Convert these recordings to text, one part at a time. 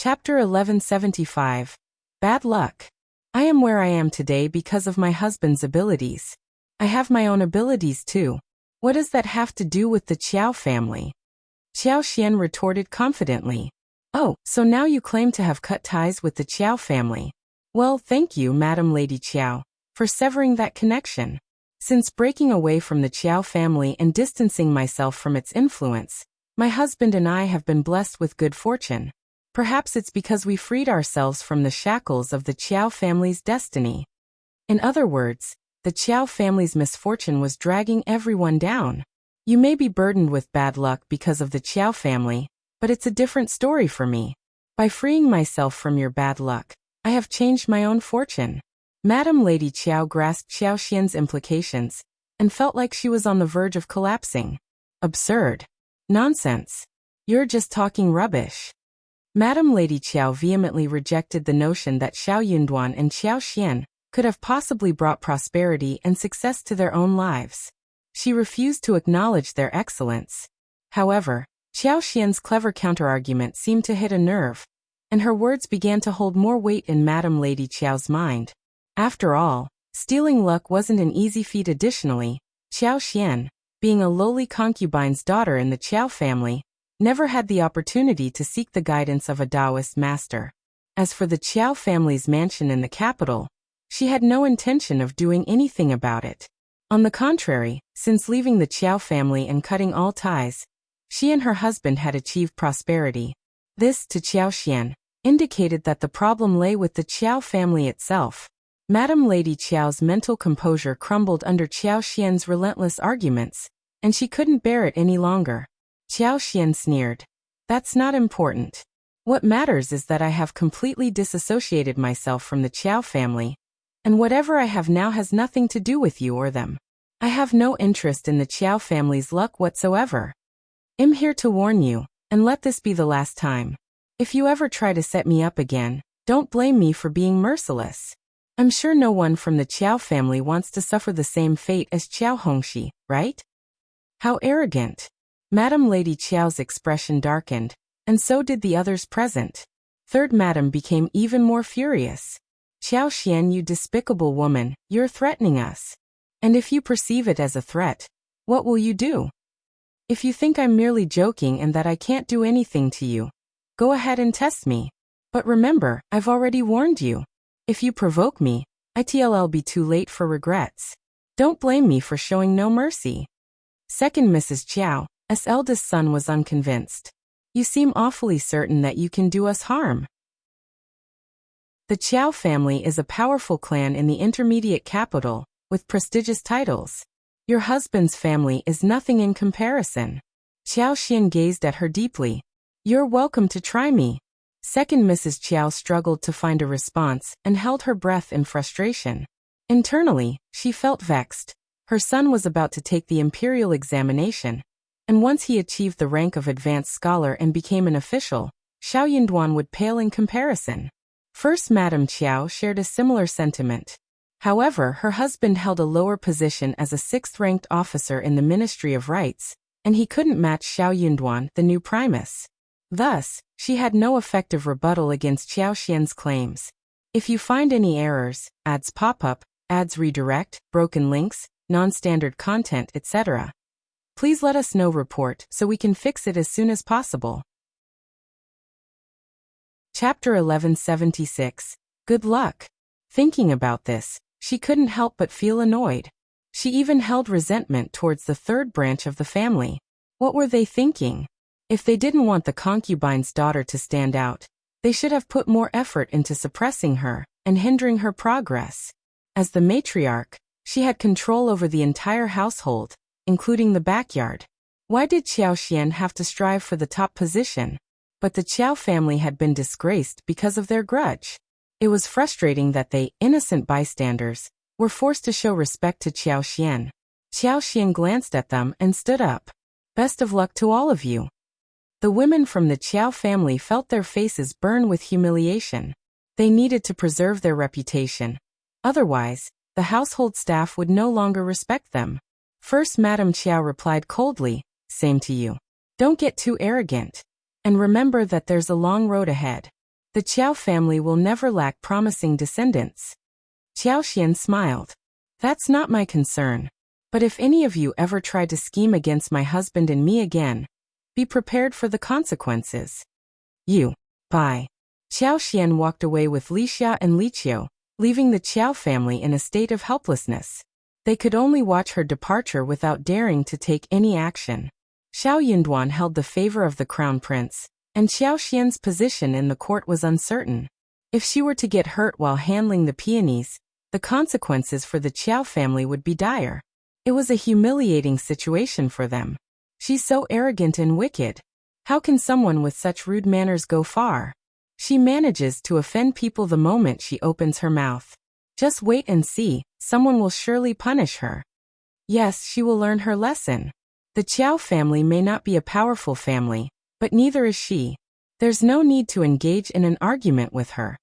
Chapter 1175. Bad Luck. I am where I am today because of my husband's abilities. I have my own abilities too. What does that have to do with the Qiao family? Qiao Xian retorted confidently. Oh, so now you claim to have cut ties with the Qiao family. Well, thank you, Madam Lady Qiao, for severing that connection. Since breaking away from the Qiao family and distancing myself from its influence, my husband and I have been blessed with good fortune. Perhaps it's because we freed ourselves from the shackles of the Qiao family's destiny. In other words, the Qiao family's misfortune was dragging everyone down. You may be burdened with bad luck because of the Qiao family, but it's a different story for me. By freeing myself from your bad luck, I have changed my own fortune. Madam Lady Qiao grasped Qiao Xian's implications and felt like she was on the verge of collapsing. Absurd. Nonsense. You're just talking rubbish. Madam Lady Qiao vehemently rejected the notion that Xiao Yunduan and Qiao Xian could have possibly brought prosperity and success to their own lives. She refused to acknowledge their excellence. However, Qiao Xian's clever counterargument seemed to hit a nerve, and her words began to hold more weight in Madam Lady Qiao's mind. After all, stealing luck wasn't an easy feat. Additionally, Qiao Xian, being a lowly concubine's daughter in the Qiao family, never had the opportunity to seek the guidance of a Taoist master. As for the Qiao family's mansion in the capital, she had no intention of doing anything about it. On the contrary, since leaving the Qiao family and cutting all ties, she and her husband had achieved prosperity. This, to Qiao Xian, indicated that the problem lay with the Qiao family itself. Madam Lady Qiao's mental composure crumbled under Qiao Xian's relentless arguments, and she couldn't bear it any longer. Qiao Xian sneered. That's not important. What matters is that I have completely disassociated myself from the Qiao family, and whatever I have now has nothing to do with you or them. I have no interest in the Qiao family's luck whatsoever. I'm here to warn you, and let this be the last time. If you ever try to set me up again, don't blame me for being merciless. I'm sure no one from the Qiao family wants to suffer the same fate as Qiao Hongxi, right? How arrogant. Madam Lady Qiao's expression darkened, and so did the others present. Third Madam became even more furious. Qiao Xian, you despicable woman, you're threatening us. And if you perceive it as a threat, what will you do? If you think I'm merely joking and that I can't do anything to you, go ahead and test me. But remember, I've already warned you. If you provoke me, it'll be too late for regrets. Don't blame me for showing no mercy. Second Mrs. Qiao, as eldest son, was unconvinced. You seem awfully certain that you can do us harm. The Qiao family is a powerful clan in the intermediate capital, with prestigious titles. Your husband's family is nothing in comparison. Qiao Xian gazed at her deeply. You're welcome to try me. Second Mrs. Qiao struggled to find a response and held her breath in frustration. Internally, she felt vexed. Her son was about to take the imperial examination, and once he achieved the rank of advanced scholar and became an official, Xiao Yunduan would pale in comparison. First Madam Qiao shared a similar sentiment. However, her husband held a lower position as a sixth-ranked officer in the Ministry of Rights, and he couldn't match Xiao Yunduan, the new primus. Thus, she had no effective rebuttal against Qiao Xian's claims. If you find any errors, ads pop up, ads redirect, broken links, non-standard content, etc., please let us know. Report so we can fix it as soon as possible. Chapter 1176. Good luck. Thinking about this, she couldn't help but feel annoyed. She even held resentment towards the third branch of the family. What were they thinking? If they didn't want the concubine's daughter to stand out, they should have put more effort into suppressing her and hindering her progress. As the matriarch, she had control over the entire household, including the backyard. Why did Qiao Xian have to strive for the top position? But the Qiao family had been disgraced because of their grudge. It was frustrating that they, innocent bystanders, were forced to show respect to Qiao Xian. Qiao Xian glanced at them and stood up. Best of luck to all of you. The women from the Qiao family felt their faces burn with humiliation. They needed to preserve their reputation. Otherwise, the household staff would no longer respect them. First Madam Qiao replied coldly, same to you. Don't get too arrogant. And remember that there's a long road ahead. The Qiao family will never lack promising descendants. Qiao Xian smiled. That's not my concern. But if any of you ever try to scheme against my husband and me again, be prepared for the consequences. Bye. Qiao Xian walked away with Li Xia and Li Qiu, leaving the Qiao family in a state of helplessness. They could only watch her departure without daring to take any action. Xiao Yunduan held the favor of the crown prince, and Qiao Xian's position in the court was uncertain. If she were to get hurt while handling the peonies, the consequences for the Qiao family would be dire. It was a humiliating situation for them. She's so arrogant and wicked. How can someone with such rude manners go far? She manages to offend people the moment she opens her mouth. Just wait and see, someone will surely punish her. Yes, she will learn her lesson. The Qiao family may not be a powerful family, but neither is she. There's no need to engage in an argument with her.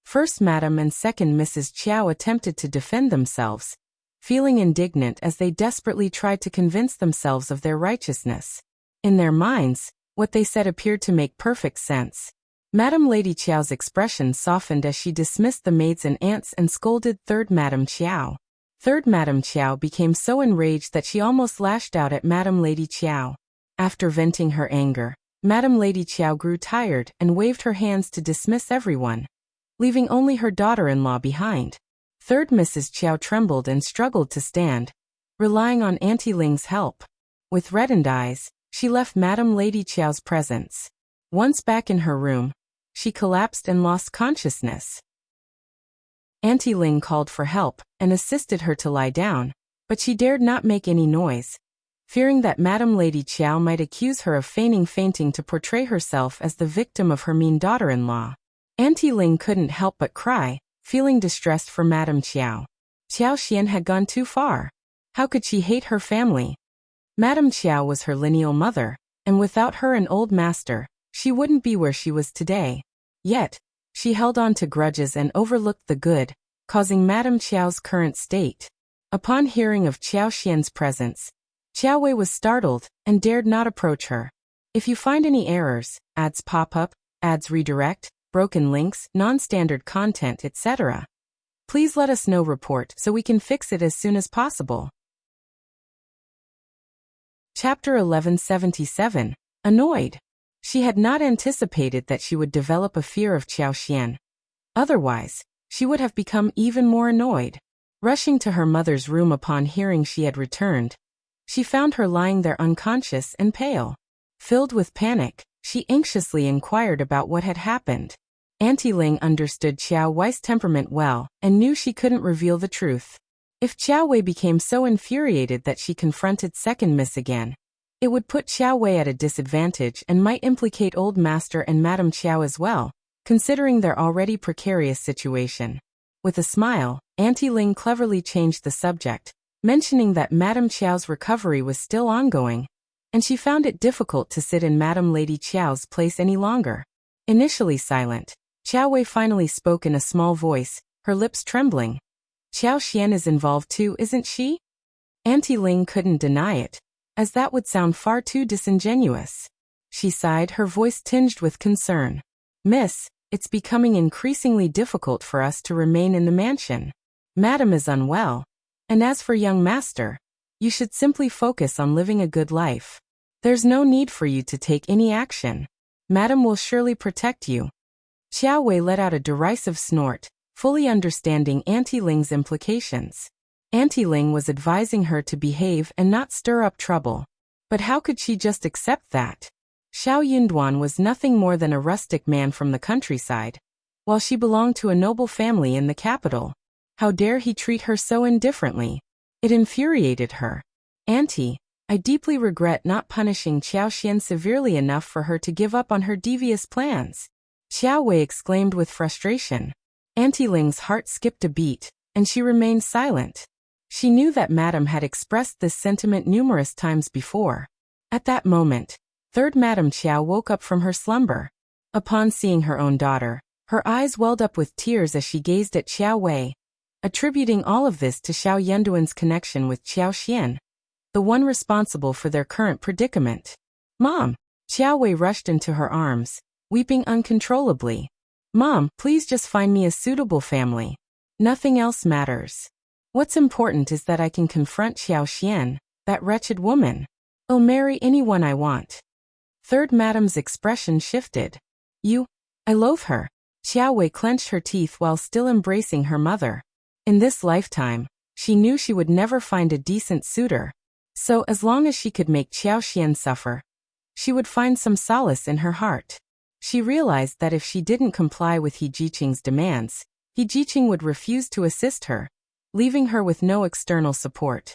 First Madam and second Mrs. Qiao attempted to defend themselves, feeling indignant as they desperately tried to convince themselves of their righteousness. In their minds, what they said appeared to make perfect sense. Madam Lady Qiao's expression softened as she dismissed the maids and aunts and scolded Third Madam Qiao. Third Madam Qiao became so enraged that she almost lashed out at Madam Lady Qiao. After venting her anger, Madam Lady Qiao grew tired and waved her hands to dismiss everyone, leaving only her daughter-in-law behind. Third Mrs. Qiao trembled and struggled to stand, relying on Auntie Ling's help. With reddened eyes, she left Madam Lady Qiao's presence. Once back in her room, she collapsed and lost consciousness. Auntie Ling called for help and assisted her to lie down, but she dared not make any noise, fearing that Madam Lady Qiao might accuse her of feigning fainting to portray herself as the victim of her mean daughter-in-law. Auntie Ling couldn't help but cry, feeling distressed for Madam Qiao. Qiao Xian had gone too far. How could she hate her family? Madam Qiao was her lineal mother, and without her and old master, she wouldn't be where she was today. Yet, she held on to grudges and overlooked the good, causing Madam Qiao's current state. Upon hearing of Qiao Xian's presence, Qiao Wei was startled and dared not approach her. If you find any errors, ads pop up, ads redirect, broken links, non-standard content, etc., please let us know. Report so we can fix it as soon as possible. Chapter 1177. Annoyed. She had not anticipated that she would develop a fear of Qiao Xian. Otherwise, she would have become even more annoyed. Rushing to her mother's room upon hearing she had returned, she found her lying there unconscious and pale. Filled with panic, she anxiously inquired about what had happened. Auntie Ling understood Qiao Wei's temperament well and knew she couldn't reveal the truth. If Qiao Wei became so infuriated that she confronted second Miss again, it would put Qiao Wei at a disadvantage and might implicate Old Master and Madam Qiao as well, considering their already precarious situation. With a smile, Auntie Ling cleverly changed the subject, mentioning that Madam Qiao's recovery was still ongoing, and she found it difficult to sit in Madam Lady Qiao's place any longer. Initially silent, Qiao Wei finally spoke in a small voice, her lips trembling. Qiao Xian is involved too, isn't she? Auntie Ling couldn't deny it, as that would sound far too disingenuous. She sighed, her voice tinged with concern. Miss, it's becoming increasingly difficult for us to remain in the mansion. Madam is unwell. And as for young master, you should simply focus on living a good life. There's no need for you to take any action. Madam will surely protect you. Qiao Wei let out a derisive snort, fully understanding Auntie Ling's implications. Auntie Ling was advising her to behave and not stir up trouble. But how could she just accept that? Xiao Yunduan was nothing more than a rustic man from the countryside, while she belonged to a noble family in the capital. How dare he treat her so indifferently? It infuriated her. Auntie, I deeply regret not punishing Qiao Xian severely enough for her to give up on her devious plans. Qiao Wei exclaimed with frustration. Auntie Ling's heart skipped a beat, and she remained silent. She knew that Madam had expressed this sentiment numerous times before. At that moment, Third Madam Qiao woke up from her slumber. Upon seeing her own daughter, her eyes welled up with tears as she gazed at Qiao Wei, attributing all of this to Xiao Yunduan's connection with Qiao Xian, the one responsible for their current predicament. Mom! Qiao Wei rushed into her arms, weeping uncontrollably. Mom, please just find me a suitable family. Nothing else matters. What's important is that I can confront Xiao Xian, that wretched woman. I'll marry anyone I want. Third Madam's expression shifted. I loathe her. Xiao Wei clenched her teeth while still embracing her mother. In this lifetime, she knew she would never find a decent suitor. So as long as she could make Xiao Xian suffer, she would find some solace in her heart. She realized that if she didn't comply with He Jiqing's demands, He Jiqing would refuse to assist her, leaving her with no external support.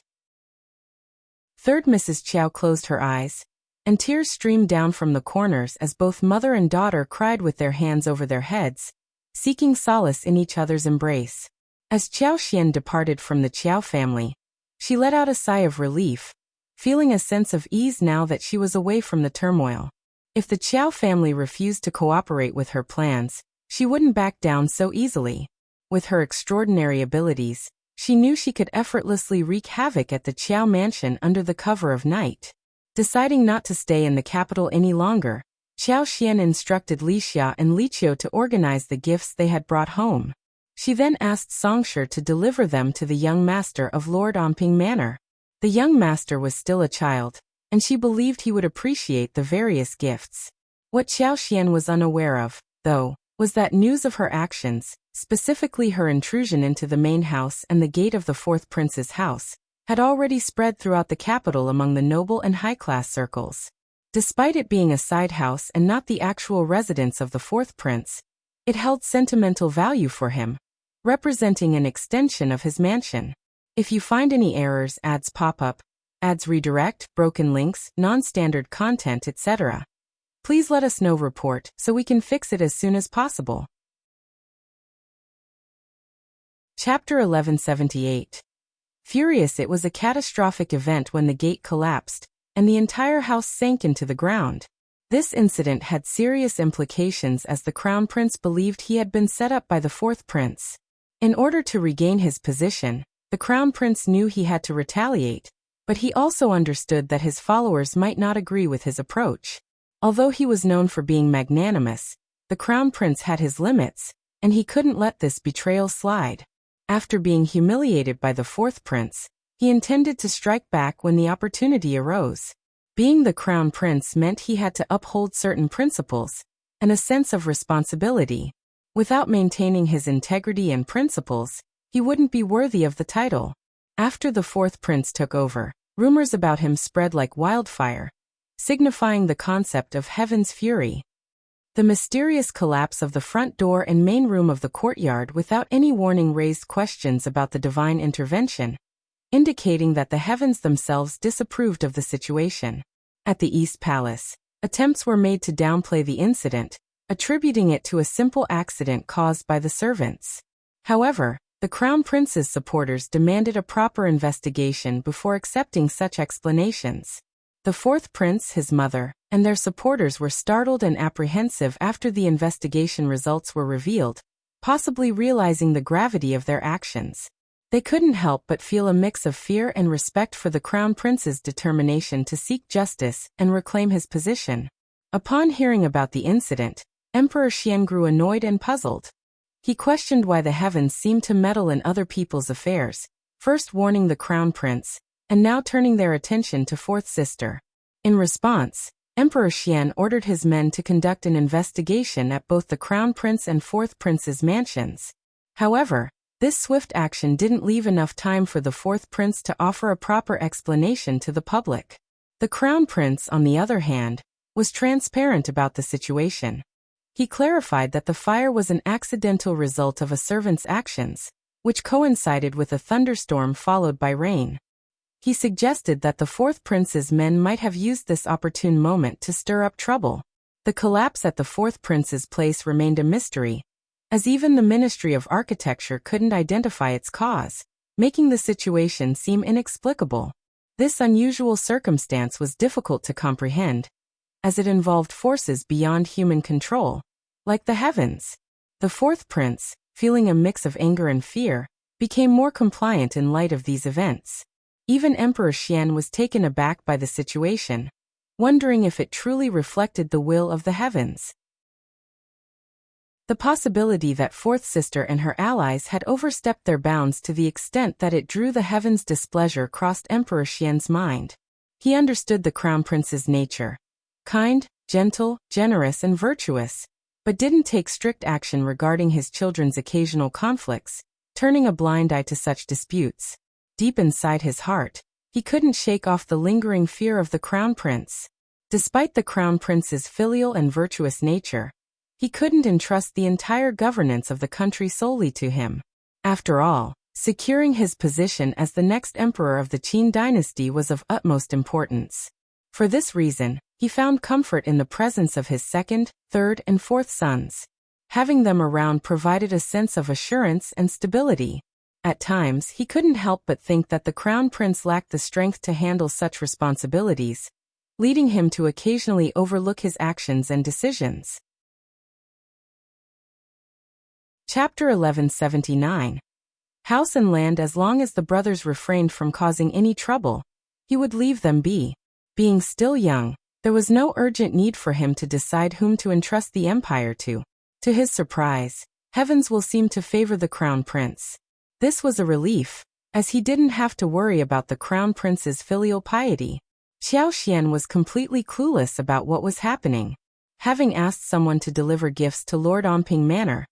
Third Mrs. Qiao closed her eyes, and tears streamed down from the corners as both mother and daughter cried with their hands over their heads, seeking solace in each other's embrace. As Qiao Xian departed from the Qiao family, she let out a sigh of relief, feeling a sense of ease now that she was away from the turmoil. If the Qiao family refused to cooperate with her plans, she wouldn't back down so easily. With her extraordinary abilities, she knew she could effortlessly wreak havoc at the Qiao mansion under the cover of night. Deciding not to stay in the capital any longer, Qiao Xian instructed Li Xia and Li Qiu to organize the gifts they had brought home. She then asked Songshi to deliver them to the young master of Lord Omping Manor. The young master was still a child, and she believed he would appreciate the various gifts. What Xiao Xian was unaware of, though, was that news of her actions, specifically her intrusion into the main house and the gate of the fourth prince's house, had already spread throughout the capital among the noble and high-class circles. Despite it being a side house and not the actual residence of the fourth prince, it held sentimental value for him, representing an extension of his mansion. If you find any errors, ads pop up, ads redirect, broken links, non-standard content, etc., please let us know. Report so we can fix it as soon as possible. Chapter 1178. Furious, it was a catastrophic event when the gate collapsed, and the entire house sank into the ground. This incident had serious implications as the crown prince believed he had been set up by the fourth prince. In order to regain his position, the crown prince knew he had to retaliate, but he also understood that his followers might not agree with his approach. Although he was known for being magnanimous, the crown prince had his limits, and he couldn't let this betrayal slide. After being humiliated by the fourth prince, he intended to strike back when the opportunity arose. Being the crown prince meant he had to uphold certain principles and a sense of responsibility. Without maintaining his integrity and principles, he wouldn't be worthy of the title. After the fourth prince took over, rumors about him spread like wildfire, signifying the concept of heaven's fury. The mysterious collapse of the front door and main room of the courtyard without any warning raised questions about the divine intervention, indicating that the heavens themselves disapproved of the situation. At the East Palace, attempts were made to downplay the incident, attributing it to a simple accident caused by the servants. However, the crown prince's supporters demanded a proper investigation before accepting such explanations. The fourth prince, his mother, and their supporters were startled and apprehensive after the investigation results were revealed, possibly realizing the gravity of their actions. They couldn't help but feel a mix of fear and respect for the crown prince's determination to seek justice and reclaim his position. Upon hearing about the incident, Emperor Xian grew annoyed and puzzled. He questioned why the heavens seemed to meddle in other people's affairs, first warning the crown prince, and now turning their attention to fourth sister. In response, Emperor Xian ordered his men to conduct an investigation at both the crown prince and fourth prince's mansions. However, this swift action didn't leave enough time for the fourth prince to offer a proper explanation to the public. The crown prince, on the other hand, was transparent about the situation. He clarified that the fire was an accidental result of a servant's actions, which coincided with a thunderstorm followed by rain. He suggested that the fourth prince's men might have used this opportune moment to stir up trouble. The collapse at the fourth prince's place remained a mystery, as even the Ministry of Architecture couldn't identify its cause, making the situation seem inexplicable. This unusual circumstance was difficult to comprehend, as it involved forces beyond human control, like the heavens. The fourth prince, feeling a mix of anger and fear, became more compliant in light of these events. Even Emperor Xian was taken aback by the situation, wondering if it truly reflected the will of the heavens. The possibility that fourth sister and her allies had overstepped their bounds to the extent that it drew the heavens' displeasure crossed Emperor Xian's mind. He understood the crown prince's nature. Kind, gentle, generous and virtuous, but didn't take strict action regarding his children's occasional conflicts, turning a blind eye to such disputes. Deep inside his heart, he couldn't shake off the lingering fear of the crown prince. Despite the crown prince's filial and virtuous nature, he couldn't entrust the entire governance of the country solely to him. After all, securing his position as the next emperor of the Qin dynasty was of utmost importance. For this reason, he found comfort in the presence of his second, third, and fourth sons. Having them around provided a sense of assurance and stability. At times, he couldn't help but think that the crown prince lacked the strength to handle such responsibilities, leading him to occasionally overlook his actions and decisions. Chapter 1179. House and land. As long as the brothers refrained from causing any trouble, he would leave them be. Being still young, there was no urgent need for him to decide whom to entrust the empire to. To his surprise, heavens will seem to favor the crown prince. This was a relief, as he didn't have to worry about the crown prince's filial piety. Xiao Xian was completely clueless about what was happening. Having asked someone to deliver gifts to Lord Onping Manor,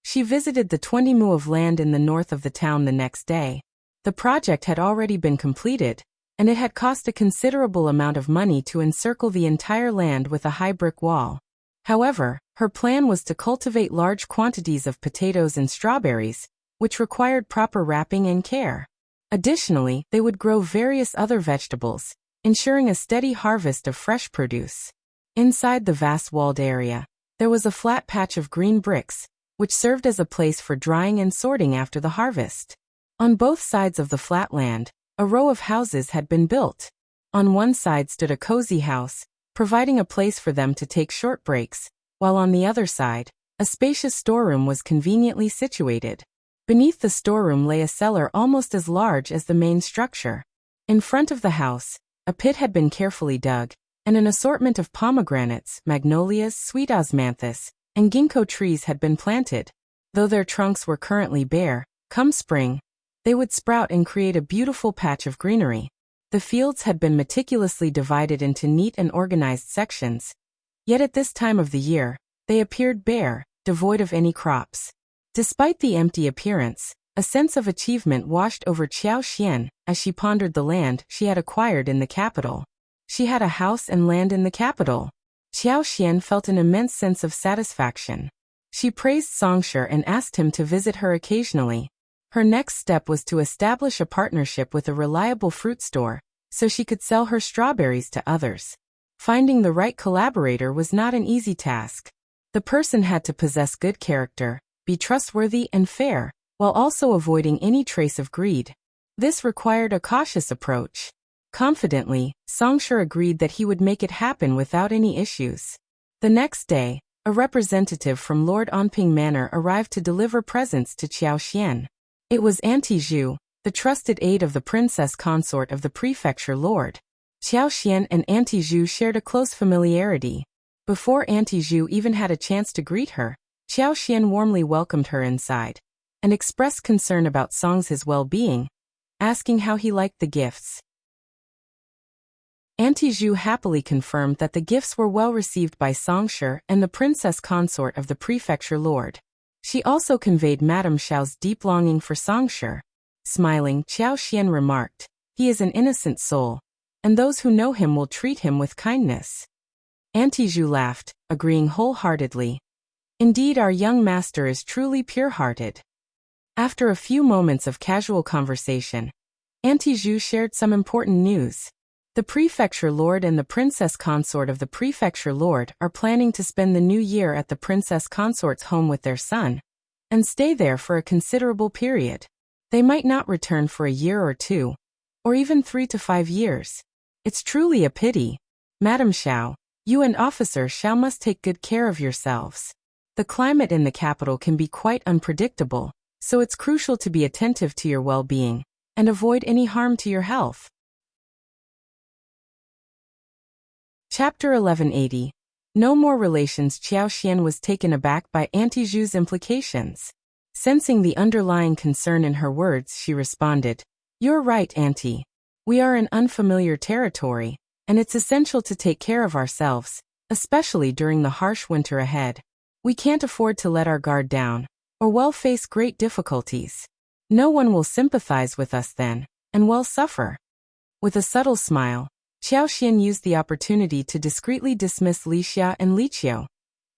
she visited the 20 mu of land in the north of the town the next day. The project had already been completed, and it had cost a considerable amount of money to encircle the entire land with a high brick wall. However, her plan was to cultivate large quantities of potatoes and strawberries, which required proper wrapping and care. Additionally, they would grow various other vegetables, ensuring a steady harvest of fresh produce. Inside the vast walled area, there was a flat patch of green bricks, which served as a place for drying and sorting after the harvest. On both sides of the flat land, a row of houses had been built. On one side stood a cozy house, providing a place for them to take short breaks, while on the other side, a spacious storeroom was conveniently situated. Beneath the storeroom lay a cellar almost as large as the main structure. In front of the house, a pit had been carefully dug, and an assortment of pomegranates, magnolias, sweet osmanthus, and ginkgo trees had been planted. Though their trunks were currently bare, come spring, they would sprout and create a beautiful patch of greenery. The fields had been meticulously divided into neat and organized sections, yet at this time of the year, they appeared bare, devoid of any crops. Despite the empty appearance, a sense of achievement washed over Xiao Xian as she pondered the land she had acquired in the capital. She had a house and land in the capital. Xiao Xian felt an immense sense of satisfaction. She praised Songsher and asked him to visit her occasionally. Her next step was to establish a partnership with a reliable fruit store, so she could sell her strawberries to others. Finding the right collaborator was not an easy task. The person had to possess good character, be trustworthy and fair, while also avoiding any trace of greed. This required a cautious approach. Confidently, Songsher agreed that he would make it happen without any issues. The next day, a representative from Lord Onping Manor arrived to deliver presents to Xiao Xian. It was Auntie Zhu, the trusted aide of the princess consort of the prefecture lord. Xiao Xian and Auntie Zhu shared a close familiarity. Before Auntie Zhu even had a chance to greet her, Xiao Xian warmly welcomed her inside, and expressed concern about Song's well-being, asking how he liked the gifts. Auntie Zhu happily confirmed that the gifts were well received by Songsher and the princess consort of the prefecture lord. She also conveyed Madame Xiao's deep longing for Songsher. Smiling, Xiao Xian remarked, "He is an innocent soul, and those who know him will treat him with kindness." Auntie Zhu laughed, agreeing wholeheartedly. "Indeed, our young master is truly pure-hearted." After a few moments of casual conversation, Auntie Zhu shared some important news. The prefecture lord and the princess consort of the prefecture lord are planning to spend the new year at the princess consort's home with their son, and stay there for a considerable period. They might not return for a year or two, or even 3 to 5 years. It's truly a pity. Madam Xiao, you and Officer Xiao must take good care of yourselves. The climate in the capital can be quite unpredictable, so it's crucial to be attentive to your well-being, and avoid any harm to your health. Chapter 1180. No more relations. Qiao Xian was taken aback by Auntie Zhu's implications. Sensing the underlying concern in her words, she responded, "You're right, Auntie. We are in unfamiliar territory, and it's essential to take care of ourselves, especially during the harsh winter ahead. We can't afford to let our guard down, or we'll face great difficulties. No one will sympathize with us then, and we'll suffer." With a subtle smile, Qiao Xian used the opportunity to discreetly dismiss Li Xia and Li Qiu,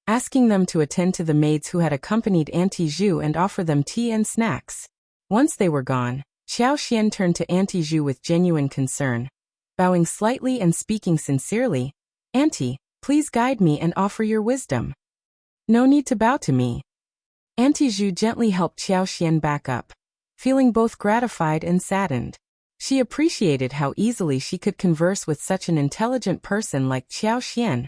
asking them to attend to the maids who had accompanied Auntie Zhu and offer them tea and snacks. Once they were gone, Qiao Xian turned to Auntie Zhu with genuine concern. Bowing slightly and speaking sincerely, "Auntie, please guide me and offer your wisdom." "No need to bow to me." Auntie Zhu gently helped Qiao Xian back up, feeling both gratified and saddened. She appreciated how easily she could converse with such an intelligent person like Qiao Xian,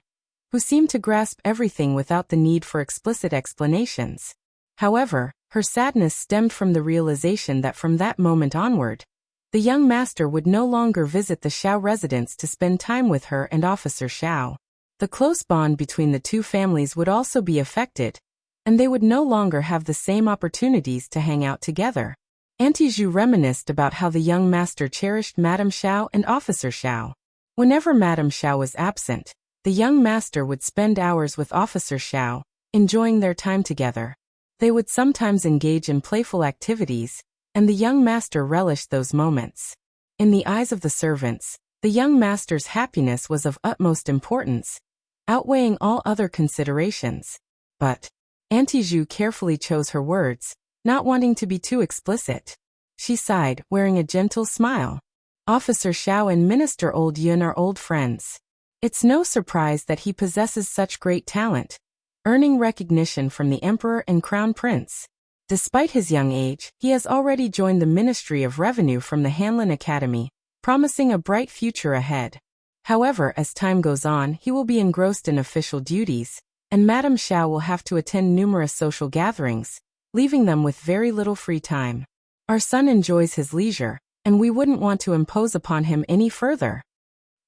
who seemed to grasp everything without the need for explicit explanations. However, her sadness stemmed from the realization that from that moment onward, the young master would no longer visit the Xiao residence to spend time with her and Officer Xiao. The close bond between the two families would also be affected, and they would no longer have the same opportunities to hang out together. Auntie Zhu reminisced about how the young master cherished Madame Xiao and Officer Xiao. Whenever Madame Xiao was absent, the young master would spend hours with Officer Xiao, enjoying their time together. They would sometimes engage in playful activities, and the young master relished those moments. In the eyes of the servants, the young master's happiness was of utmost importance, outweighing all other considerations. But Auntie Zhu carefully chose her words, not wanting to be too explicit. She sighed, wearing a gentle smile. "Officer Xiao and Minister Old Yun are old friends. It's no surprise that he possesses such great talent, earning recognition from the Emperor and Crown Prince. Despite his young age, he has already joined the Ministry of Revenue from the Hanlin Academy, promising a bright future ahead. However, as time goes on, he will be engrossed in official duties, and Madame Xiao will have to attend numerous social gatherings, leaving them with very little free time. Our son enjoys his leisure, and we wouldn't want to impose upon him any further.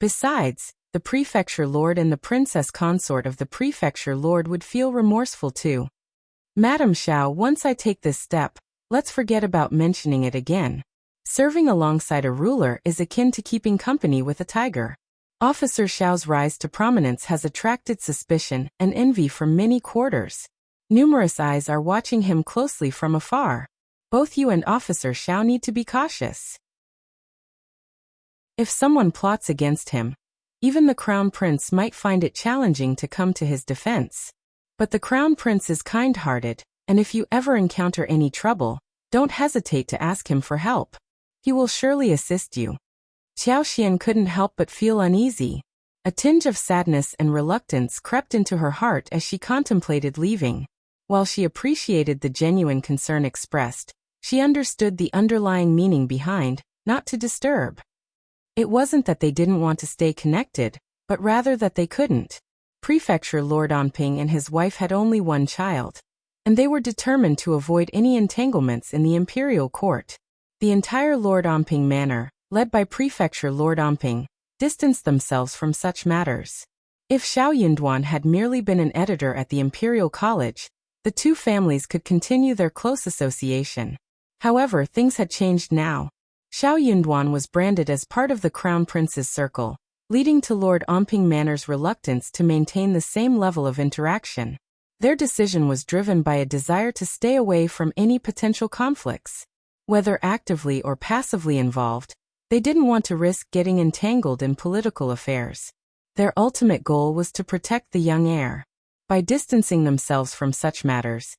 Besides, the prefecture lord and the princess consort of the prefecture lord would feel remorseful too. Madame Xiao, once I take this step, let's forget about mentioning it again. Serving alongside a ruler is akin to keeping company with a tiger." Officer Xiao's rise to prominence has attracted suspicion and envy from many quarters. Numerous eyes are watching him closely from afar. Both you and Officer Xiao need to be cautious. If someone plots against him, even the Crown Prince might find it challenging to come to his defense. But the Crown Prince is kind-hearted, and if you ever encounter any trouble, don't hesitate to ask him for help. He will surely assist you." Qiao Xian couldn't help but feel uneasy. A tinge of sadness and reluctance crept into her heart as she contemplated leaving. While she appreciated the genuine concern expressed, she understood the underlying meaning behind, "not to disturb." It wasn't that they didn't want to stay connected, but rather that they couldn't. Prefecture Lord Anping and his wife had only one child, and they were determined to avoid any entanglements in the imperial court. The entire Lord Anping manor, led by Prefecture Lord Anping, distanced themselves from such matters. If Xiao Yunduan had merely been an editor at the Imperial College, the two families could continue their close association. However, things had changed now. Xiao Yunduan was branded as part of the Crown Prince's circle, leading to Lord Anping Manor's reluctance to maintain the same level of interaction. Their decision was driven by a desire to stay away from any potential conflicts. Whether actively or passively involved, they didn't want to risk getting entangled in political affairs. Their ultimate goal was to protect the young heir. By distancing themselves from such matters,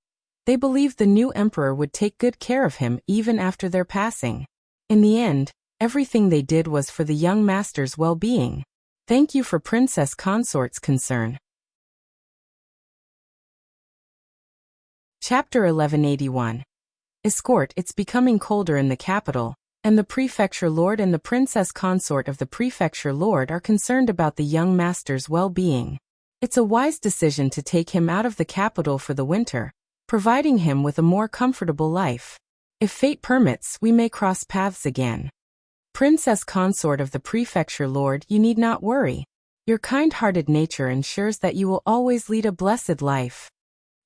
they believed the new emperor would take good care of him even after their passing. In the end, everything they did was for the young master's well-being. Thank you for Princess Consort's concern. Chapter 1181. Escort. It's becoming colder in the capital, and the prefecture lord and the princess consort of the prefecture lord are concerned about the young master's well-being. It's a wise decision to take him out of the capital for the winter, providing him with a more comfortable life. If fate permits, we may cross paths again. Princess consort of the prefecture lord, you need not worry. Your kind-hearted nature ensures that you will always lead a blessed life.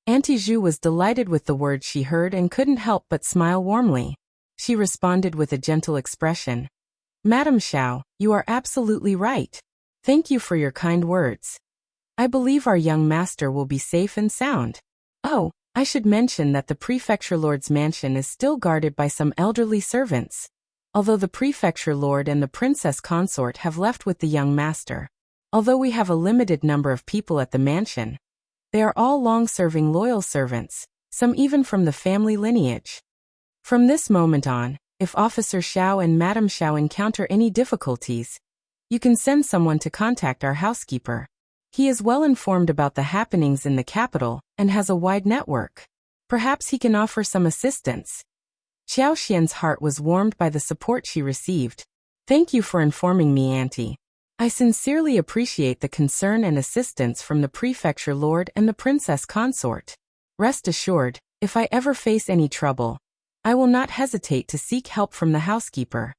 Auntie Zhu was delighted with the words she heard and couldn't help but smile warmly. She responded with a gentle expression. Madam Xiao, you are absolutely right. Thank you for your kind words. I believe our young master will be safe and sound. Oh, I should mention that the prefecture lord's mansion is still guarded by some elderly servants. Although the prefecture lord and the princess consort have left with the young master. Although we have a limited number of people at the mansion, they are all long-serving loyal servants, some even from the family lineage. From this moment on, if Officer Xiao and Madam Xiao encounter any difficulties, you can send someone to contact our housekeeper. He is well informed about the happenings in the capital and has a wide network. Perhaps he can offer some assistance. Xiao Xian's heart was warmed by the support she received. Thank you for informing me, Auntie. I sincerely appreciate the concern and assistance from the prefecture lord and the princess consort. Rest assured, if I ever face any trouble, I will not hesitate to seek help from the housekeeper.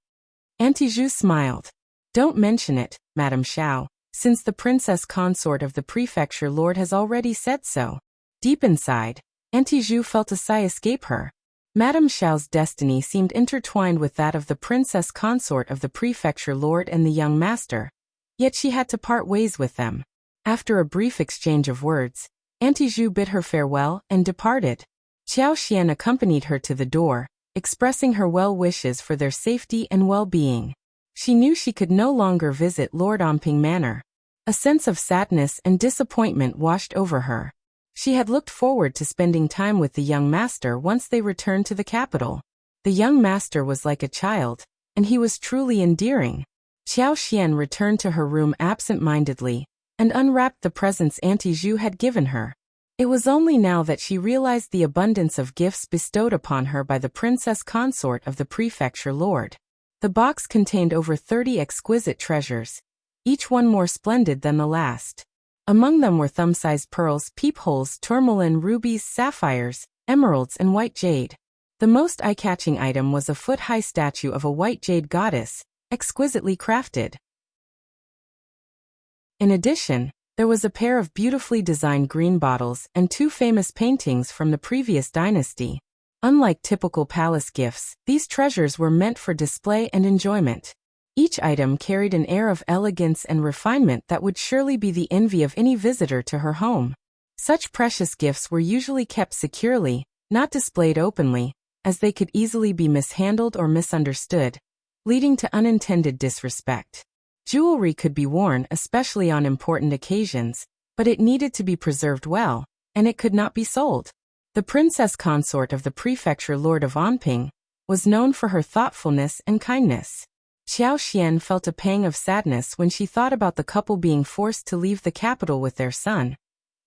Auntie Zhu smiled. Don't mention it, Madam Xiao, since the princess consort of the prefecture lord has already said so. Deep inside, Auntie Zhu felt a sigh escape her. Madam Xiao's destiny seemed intertwined with that of the princess consort of the prefecture lord and the young master. Yet she had to part ways with them. After a brief exchange of words, Auntie Zhu bid her farewell and departed. Xiao Xian accompanied her to the door, expressing her well wishes for their safety and well-being. She knew she could no longer visit Lord Onping Manor. A sense of sadness and disappointment washed over her. She had looked forward to spending time with the young master once they returned to the capital. The young master was like a child, and he was truly endearing. Xiao Xian returned to her room absent-mindedly and unwrapped the presents Auntie Zhu had given her. It was only now that she realized the abundance of gifts bestowed upon her by the princess consort of the prefecture lord. The box contained over 30 exquisite treasures, each one more splendid than the last. Among them were thumb-sized pearls, peepholes, tourmaline, rubies, sapphires, emeralds, and white jade. The most eye-catching item was a foot-high statue of a white jade goddess, exquisitely crafted. In addition, there was a pair of beautifully designed green bottles and 2 famous paintings from the previous dynasty. Unlike typical palace gifts, these treasures were meant for display and enjoyment. Each item carried an air of elegance and refinement that would surely be the envy of any visitor to her home. Such precious gifts were usually kept securely, not displayed openly, as they could easily be mishandled or misunderstood, leading to unintended disrespect. Jewelry could be worn especially on important occasions, but it needed to be preserved well, and it could not be sold. The princess consort of the prefecture lord of Onping was known for her thoughtfulness and kindness. Xiao Xian felt a pang of sadness when she thought about the couple being forced to leave the capital with their son,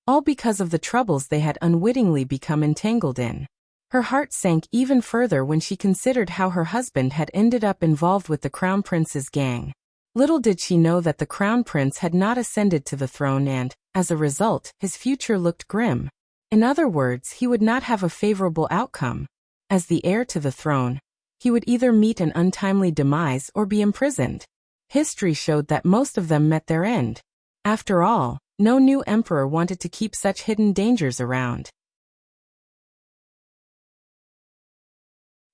all because of the troubles they had unwittingly become entangled in. Her heart sank even further when she considered how her husband had ended up involved with the crown prince's gang. Little did she know that the crown prince had not ascended to the throne and, as a result, his future looked grim. In other words, he would not have a favorable outcome. As the heir to the throne, he would either meet an untimely demise or be imprisoned. History showed that most of them met their end. After all, no new emperor wanted to keep such hidden dangers around.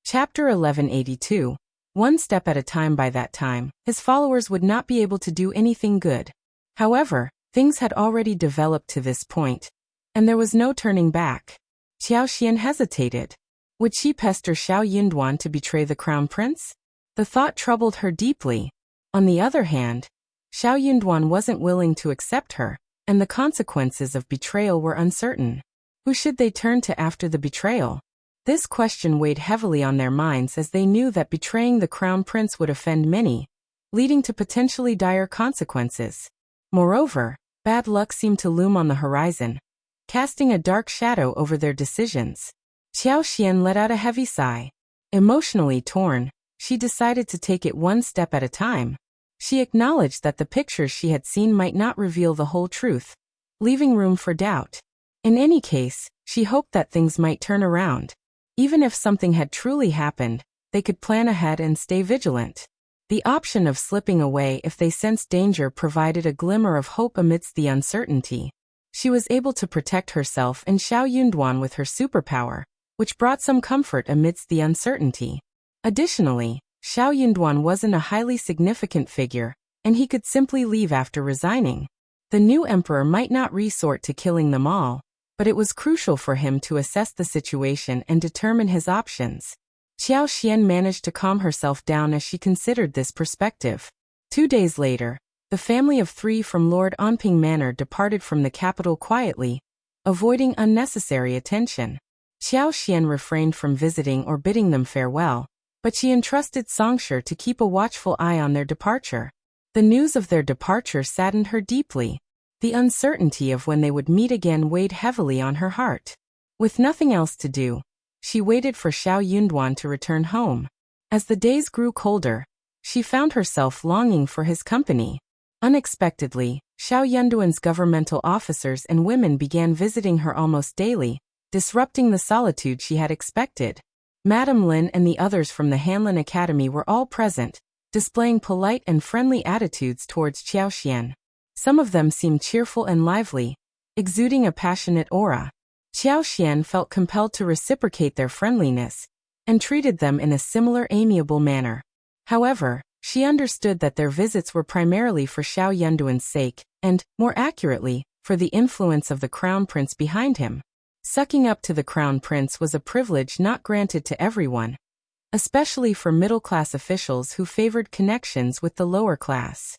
Chapter 1182. One step at a time. By that time, his followers would not be able to do anything good. However, things had already developed to this point, and there was no turning back. Xiao Xian hesitated. Would she pester Xiao Yunduan to betray the crown prince? The thought troubled her deeply. On the other hand, Xiao Yunduan wasn't willing to accept her, and the consequences of betrayal were uncertain. Who should they turn to after the betrayal? This question weighed heavily on their minds as they knew that betraying the crown prince would offend many, leading to potentially dire consequences. Moreover, bad luck seemed to loom on the horizon, casting a dark shadow over their decisions. Xiao Xian let out a heavy sigh. Emotionally torn, she decided to take it one step at a time. She acknowledged that the pictures she had seen might not reveal the whole truth, leaving room for doubt. In any case, she hoped that things might turn around. Even if something had truly happened, they could plan ahead and stay vigilant. The option of slipping away if they sensed danger provided a glimmer of hope amidst the uncertainty. She was able to protect herself and Xiao Yunduan with her superpower, which brought some comfort amidst the uncertainty. Additionally, Xiao Yunduan wasn't a highly significant figure, and he could simply leave after resigning. The new emperor might not resort to killing them all, but it was crucial for him to assess the situation and determine his options. Qiao Xian managed to calm herself down as she considered this perspective. 2 days later, the family of 3 from Lord Anping Manor departed from the capital quietly, avoiding unnecessary attention. Qiao Xian refrained from visiting or bidding them farewell, but she entrusted Songshi to keep a watchful eye on their departure. The news of their departure saddened her deeply. The uncertainty of when they would meet again weighed heavily on her heart. With nothing else to do, she waited for Xiao Yunduan to return home. As the days grew colder, she found herself longing for his company. Unexpectedly, Xiao Yunduan's governmental officers and women began visiting her almost daily, disrupting the solitude she had expected. Madame Lin and the others from the Hanlin Academy were all present, displaying polite and friendly attitudes towards Qiao Xian. Some of them seemed cheerful and lively, exuding a passionate aura. Qiao Xian felt compelled to reciprocate their friendliness, and treated them in a similar amiable manner. However, she understood that their visits were primarily for Xiao Yunduan's sake, and, more accurately, for the influence of the crown prince behind him. Sucking up to the crown prince was a privilege not granted to everyone, especially for middle-class officials who favored connections with the lower class.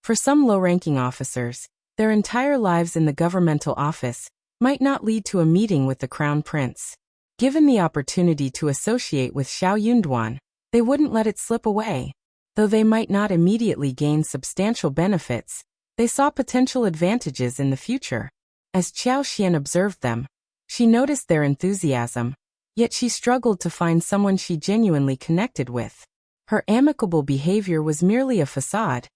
For some low-ranking officers, their entire lives in the governmental office might not lead to a meeting with the crown prince. Given the opportunity to associate with Xiao Yunduan, they wouldn't let it slip away. Though they might not immediately gain substantial benefits, they saw potential advantages in the future. As Qiao Xian observed them, she noticed their enthusiasm, yet she struggled to find someone she genuinely connected with. Her amicable behavior was merely a facade,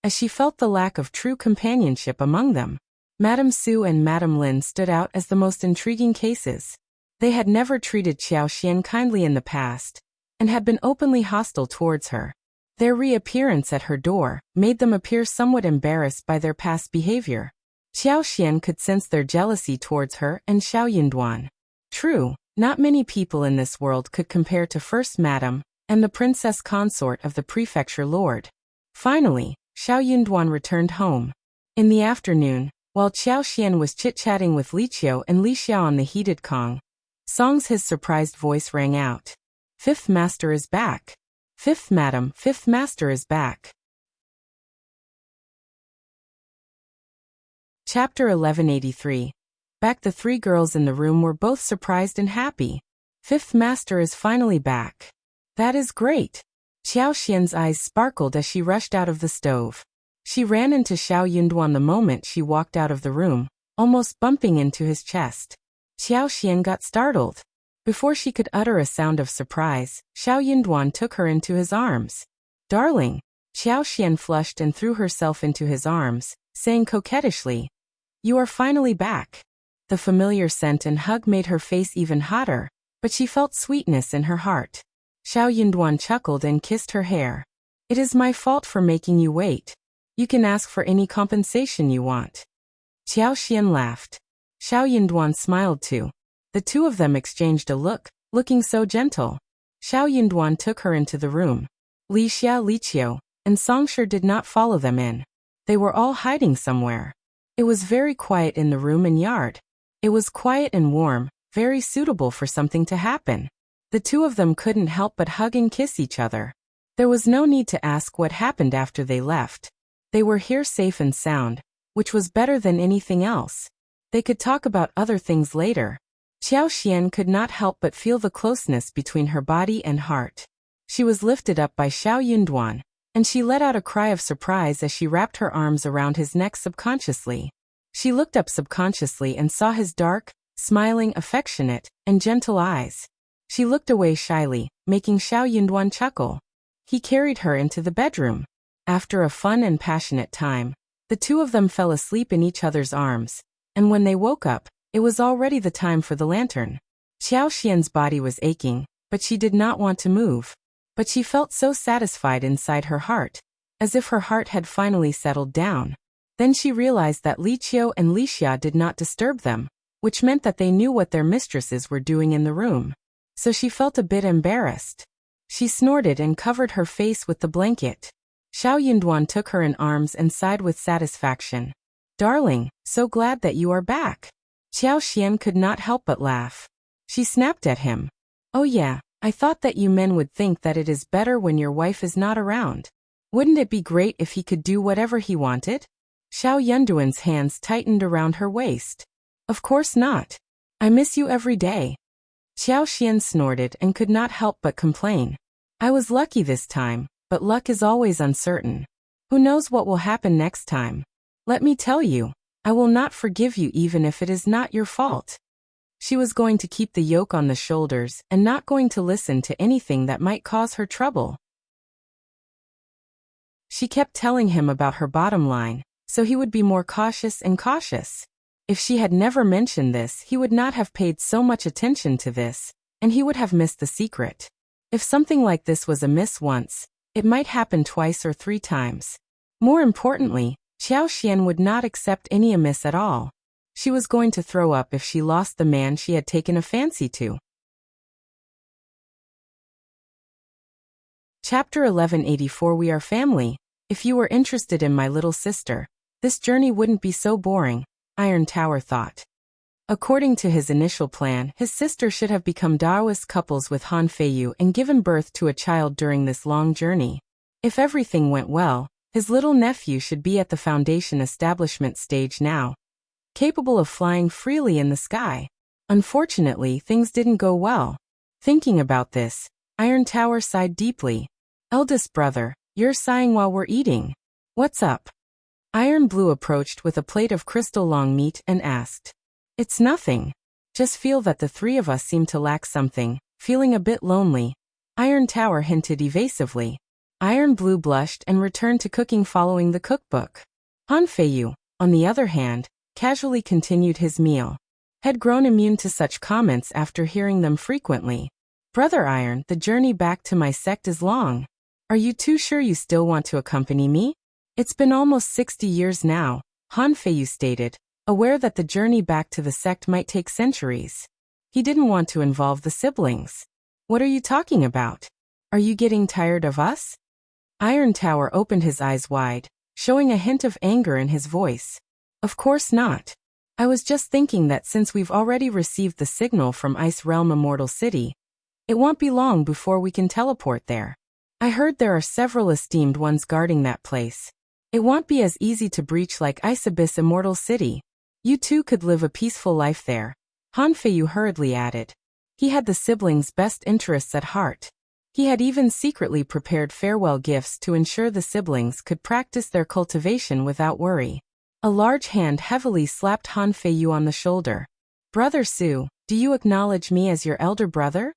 as she felt the lack of true companionship among them. Madame Su and Madame Lin stood out as the most intriguing cases. They had never treated Qiao Xian kindly in the past, and had been openly hostile towards her. Their reappearance at her door made them appear somewhat embarrassed by their past behavior. Qiao Xian could sense their jealousy towards her and Xiao Yunduan. True, not many people in this world could compare to First Madame and the princess consort of the prefecture lord. Finally, Xiao Yunduan returned home. In the afternoon, while Qiao Xian was chit-chatting with Li Qiu and Li Xiao on the heated Kong, his surprised voice rang out. "Fifth Master is back. Fifth Madam, Fifth Master is back." Chapter 1183. Back. The 3 girls in the room were both surprised and happy. Fifth Master is finally back. That is great. Qiao Xian's eyes sparkled as she rushed out of the stove. She ran into Xiao Yunduan the moment she walked out of the room, almost bumping into his chest. Qiao Xian got startled. Before she could utter a sound of surprise, Xiao Yunduan took her into his arms. "Darling." Qiao Xian flushed and threw herself into his arms, saying coquettishly, "You are finally back." The familiar scent and hug made her face even hotter, but she felt sweetness in her heart. Xiao Yunduan chuckled and kissed her hair. "It is my fault for making you wait. You can ask for any compensation you want." Qiao Xian laughed. Xiao Yunduan smiled too. The two of them exchanged a look, looking so gentle. Xiao Yunduan took her into the room. Li Xia, Li Qiu, and Songshi did not follow them in. They were all hiding somewhere. It was very quiet in the room and yard. It was quiet and warm, very suitable for something to happen. The two of them couldn't help but hug and kiss each other. There was no need to ask what happened after they left. They were here safe and sound, which was better than anything else. They could talk about other things later. Qiao Xian could not help but feel the closeness between her body and heart. She was lifted up by Xiao Yunduan, and she let out a cry of surprise as she wrapped her arms around his neck subconsciously. She looked up subconsciously and saw his dark, smiling, affectionate, and gentle eyes. She looked away shyly, making Xiao Yunduan chuckle. He carried her into the bedroom. After a fun and passionate time, the two of them fell asleep in each other's arms, and when they woke up, it was already the time for the lantern. Qiao Xian's body was aching, but she did not want to move. but she felt so satisfied inside her heart, as if her heart had finally settled down. Then she realized that Li Qiu and Li Xia did not disturb them, which meant that they knew what their mistresses were doing in the room. So she felt a bit embarrassed. She snorted and covered her face with the blanket. Xiao Yunduan took her in arms and sighed with satisfaction. "Darling, so glad that you are back." Qiao Xian could not help but laugh. She snapped at him. "Oh yeah, I thought that you men would think that it is better when your wife is not around. Wouldn't it be great if he could do whatever he wanted?" Xiao Yunduan's hands tightened around her waist. "Of course not. I miss you every day." Xiao Xian snorted and could not help but complain. "I was lucky this time, but luck is always uncertain. Who knows what will happen next time? Let me tell you, I will not forgive you even if it is not your fault." She was going to keep the yoke on the shoulders and not going to listen to anything that might cause her trouble. She kept telling him about her bottom line, so he would be more cautious and cautious. If she had never mentioned this, he would not have paid so much attention to this, and he would have missed the secret. If something like this was amiss once, it might happen twice or 3 times. More importantly, Xiao Xian would not accept any amiss at all. She was going to throw up if she lost the man she had taken a fancy to. Chapter 1184 We Are Family. If you were interested in my little sister, this journey wouldn't be so boring, Iron Tower thought. According to his initial plan, his sister should have become Taoist couples with Han Feiyu and given birth to a child during this long journey. If everything went well, his little nephew should be at the foundation establishment stage now, capable of flying freely in the sky. Unfortunately, things didn't go well. Thinking about this, Iron Tower sighed deeply. "Eldest brother, you're sighing while we're eating. What's up?" Iron Blue approached with a plate of crystal long meat and asked. "It's nothing. Just feel that the 3 of us seem to lack something, feeling a bit lonely," Iron Tower hinted evasively. Iron Blue blushed and returned to cooking following the cookbook. Han Feiyu, on the other hand, casually continued his meal. Had grown immune to such comments after hearing them frequently. "Brother Iron, the journey back to my sect is long. Are you too sure you still want to accompany me? It's been almost 60 years now," Han Feiyu stated, aware that the journey back to the sect might take centuries. He didn't want to involve the siblings. "What are you talking about? Are you getting tired of us?" Iron Tower opened his eyes wide, showing a hint of anger in his voice. "Of course not. I was just thinking that since we've already received the signal from Ice Realm Immortal City, it won't be long before we can teleport there. I heard there are several esteemed ones guarding that place. It won't be as easy to breach like Ice Abyss Immortal City. You too could live a peaceful life there," Han Feiyu hurriedly added. He had the siblings' best interests at heart. He had even secretly prepared farewell gifts to ensure the siblings could practice their cultivation without worry. A large hand heavily slapped Han Feiyu on the shoulder. "Brother Su, do you acknowledge me as your elder brother?"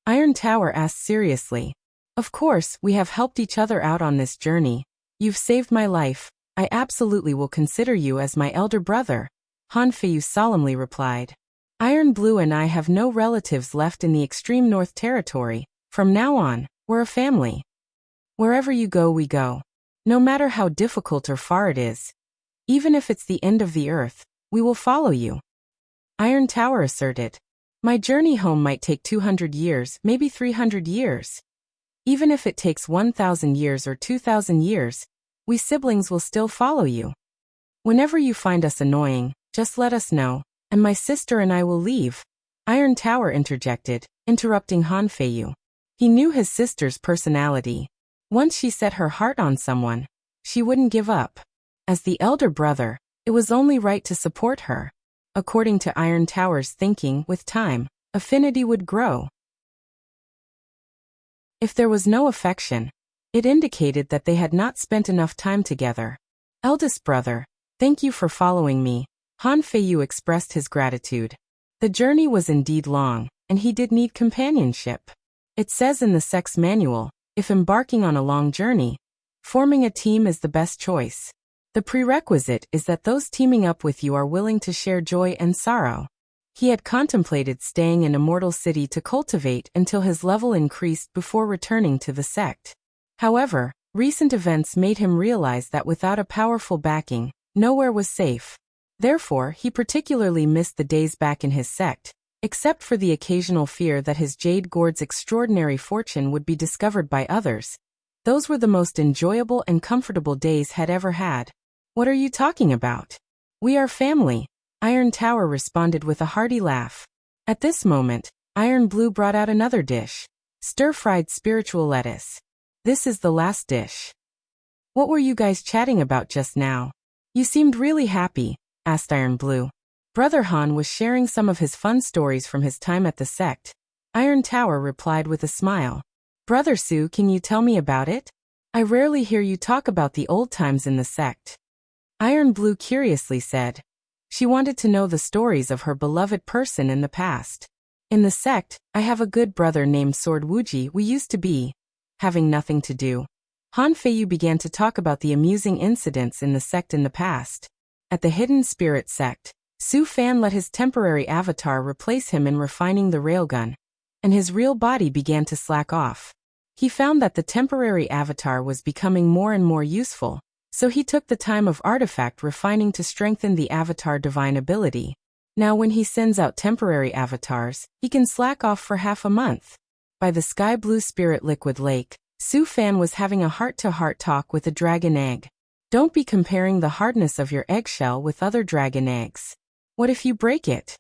Iron Tower asked seriously. "Of course, we have helped each other out on this journey. You've saved my life. I absolutely will consider you as my elder brother," Han Feiyu solemnly replied. "Iron Blue and I have no relatives left in the extreme North Territory. From now on, we're a family. Wherever you go, we go. No matter how difficult or far it is. Even if it's the end of the earth, we will follow you," Iron Tower asserted. "My journey home might take 200 years, maybe 300 years. Even if it takes 1,000 years or 2,000 years, we siblings will still follow you. Whenever you find us annoying, just let us know, and my sister and I will leave," Iron Tower interjected, interrupting Han Feiyu. He knew his sister's personality. Once she set her heart on someone, she wouldn't give up. As the elder brother, it was only right to support her. According to Iron Tower's thinking, with time, affinity would grow. If there was no affection, it indicated that they had not spent enough time together. "Eldest brother, thank you for following me," Han Feiyu expressed his gratitude. The journey was indeed long, and he did need companionship. It says in the sect's manual, if embarking on a long journey, forming a team is the best choice. The prerequisite is that those teaming up with you are willing to share joy and sorrow. He had contemplated staying in Immortal City to cultivate until his level increased before returning to the sect. However, recent events made him realize that without a powerful backing, nowhere was safe. Therefore, he particularly missed the days back in his sect, except for the occasional fear that his jade gourd's extraordinary fortune would be discovered by others. Those were the most enjoyable and comfortable days had ever had. What are you talking about? We are family. Iron Tower responded with a hearty laugh. At this moment, Iron Blue brought out another dish. Stir-fried spiritual lettuce. This is the last dish. What were you guys chatting about just now? You seemed really happy, asked Iron Blue. Brother Han was sharing some of his fun stories from his time at the sect. Iron Tower replied with a smile. Brother Su, can you tell me about it? I rarely hear you talk about the old times in the sect. Iron Blue curiously said. She wanted to know the stories of her beloved person in the past. In the sect, I have a good brother named Sword Wuji. We used to be having nothing to do. Han Feiyu began to talk about the amusing incidents in the sect in the past. At the Hidden Spirit sect, Su Fan let his temporary avatar replace him in refining the railgun, and his real body began to slack off. He found that the temporary avatar was becoming more and more useful, so he took the time of artifact refining to strengthen the avatar divine ability. Now when he sends out temporary avatars, he can slack off for half a month. By the sky blue spirit liquid lake, Su Fan was having a heart-to-heart talk with a dragon egg. Don't be comparing the hardness of your eggshell with other dragon eggs. What if you break it?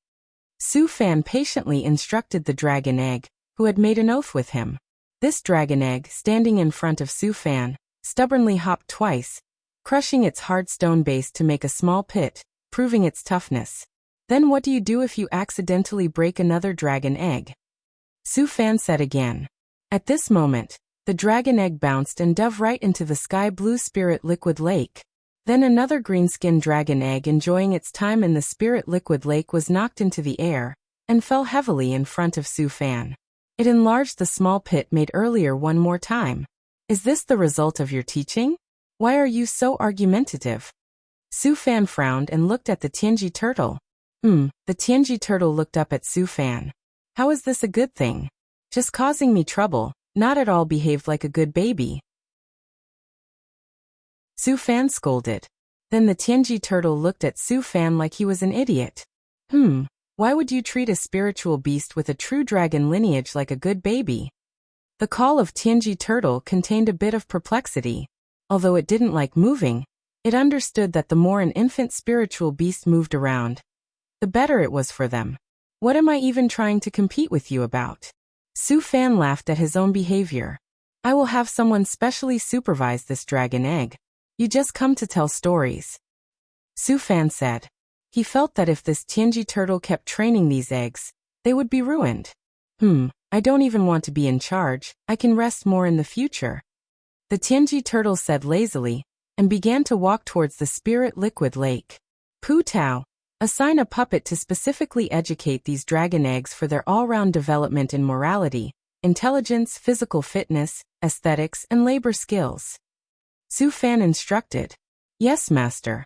Su Fan patiently instructed the dragon egg, who had made an oath with him. This dragon egg, standing in front of Su Fan, stubbornly hopped twice, crushing its hard stone base to make a small pit, proving its toughness. Then what do you do if you accidentally break another dragon egg? Su Fan said again. At this moment, the dragon egg bounced and dove right into the sky blue spirit liquid lake. Then another green-skinned dragon egg enjoying its time in the spirit liquid lake was knocked into the air, and fell heavily in front of Su Fan. It enlarged the small pit made earlier one more time. Is this the result of your teaching? Why are you so argumentative? Su Fan frowned and looked at the Tianji turtle. The Tianji turtle looked up at Su Fan. How is this a good thing? Just causing me trouble, not at all behaved like a good baby. Su Fan scolded. Then the Tianji turtle looked at Su Fan like he was an idiot. Why would you treat a spiritual beast with a true dragon lineage like a good baby? The call of Tianji turtle contained a bit of perplexity. Although it didn't like moving, it understood that the more an infant spiritual beast moved around, the better it was for them. What am I even trying to compete with you about? Su Fan laughed at his own behavior. I will have someone specially supervise this dragon egg. You just come to tell stories. Su Fan said. He felt that if this Tianji turtle kept training these eggs, they would be ruined. I don't even want to be in charge. I can rest more in the future. The Tianji turtle said lazily, and began to walk towards the spirit liquid lake. Pu Tao, assign a puppet to specifically educate these dragon eggs for their all-round development in morality, intelligence, physical fitness, aesthetics, and labor skills. Su Fan instructed. Yes, master.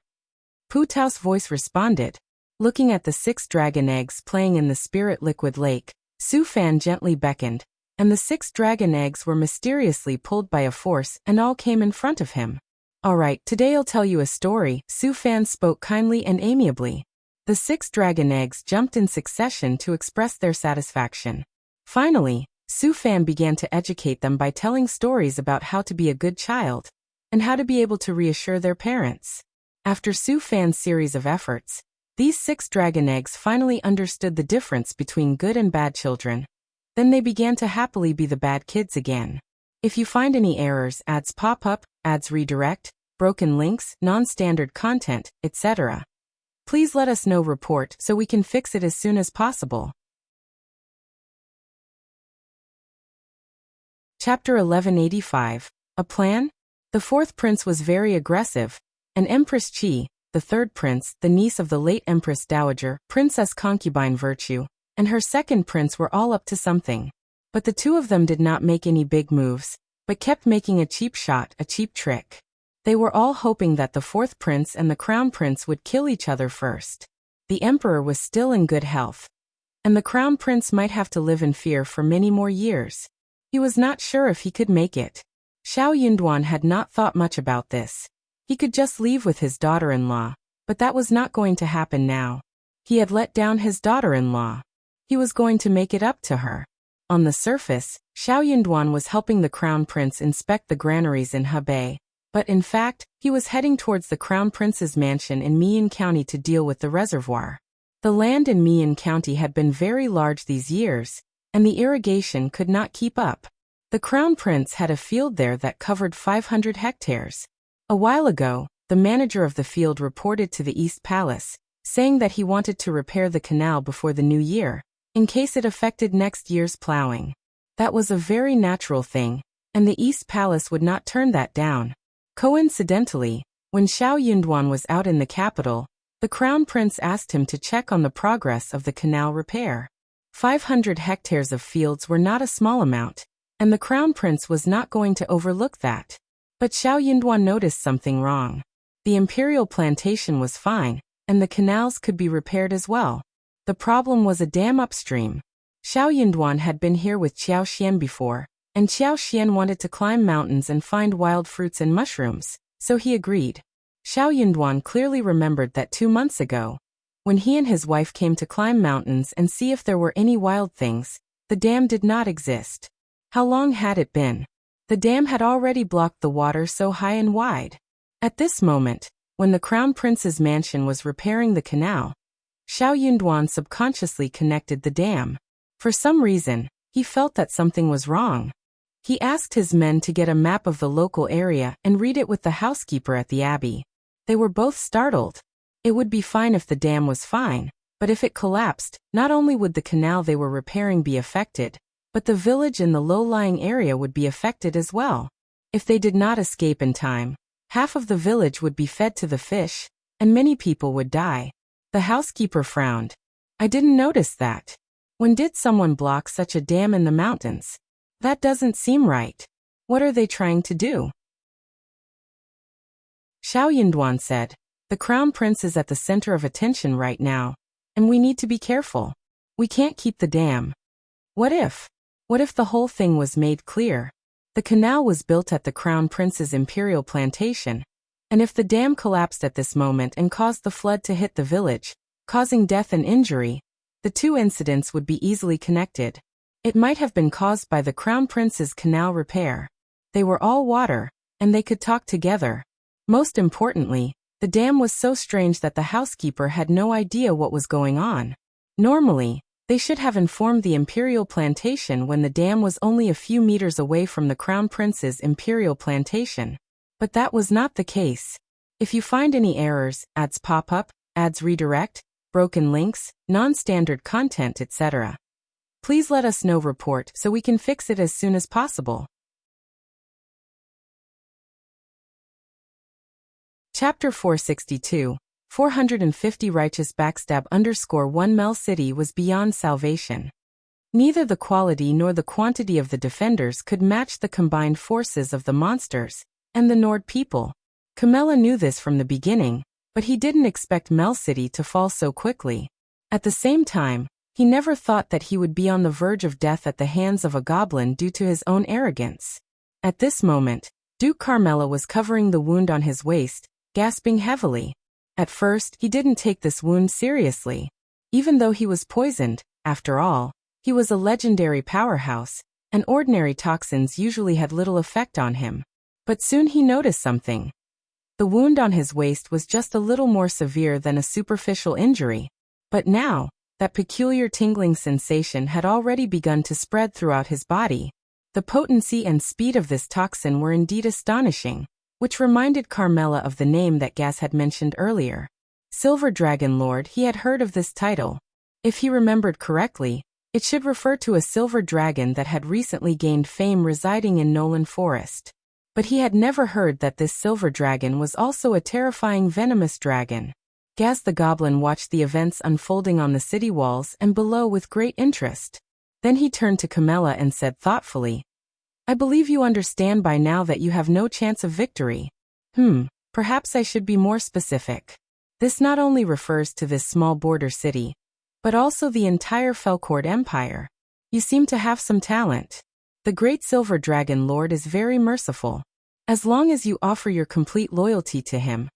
Pu Tao's voice responded. Looking at the 6 dragon eggs playing in the spirit liquid lake, Su Fan gently beckoned, and the 6 dragon eggs were mysteriously pulled by a force and all came in front of him. All right, today I'll tell you a story. Su Fan spoke kindly and amiably. The 6 dragon eggs jumped in succession to express their satisfaction. Finally, Su Fan began to educate them by telling stories about how to be a good child, and how to be able to reassure their parents. After Su Fan's series of efforts, these 6 dragon eggs finally understood the difference between good and bad children. Then they began to happily be the bad kids again. If you find any errors, ads pop up, ads redirect, broken links, non-standard content, etc., please let us know. Report so we can fix it as soon as possible. Chapter 1185. A plan? The 4th prince was very aggressive, and Empress Qi, the 3rd prince, the niece of the late Empress Dowager, Princess Concubine Virtue, and her 2nd prince were all up to something. But the 2 of them did not make any big moves, but kept making a cheap shot, a cheap trick. They were all hoping that the 4th prince and the crown prince would kill each other first. The emperor was still in good health, and the crown prince might have to live in fear for many more years. He was not sure if he could make it. Xiao Yunduan had not thought much about this. He could just leave with his daughter-in-law, but that was not going to happen now. He had let down his daughter-in-law. He was going to make it up to her. On the surface, Xiao Yunduan was helping the crown prince inspect the granaries in Hebei, but in fact, he was heading towards the crown prince's mansion in Mian County to deal with the reservoir. The land in Mian County had been very large these years, and the irrigation could not keep up. The crown prince had a field there that covered 500 hectares. A while ago, the manager of the field reported to the East Palace, saying that he wanted to repair the canal before the new year, in case it affected next year's plowing. That was a very natural thing, and the East Palace would not turn that down. Coincidentally, when Xiao Yunduan was out in the capital, the crown prince asked him to check on the progress of the canal repair. 500 hectares of fields were not a small amount, and the crown prince was not going to overlook that. But Xiao Yunduan noticed something wrong. The imperial plantation was fine, and the canals could be repaired as well. The problem was a dam upstream. Xiao Yunduan had been here with Qiao Xian before, and Qiao Xian wanted to climb mountains and find wild fruits and mushrooms, so he agreed. Xiao Yunduan clearly remembered that 2 months ago, when he and his wife came to climb mountains and see if there were any wild things, the dam did not exist. How long had it been? The dam had already blocked the water so high and wide. At this moment, when the crown prince's mansion was repairing the canal, Xiao Yunduan subconsciously connected the dam. For some reason, he felt that something was wrong. He asked his men to get a map of the local area and read it with the housekeeper at the abbey. They were both startled. It would be fine if the dam was fine, but if it collapsed, not only would the canal they were repairing be affected, but the village in the low-lying area would be affected as well. If they did not escape in time, half of the village would be fed to the fish, and many people would die. The housekeeper frowned. I didn't notice that. When did someone block such a dam in the mountains? That doesn't seem right. What are they trying to do? Xiao Yunduan said, the crown prince is at the center of attention right now, and we need to be careful. We can't keep the dam. What if? What if the whole thing was made clear? The canal was built at the crown prince's imperial plantation, and if the dam collapsed at this moment and caused the flood to hit the village, causing death and injury, the two incidents would be easily connected. It might have been caused by the crown prince's canal repair. They were all water, and they could talk together. Most importantly, the dam was so strange that the housekeeper had no idea what was going on. Normally, they should have informed the imperial plantation when the dam was only a few meters away from the crown prince's imperial plantation. But that was not the case. If you find any errors, ads pop up, ads redirect, broken links, non-standard content, etc., please let us know. Report so we can fix it as soon as possible. Chapter 462, 450 Righteous Backstab _1 Mel City was beyond salvation. Neither the quality nor the quantity of the defenders could match the combined forces of the monsters and the Nord people. Camilla knew this from the beginning, but he didn't expect Mel City to fall so quickly. At the same time, he never thought that he would be on the verge of death at the hands of a goblin due to his own arrogance. At this moment, Duke Carmela was covering the wound on his waist, gasping heavily. At first, he didn't take this wound seriously. Even though he was poisoned, after all, he was a legendary powerhouse, and ordinary toxins usually had little effect on him. But soon he noticed something. The wound on his waist was just a little more severe than a superficial injury. But now, that peculiar tingling sensation had already begun to spread throughout his body. The potency and speed of this toxin were indeed astonishing, which reminded Carmela of the name that Gas had mentioned earlier. Silver Dragon Lord. He had heard of this title. If he remembered correctly, it should refer to a silver dragon that had recently gained fame residing in Nolan Forest. But he had never heard that this silver dragon was also a terrifying venomous dragon. Gaz the Goblin watched the events unfolding on the city walls and below with great interest. Then he turned to Camilla and said thoughtfully, I believe you understand by now that you have no chance of victory. Perhaps I should be more specific. This not only refers to this small border city, but also the entire Felcourt Empire. You seem to have some talent. The great Silver Dragon Lord is very merciful. As long as you offer your complete loyalty to him,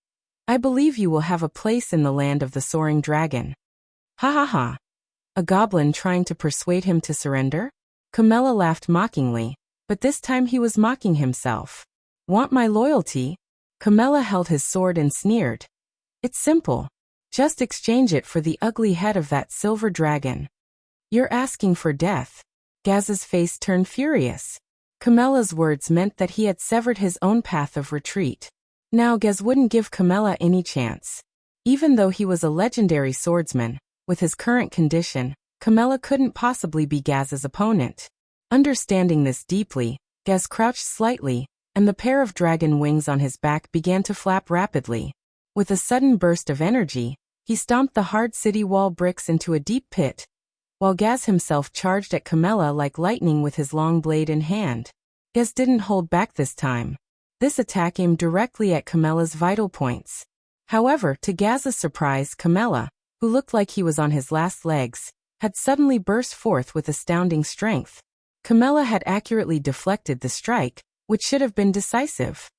I believe you will have a place in the land of the Soaring Dragon. Ha ha ha. A goblin trying to persuade him to surrender? Camilla laughed mockingly, but this time he was mocking himself. Want my loyalty? Camilla held his sword and sneered. It's simple. Just exchange it for the ugly head of that silver dragon. You're asking for death. Gaz's face turned furious. Camilla's words meant that he had severed his own path of retreat. Now Gaz wouldn't give Camilla any chance. Even though he was a legendary swordsman, with his current condition, Camilla couldn't possibly be Gaz's opponent. Understanding this deeply, Gaz crouched slightly, and the pair of dragon wings on his back began to flap rapidly. With a sudden burst of energy, he stomped the hard city wall bricks into a deep pit, while Gaz himself charged at Camilla like lightning with his long blade in hand. Gaz didn't hold back this time. This attack aimed directly at Camilla's vital points. However, to Gaz's surprise, Camilla, who looked like he was on his last legs, had suddenly burst forth with astounding strength. Camilla had accurately deflected the strike, which should have been decisive.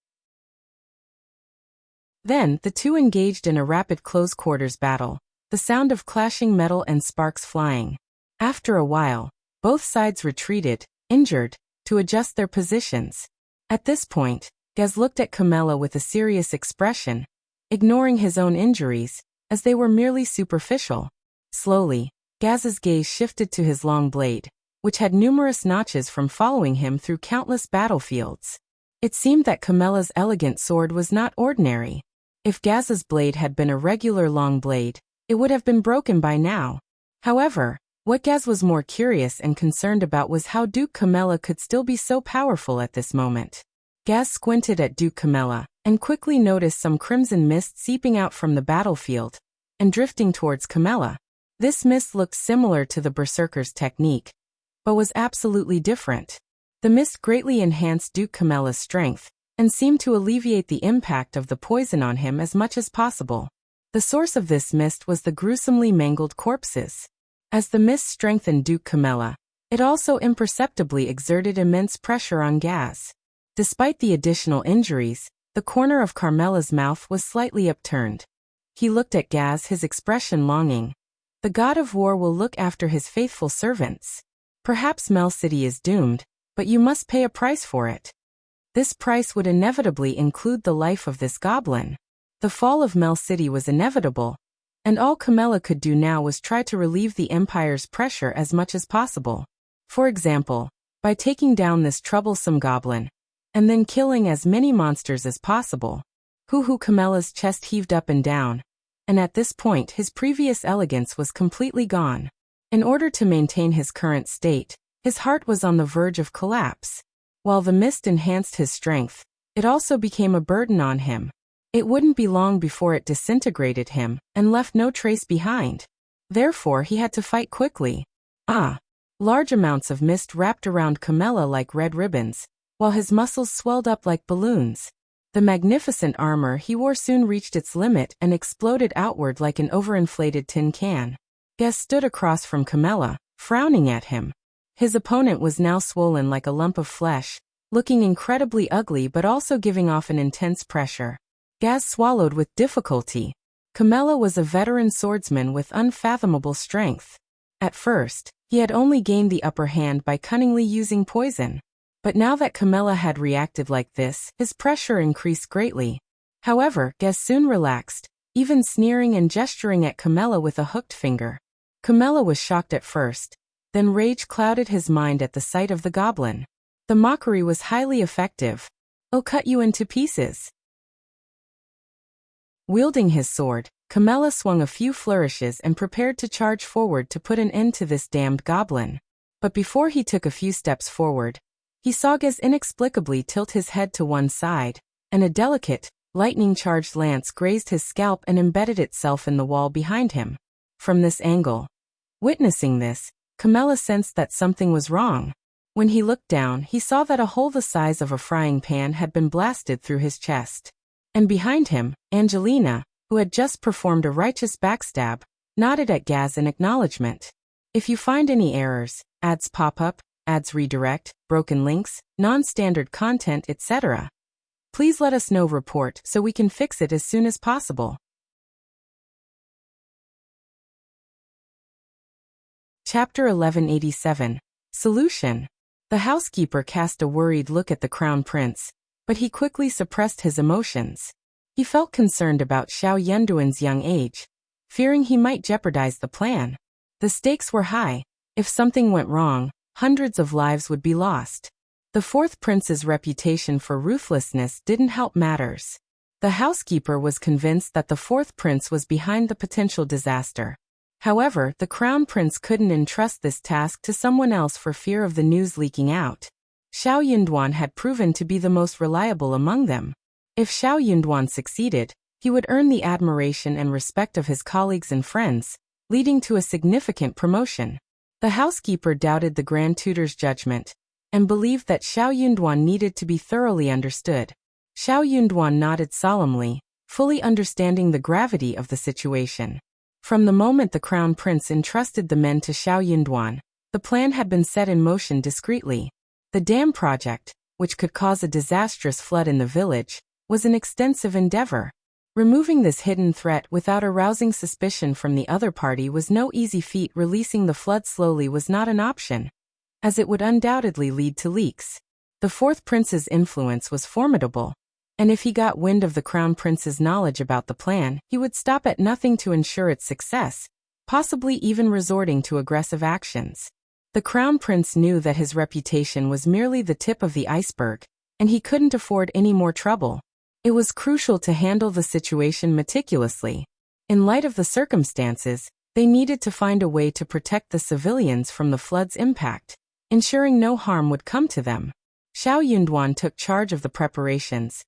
Then, the two engaged in a rapid close-quarters battle, the sound of clashing metal and sparks flying. After a while, both sides retreated, injured, to adjust their positions. At this point, Gaz looked at Camilla with a serious expression, ignoring his own injuries, as they were merely superficial. Slowly, Gaz's gaze shifted to his long blade, which had numerous notches from following him through countless battlefields. It seemed that Camilla's elegant sword was not ordinary. If Gaz's blade had been a regular long blade, it would have been broken by now. However, what Gaz was more curious and concerned about was how Duke Camilla could still be so powerful at this moment. Gaz squinted at Duke Camilla, and quickly noticed some crimson mist seeping out from the battlefield, and drifting towards Camilla. This mist looked similar to the Berserker's technique, but was absolutely different. The mist greatly enhanced Duke Camilla's strength, and seemed to alleviate the impact of the poison on him as much as possible. The source of this mist was the gruesomely mangled corpses. As the mist strengthened Duke Camilla, it also imperceptibly exerted immense pressure on Gaz. Despite the additional injuries, the corner of Carmela's mouth was slightly upturned. He looked at Gaz, his expression longing. The god of war will look after his faithful servants. Perhaps Mel City is doomed, but you must pay a price for it. This price would inevitably include the life of this goblin. The fall of Mel City was inevitable, and all Camilla could do now was try to relieve the Empire's pressure as much as possible. For example, by taking down this troublesome goblin, and then killing as many monsters as possible. Camilla's chest heaved up and down, and at this point his previous elegance was completely gone. In order to maintain his current state, his heart was on the verge of collapse. While the mist enhanced his strength, it also became a burden on him. It wouldn't be long before it disintegrated him, and left no trace behind. Therefore he had to fight quickly. Large amounts of mist wrapped around Camilla like red ribbons, while his muscles swelled up like balloons. The magnificent armor he wore soon reached its limit and exploded outward like an overinflated tin can. Gaz stood across from Camilla, frowning at him. His opponent was now swollen like a lump of flesh, looking incredibly ugly but also giving off an intense pressure. Gaz swallowed with difficulty. Camilla was a veteran swordsman with unfathomable strength. At first, he had only gained the upper hand by cunningly using poison. But now that Camilla had reacted like this, his pressure increased greatly. However, Gaz soon relaxed, even sneering and gesturing at Camilla with a hooked finger. Camilla was shocked at first, then rage clouded his mind at the sight of the goblin. The mockery was highly effective. "I'll cut you into pieces." Wielding his sword, Camilla swung a few flourishes and prepared to charge forward to put an end to this damned goblin. But before he took a few steps forward, he saw Gaz inexplicably tilt his head to one side, and a delicate, lightning-charged lance grazed his scalp and embedded itself in the wall behind him. From this angle, witnessing this, Camilla sensed that something was wrong. When he looked down, he saw that a hole the size of a frying pan had been blasted through his chest. And behind him, Angelina, who had just performed a righteous backstab, nodded at Gaz in acknowledgement. If you find any errors, ads pop up, ads redirect, broken links, non-standard content, etc., please let us know. Report so we can fix it as soon as possible. Chapter 1187. Solution. The housekeeper cast a worried look at the crown prince, but he quickly suppressed his emotions. He felt concerned about Xiao Yunduan's young age, fearing he might jeopardize the plan. The stakes were high. If something went wrong, hundreds of lives would be lost. The fourth prince's reputation for ruthlessness didn't help matters. The housekeeper was convinced that the fourth prince was behind the potential disaster. However, the crown prince couldn't entrust this task to someone else for fear of the news leaking out. Xiao Yunduan had proven to be the most reliable among them. If Xiao Yunduan succeeded, he would earn the admiration and respect of his colleagues and friends, leading to a significant promotion. The housekeeper doubted the Grand Tutor's judgment, and believed that Xiao Yunduan needed to be thoroughly understood. Xiao Yunduan nodded solemnly, fully understanding the gravity of the situation. From the moment the crown prince entrusted the men to Xiao Yunduan, the plan had been set in motion discreetly. The dam project, which could cause a disastrous flood in the village, was an extensive endeavor. Removing this hidden threat without arousing suspicion from the other party was no easy feat. Releasing the flood slowly was not an option, as it would undoubtedly lead to leaks. The fourth prince's influence was formidable, and if he got wind of the crown prince's knowledge about the plan, he would stop at nothing to ensure its success, possibly even resorting to aggressive actions. The crown prince knew that his reputation was merely the tip of the iceberg, and he couldn't afford any more trouble. It was crucial to handle the situation meticulously. In light of the circumstances, they needed to find a way to protect the civilians from the flood's impact, ensuring no harm would come to them. Xiao Yunduan took charge of the preparations,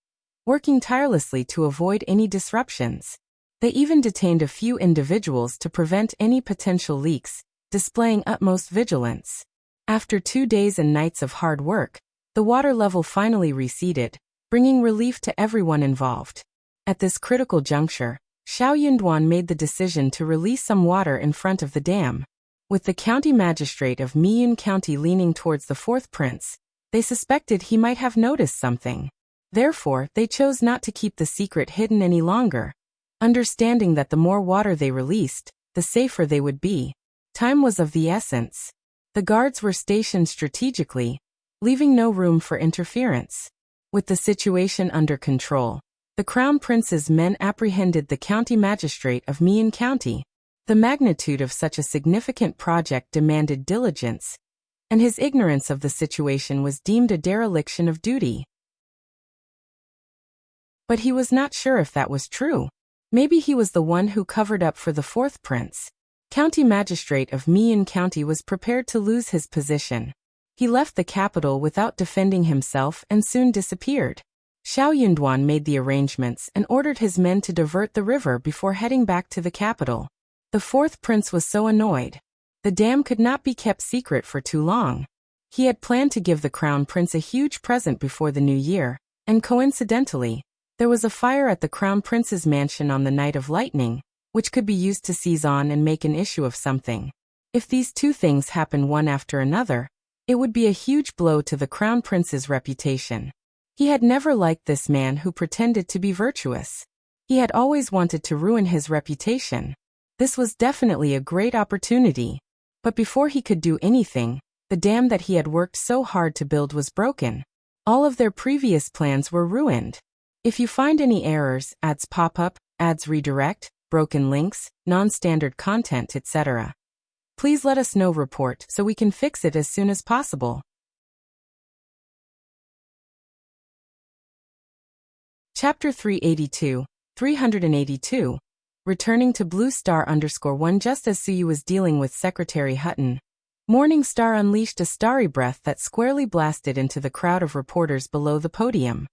working tirelessly to avoid any disruptions. They even detained a few individuals to prevent any potential leaks, displaying utmost vigilance. After 2 days and nights of hard work, the water level finally receded, bringing relief to everyone involved. At this critical juncture, Xiao Yunduan made the decision to release some water in front of the dam. With the county magistrate of Miyun County leaning towards the fourth prince, they suspected he might have noticed something. Therefore, they chose not to keep the secret hidden any longer, understanding that the more water they released, the safer they would be. Time was of the essence. The guards were stationed strategically, leaving no room for interference. With the situation under control, the crown prince's men apprehended the county magistrate of Miyun County. The magnitude of such a significant project demanded diligence, and his ignorance of the situation was deemed a dereliction of duty. But he was not sure if that was true. Maybe he was the one who covered up for the fourth prince. County magistrate of Miyun County was prepared to lose his position. He left the capital without defending himself and soon disappeared. Xiao Yunduan made the arrangements and ordered his men to divert the river before heading back to the capital. The fourth prince was so annoyed. The dam could not be kept secret for too long. He had planned to give the crown prince a huge present before the new year, and coincidentally, there was a fire at the crown prince's mansion on the night of lightning, which could be used to seize on and make an issue of something. If these two things happened one after another, it would be a huge blow to the crown prince's reputation. He had never liked this man who pretended to be virtuous. He had always wanted to ruin his reputation. This was definitely a great opportunity. But before he could do anything, the dam that he had worked so hard to build was broken. All of their previous plans were ruined. If you find any errors, ads pop up, ads redirect, broken links, non-standard content, etc., please let us know. Report so we can fix it as soon as possible. Chapter 382. Returning to Blue Star_1. Just as Suyu was dealing with Secretary Hutton, Morning Star unleashed a starry breath that squarely blasted into the crowd of reporters below the podium.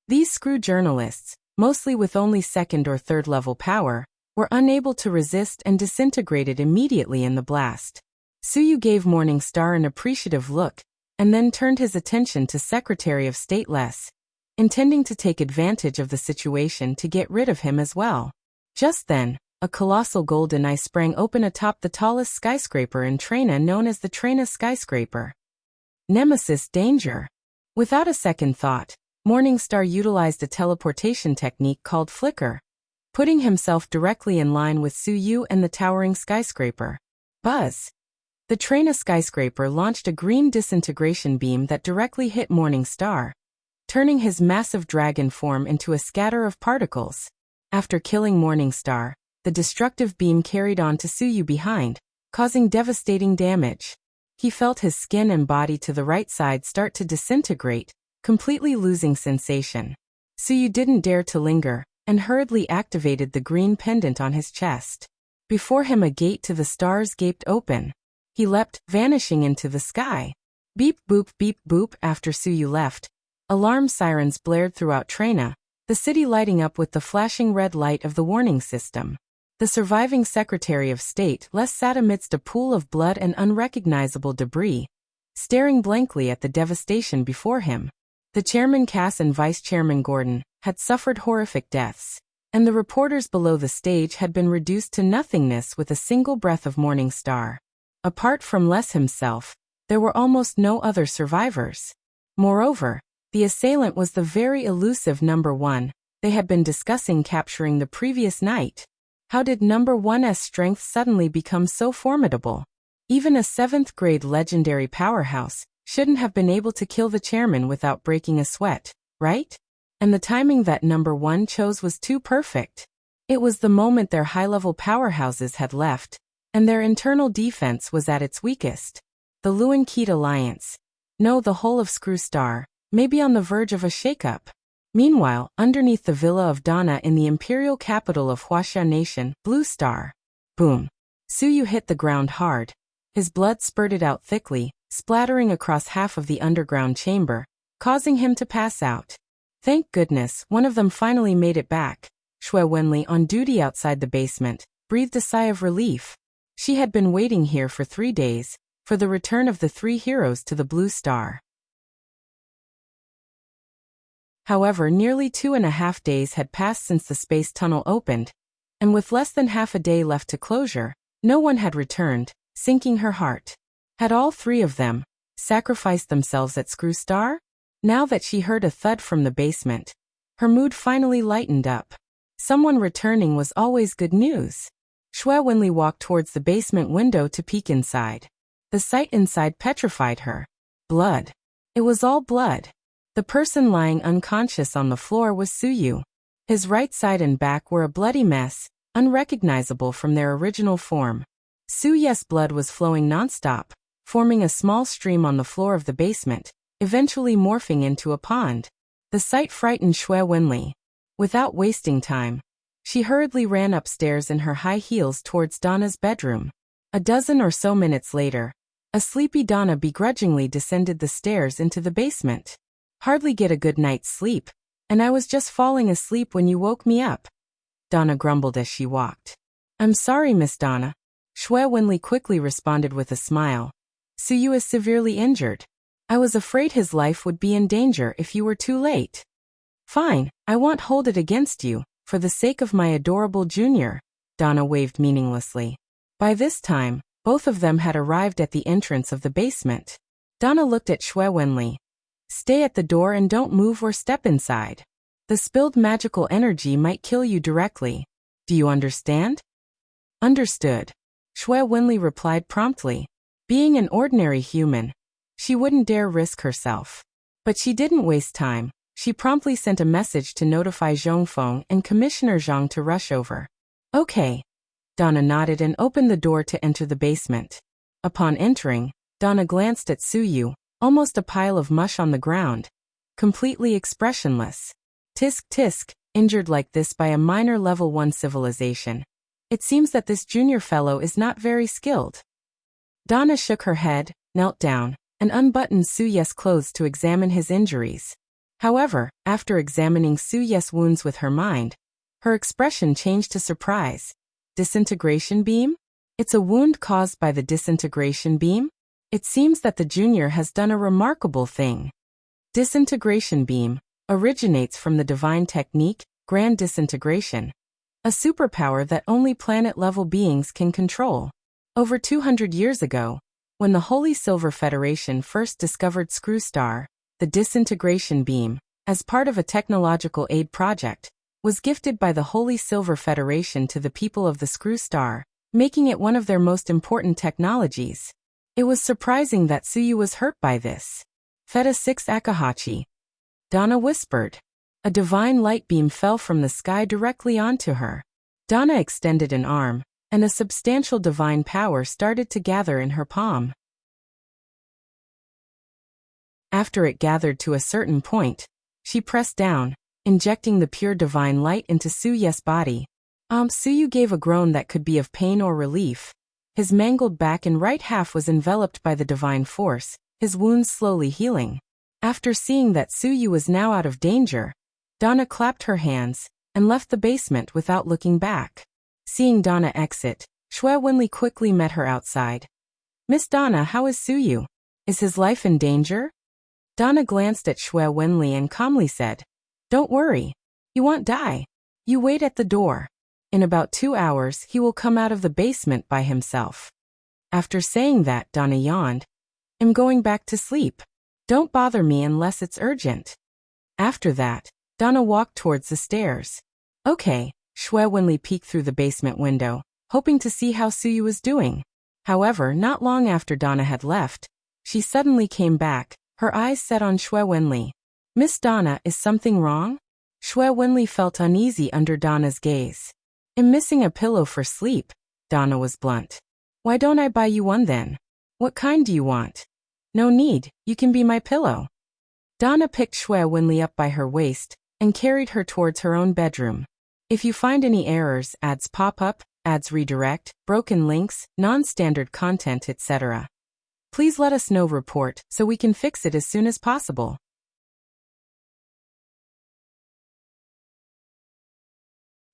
These screw journalists, mostly with only second or third level power, were unable to resist and disintegrated immediately in the blast. Suyu gave Morning Star an appreciative look, and then turned his attention to Secretary of State Les, intending to take advantage of the situation to get rid of him as well. Just then, a colossal golden eye sprang open atop the tallest skyscraper in Trina, known as the Trina skyscraper. Nemesis danger. Without a second thought, Morningstar utilized a teleportation technique called flicker, putting himself directly in line with Su Yu and the towering skyscraper. Buzz. The Trina skyscraper launched a green disintegration beam that directly hit Morningstar, turning his massive dragon form into a scatter of particles. After killing Morningstar, the destructive beam carried on to Su Yu behind, causing devastating damage. He felt his skin and body to the right side start to disintegrate, completely losing sensation. Su Yu didn't dare to linger, and hurriedly activated the green pendant on his chest. Before him a gate to the stars gaped open. He leapt, vanishing into the sky. Beep boop after Su Yu left. Alarm sirens blared throughout Trina, the city lighting up with the flashing red light of the warning system. The surviving Secretary of State sat amidst a pool of blood and unrecognizable debris, staring blankly at the devastation before him. The Chairman Cass and Vice Chairman Gordon had suffered horrific deaths, and the reporters below the stage had been reduced to nothingness with a single breath of Morningstar. Apart from Les himself, there were almost no other survivors. Moreover, the assailant was the very elusive Number 1 they had been discussing capturing the previous night. How did Number 1's strength suddenly become so formidable? Even a 7th-grade legendary powerhouse shouldn't have been able to kill the chairman without breaking a sweat, right? And the timing that Number 1 chose was too perfect. It was the moment their high-level powerhouses had left, and their internal defense was at its weakest. The Luan-Keat alliance, no, the whole of Screw Star, may be on the verge of a shakeup. Meanwhile, underneath the villa of Donna in the imperial capital of Wuxia Nation, Blue Star. Boom. Su Yu hit the ground hard. His blood spurted out thickly, splattering across half of the underground chamber, causing him to pass out. Thank goodness, one of them finally made it back. Shui Wenli, on duty outside the basement, breathed a sigh of relief. She had been waiting here for 3 days, for the return of the 3 heroes to the Blue Star. However, nearly 2.5 days had passed since the space tunnel opened, and with less than half a day left to closure, no one had returned, sinking her heart. Had all 3 of them sacrificed themselves at Screw Star? Now that she heard a thud from the basement, her mood finally lightened up. Someone returning was always good news. Shui Wenli walked towards the basement window to peek inside. The sight inside petrified her. Blood. It was all blood. The person lying unconscious on the floor was Su Yu. His right side and back were a bloody mess, unrecognizable from their original form. Su Yu's blood was flowing nonstop, forming a small stream on the floor of the basement, eventually morphing into a pond. The sight frightened Shui Wenli. Without wasting time, she hurriedly ran upstairs in her high heels towards Donna's bedroom. A dozen or so minutes later, a sleepy Donna begrudgingly descended the stairs into the basement. Hardly get a good night's sleep, and I was just falling asleep when you woke me up, Donna grumbled as she walked. I'm sorry, Miss Donna. Shui Wenli quickly responded with a smile. Su Yu is severely injured. I was afraid his life would be in danger if you were too late. Fine, I won't hold it against you, for the sake of my adorable junior, Donna waved meaninglessly. By this time, both of them had arrived at the entrance of the basement. Donna looked at Shui Wenli. Stay at the door and don't move or step inside. The spilled magical energy might kill you directly. Do you understand? Understood. Shui Wenli replied promptly. Being an ordinary human, she wouldn't dare risk herself. But she didn't waste time. She promptly sent a message to notify Zhongfeng and Commissioner Zhang to rush over. Okay. Donna nodded and opened the door to enter the basement. Upon entering, Donna glanced at Su Yu, almost a pile of mush on the ground, completely expressionless. Tisk tisk, injured like this by a minor level 1 civilization. It seems that this junior fellow is not very skilled. Donna shook her head, knelt down, and unbuttoned Su Yu's clothes to examine his injuries. However, after examining Su Yu's wounds with her mind, her expression changed to surprise. Disintegration beam? It's a wound caused by the disintegration beam? It seems that the junior has done a remarkable thing. Disintegration beam originates from the divine technique, grand disintegration. a superpower that only planet-level beings can control. Over 200 years ago, when the Holy Silver Federation first discovered Screw Star, the disintegration beam, as part of a technological aid project, was gifted by the Holy Silver Federation to the people of the Screw Star, making it one of their most important technologies. It was surprising that Tsuyu was hurt by this. Feta 6 Akahachi. Donna whispered. A divine light beam fell from the sky directly onto her. Donna extended an arm, and a substantial divine power started to gather in her palm. After it gathered to a certain point, she pressed down, injecting the pure divine light into Tsuyu's body. Tsuyu gave a groan that could be of pain or relief. His mangled back and right half was enveloped by the divine force, his wounds slowly healing. After seeing that Tsuyu was now out of danger, Donna clapped her hands and left the basement without looking back. Seeing Donna exit, Shui Wenli quickly met her outside. Miss Donna, how is Tsuyu? Is his life in danger? Donna glanced at Shui Wenli and calmly said, Don't worry. He won't die. You wait at the door. In about 2 hours he will come out of the basement by himself. After saying that, Donna yawned. I'm going back to sleep. Don't bother me unless it's urgent. After that, Donna walked towards the stairs. Okay, Shui Wenli peeked through the basement window, hoping to see how Tsuyu was doing. However, not long after Donna had left, she suddenly came back, her eyes set on Shui Wenli. Miss Donna, is something wrong? Shui Wenli felt uneasy under Donna's gaze. I'm missing a pillow for sleep, Donna was blunt. Why don't I buy you one then? What kind do you want? No need, you can be my pillow. Donna picked Shui Wenli up by her waist and carried her towards her own bedroom. If you find any errors, ads pop up, ads redirect, broken links, non-standard content, etc., please let us know. Report so we can fix it as soon as possible.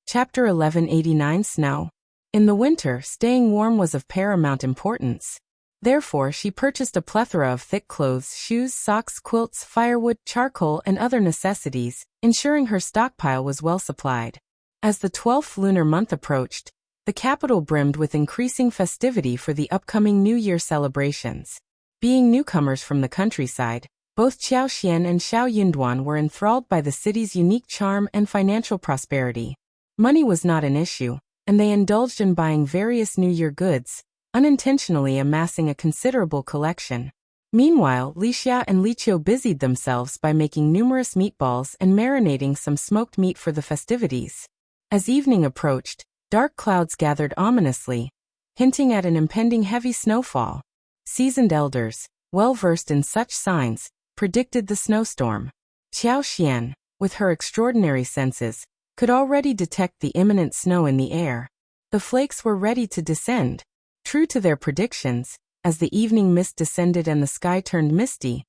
Chapter 1189 Snow. In the winter, staying warm was of paramount importance. Therefore, she purchased a plethora of thick clothes, shoes, socks, quilts, firewood, charcoal, and other necessities, ensuring her stockpile was well supplied. As the 12th lunar month approached, the capital brimmed with increasing festivity for the upcoming New Year celebrations. Being newcomers from the countryside, both Qiao Xian and Xiao Yunduan were enthralled by the city's unique charm and financial prosperity. Money was not an issue, and they indulged in buying various New Year goods, unintentionally amassing a considerable collection. Meanwhile, Li Xia and Li Qiu busied themselves by making numerous meatballs and marinating some smoked meat for the festivities. As evening approached, dark clouds gathered ominously, hinting at an impending heavy snowfall. Seasoned elders, well versed in such signs, predicted the snowstorm. Qiao Xian, with her extraordinary senses, could already detect the imminent snow in the air. The flakes were ready to descend. True to their predictions, as the evening mist descended and the sky turned misty,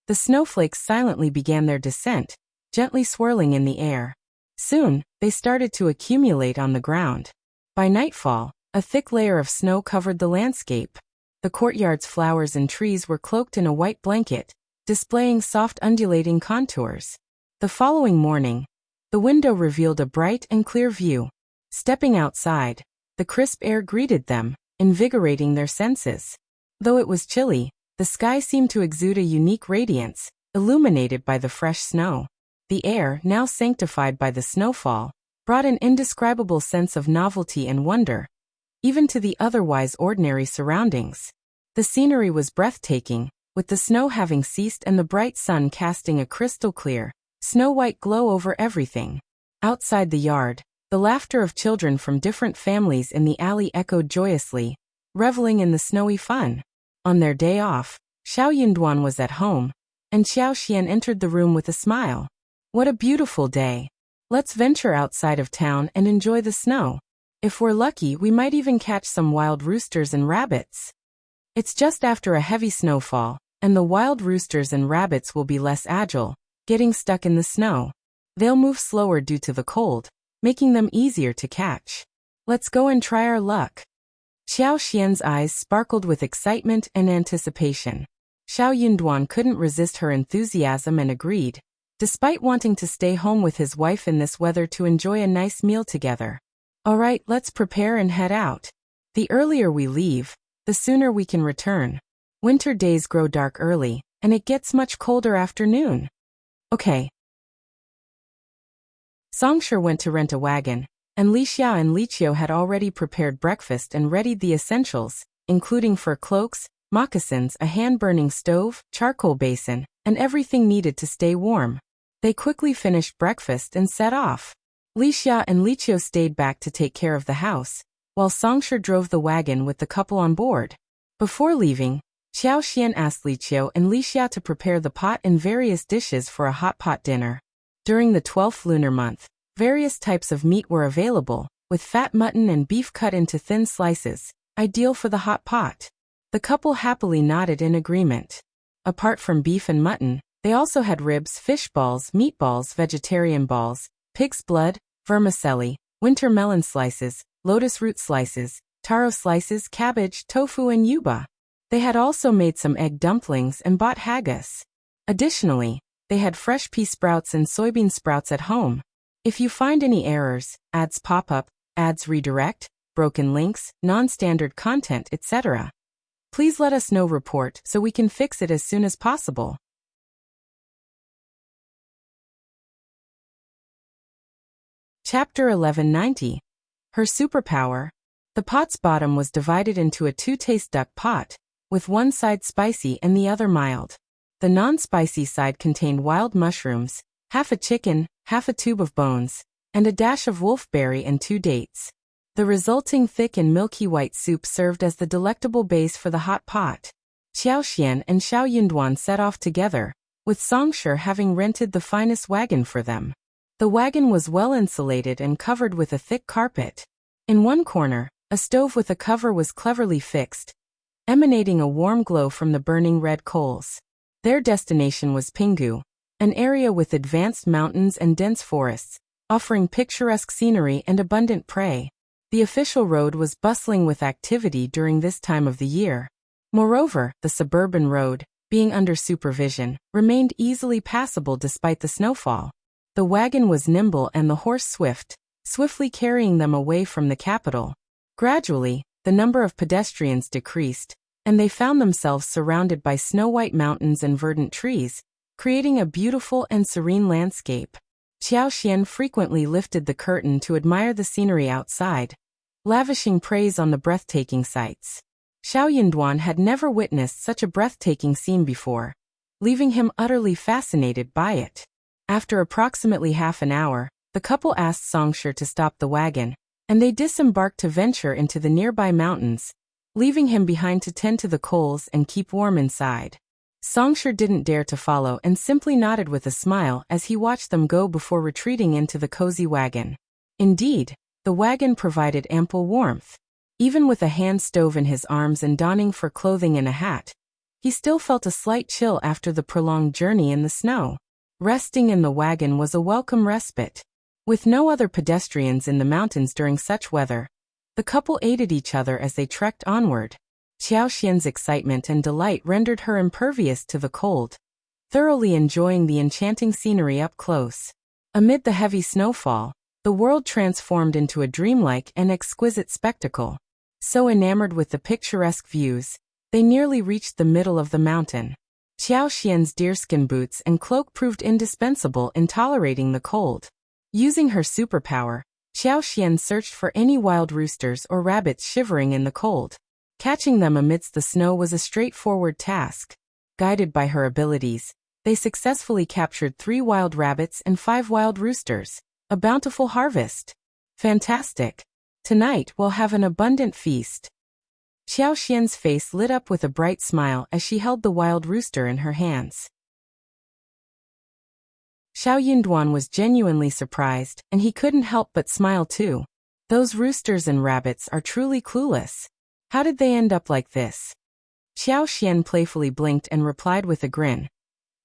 the snowflakes silently began their descent, gently swirling in the air. Soon, they started to accumulate on the ground. By nightfall, a thick layer of snow covered the landscape. The courtyard's flowers and trees were cloaked in a white blanket, displaying soft undulating contours. The following morning, the window revealed a bright and clear view. Stepping outside, the crisp air greeted them, invigorating their senses. Though it was chilly, the sky seemed to exude a unique radiance, illuminated by the fresh snow. The air, now sanctified by the snowfall, brought an indescribable sense of novelty and wonder, even to the otherwise ordinary surroundings. The scenery was breathtaking, with the snow having ceased and the bright sun casting a crystal-clear, snow-white glow over everything. Outside the yard, the laughter of children from different families in the alley echoed joyously, reveling in the snowy fun. On their day off, Xiao Yunduan was at home, and Qiao Xian entered the room with a smile. What a beautiful day. Let's venture outside of town and enjoy the snow. If we're lucky, we might even catch some wild roosters and rabbits. It's just after a heavy snowfall, and the wild roosters and rabbits will be less agile, getting stuck in the snow. They'll move slower due to the cold, making them easier to catch. Let's go and try our luck. Qiao Xian's eyes sparkled with excitement and anticipation. Xiao Yunduan couldn't resist her enthusiasm and agreed, despite wanting to stay home with his wife in this weather to enjoy a nice meal together. All right, let's prepare and head out. The earlier we leave, the sooner we can return. Winter days grow dark early, and it gets much colder afternoon. Okay. Songshur went to rent a wagon, and Li Xiao and Li Qiu had already prepared breakfast and readied the essentials, including fur cloaks, moccasins, a hand-burning stove, charcoal basin, and everything needed to stay warm. They quickly finished breakfast and set off. Li Xia and Li Qiu stayed back to take care of the house, while Songshur drove the wagon with the couple on board. Before leaving, Xiao Xian asked Li Qiu and Li Xia to prepare the pot and various dishes for a hot pot dinner. During the 12th lunar month, various types of meat were available, with fat mutton and beef cut into thin slices, ideal for the hot pot. The couple happily nodded in agreement. Apart from beef and mutton, they also had ribs, fish balls, meatballs, vegetarian balls, pig's blood, vermicelli, winter melon slices, lotus root slices, taro slices, cabbage, tofu and yuba. They had also made some egg dumplings and bought haggis. Additionally, they had fresh pea sprouts and soybean sprouts at home. If you find any errors, ads pop up, ads redirect, broken links, non-standard content, etc., please let us know report so we can fix it as soon as possible. Chapter 1190. Her superpower. The pot's bottom was divided into a two-taste duck pot, with one side spicy and the other mild. The non-spicy side contained wild mushrooms, half a chicken, half a tube of bones, and a dash of wolfberry and 2 dates. The resulting thick and milky white soup served as the delectable base for the hot pot. Xiao Xian and Xiao Yunduan set off together, with Songshur having rented the finest wagon for them. The wagon was well insulated and covered with a thick carpet. In one corner, a stove with a cover was cleverly fixed, emanating a warm glow from the burning red coals. Their destination was Pinggu, an area with advanced mountains and dense forests, offering picturesque scenery and abundant prey. The official road was bustling with activity during this time of the year. Moreover, the suburban road, being under supervision, remained easily passable despite the snowfall. The wagon was nimble and the horse swift, swiftly carrying them away from the capital. Gradually, the number of pedestrians decreased, and they found themselves surrounded by snow-white mountains and verdant trees, creating a beautiful and serene landscape. Xiao Xian frequently lifted the curtain to admire the scenery outside, lavishing praise on the breathtaking sights. Xiao Yunduan had never witnessed such a breathtaking scene before, leaving him utterly fascinated by it. After approximately half an hour, the couple asked Songshur to stop the wagon, and they disembarked to venture into the nearby mountains, leaving him behind to tend to the coals and keep warm inside. Songshur didn't dare to follow and simply nodded with a smile as he watched them go before retreating into the cozy wagon. Indeed, the wagon provided ample warmth. Even with a hand stove in his arms and donning fur clothing and a hat, he still felt a slight chill after the prolonged journey in the snow. Resting in the wagon was a welcome respite. With no other pedestrians in the mountains during such weather, the couple aided each other as they trekked onward. Xiao Xian's excitement and delight rendered her impervious to the cold, thoroughly enjoying the enchanting scenery up close. Amid the heavy snowfall, the world transformed into a dreamlike and exquisite spectacle. So enamored with the picturesque views, they nearly reached the middle of the mountain. Xiao Xian's deerskin boots and cloak proved indispensable in tolerating the cold. Using her superpower, Xiao Xian searched for any wild roosters or rabbits shivering in the cold. Catching them amidst the snow was a straightforward task. Guided by her abilities, they successfully captured 3 wild rabbits and 5 wild roosters. A bountiful harvest. Fantastic. Tonight we'll have an abundant feast. Xiao Xian's face lit up with a bright smile as she held the wild rooster in her hands. Xiao Yunduan was genuinely surprised, and he couldn't help but smile too. Those roosters and rabbits are truly clueless. How did they end up like this? Xiao Xian playfully blinked and replied with a grin.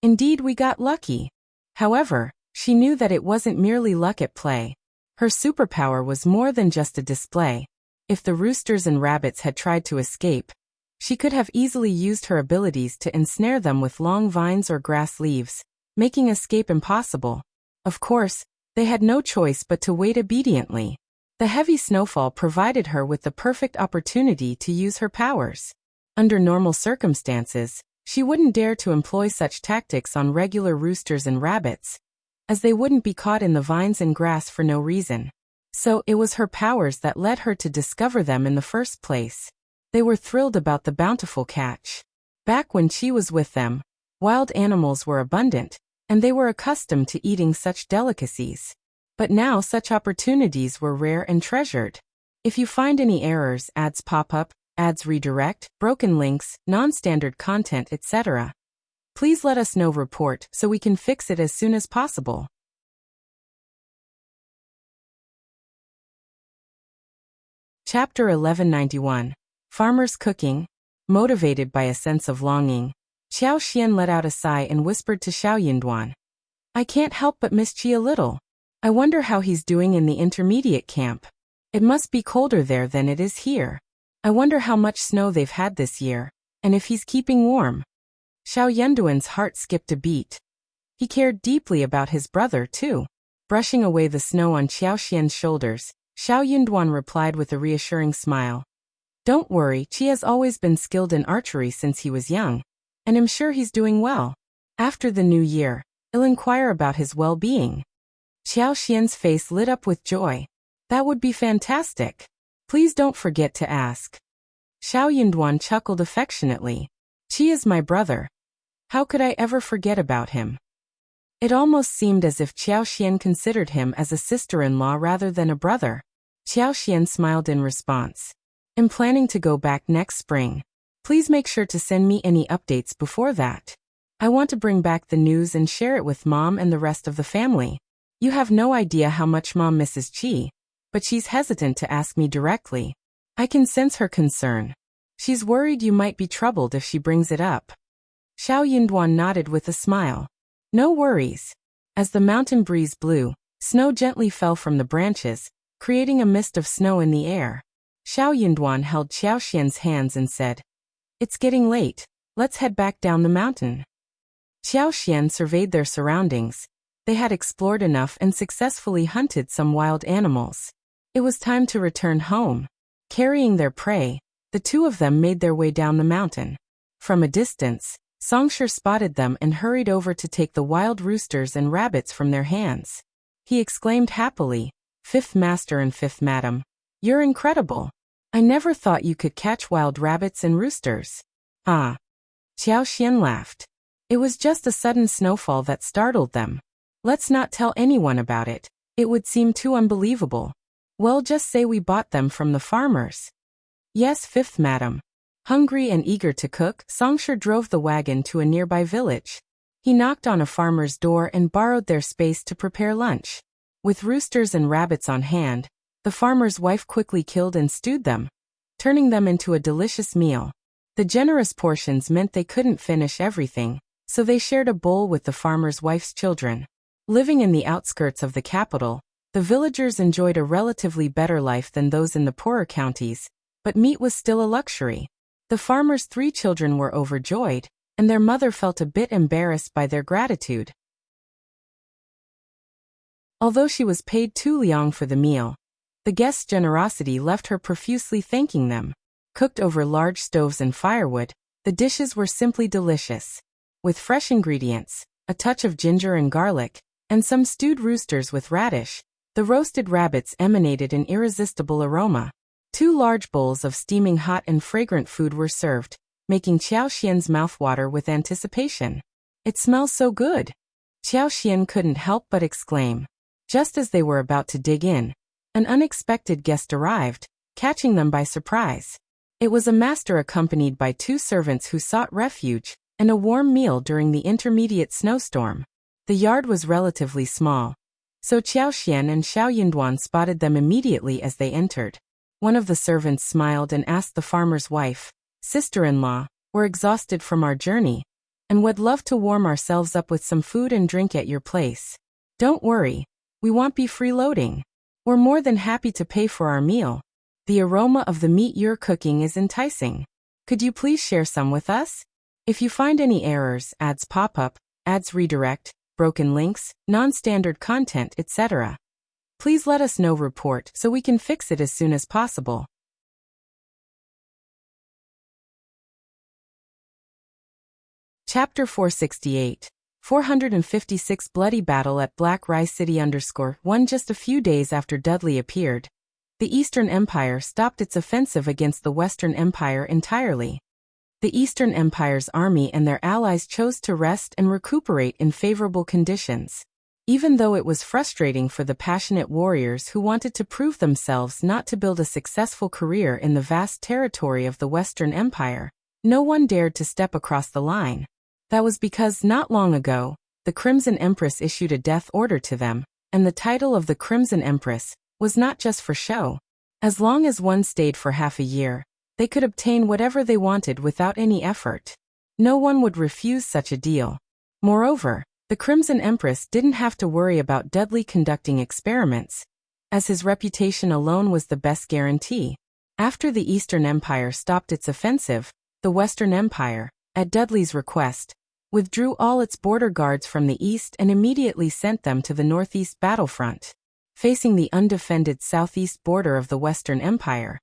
Indeed, we got lucky. However, she knew that it wasn't merely luck at play. Her superpower was more than just a display. If the roosters and rabbits had tried to escape, she could have easily used her abilities to ensnare them with long vines or grass leaves, making escape impossible. Of course, they had no choice but to wait obediently. The heavy snowfall provided her with the perfect opportunity to use her powers. Under normal circumstances, she wouldn't dare to employ such tactics on regular roosters and rabbits, as they wouldn't be caught in the vines and grass for no reason. So, it was her powers that led her to discover them in the first place. They were thrilled about the bountiful catch. Back when she was with them, wild animals were abundant, and they were accustomed to eating such delicacies. But now such opportunities were rare and treasured. If you find any errors, ads pop up, ads redirect, broken links, non-standard content, etc., please let us know. Report so we can fix it as soon as possible. Chapter 1191. Farmers Cooking. Motivated by a sense of longing, Xiao Xian let out a sigh and whispered to Xiao Yinduan, "I can't help but miss Qi a little. I wonder how he's doing in the intermediate camp. It must be colder there than it is here. I wonder how much snow they've had this year, and if he's keeping warm." Xiao Yinduan's heart skipped a beat. He cared deeply about his brother, too. Brushing away the snow on Xiao Xian's shoulders, Xiao Yinduan replied with a reassuring smile, "Don't worry, Qi has always been skilled in archery since he was young, and I'm sure he's doing well. After the new year, I'll inquire about his well-being." Xiao Xian's face lit up with joy. "That would be fantastic. Please don't forget to ask." Xiao Yinduan chuckled affectionately. "Qi is my brother. How could I ever forget about him?" It almost seemed as if Xiao Xian considered him as a sister-in-law rather than a brother. Xiao Xian smiled in response. "I'm planning to go back next spring. Please make sure to send me any updates before that. I want to bring back the news and share it with Mom and the rest of the family. You have no idea how much Mom misses Qi, but she's hesitant to ask me directly. I can sense her concern. She's worried you might be troubled if she brings it up." Xiao Yinduan nodded with a smile. "No worries." As the mountain breeze blew, snow gently fell from the branches, creating a mist of snow in the air. Xiao Yinduan held Xiao Xian's hands and said, "It's getting late. Let's head back down the mountain." Xiao Xian surveyed their surroundings. They had explored enough and successfully hunted some wild animals. It was time to return home. Carrying their prey, the two of them made their way down the mountain. From a distance, Songshi spotted them and hurried over to take the wild roosters and rabbits from their hands. He exclaimed happily, "Fifth Master and Fifth Madam, you're incredible. I never thought you could catch wild rabbits and roosters." "Ah." Xiao Xian laughed. "It was just a sudden snowfall that startled them. Let's not tell anyone about it. It would seem too unbelievable. Well, just say we bought them from the farmers." "Yes, Fifth Madam." Hungry and eager to cook, Songshi drove the wagon to a nearby village. He knocked on a farmer's door and borrowed their space to prepare lunch. With roosters and rabbits on hand, the farmer's wife quickly killed and stewed them, turning them into a delicious meal. The generous portions meant they couldn't finish everything, so they shared a bowl with the farmer's wife's children. Living in the outskirts of the capital, the villagers enjoyed a relatively better life than those in the poorer counties, but meat was still a luxury. The farmer's 3 children were overjoyed, and their mother felt a bit embarrassed by their gratitude. Although she was paid 2 liang for the meal, the guests' generosity left her profusely thanking them. Cooked over large stoves and firewood, the dishes were simply delicious. With fresh ingredients, a touch of ginger and garlic, and some stewed roosters with radish, the roasted rabbits emanated an irresistible aroma. 2 large bowls of steaming hot and fragrant food were served, making Xiao Xian's mouth water with anticipation. "It smells so good." Xiao Xian couldn't help but exclaim. Just as they were about to dig in, an unexpected guest arrived, catching them by surprise. It was a master accompanied by 2 servants who sought refuge and a warm meal during the intermediate snowstorm. The yard was relatively small, so Xiao Xian and Xiao Yinduan spotted them immediately as they entered. One of the servants smiled and asked the farmer's wife, "Sister-in-law, we're exhausted from our journey, and would love to warm ourselves up with some food and drink at your place. Don't worry, we won't be freeloading. We're more than happy to pay for our meal. The aroma of the meat you're cooking is enticing. Could you please share some with us? If you find any errors, ads pop up, ads redirect, broken links, non-standard content, etc., Please let us know report so we can fix it as soon as possible. Chapter 468. 456 Bloody Battle at Black Rice City _1 Just a few days after Dudley appeared, the Eastern Empire stopped its offensive against the Western Empire entirely. The Eastern Empire's army and their allies chose to rest and recuperate in favorable conditions. Even though it was frustrating for the passionate warriors who wanted to prove themselves not to build a successful career in the vast territory of the Western Empire, no one dared to step across the line. That was because not long ago, the Crimson Empress issued a death order to them, and the title of the Crimson Empress was not just for show. As long as one stayed for half a year, they could obtain whatever they wanted without any effort. No one would refuse such a deal. Moreover, the Crimson Empress didn't have to worry about Dudley conducting experiments, as his reputation alone was the best guarantee. After the Eastern Empire stopped its offensive, the Western Empire, at Dudley's request, withdrew all its border guards from the east and immediately sent them to the northeast battlefront, facing the undefended southeast border of the Western Empire.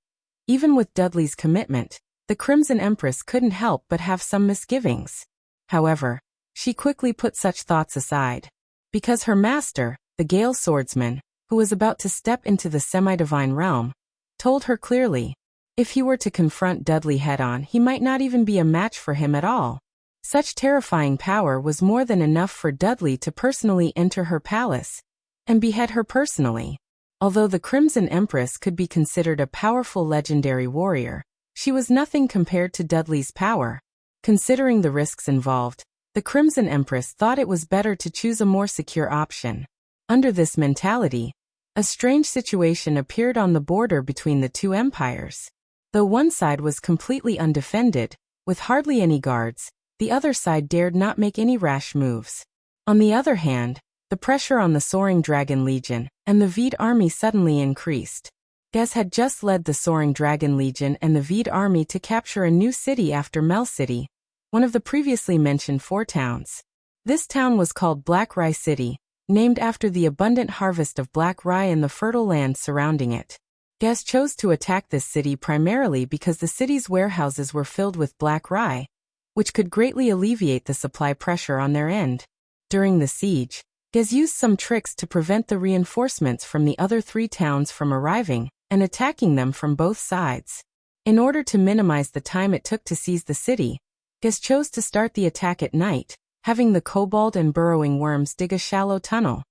Even with Dudley's commitment, the Crimson Empress couldn't help but have some misgivings. However, she quickly put such thoughts aside, because her master, the Gale swordsman, who was about to step into the semi-divine realm, told her clearly, if he were to confront Dudley head-on, he might not even be a match for him at all. Such terrifying power was more than enough for Dudley to personally enter her palace and behead her personally. Although the Crimson Empress could be considered a powerful legendary warrior, she was nothing compared to Dudley's power. Considering the risks involved, the Crimson Empress thought it was better to choose a more secure option. Under this mentality, a strange situation appeared on the border between the two empires. Though one side was completely undefended, with hardly any guards, the other side dared not make any rash moves. On the other hand, the pressure on the Soaring Dragon Legion and the Vede army suddenly increased. Gez had just led the Soaring Dragon Legion and the Vede army to capture a new city after Mel City, one of the previously mentioned 4 towns. This town was called Black Rye City, named after the abundant harvest of black rye and the fertile land surrounding it. Gez chose to attack this city primarily because the city's warehouses were filled with black rye, which could greatly alleviate the supply pressure on their end. During the siege, Gez used some tricks to prevent the reinforcements from the other 3 towns from arriving and attacking them from both sides. In order to minimize the time it took to seize the city, Gez chose to start the attack at night, having the kobold and burrowing worms dig a shallow tunnel.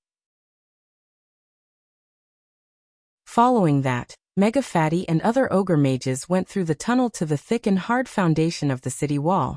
Following that, Mega Fatty and other ogre mages went through the tunnel to the thick and hard foundation of the city wall,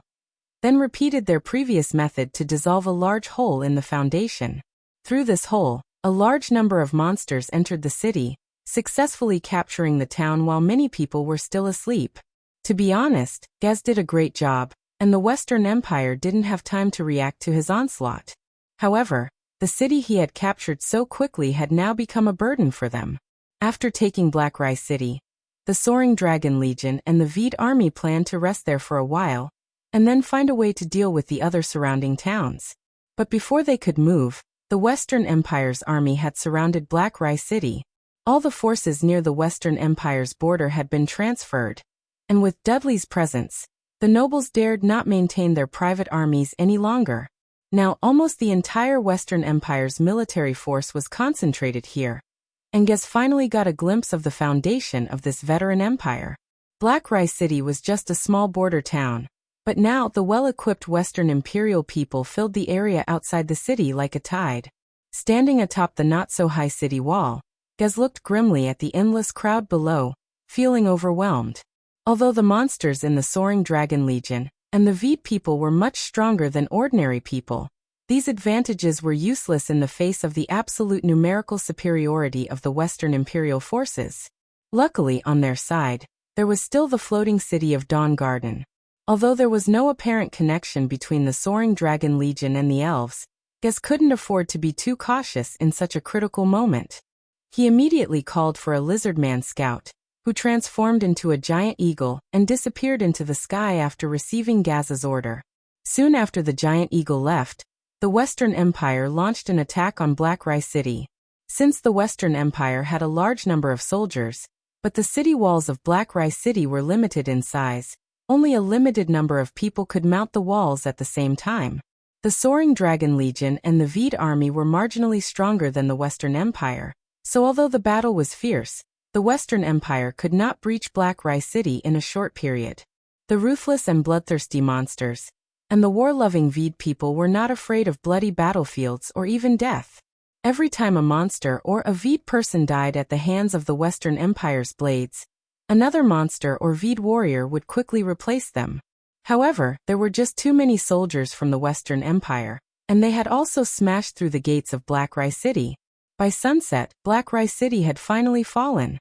then repeated their previous method to dissolve a large hole in the foundation. Through this hole, a large number of monsters entered the city, successfully capturing the town while many people were still asleep. To be honest, Gez did a great job, and the Western Empire didn't have time to react to his onslaught. However, the city he had captured so quickly had now become a burden for them. After taking Black Rye City, the Soaring Dragon Legion and the Vede army planned to rest there for a while, and then find a way to deal with the other surrounding towns. But before they could move, the Western Empire's army had surrounded Black Rye City. All the forces near the Western Empire's border had been transferred, and with Dudley's presence, the nobles dared not maintain their private armies any longer. Now almost the entire Western Empire's military force was concentrated here, and Gez finally got a glimpse of the foundation of this veteran empire. Black Rye City was just a small border town, but now the well-equipped Western Imperial people filled the area outside the city like a tide. Standing atop the not-so-high city wall, Gez looked grimly at the endless crowd below, feeling overwhelmed. Although the monsters in the Soaring Dragon Legion and the Vede people were much stronger than ordinary people, these advantages were useless in the face of the absolute numerical superiority of the Western Imperial forces. Luckily, on their side, there was still the floating city of Dawn Garden. Although there was no apparent connection between the Soaring Dragon Legion and the elves, Gez couldn't afford to be too cautious in such a critical moment. He immediately called for a lizardman scout, who transformed into a giant eagle and disappeared into the sky after receiving Gaz's order. Soon after the giant eagle left, the Western Empire launched an attack on Black Rye City. Since the Western Empire had a large number of soldiers, but the city walls of Black Rice City were limited in size, only a limited number of people could mount the walls at the same time. The Soaring Dragon Legion and the Vede army were marginally stronger than the Western Empire, so although the battle was fierce, the Western Empire could not breach Black Rice City in a short period. The ruthless and bloodthirsty monsters, and the war-loving Vede people were not afraid of bloody battlefields or even death. Every time a monster or a Vede person died at the hands of the Western Empire's blades, another monster or Vede warrior would quickly replace them. However, there were just too many soldiers from the Western Empire, and they had also smashed through the gates of Black Rice City. By sunset, Black Rice City had finally fallen.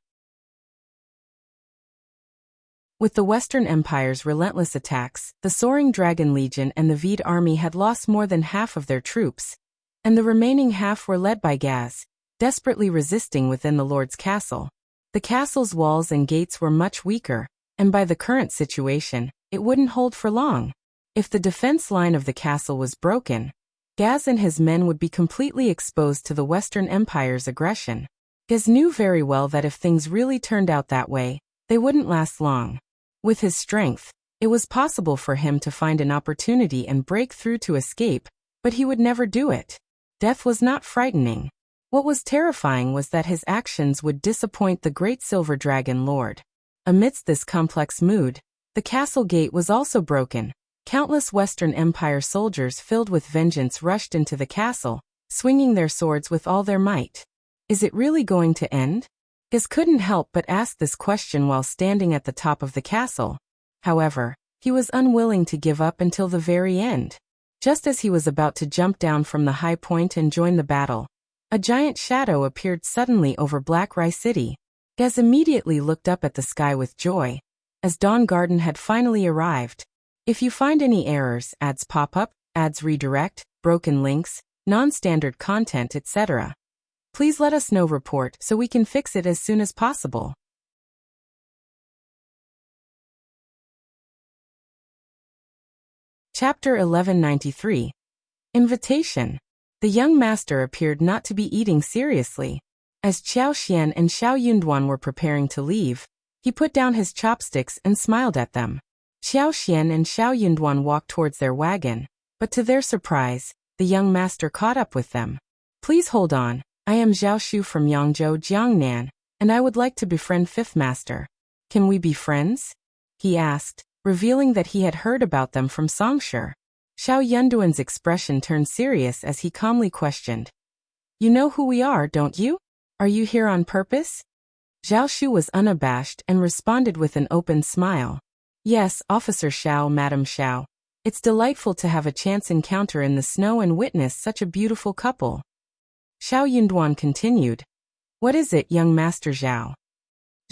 With the Western Empire's relentless attacks, the Soaring Dragon Legion and the Vede army had lost more than half of their troops, and the remaining half were led by Gaz, desperately resisting within the Lord's castle. The castle's walls and gates were much weaker, and by the current situation, it wouldn't hold for long. If the defense line of the castle was broken, Gaz and his men would be completely exposed to the Western Empire's aggression. Gaz knew very well that if things really turned out that way, they wouldn't last long. With his strength, it was possible for him to find an opportunity and break through to escape, but he would never do it. Death was not frightening. What was terrifying was that his actions would disappoint the great Silver Dragon Lord. Amidst this complex mood, the castle gate was also broken. Countless Western Empire soldiers filled with vengeance rushed into the castle, swinging their swords with all their might. Is it really going to end? Gaz couldn't help but ask this question while standing at the top of the castle. However, he was unwilling to give up until the very end. Just as he was about to jump down from the high point and join the battle, a giant shadow appeared suddenly over Black Rice City. Gaz immediately looked up at the sky with joy, as Dawn Garden had finally arrived. If you find any errors, ads pop up, ads redirect, broken links, non-standard content, etc., please let us know. Report so we can fix it as soon as possible. Chapter 1193. Invitation. The young master appeared not to be eating seriously. As Qiao Xian and Xiao Yunduan were preparing to leave, he put down his chopsticks and smiled at them. Qiao Xian and Xiao Yunduan walked towards their wagon, but to their surprise, the young master caught up with them. Please hold on, I am Zhao Shu from Yangzhou, Jiangnan, and I would like to befriend Fifth Master. Can we be friends? He asked, revealing that he had heard about them from Songshi. Xiao Yunduan's expression turned serious as he calmly questioned. You know who we are, don't you? Are you here on purpose? Zhao Shu was unabashed and responded with an open smile. Yes, Officer Xiao, Madam Xiao. It's delightful to have a chance encounter in the snow and witness such a beautiful couple. Xiao Yunduan continued. What is it, young Master Zhao?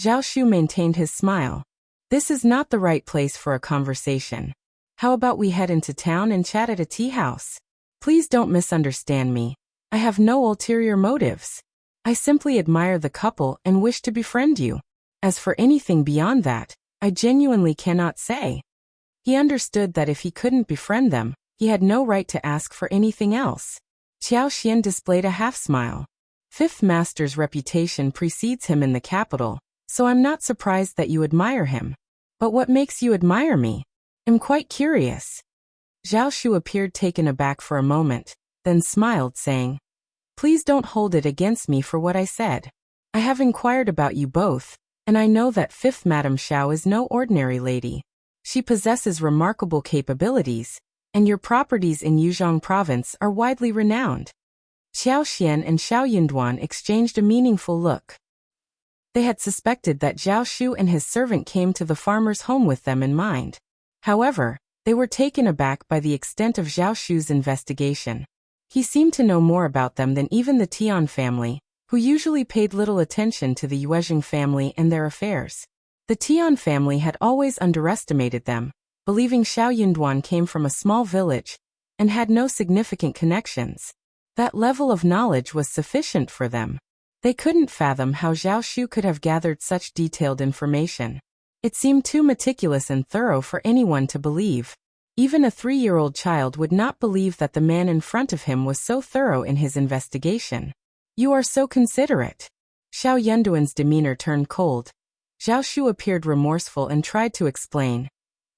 Zhao Shu maintained his smile. This is not the right place for a conversation. How about we head into town and chat at a tea house? Please don't misunderstand me. I have no ulterior motives. I simply admire the couple and wish to befriend you. As for anything beyond that, I genuinely cannot say. He understood that if he couldn't befriend them, he had no right to ask for anything else. Qiao Xian displayed a half-smile. Fifth Master's reputation precedes him in the capital, so I'm not surprised that you admire him. But what makes you admire me? I'm quite curious. Zhao Shu appeared taken aback for a moment, then smiled, saying, Please don't hold it against me for what I said. I have inquired about you both, and I know that Fifth Madam Xiao is no ordinary lady. She possesses remarkable capabilities, and your properties in Yuzhong province are widely renowned. Qiao Xian and Xiao Yunduan exchanged a meaningful look. They had suspected that Zhao Shu and his servant came to the farmer's home with them in mind. However, they were taken aback by the extent of Zhao Shu's investigation. He seemed to know more about them than even the Tian family, who usually paid little attention to the Yuezheng family and their affairs. The Tian family had always underestimated them, believing Xiao Yunduan came from a small village and had no significant connections. That level of knowledge was sufficient for them. They couldn't fathom how Zhao Shu could have gathered such detailed information. It seemed too meticulous and thorough for anyone to believe. Even a 3-year-old child would not believe that the man in front of him was so thorough in his investigation. You are so considerate. Xiao Yunduan's demeanor turned cold. Zhao Shu appeared remorseful and tried to explain.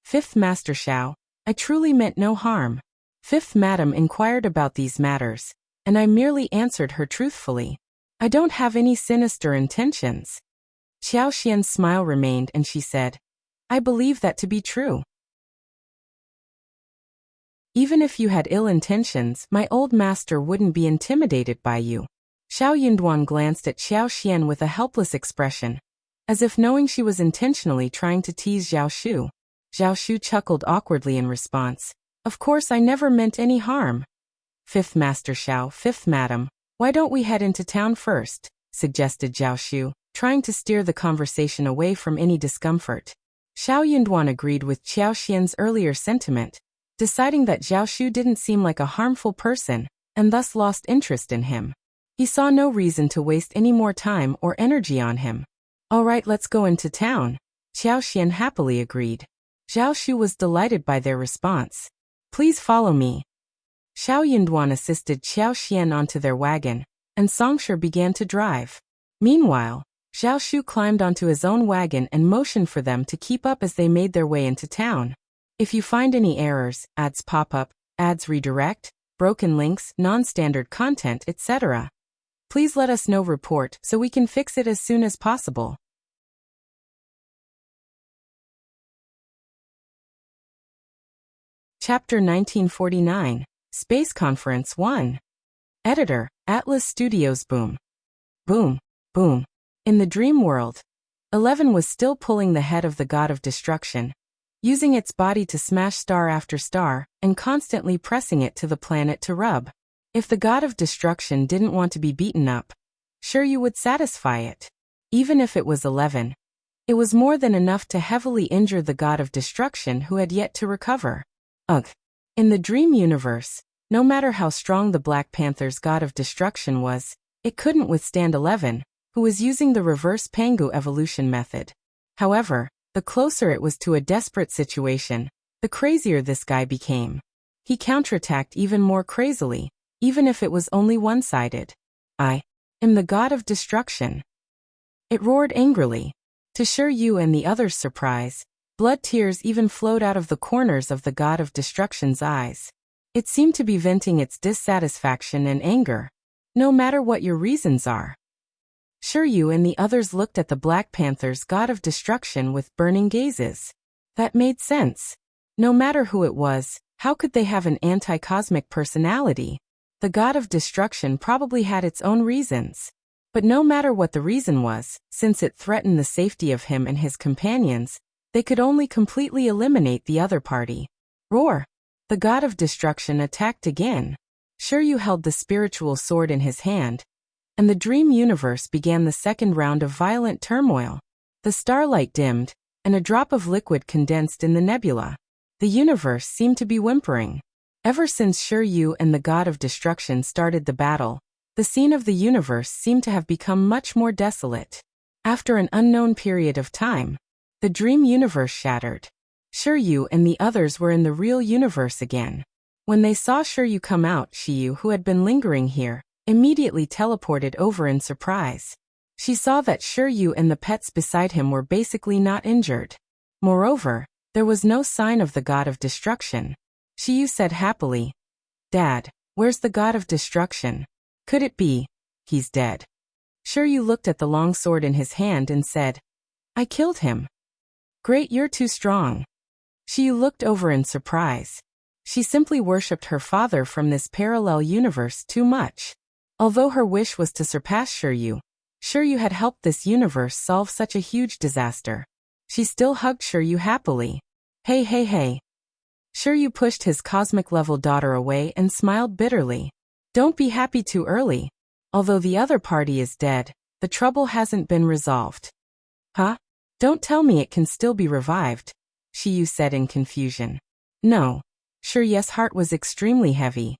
Fifth Master Xiao, I truly meant no harm. Fifth Madam inquired about these matters, and I merely answered her truthfully. I don't have any sinister intentions. Xiao Xian's smile remained and she said, I believe that to be true. Even if you had ill intentions, my old master wouldn't be intimidated by you. Xiao Yunduan glanced at Xiao Xian with a helpless expression, as if knowing she was intentionally trying to tease Zhao Shu. Zhao Shu chuckled awkwardly in response. Of course I never meant any harm. Fifth Master Xiao, Fifth Madam, why don't we head into town first? Suggested Zhao Shu, trying to steer the conversation away from any discomfort. Xiao Yunduan agreed with Xiao Xian's earlier sentiment, deciding that Zhao Shu didn't seem like a harmful person, and thus lost interest in him. He saw no reason to waste any more time or energy on him. All right, let's go into town. Xiao Xian happily agreed. Zhao Shu was delighted by their response. Please follow me. Xiao Yunduan assisted Xiao Xian onto their wagon, and Songsher began to drive. Meanwhile, Zhao Shu climbed onto his own wagon and motioned for them to keep up as they made their way into town. If you find any errors, ads pop up, ads redirect, broken links, non-standard content, etc., please let us know. Report so we can fix it as soon as possible. Chapter 1949, Space Conference 1. Editor, Atlas Studios. Boom. Boom. Boom. In the dream world, 11 was still pulling the head of the god of destruction, using its body to smash star after star, and constantly pressing it to the planet to rub. If the god of destruction didn't want to be beaten up, sure you would satisfy it. Even if it was 11, it was more than enough to heavily injure the god of destruction who had yet to recover. Ugh. In the dream universe, no matter how strong the Black Panther's god of destruction was, it couldn't withstand 11, who was using the reverse Pangu evolution method. However, the closer it was to a desperate situation, the crazier this guy became. He counterattacked even more crazily, even if it was only one-sided. I am the god of destruction. It roared angrily. To Sure Yu and the others' surprise, blood tears even flowed out of the corners of the god of destruction's eyes. It seemed to be venting its dissatisfaction and anger. No matter what your reasons are. Sure Yu and the others looked at the Black Panther's god of destruction with burning gazes. That made sense. No matter who it was, how could they have an anti-cosmic personality? The god of destruction probably had its own reasons. But no matter what the reason was, since it threatened the safety of him and his companions, they could only completely eliminate the other party. Roar! The god of destruction attacked again. Sure Yu held the spiritual sword in his hand, and the dream universe began the second round of violent turmoil. The starlight dimmed, and a drop of liquid condensed in the nebula. The universe seemed to be whimpering. Ever since Sure Yu and the god of destruction started the battle, the scene of the universe seemed to have become much more desolate. After an unknown period of time, the dream universe shattered. Sure Yu and the others were in the real universe again. When they saw Sure Yu come out, Shiyu, who had been lingering here, immediately teleported over in surprise. She saw that Sure Yu and the pets beside him were basically not injured. Moreover, there was no sign of the god of destruction. Shiyu said happily, "Dad, where's the god of destruction? Could it be he's dead?" Sure Yu looked at the long sword in his hand and said, "I killed him." "Great, you're too strong." Shiyu looked over in surprise. She simply worshipped her father from this parallel universe too much. Although her wish was to surpass Sure Yu had helped this universe solve such a huge disaster. She still hugged Sure Yu happily. Hey, hey, hey. Sure Yu pushed his cosmic-level daughter away and smiled bitterly. Don't be happy too early. Although the other party is dead, the trouble hasn't been resolved. Huh? Don't tell me it can still be revived, Shiyu said in confusion. No. Sure Yu's heart was extremely heavy.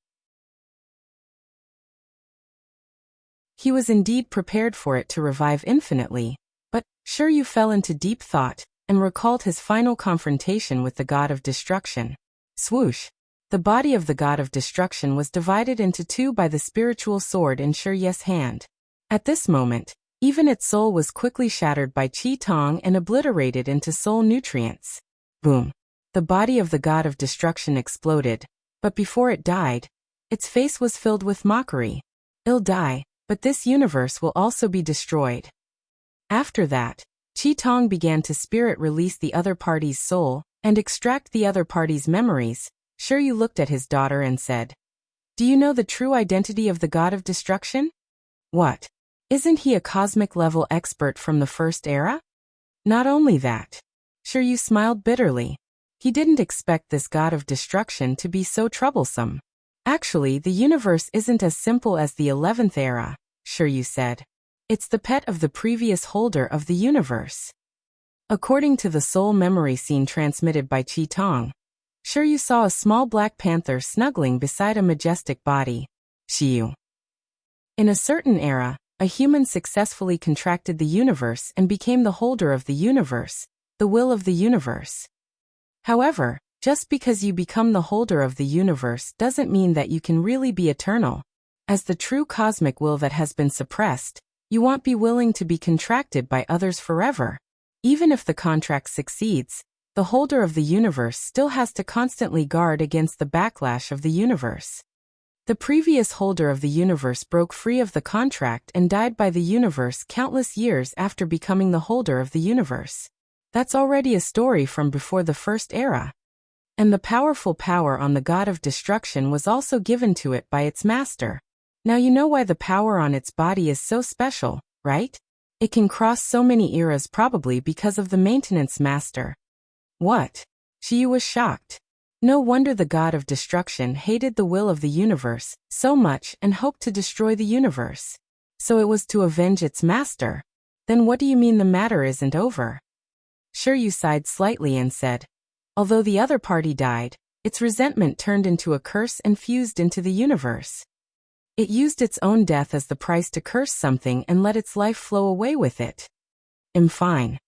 He was indeed prepared for it to revive infinitely, but Sure Yu fell into deep thought and recalled his final confrontation with the god of destruction. Swoosh! The body of the god of destruction was divided into two by the spiritual sword in Shi Ye's hand. At this moment, even its soul was quickly shattered by Qi Tong and obliterated into soul nutrients. Boom! The body of the god of destruction exploded, but before it died, its face was filled with mockery. It'll die, but this universe will also be destroyed. After that, Qi Tong began to spirit release the other party's soul and extract the other party's memories. Shi Yu looked at his daughter and said, "Do you know the true identity of the god of destruction?" "What? Isn't he a cosmic-level expert from the first era?" "Not only that." Shi Yu smiled bitterly. He didn't expect this god of destruction to be so troublesome. "Actually, the universe isn't as simple as the 11th era," Shi Yu said. "It's the pet of the previous holder of the universe." According to the soul memory scene transmitted by Qi Tong, Shi Yu saw a small black panther snuggling beside a majestic body. Xiyu. In a certain era, a human successfully contracted the universe and became the holder of the universe, the will of the universe. However, just because you become the holder of the universe doesn't mean that you can really be eternal. As the true cosmic will that has been suppressed, you won't be willing to be contracted by others forever. Even if the contract succeeds, the holder of the universe still has to constantly guard against the backlash of the universe. The previous holder of the universe broke free of the contract and died by the universe countless years after becoming the holder of the universe. That's already a story from before the first era. And the powerful power on the god of destruction was also given to it by its master. Now you know why the power on its body is so special, right? It can cross so many eras probably because of the maintenance master. What? Shi Yu was shocked. No wonder the god of destruction hated the will of the universe so much and hoped to destroy the universe. So it was to avenge its master. Then what do you mean the matter isn't over? Shi Yu sighed slightly and said, although the other party died, its resentment turned into a curse and fused into the universe. It used its own death as the price to curse something and let its life flow away with it. I'm fine.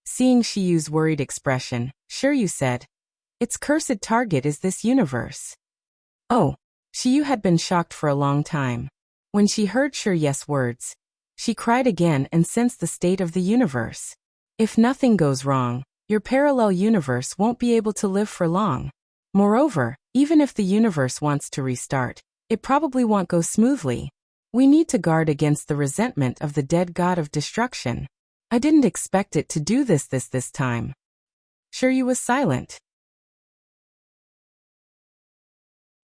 Seeing Shi Yu's worried expression, Shi Yu said, its cursed target is this universe. Oh, Shi Yu had been shocked for a long time. When she heard Shi Yu's words, she cried again and sensed the state of the universe. If nothing goes wrong, your parallel universe won't be able to live for long. Moreover, even if the universe wants to restart, it probably won't go smoothly. We need to guard against the resentment of the dead god of destruction. I didn't expect it to do this time. Shi Yu was silent.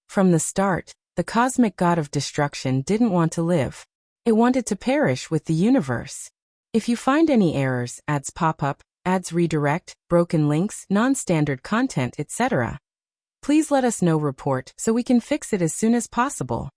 From the start, the cosmic god of destruction didn't want to live. It wanted to perish with the universe. If you find any errors, ads pop up, ads redirect, broken links, non-standard content, etc., please let us know report so we can fix it as soon as possible.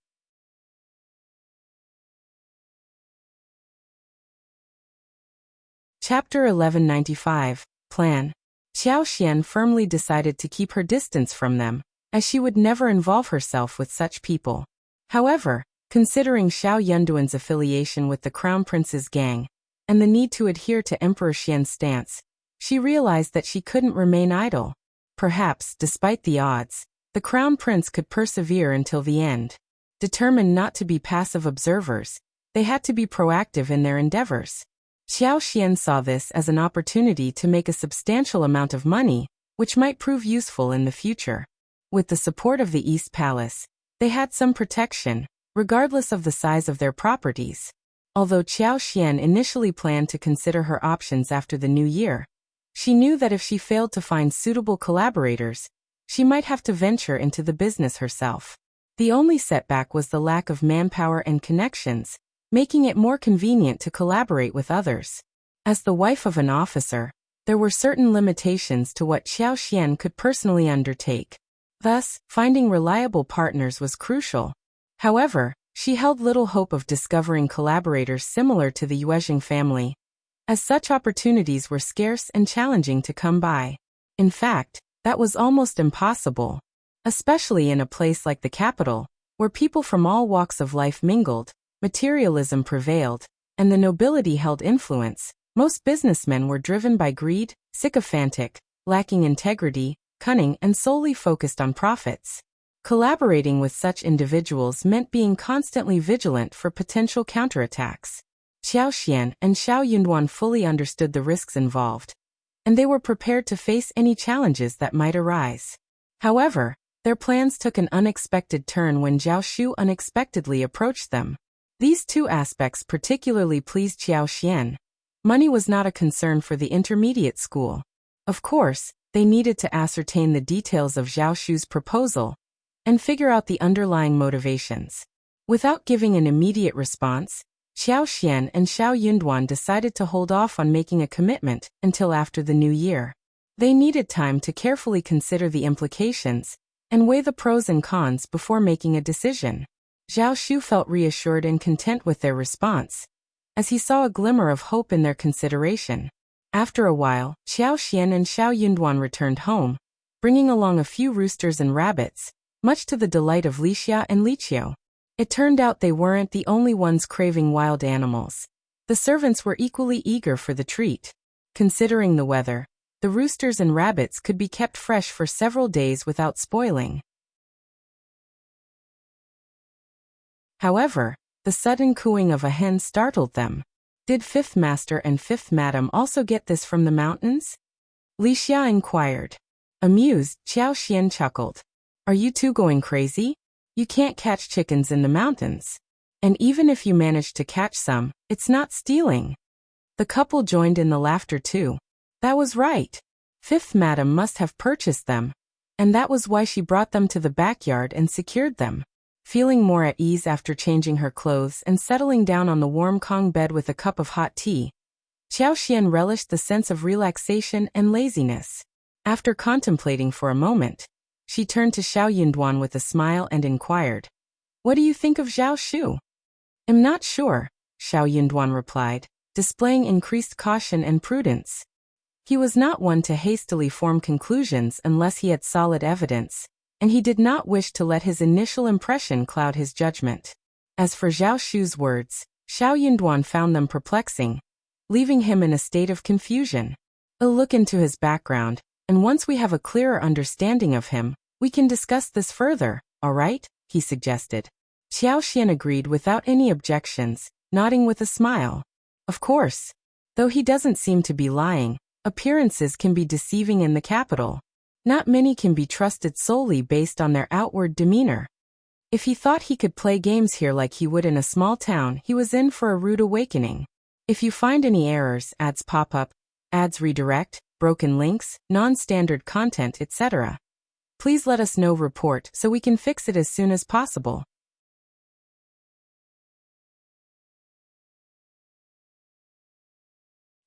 Chapter 1195, Plan. Xiao Xian firmly decided to keep her distance from them, as she would never involve herself with such people. However, considering Xiao Yunduan's affiliation with the Crown Prince's gang, and the need to adhere to Emperor Xian's stance, she realized that she couldn't remain idle. Perhaps, despite the odds, the Crown Prince could persevere until the end. Determined not to be passive observers, they had to be proactive in their endeavors. Xiao Xian saw this as an opportunity to make a substantial amount of money, which might prove useful in the future. With the support of the East Palace, they had some protection, regardless of the size of their properties. Although Xiao Xian initially planned to consider her options after the new year, she knew that if she failed to find suitable collaborators, she might have to venture into the business herself. The only setback was the lack of manpower and connections, making it more convenient to collaborate with others. As the wife of an officer, there were certain limitations to what Xiao Xian could personally undertake. Thus, finding reliable partners was crucial. However, she held little hope of discovering collaborators similar to the Yuezheng family, as such opportunities were scarce and challenging to come by. In fact, that was almost impossible. Especially in a place like the capital, where people from all walks of life mingled, materialism prevailed, and the nobility held influence. Most businessmen were driven by greed, sycophantic, lacking integrity, cunning, and solely focused on profits. Collaborating with such individuals meant being constantly vigilant for potential counterattacks. Xiao Xian and Xiao Yunduan fully understood the risks involved, and they were prepared to face any challenges that might arise. However, their plans took an unexpected turn when Zhao Shu unexpectedly approached them. These two aspects particularly pleased Xiao Xian. Money was not a concern for the intermediate school. Of course, they needed to ascertain the details of Zhao Shu's proposal and figure out the underlying motivations. Without giving an immediate response, Xiao Xian and Xiao Yunduan decided to hold off on making a commitment until after the new year. They needed time to carefully consider the implications and weigh the pros and cons before making a decision. Zhao Shu felt reassured and content with their response, as he saw a glimmer of hope in their consideration. After a while, Xiao Xian and Xiao Yunduan returned home, bringing along a few roosters and rabbits, much to the delight of Wuxia and Liqiu. It turned out they weren't the only ones craving wild animals. The servants were equally eager for the treat. Considering the weather, the roosters and rabbits could be kept fresh for several days without spoiling. However, the sudden cooing of a hen startled them. Did Fifth Master and Fifth Madam also get this from the mountains? Li Xia inquired. Amused, Xiao Xian chuckled. Are you two going crazy? You can't catch chickens in the mountains. And even if you manage to catch some, it's not stealing. The couple joined in the laughter too. That was right. Fifth Madam must have purchased them, and that was why she brought them to the backyard and secured them. Feeling more at ease after changing her clothes and settling down on the warm Kong bed with a cup of hot tea, Xiao Xian relished the sense of relaxation and laziness. After contemplating for a moment, she turned to Xiao Yunduan with a smile and inquired, "What do you think of Zhao Shu?" "I'm not sure," Xiao Yunduan replied, displaying increased caution and prudence. He was not one to hastily form conclusions unless he had solid evidence, and he did not wish to let his initial impression cloud his judgment. As for Zhao Shu's words, Xiao Yunduan found them perplexing, leaving him in a state of confusion. "I'll look into his background, and once we have a clearer understanding of him, we can discuss this further, all right?" he suggested. Xiao Xian agreed without any objections, nodding with a smile. Of course. Though he doesn't seem to be lying, appearances can be deceiving in the capital. Not many can be trusted solely based on their outward demeanor. If he thought he could play games here like he would in a small town, he was in for a rude awakening. If you find any errors, ads pop up, ads redirect, broken links, non-standard content, etc., please let us know. Report so we can fix it as soon as possible.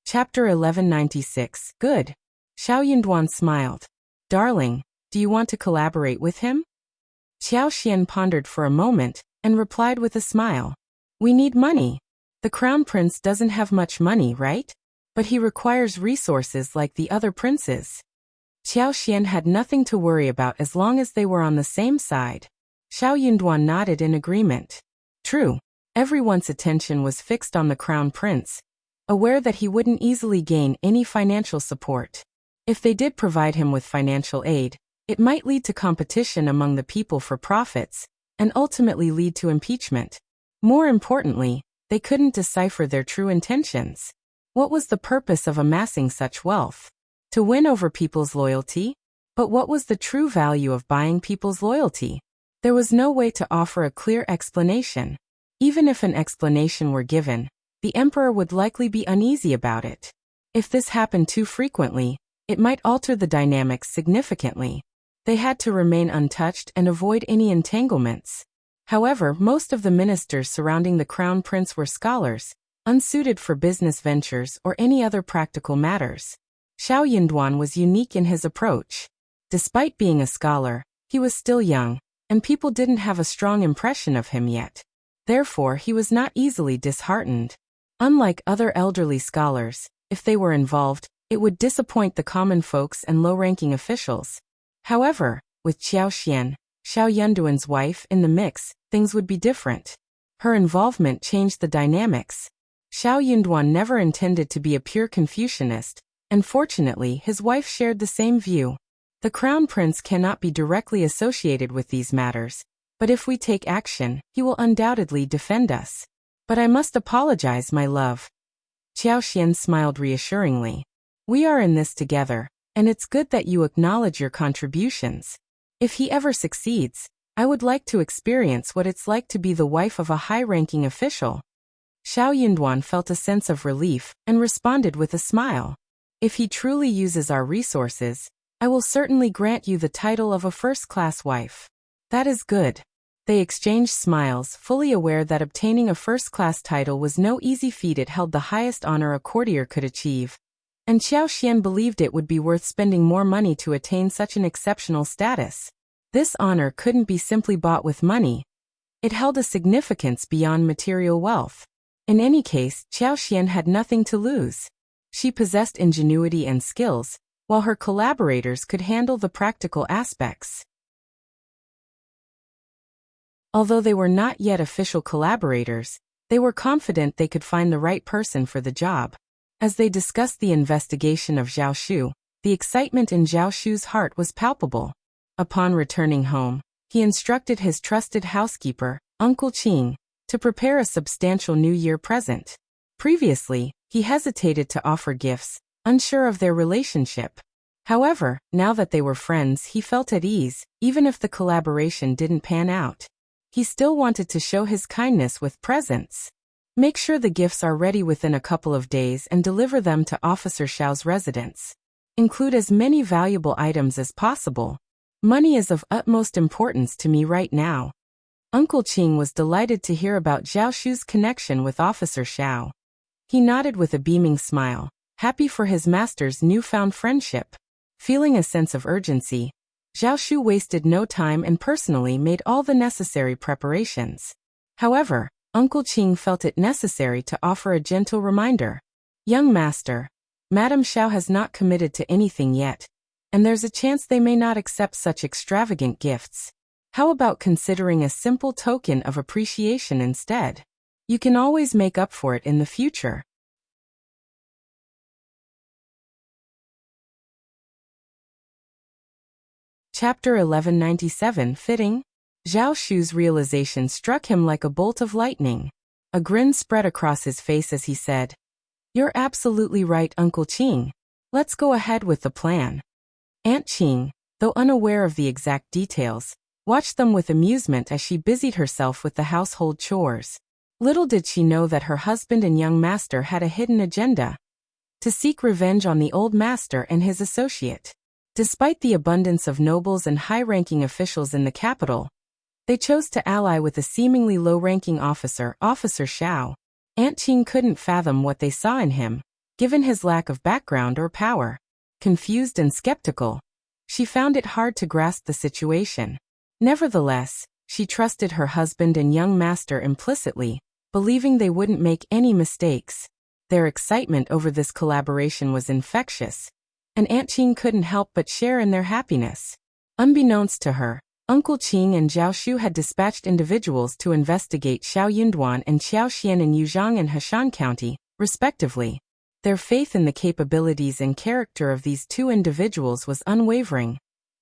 Chapter 1196. Good. Xiao Yunduan smiled. Darling, do you want to collaborate with him? Xiao Xian pondered for a moment and replied with a smile. We need money. The crown prince doesn't have much money, right? But he requires resources like the other princes. Xiao Xian had nothing to worry about as long as they were on the same side. Xiao Yunduan nodded in agreement. True. Everyone's attention was fixed on the crown prince, aware that he wouldn't easily gain any financial support. If they did provide him with financial aid, it might lead to competition among the people for profits, and ultimately lead to impeachment. More importantly, they couldn't decipher their true intentions. What was the purpose of amassing such wealth? To win over people's loyalty? But what was the true value of buying people's loyalty? There was no way to offer a clear explanation. Even if an explanation were given, the emperor would likely be uneasy about it. If this happened too frequently, it might alter the dynamics significantly. They had to remain untouched and avoid any entanglements. However, most of the ministers surrounding the crown prince were scholars, unsuited for business ventures or any other practical matters. Xiao Yunduan was unique in his approach. Despite being a scholar, he was still young, and people didn't have a strong impression of him yet. Therefore, he was not easily disheartened. Unlike other elderly scholars, if they were involved, it would disappoint the common folks and low-ranking officials. However, with Xiao Xian, Xiao Yunduan's wife, in the mix, things would be different. Her involvement changed the dynamics. Xiao Yunduan never intended to be a pure Confucianist, and fortunately his wife shared the same view. The Crown Prince cannot be directly associated with these matters, but if we take action, he will undoubtedly defend us. But I must apologize, my love. Qiao Xian smiled reassuringly. We are in this together, and it's good that you acknowledge your contributions. If he ever succeeds, I would like to experience what it's like to be the wife of a high-ranking official. Xiao Yunduan felt a sense of relief and responded with a smile. If he truly uses our resources, I will certainly grant you the title of a first-class wife. That is good. They exchanged smiles, fully aware that obtaining a first-class title was no easy feat. It held the highest honor a courtier could achieve, and Qiao Xian believed it would be worth spending more money to attain such an exceptional status. This honor couldn't be simply bought with money. It held a significance beyond material wealth. In any case, Qiao Xian had nothing to lose. She possessed ingenuity and skills, while her collaborators could handle the practical aspects. Although they were not yet official collaborators, they were confident they could find the right person for the job. As they discussed the investigation of Zhao Shu, the excitement in Zhao Shu's heart was palpable. Upon returning home, he instructed his trusted housekeeper, Uncle Qing, to prepare a substantial New Year present. Previously, he hesitated to offer gifts, unsure of their relationship. However, now that they were friends, he felt at ease, even if the collaboration didn't pan out. He still wanted to show his kindness with presents. Make sure the gifts are ready within a couple of days and deliver them to Officer Xiao's residence. Include as many valuable items as possible. Money is of utmost importance to me right now. Uncle Qing was delighted to hear about Zhao Shu's connection with Officer Xiao. He nodded with a beaming smile, happy for his master's newfound friendship. Feeling a sense of urgency, Zhao Shu wasted no time and personally made all the necessary preparations. However, Uncle Qing felt it necessary to offer a gentle reminder. Young master, Madame Xiao has not committed to anything yet, and there's a chance they may not accept such extravagant gifts. How about considering a simple token of appreciation instead? You can always make up for it in the future. Chapter 1197 Fitting. Zhao Shu's realization struck him like a bolt of lightning. A grin spread across his face as he said, "You're absolutely right, Uncle Qing. Let's go ahead with the plan." Aunt Qing, though unaware of the exact details, watched them with amusement as she busied herself with the household chores. Little did she know that her husband and young master had a hidden agenda: to seek revenge on the old master and his associate. Despite the abundance of nobles and high-ranking officials in the capital, they chose to ally with a seemingly low-ranking officer, Officer Xiao. Aunt Qing couldn't fathom what they saw in him, given his lack of background or power. Confused and skeptical, she found it hard to grasp the situation. Nevertheless, she trusted her husband and young master implicitly, believing they wouldn't make any mistakes. Their excitement over this collaboration was infectious, and Aunt Qing couldn't help but share in their happiness. Unbeknownst to her, Uncle Qing and Zhao Shu had dispatched individuals to investigate Xiao Yunduan and Qiao Xian in Yuzhang and Heshan County, respectively. Their faith in the capabilities and character of these two individuals was unwavering,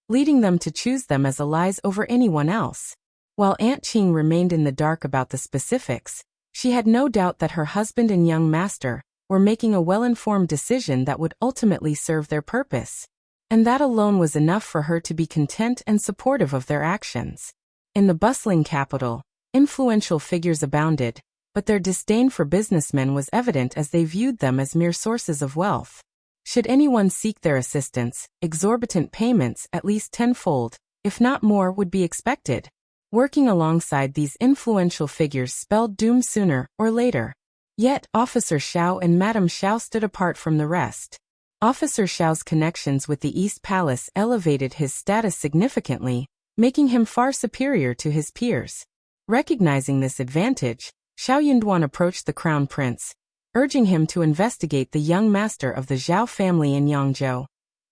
leading them to choose them as allies over anyone else. While Aunt Qing remained in the dark about the specifics, she had no doubt that her husband and young master were making a well-informed decision that would ultimately serve their purpose. And that alone was enough for her to be content and supportive of their actions. In the bustling capital, influential figures abounded, but their disdain for businessmen was evident as they viewed them as mere sources of wealth. Should anyone seek their assistance, exorbitant payments, at least tenfold, if not more, would be expected. Working alongside these influential figures spelled doom sooner or later. Yet, Officer Xiao and Madame Xiao stood apart from the rest. Officer Xiao's connections with the East Palace elevated his status significantly, making him far superior to his peers. Recognizing this advantage, Xiao Yunduan approached the Crown Prince, urging him to investigate the young master of the Zhao family in Yangzhou,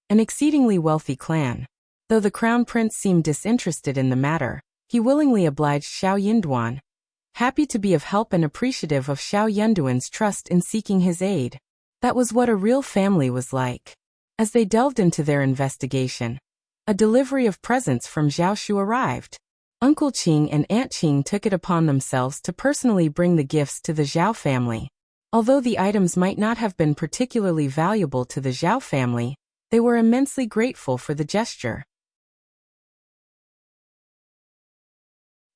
an exceedingly wealthy clan. Though the Crown Prince seemed disinterested in the matter, he willingly obliged Xiao Yunduan, happy to be of help and appreciative of Xiao Yunduan's trust in seeking his aid. That was what a real family was like. As they delved into their investigation, A delivery of presents from Zhao Shu arrived. Uncle Qing and Aunt Qing took it upon themselves to personally bring the gifts to the Zhao family. Although the items might not have been particularly valuable to the Zhao family, they were immensely grateful for the gesture.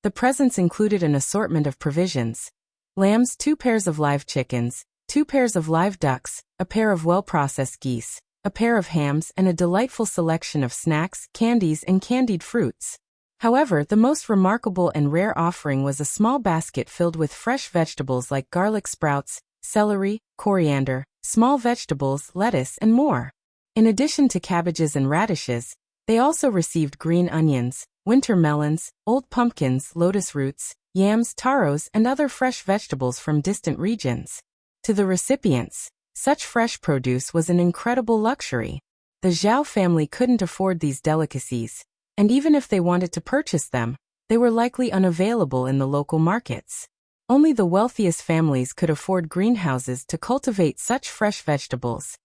The presents included an assortment of provisions: lambs, 2 pairs of live chickens, 2 pairs of live ducks, a pair of well-processed geese, a pair of hams, and a delightful selection of snacks, candies, and candied fruits. However, the most remarkable and rare offering was a small basket filled with fresh vegetables like garlic sprouts, celery, coriander, small vegetables, lettuce, and more. In addition to cabbages and radishes, they also received green onions, winter melons, old pumpkins, lotus roots, yams, taros, and other fresh vegetables from distant regions. To the recipients, such fresh produce was an incredible luxury. The Zhao family couldn't afford these delicacies, and even if they wanted to purchase them, they were likely unavailable in the local markets. Only the wealthiest families could afford greenhouses to cultivate such fresh vegetables,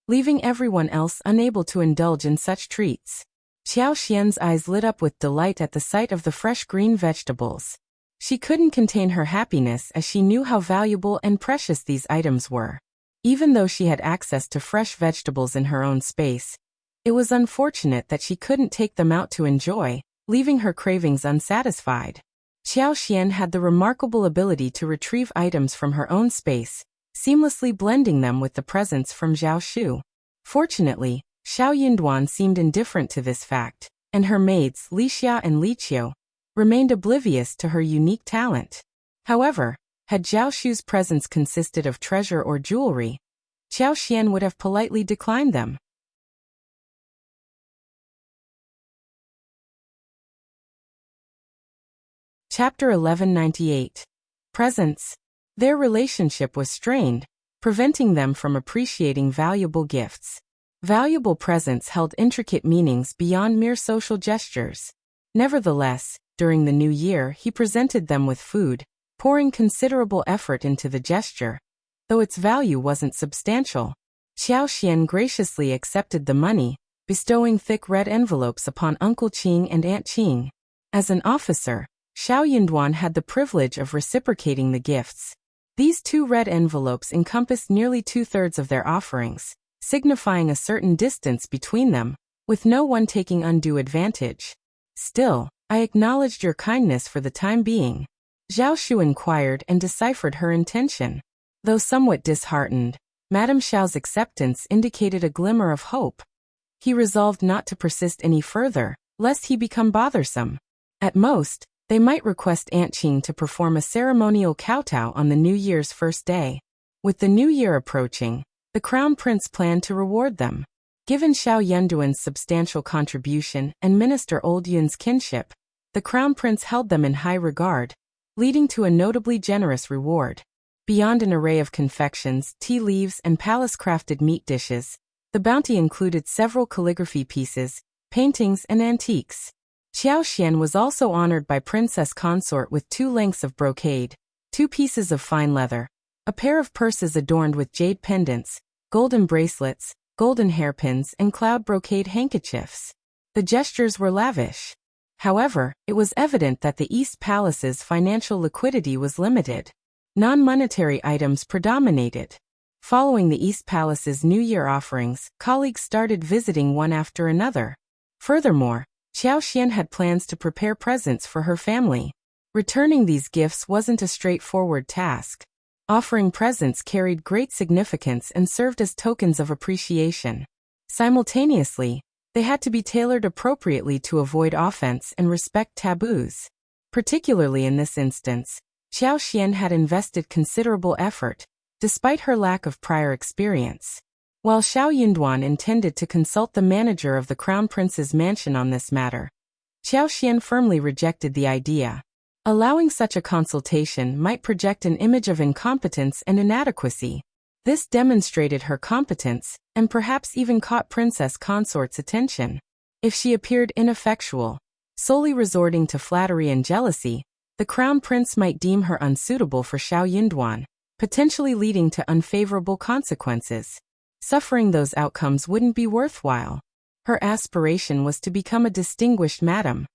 leaving everyone else unable to indulge in such treats. Xiao Xian's eyes lit up with delight at the sight of the fresh green vegetables. She couldn't contain her happiness as she knew how valuable and precious these items were. Even though she had access to fresh vegetables in her own space, it was unfortunate that she couldn't take them out to enjoy, leaving her cravings unsatisfied. Xiao Xian had the remarkable ability to retrieve items from her own space, seamlessly blending them with the presents from Zhao Shu. Fortunately, Xiao Yunduan seemed indifferent to this fact, and her maids, Li Xia and Li Qiu, remained oblivious to her unique talent. However, had Zhao Shu's presents consisted of treasure or jewelry, Xiao Xian would have politely declined them. Chapter 1198. Presents. Their relationship was strained, preventing them from appreciating valuable gifts. Valuable presents held intricate meanings beyond mere social gestures. Nevertheless, during the new year he presented them with food, pouring considerable effort into the gesture, though its value wasn't substantial. Xiao Xian graciously accepted the money, bestowing thick red envelopes upon Uncle Qing and Aunt Qing. As an officer, Xiao Yunduan had the privilege of reciprocating the gifts. These 2 red envelopes encompassed nearly 2/3 of their offerings, signifying a certain distance between them, with no one taking undue advantage. Still, I acknowledged your kindness for the time being. Zhao Shu inquired and deciphered her intention. Though somewhat disheartened, Madame Xiao's acceptance indicated a glimmer of hope. He resolved not to persist any further, lest he become bothersome. At most, they might request Aunt Qing to perform a ceremonial kowtow on the New Year's first day. With the New Year approaching, the Crown Prince planned to reward them. Given Xiao Yunduan's substantial contribution and Minister Old Yun's kinship, the Crown Prince held them in high regard, leading to a notably generous reward. Beyond an array of confections, tea leaves, and palace-crafted meat dishes, the bounty included several calligraphy pieces, paintings, and antiques. Xiao Xian was also honored by Princess Consort with 2 lengths of brocade, 2 pieces of fine leather, a pair of purses adorned with jade pendants, golden bracelets, golden hairpins, and cloud brocade handkerchiefs. The gestures were lavish. However, it was evident that the East Palace's financial liquidity was limited. Non-monetary items predominated. Following the East Palace's New Year offerings, colleagues started visiting one after another. Furthermore, Xiao Xian had plans to prepare presents for her family. Returning these gifts wasn't a straightforward task. Offering presents carried great significance and served as tokens of appreciation. Simultaneously, they had to be tailored appropriately to avoid offense and respect taboos. Particularly in this instance, Xiao Xian had invested considerable effort, despite her lack of prior experience. While Xiao Yunduan intended to consult the manager of the Crown Prince's mansion on this matter, Xiao Xian firmly rejected the idea. Allowing such a consultation might project an image of incompetence and inadequacy. This demonstrated her competence, and perhaps even caught Princess Consort's attention. If she appeared ineffectual, solely resorting to flattery and jealousy, the Crown Prince might deem her unsuitable for Xiao Yunduan, potentially leading to unfavorable consequences. Suffering those outcomes wouldn't be worthwhile. Her aspiration was to become a distinguished madam.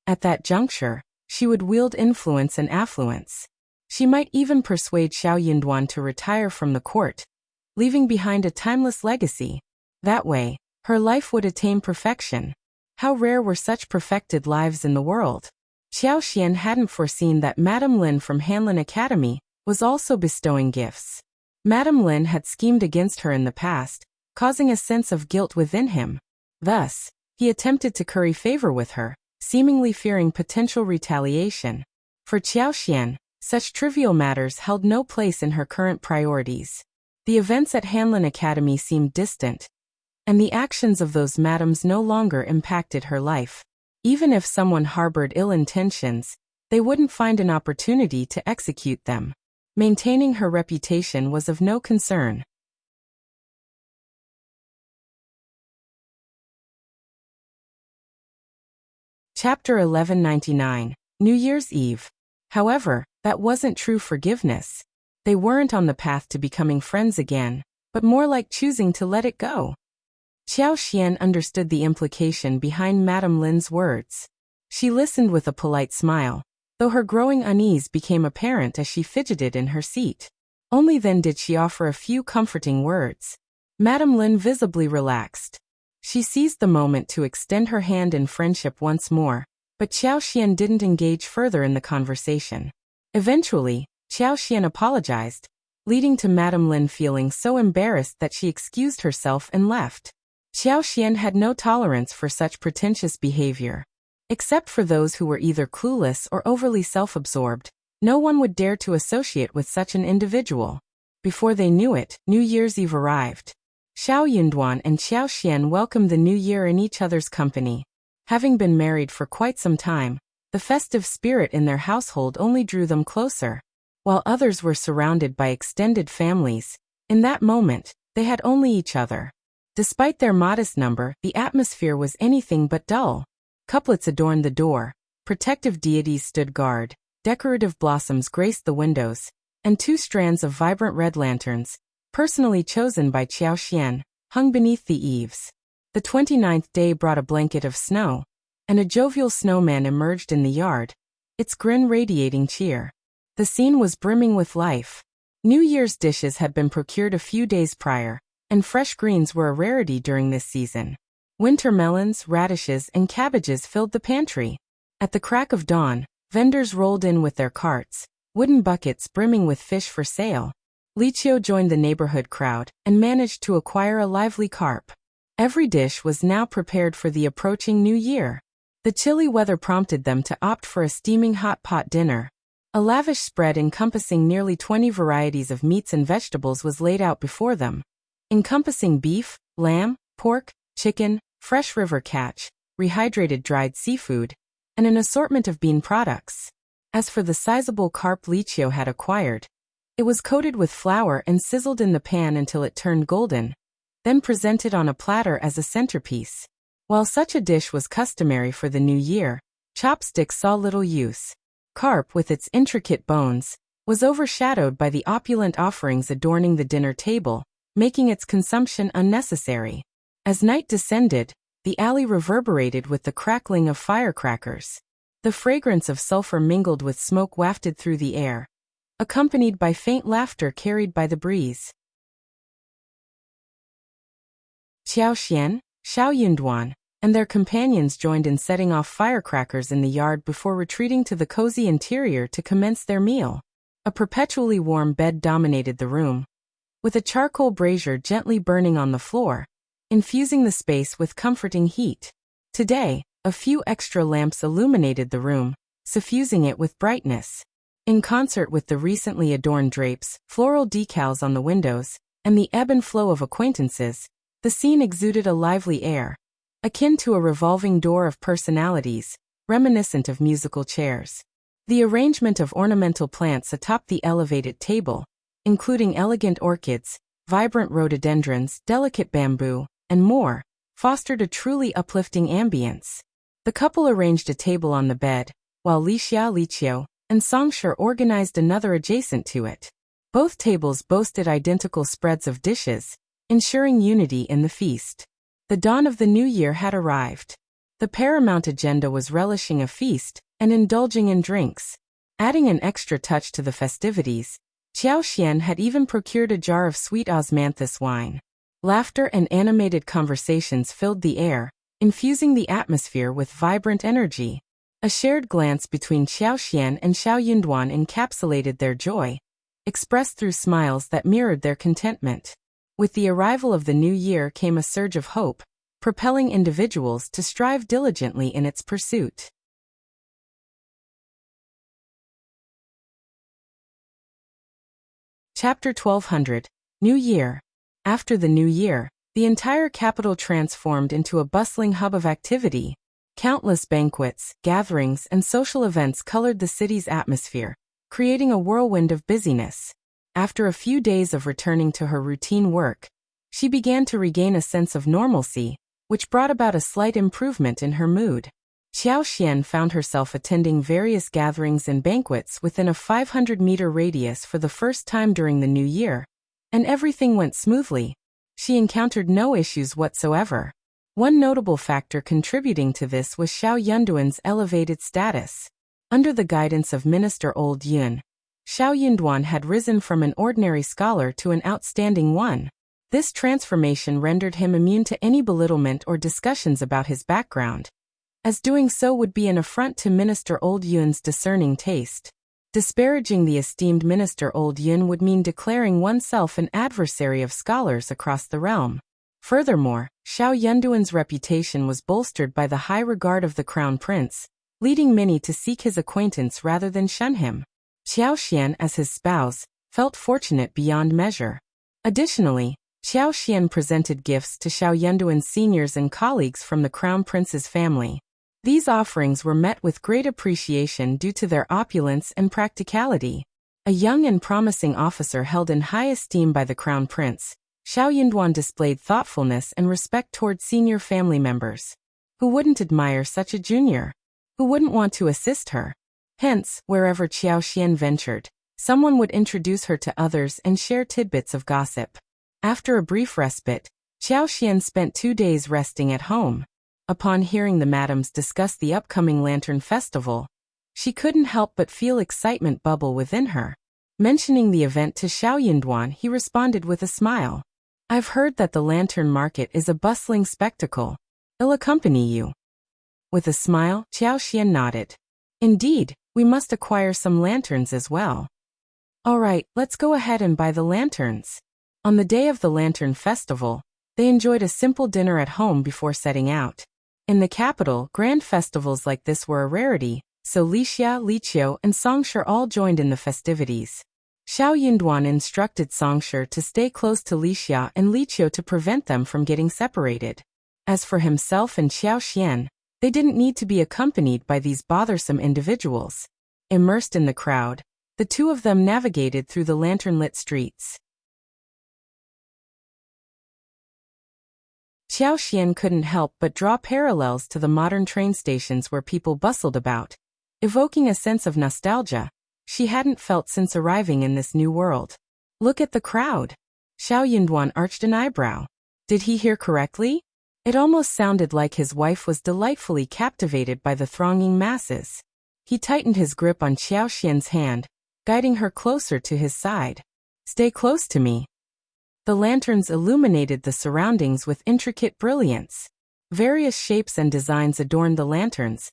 At that juncture, she would wield influence and affluence. She might even persuade Xiao Yunduan to retire from the court, leaving behind a timeless legacy. That way, her life would attain perfection. How rare were such perfected lives in the world. Xiao Xian hadn't foreseen that Madame Lin from Hanlin Academy was also bestowing gifts. Madame Lin had schemed against her in the past, causing a sense of guilt within him. Thus, he attempted to curry favor with her, seemingly fearing potential retaliation. For Xiao Xian, such trivial matters held no place in her current priorities. The events at Hanlin Academy seemed distant, and the actions of those madams no longer impacted her life. Even if someone harbored ill intentions, they wouldn't find an opportunity to execute them. Maintaining her reputation was of no concern. Chapter 1199, New Year's Eve. However, that wasn't true forgiveness. They weren't on the path to becoming friends again, but more like choosing to let it go. Xiao Xian understood the implication behind Madame Lin's words. She listened with a polite smile, though her growing unease became apparent as she fidgeted in her seat. Only then did she offer a few comforting words. Madame Lin visibly relaxed. She seized the moment to extend her hand in friendship once more, but Xiao Xian didn't engage further in the conversation. Eventually, Xiao Xian apologized, leading to Madame Lin feeling so embarrassed that she excused herself and left. Xiao Xian had no tolerance for such pretentious behavior. Except for those who were either clueless or overly self-absorbed, no one would dare to associate with such an individual. Before they knew it, New Year's Eve arrived. Xiao Yunduan and Xiao Xian welcomed the new year in each other's company. Having been married for quite some time, the festive spirit in their household only drew them closer. While others were surrounded by extended families, in that moment, they had only each other. Despite their modest number, the atmosphere was anything but dull. Couplets adorned the door, protective deities stood guard, decorative blossoms graced the windows, and 2 strands of vibrant red lanterns, personally chosen by Xiao Xian, hung beneath the eaves. The 29th day brought a blanket of snow, and a jovial snowman emerged in the yard, its grin radiating cheer. The scene was brimming with life. New Year's dishes had been procured a few days prior, and fresh greens were a rarity during this season. Winter melons, radishes, and cabbages filled the pantry. At the crack of dawn, vendors rolled in with their carts, wooden buckets brimming with fish for sale. Li Qiu joined the neighborhood crowd and managed to acquire a lively carp. Every dish was now prepared for the approaching new year. The chilly weather prompted them to opt for a steaming hot pot dinner. A lavish spread encompassing nearly 20 varieties of meats and vegetables was laid out before them, encompassing beef, lamb, pork, chicken, fresh river catch, rehydrated dried seafood, and an assortment of bean products. As for the sizable carp Li Qiu had acquired, it was coated with flour and sizzled in the pan until it turned golden, then presented on a platter as a centerpiece. While such a dish was customary for the new year, chopsticks saw little use. Carp, with its intricate bones, was overshadowed by the opulent offerings adorning the dinner table, making its consumption unnecessary. As night descended, the alley reverberated with the crackling of firecrackers. The fragrance of sulfur mingled with smoke wafted through the air, accompanied by faint laughter carried by the breeze. Xiao Xian, Xiao Yunduan, and their companions joined in setting off firecrackers in the yard before retreating to the cozy interior to commence their meal. A perpetually warm bed dominated the room, with a charcoal brazier gently burning on the floor, infusing the space with comforting heat. Today, a few extra lamps illuminated the room, suffusing it with brightness. In concert with the recently adorned drapes, floral decals on the windows, and the ebb and flow of acquaintances, the scene exuded a lively air, akin to a revolving door of personalities, reminiscent of musical chairs. The arrangement of ornamental plants atop the elevated table, including elegant orchids, vibrant rhododendrons, delicate bamboo, and more, fostered a truly uplifting ambience. The couple arranged a table on the bed, while Li Qiu and Songshi organized another adjacent to it. Both tables boasted identical spreads of dishes, ensuring unity in the feast. The dawn of the new year had arrived. The paramount agenda was relishing a feast and indulging in drinks. Adding an extra touch to the festivities, Qiao Xian had even procured a jar of sweet osmanthus wine. Laughter and animated conversations filled the air, infusing the atmosphere with vibrant energy. A shared glance between Qiao Xian and Xiao Yunduan encapsulated their joy, expressed through smiles that mirrored their contentment. With the arrival of the new year came a surge of hope, propelling individuals to strive diligently in its pursuit. Chapter 1200. New Year. After the new year, the entire capital transformed into a bustling hub of activity. Countless banquets, gatherings, and social events colored the city's atmosphere, creating a whirlwind of busyness. After a few days of returning to her routine work, she began to regain a sense of normalcy, which brought about a slight improvement in her mood. Qiao Xian found herself attending various gatherings and banquets within a 500-meter radius for the first time during the new year, and everything went smoothly. She encountered no issues whatsoever. One notable factor contributing to this was Xiao Yunduan's elevated status. Under the guidance of Minister Old Yun, Xiao Yunduan had risen from an ordinary scholar to an outstanding one. This transformation rendered him immune to any belittlement or discussions about his background, as doing so would be an affront to Minister Old Yun's discerning taste. Disparaging the esteemed Minister Old Yun would mean declaring oneself an adversary of scholars across the realm. Furthermore, Xiao Yunduan's reputation was bolstered by the high regard of the Crown Prince, leading many to seek his acquaintance rather than shun him. Qiao Xian, as his spouse, felt fortunate beyond measure. Additionally, Qiao Xian presented gifts to Xiao Yunduan's seniors and colleagues from the Crown Prince's family. These offerings were met with great appreciation due to their opulence and practicality. A young and promising officer held in high esteem by the Crown Prince, Xiao Yunduan displayed thoughtfulness and respect toward senior family members. Who wouldn't admire such a junior? Who wouldn't want to assist her? Hence, wherever Qiao Xian ventured, someone would introduce her to others and share tidbits of gossip. After a brief respite, Qiao Xian spent 2 days resting at home. Upon hearing the madams discuss the upcoming Lantern Festival, she couldn't help but feel excitement bubble within her. Mentioning the event to Xiao Yunduan, he responded with a smile. "I've heard that the lantern market is a bustling spectacle. I'll accompany you." With a smile, Qiao Xian nodded. "Indeed, we must acquire some lanterns as well." "All right, let's go ahead and buy the lanterns." On the day of the Lantern Festival, they enjoyed a simple dinner at home before setting out. In the capital, grand festivals like this were a rarity, so Lixia, Liqiu, and Songshi all joined in the festivities. Xiao Yunduan instructed Songshi to stay close to Lixia and Liqiu to prevent them from getting separated. As for himself and Qiao Xian, they didn't need to be accompanied by these bothersome individuals. Immersed in the crowd, the two of them navigated through the lantern-lit streets. Qiao Xian couldn't help but draw parallels to the modern train stations where people bustled about, evoking a sense of nostalgia she hadn't felt since arriving in this new world. "Look at the crowd." Xiao Yunduan arched an eyebrow. Did he hear correctly? It almost sounded like his wife was delightfully captivated by the thronging masses. He tightened his grip on Qiao Xian's hand, guiding her closer to his side. "Stay close to me." The lanterns illuminated the surroundings with intricate brilliance. Various shapes and designs adorned the lanterns,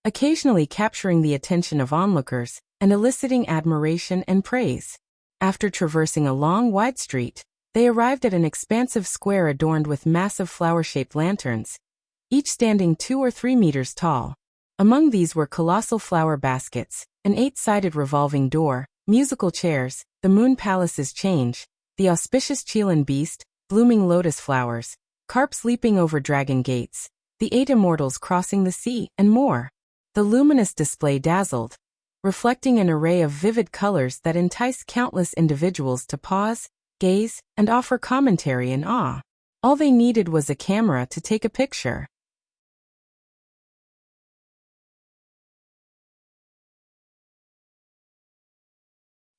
occasionally capturing the attention of onlookers and eliciting admiration and praise. After traversing a long, wide street, they arrived at an expansive square adorned with massive flower-shaped lanterns, each standing 2 or 3 meters tall. Among these were colossal flower baskets, an 8-sided revolving door, musical chairs, the Moon Palace's change, the auspicious Qilin beast, blooming lotus flowers, carps leaping over dragon gates, the 8 immortals crossing the sea, and more. The luminous display dazzled, reflecting an array of vivid colors that enticed countless individuals to pause, gaze, and offer commentary in awe. All they needed was a camera to take a picture.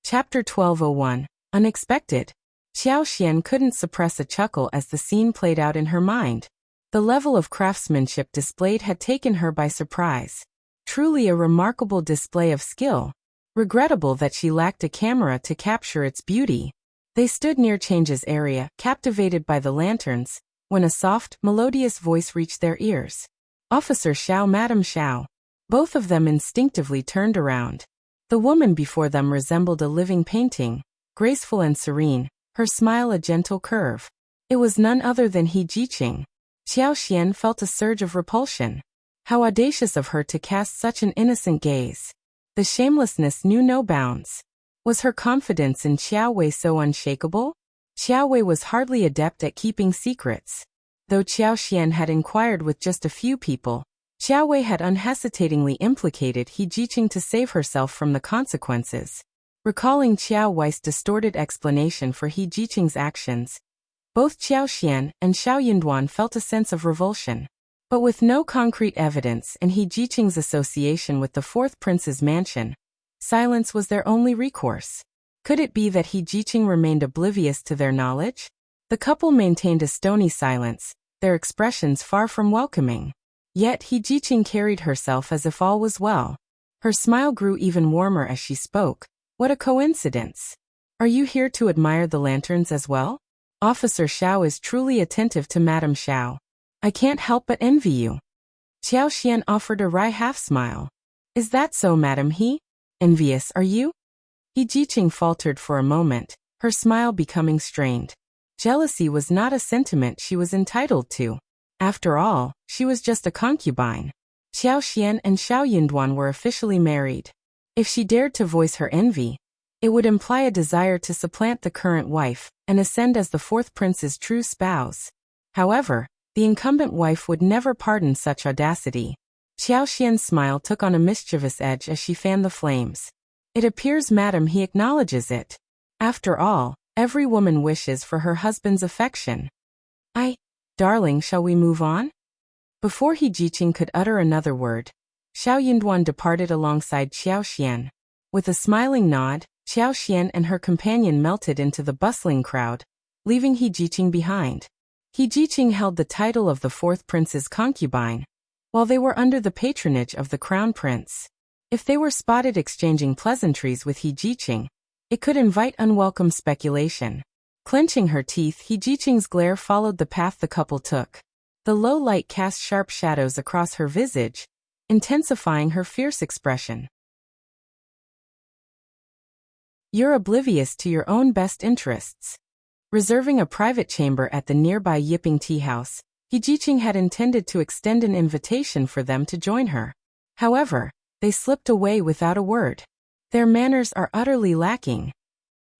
Chapter 1201. Unexpected. Xiao Xian couldn't suppress a chuckle as the scene played out in her mind. The level of craftsmanship displayed had taken her by surprise. Truly a remarkable display of skill. Regrettable that she lacked a camera to capture its beauty. They stood near Change's area, captivated by the lanterns, when a soft, melodious voice reached their ears. Officer Xiao, Madam Xiao. Both of them instinctively turned around. The woman before them resembled a living painting, graceful and serene, her smile a gentle curve. It was none other than He Jiqing. Xiao Xian felt a surge of repulsion. How audacious of her to cast such an innocent gaze. The shamelessness knew no bounds. Was her confidence in Xiao Wei so unshakable? Xiao Wei was hardly adept at keeping secrets. Though Xiao Xian had inquired with just a few people, Xiao Wei had unhesitatingly implicated He Jiqing to save herself from the consequences. Recalling Xiao Wei's distorted explanation for He Jiqing's actions, both Xiao Xian and Xiao Yinduan felt a sense of revulsion. But with no concrete evidence and He Jiqing's association with the fourth prince's mansion, silence was their only recourse. Could it be that He Jiqing remained oblivious to their knowledge? The couple maintained a stony silence, their expressions far from welcoming. Yet He Jiqing carried herself as if all was well. Her smile grew even warmer as she spoke. What a coincidence! Are you here to admire the lanterns as well? Officer Xiao is truly attentive to Madam Xiao. I can't help but envy you. Xiao Xian offered a wry half-smile. Is that so, Madam He? Envious, are you? He Jiqing faltered for a moment, her smile becoming strained. Jealousy was not a sentiment she was entitled to. After all, she was just a concubine. Xiao Xian and Xiao Yinduan were officially married. If she dared to voice her envy, it would imply a desire to supplant the current wife and ascend as the fourth prince's true spouse. However, the incumbent wife would never pardon such audacity. Xiao Xian's smile took on a mischievous edge as she fanned the flames. It appears, Madam, He acknowledges it. After all, every woman wishes for her husband's affection. Darling, shall we move on? Before He Jiqing could utter another word, Xiao Yinduan departed alongside Xiao Xian. With a smiling nod, Xiao Xian and her companion melted into the bustling crowd, leaving He Jiqing behind. He Jiqing held the title of the fourth prince's concubine, while they were under the patronage of the crown prince. If they were spotted exchanging pleasantries with He Jiqing, it could invite unwelcome speculation. Clenching her teeth, He Jiqing's glare followed the path the couple took. The low light cast sharp shadows across her visage, intensifying her fierce expression. You're oblivious to your own best interests. Reserving a private chamber at the nearby Yiping tea house, He Jiqing had intended to extend an invitation for them to join her. However, they slipped away without a word. Their manners are utterly lacking.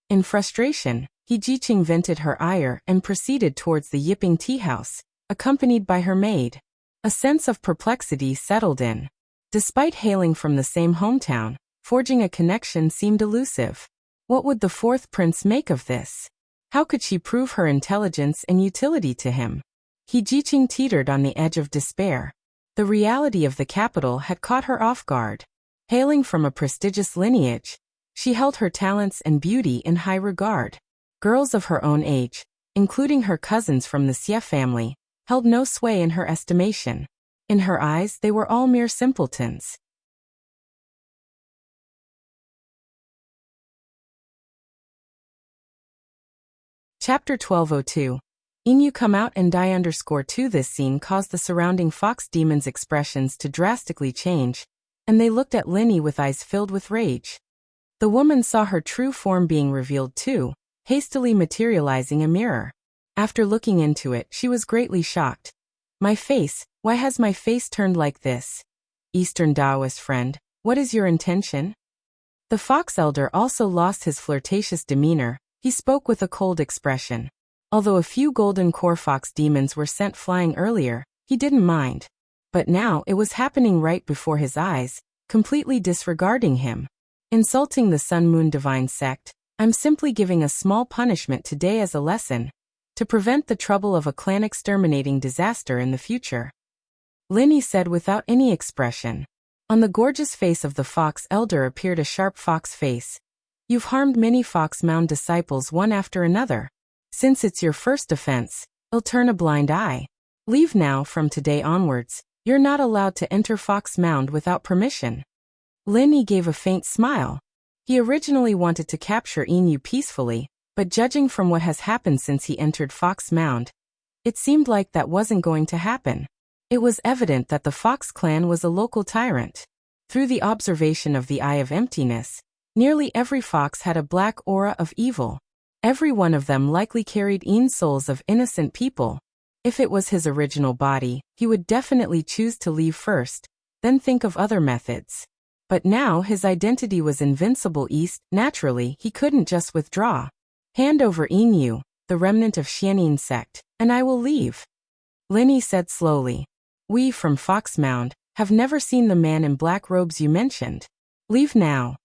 In frustration, He Jiqing vented her ire and proceeded towards the Yiping tea house, accompanied by her maid. A sense of perplexity settled in. Despite hailing from the same hometown, forging a connection seemed elusive. What would the fourth prince make of this? How could she prove her intelligence and utility to him? He Jiqing teetered on the edge of despair. The reality of the capital had caught her off guard. Hailing from a prestigious lineage, she held her talents and beauty in high regard. Girls of her own age, including her cousins from the Xie family, held no sway in her estimation. In her eyes, they were all mere simpletons. Chapter 1202. You come out and die _2. This scene caused the surrounding fox demons' expressions to drastically change, and they looked at Linny with eyes filled with rage. The woman saw her true form being revealed too, hastily materializing a mirror. After looking into it, she was greatly shocked. My face, why has my face turned like this? Eastern Taoist friend, what is your intention? The fox elder also lost his flirtatious demeanor. He spoke with a cold expression. Although a few golden core fox demons were sent flying earlier, he didn't mind. But now it was happening right before his eyes, completely disregarding him. Insulting the Sun Moon Divine Sect, I'm simply giving a small punishment today as a lesson, to prevent the trouble of a clan exterminating disaster in the future. Linny said without any expression. On the gorgeous face of the fox elder appeared a sharp fox face. You've harmed many Fox Mound disciples one after another. Since it's your first offense, I'll turn a blind eye. Leave now. From today onwards, you're not allowed to enter Fox Mound without permission." Lin Yi gave a faint smile. He originally wanted to capture Inyu peacefully, but judging from what has happened since he entered Fox Mound, it seemed like that wasn't going to happen. It was evident that the Fox clan was a local tyrant. Through the observation of the Eye of Emptiness, nearly every fox had a black aura of evil. Every one of them likely carried souls of innocent people. If it was his original body, he would definitely choose to leave first, then think of other methods. But now his identity was invincible. Naturally, he couldn't just withdraw. "Hand over Inyu, the remnant of Xianin sect, and I will leave," Lin Yi said slowly. "We from Fox Mound have never seen the man in black robes you mentioned. Leave now,"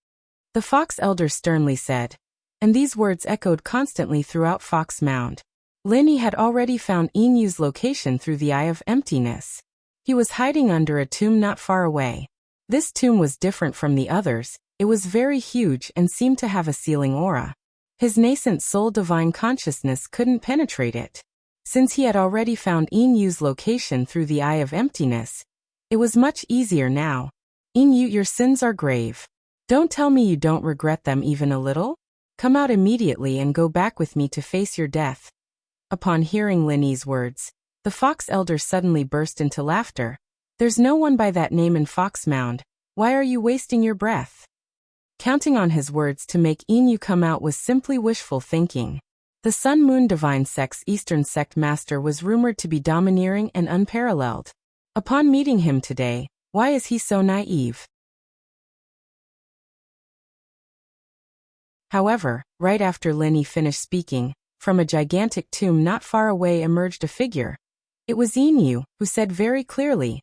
the Fox Elder sternly said. And these words echoed constantly throughout Fox Mound. Lin Yi had already found Inyu's location through the Eye of Emptiness. He was hiding under a tomb not far away. This tomb was different from the others. It was very huge and seemed to have a sealing aura. His nascent soul divine consciousness couldn't penetrate it. Since he had already found Inyu's location through the Eye of Emptiness, it was much easier now. "Inyu, your sins are grave. Don't tell me you don't regret them even a little? Come out immediately and go back with me to face your death." Upon hearing Lin Yi's words, the Fox Elder suddenly burst into laughter. "There's no one by that name in Fox Mound. Why are you wasting your breath?" Counting on his words to make Inyu come out was simply wishful thinking. The Sun Moon Divine Sect's Eastern Sect Master was rumored to be domineering and unparalleled. Upon meeting him today, why is he so naive? However, right after Lin Yi finished speaking, from a gigantic tomb not far away emerged a figure. It was Inyu, who said very clearly,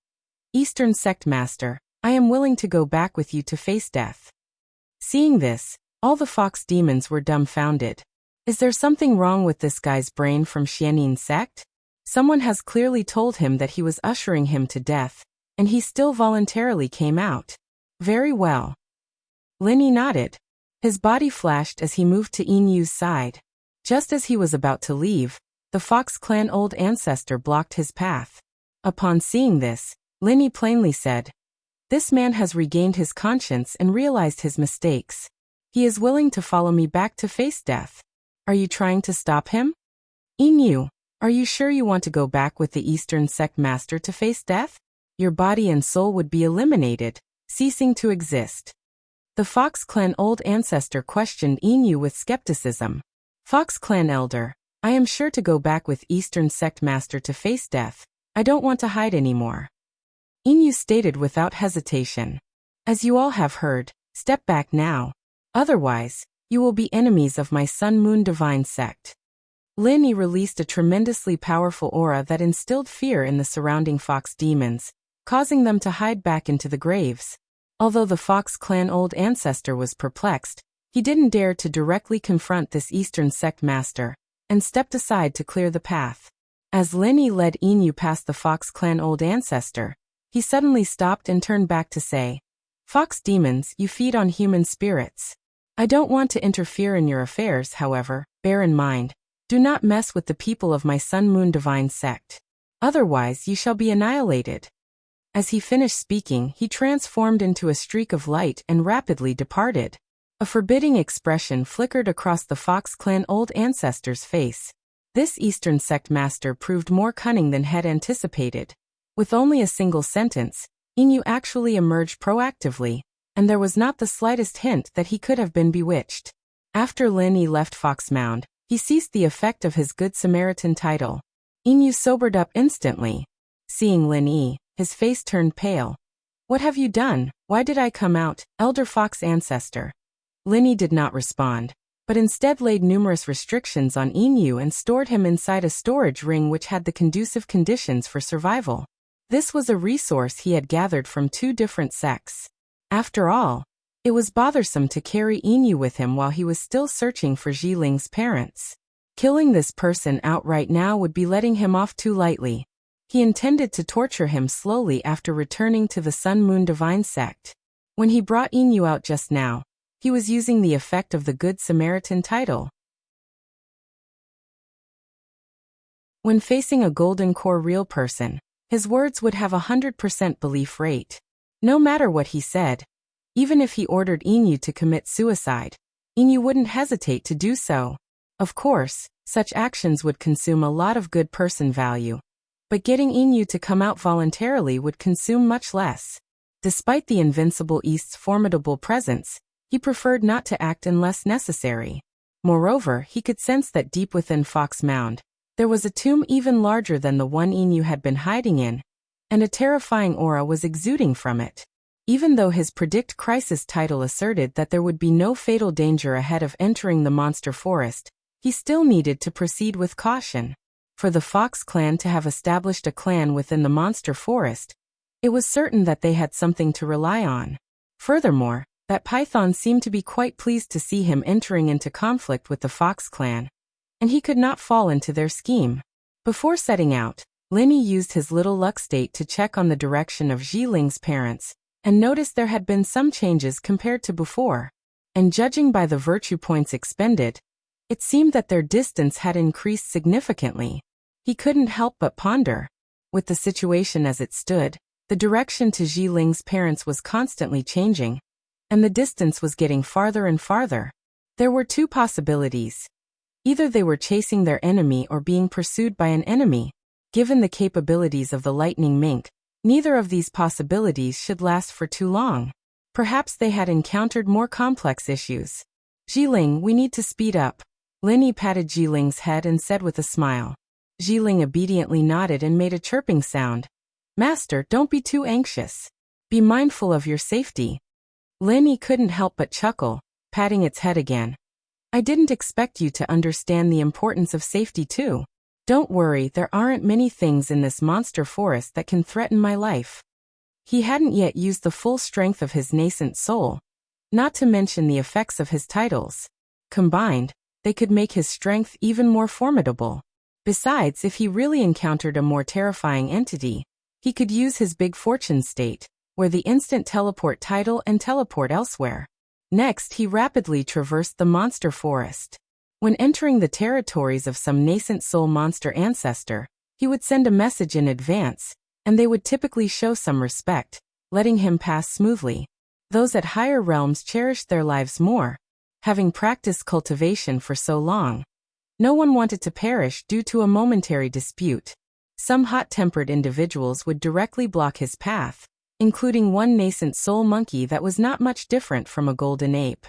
"Eastern Sect Master, I am willing to go back with you to face death." Seeing this, all the fox demons were dumbfounded. Is there something wrong with this guy's brain from Xianin sect? Someone has clearly told him that he was ushering him to death, and he still voluntarily came out. Very well. Lin Yi nodded. His body flashed as he moved to Inyu's side. Just as he was about to leave, the Fox clan old ancestor blocked his path. Upon seeing this, Lin Yi plainly said, "This man has regained his conscience and realized his mistakes. He is willing to follow me back to face death. Are you trying to stop him? Inyu, are you sure you want to go back with the Eastern Sect Master to face death? Your body and soul would be eliminated, ceasing to exist." The Fox clan old ancestor questioned Inyu with skepticism. "Fox clan elder, I am sure to go back with Eastern Sect Master to face death. I don't want to hide anymore," Inyu stated without hesitation. "As you all have heard, step back now. Otherwise, you will be enemies of my Sun Moon Divine Sect." Lin Yi released a tremendously powerful aura that instilled fear in the surrounding fox demons, causing them to hide back into the graves. Although the Fox clan old ancestor was perplexed, he didn't dare to directly confront this Eastern Sect Master, and stepped aside to clear the path. As Lin Yi led Inyu past the Fox clan old ancestor, he suddenly stopped and turned back to say, "Fox demons, you feed on human spirits. I don't want to interfere in your affairs, however, bear in mind, do not mess with the people of my Sun Moon Divine Sect. Otherwise you shall be annihilated." As he finished speaking, he transformed into a streak of light and rapidly departed. A forbidding expression flickered across the Fox clan old ancestor's face. This Eastern Sect Master proved more cunning than had anticipated. With only a single sentence, Inyu actually emerged proactively, and there was not the slightest hint that he could have been bewitched. After Lin Yi left Fox Mound, he ceased the effect of his Good Samaritan title. Inyu sobered up instantly. Seeing Lin Yi, his face turned pale. "What have you done? Why did I come out, Elder Fox Ancestor?" Lin Yi did not respond, but instead laid numerous restrictions on Inyu and stored him inside a storage ring which had the conducive conditions for survival. This was a resource he had gathered from two different sects. After all, it was bothersome to carry Inyu with him while he was still searching for Zhiling's parents. Killing this person outright now would be letting him off too lightly. He intended to torture him slowly after returning to the Sun Moon Divine Sect. When he brought Inyu out just now, he was using the effect of the Good Samaritan title. When facing a golden core real person, his words would have 100% belief rate. No matter what he said, even if he ordered Inyu to commit suicide, Inyu wouldn't hesitate to do so. Of course, such actions would consume a lot of good person value. But getting Inyu to come out voluntarily would consume much less. Despite the Invincible East's formidable presence, he preferred not to act unless necessary. Moreover, he could sense that deep within Fox Mound, there was a tomb even larger than the one Inyu had been hiding in, and a terrifying aura was exuding from it. Even though his Predict Crisis title asserted that there would be no fatal danger ahead of entering the monster forest, he still needed to proceed with caution. For the Fox clan to have established a clan within the monster forest, it was certain that they had something to rely on. Furthermore, that Python seemed to be quite pleased to see him entering into conflict with the Fox clan, and he could not fall into their scheme. Before setting out, Linny used his little luck state to check on the direction of Zhiling's parents, and noticed there had been some changes compared to before. And judging by the virtue points expended, it seemed that their distance had increased significantly. He couldn't help but ponder. With the situation as it stood, the direction to Zhiling's parents was constantly changing, and the distance was getting farther and farther. There were two possibilities. Either they were chasing their enemy or being pursued by an enemy. Given the capabilities of the lightning mink, neither of these possibilities should last for too long. Perhaps they had encountered more complex issues. Zhiling, we need to speed up. Linny patted Zhiling's head and said with a smile. Zhiling obediently nodded and made a chirping sound. Master, don't be too anxious. Be mindful of your safety. Linny couldn't help but chuckle, patting its head again. I didn't expect you to understand the importance of safety too. Don't worry, there aren't many things in this monster forest that can threaten my life. He hadn't yet used the full strength of his nascent soul, not to mention the effects of his titles. Combined, they could make his strength even more formidable. Besides, if he really encountered a more terrifying entity, he could use his big fortune state, where the instant teleport title and teleport elsewhere. Next, he rapidly traversed the monster forest. When entering the territories of some nascent soul monster ancestor, he would send a message in advance, and they would typically show some respect, letting him pass smoothly. Those at higher realms cherished their lives more. Having practiced cultivation for so long, no one wanted to perish due to a momentary dispute. Some hot-tempered individuals would directly block his path, including one nascent soul monkey that was not much different from a golden ape.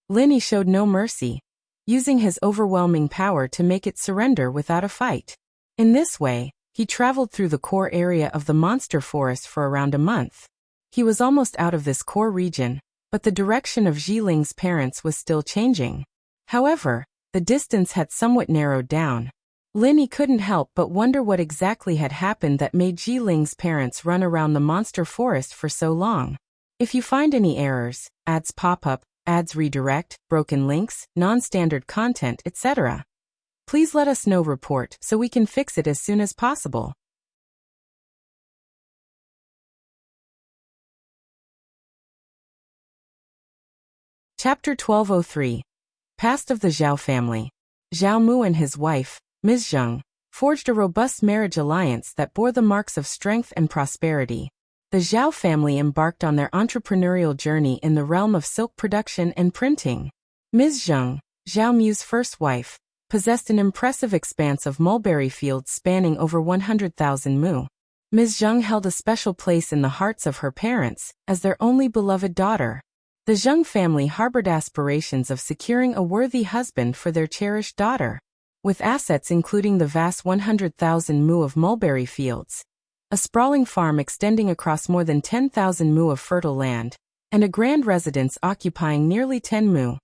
Linny showed no mercy, using his overwhelming power to make it surrender without a fight. In this way, he traveled through the core area of the monster forest for around a month. He was almost out of this core region, but the direction of Zhiling's parents was still changing. However, the distance had somewhat narrowed down. Linny couldn't help but wonder what exactly had happened that made Zhiling's parents run around the monster forest for so long. If you find any errors, ads pop up, ads redirect, broken links, non-standard content, etc., please let us know. Report so we can fix it as soon as possible. Chapter 1203. Past of the Zhao family. Zhao Mu and his wife, Ms. Zheng, forged a robust marriage alliance that bore the marks of strength and prosperity. The Zhao family embarked on their entrepreneurial journey in the realm of silk production and printing. Ms. Zheng, Zhao Mu's first wife, possessed an impressive expanse of mulberry fields spanning over 100,000 mu. Ms. Zheng held a special place in the hearts of her parents, as their only beloved daughter. The Zheng family harbored aspirations of securing a worthy husband for their cherished daughter. With assets including the vast 100,000 mu of mulberry fields, a sprawling farm extending across more than 10,000 mu of fertile land, and a grand residence occupying nearly 10 mu,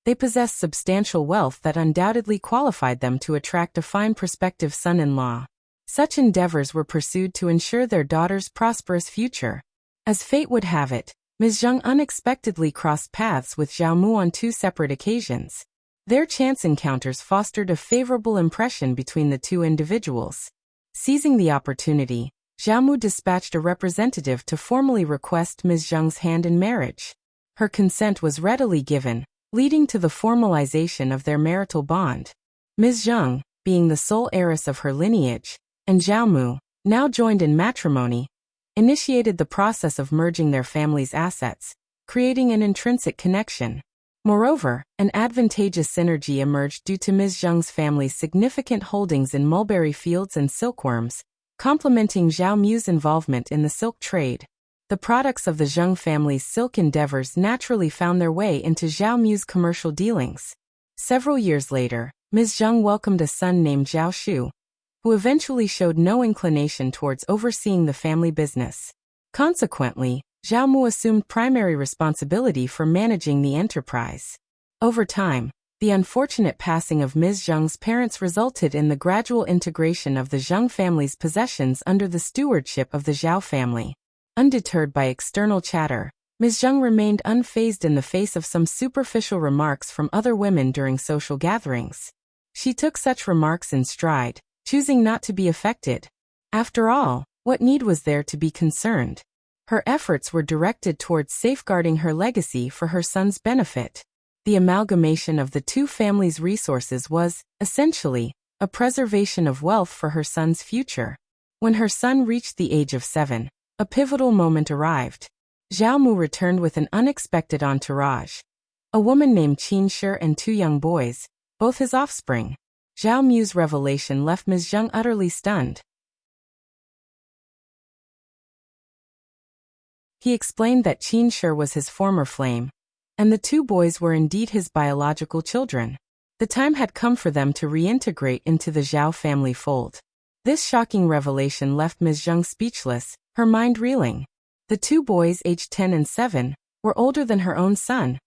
they possessed substantial wealth that undoubtedly qualified them to attract a fine prospective son-in-law. Such endeavors were pursued to ensure their daughter's prosperous future. As fate would have it, Ms. Zheng unexpectedly crossed paths with Zhao Mu on 2 separate occasions. Their chance encounters fostered a favorable impression between the two individuals. Seizing the opportunity, Zhao Mu dispatched a representative to formally request Ms. Zheng's hand in marriage. Her consent was readily given, leading to the formalization of their marital bond. Ms. Zheng, being the sole heiress of her lineage, and Zhao Mu, now joined in matrimony, initiated the process of merging their families' assets, creating an intrinsic connection. Moreover, an advantageous synergy emerged due to Ms. Zheng's family's significant holdings in mulberry fields and silkworms, complementing Zhao Mu's involvement in the silk trade. The products of the Zheng family's silk endeavors naturally found their way into Zhao Mu's commercial dealings. Several years later, Ms. Zheng welcomed a son named Zhao Shu, who eventually showed no inclination towards overseeing the family business. Consequently, Zhao Mu assumed primary responsibility for managing the enterprise. Over time, the unfortunate passing of Ms. Zheng's parents resulted in the gradual integration of the Zheng family's possessions under the stewardship of the Zhao family. Undeterred by external chatter, Ms. Zheng remained unfazed in the face of some superficial remarks from other women during social gatherings. She took such remarks in stride, choosing not to be affected. After all, what need was there to be concerned? Her efforts were directed towards safeguarding her legacy for her son's benefit. The amalgamation of the two families' resources was, essentially, a preservation of wealth for her son's future. When her son reached the age of 7, a pivotal moment arrived. Zhao Mu returned with an unexpected entourage. A woman named Qin Shi and 2 young boys, both his offspring. Zhao Mu's revelation left Ms. Zheng utterly stunned. He explained that Qin Shi was his former flame, and the 2 boys were indeed his biological children. The time had come for them to reintegrate into the Zhao family fold. This shocking revelation left Ms. Zheng speechless, her mind reeling. The 2 boys, aged 10 and 7, were older than her own son.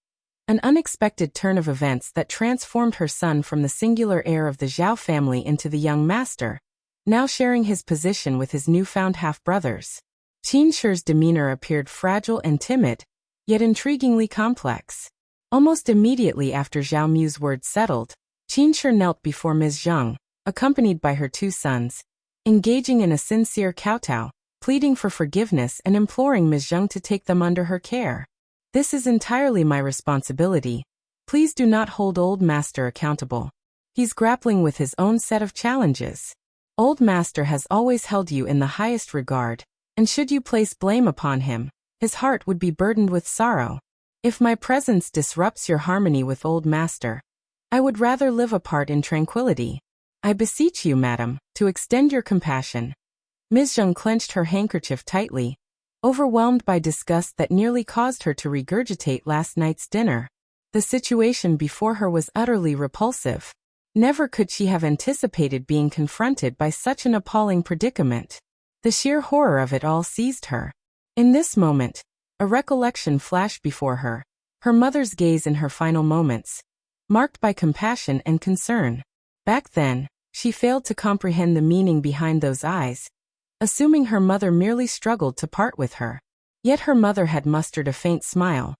An unexpected turn of events that transformed her son from the singular heir of the Zhao family into the young master, now sharing his position with his newfound half-brothers. Qin Shi's demeanor appeared fragile and timid, yet intriguingly complex. Almost immediately after Zhao Mu's words settled, Qin Shi knelt before Ms. Zheng, accompanied by her 2 sons, engaging in a sincere kowtow, pleading for forgiveness and imploring Ms. Zheng to take them under her care. "This is entirely my responsibility. Please do not hold Old Master accountable. He's grappling with his own set of challenges. Old Master has always held you in the highest regard, and should you place blame upon him, his heart would be burdened with sorrow. If my presence disrupts your harmony with Old Master, I would rather live apart in tranquility. I beseech you, madam, to extend your compassion." Ms. Zheng clenched her handkerchief tightly, overwhelmed by disgust that nearly caused her to regurgitate last night's dinner. The situation before her was utterly repulsive. Never could she have anticipated being confronted by such an appalling predicament. The sheer horror of it all seized her. In this moment, a recollection flashed before her, her mother's gaze in her final moments, marked by compassion and concern. Back then, she failed to comprehend the meaning behind those eyes, assuming her mother merely struggled to part with her. Yet her mother had mustered a faint smile,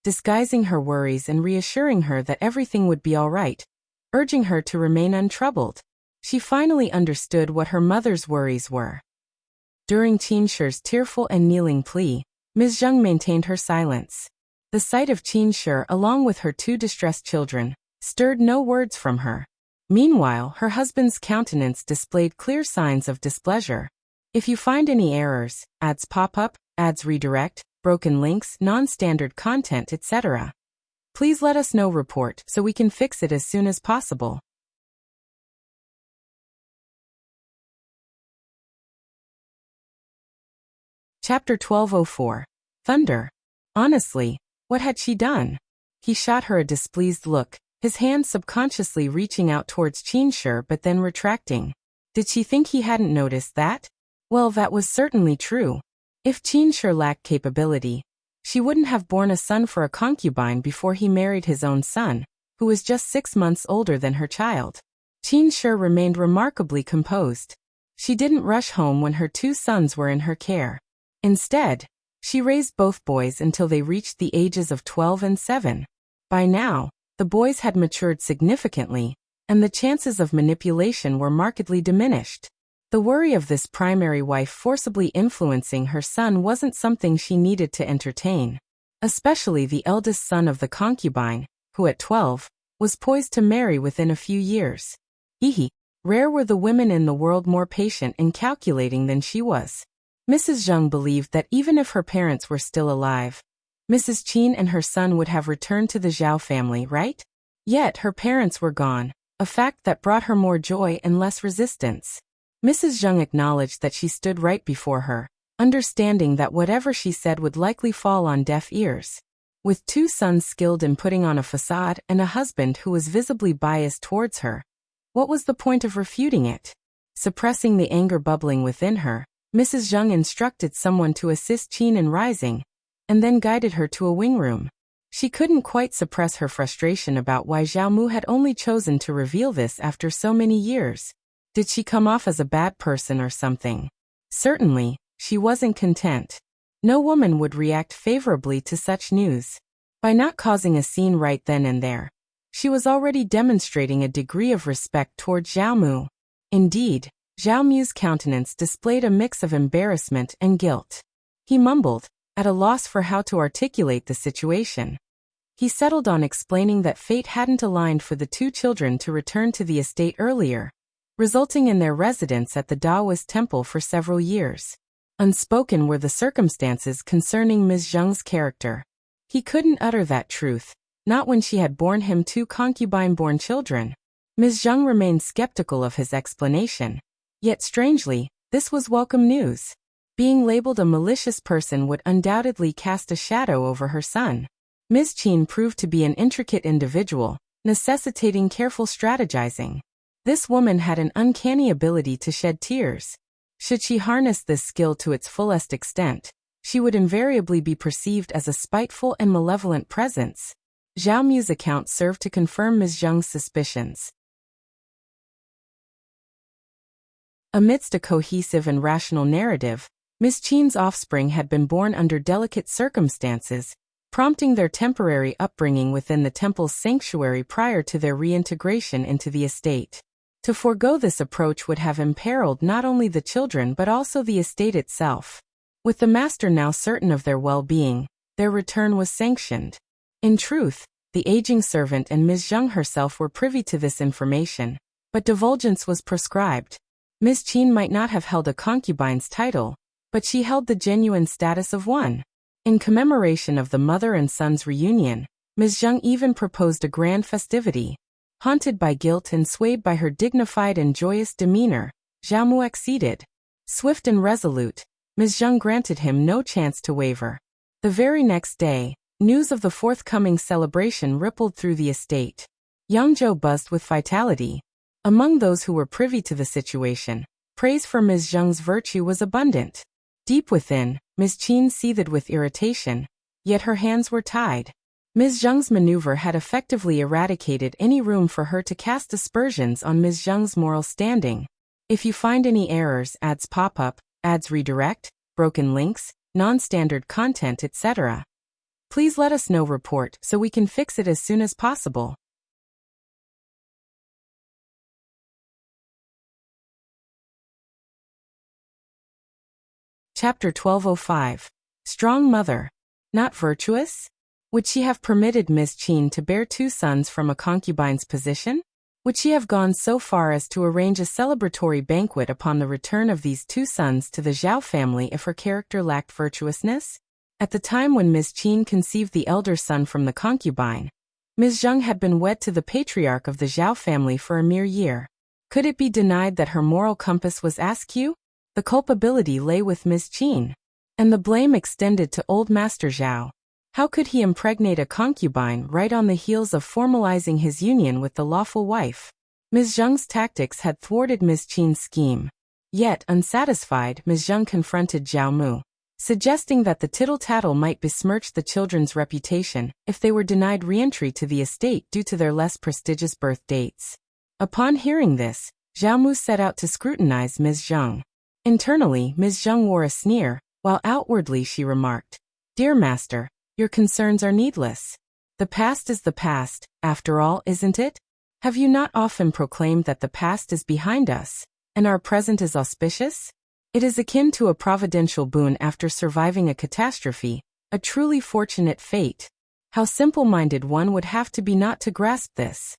disguising her worries and reassuring her that everything would be all right, urging her to remain untroubled. She finally understood what her mother's worries were. During Qin Shi's tearful and kneeling plea, Ms. Zheng maintained her silence. The sight of Qin Shi, along with her 2 distressed children, stirred no words from her. Meanwhile, her husband's countenance displayed clear signs of displeasure. "If you find any errors, ads pop up, ads redirect, broken links, non-standard content, etc., please let us know. Report so we can fix it as soon as possible." Chapter 1204. Thunder. Honestly, what had she done? He shot her a displeased look, his hand subconsciously reaching out towards Qin Shi but then retracting. Did she think he hadn't noticed that? Well, that was certainly true. If Qin Shi lacked capability, she wouldn't have borne a son for a concubine before he married his own son, who was just 6 months older than her child. Qin Shi remained remarkably composed. She didn't rush home when her 2 sons were in her care. Instead, she raised both boys until they reached the ages of 12 and 7. By now, the boys had matured significantly, and the chances of manipulation were markedly diminished. The worry of this primary wife forcibly influencing her son wasn't something she needed to entertain. Especially the eldest son of the concubine, who at 12, was poised to marry within a few years. Hehe. Rare were the women in the world more patient and calculating than she was. Mrs. Zheng believed that even if her parents were still alive, Mrs. Qin and her son would have returned to the Zhao family, right? Yet her parents were gone, a fact that brought her more joy and less resistance. Mrs. Zheng acknowledged that she stood right before her, understanding that whatever she said would likely fall on deaf ears. With 2 sons skilled in putting on a facade and a husband who was visibly biased towards her, what was the point of refuting it? Suppressing the anger bubbling within her, Mrs. Zheng instructed someone to assist Qin in rising, and then guided her to a wing room. She couldn't quite suppress her frustration about why Zhao Mu had only chosen to reveal this after so many years. Did she come off as a bad person or something? Certainly, she wasn't content. No woman would react favorably to such news. By not causing a scene right then and there, she was already demonstrating a degree of respect toward Zhao Mu. Indeed, Zhao Mu's countenance displayed a mix of embarrassment and guilt. He mumbled, at a loss for how to articulate the situation. He settled on explaining that fate hadn't aligned for the 2 children to return to the estate earlier, resulting in their residence at the Taoist temple for several years. Unspoken were the circumstances concerning Ms. Zheng's character. He couldn't utter that truth, not when she had borne him 2 concubine-born children. Ms. Zheng remained skeptical of his explanation. Yet strangely, this was welcome news. Being labeled a malicious person would undoubtedly cast a shadow over her son. Ms. Qin proved to be an intricate individual, necessitating careful strategizing. This woman had an uncanny ability to shed tears. Should she harness this skill to its fullest extent, she would invariably be perceived as a spiteful and malevolent presence. Zhao Mu's account served to confirm Ms. Zheng's suspicions. Amidst a cohesive and rational narrative, Ms. Qin's offspring had been born under delicate circumstances, prompting their temporary upbringing within the temple's sanctuary prior to their reintegration into the estate. To forego this approach would have imperiled not only the children but also the estate itself. With the master now certain of their well-being, their return was sanctioned. In truth, the aging servant and Ms. Zheng herself were privy to this information, but divulgence was prescribed. Ms. Qin might not have held a concubine's title, but she held the genuine status of one. In commemoration of the mother and son's reunion, Ms. Zheng even proposed a grand festivity. Haunted by guilt and swayed by her dignified and joyous demeanor, Zhao Mu acceded. Swift and resolute, Ms. Zheng granted him no chance to waver. The very next day, news of the forthcoming celebration rippled through the estate. Yangzhou buzzed with vitality. Among those who were privy to the situation, praise for Ms. Zheng's virtue was abundant. Deep within, Ms. Qin seethed with irritation, yet her hands were tied. Ms. Zheng's maneuver had effectively eradicated any room for her to cast aspersions on Ms. Zheng's moral standing. If you find any errors, ads pop up, ads redirect, broken links, non-standard content, etc., please let us know. Report so we can fix it as soon as possible. Chapter 1205. Strong Mother. Not virtuous? Would she have permitted Ms. Qin to bear 2 sons from a concubine's position? Would she have gone so far as to arrange a celebratory banquet upon the return of these 2 sons to the Zhao family if her character lacked virtuousness? At the time when Ms. Qin conceived the elder son from the concubine, Ms. Zheng had been wed to the patriarch of the Zhao family for a mere year. Could it be denied that her moral compass was askew? The culpability lay with Ms. Qin, and the blame extended to old Master Zhao. How could he impregnate a concubine right on the heels of formalizing his union with the lawful wife? Ms. Zheng's tactics had thwarted Ms. Qin's scheme. Yet, unsatisfied, Ms. Zheng confronted Zhao Mu, suggesting that the tittle-tattle might besmirch the children's reputation if they were denied re-entry to the estate due to their less prestigious birth dates. Upon hearing this, Zhao Mu set out to scrutinize Ms. Zheng. Internally, Ms. Zheng wore a sneer, while outwardly she remarked, "Dear master, your concerns are needless. The past is the past, after all, isn't it? Have you not often proclaimed that the past is behind us, and our present is auspicious? It is akin to a providential boon after surviving a catastrophe, a truly fortunate fate." How simple-minded one would have to be not to grasp this.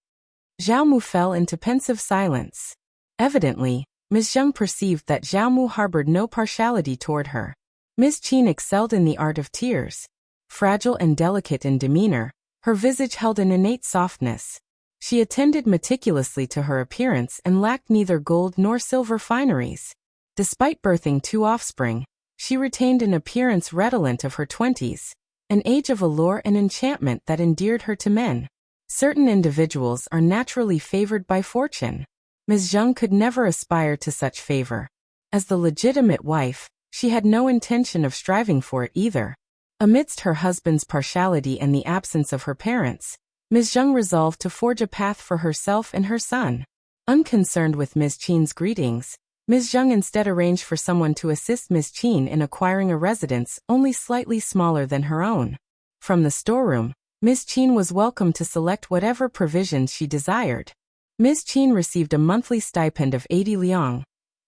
Zhao Mu fell into pensive silence. Evidently, Ms. Zheng perceived that Zhao Mu harbored no partiality toward her. Ms. Qin excelled in the art of tears. Fragile and delicate in demeanor, her visage held an innate softness. She attended meticulously to her appearance and lacked neither gold nor silver fineries. Despite birthing 2 offspring, she retained an appearance redolent of her 20s, an age of allure and enchantment that endeared her to men. Certain individuals are naturally favored by fortune. Ms. Zheng could never aspire to such favor. As the legitimate wife, she had no intention of striving for it either. Amidst her husband's partiality and the absence of her parents, Ms. Zheng resolved to forge a path for herself and her son. Unconcerned with Ms. Qin's greetings, Ms. Zheng instead arranged for someone to assist Ms. Qin in acquiring a residence only slightly smaller than her own. From the storeroom, Ms. Qin was welcome to select whatever provisions she desired. Ms. Qin received a monthly stipend of 80 liang,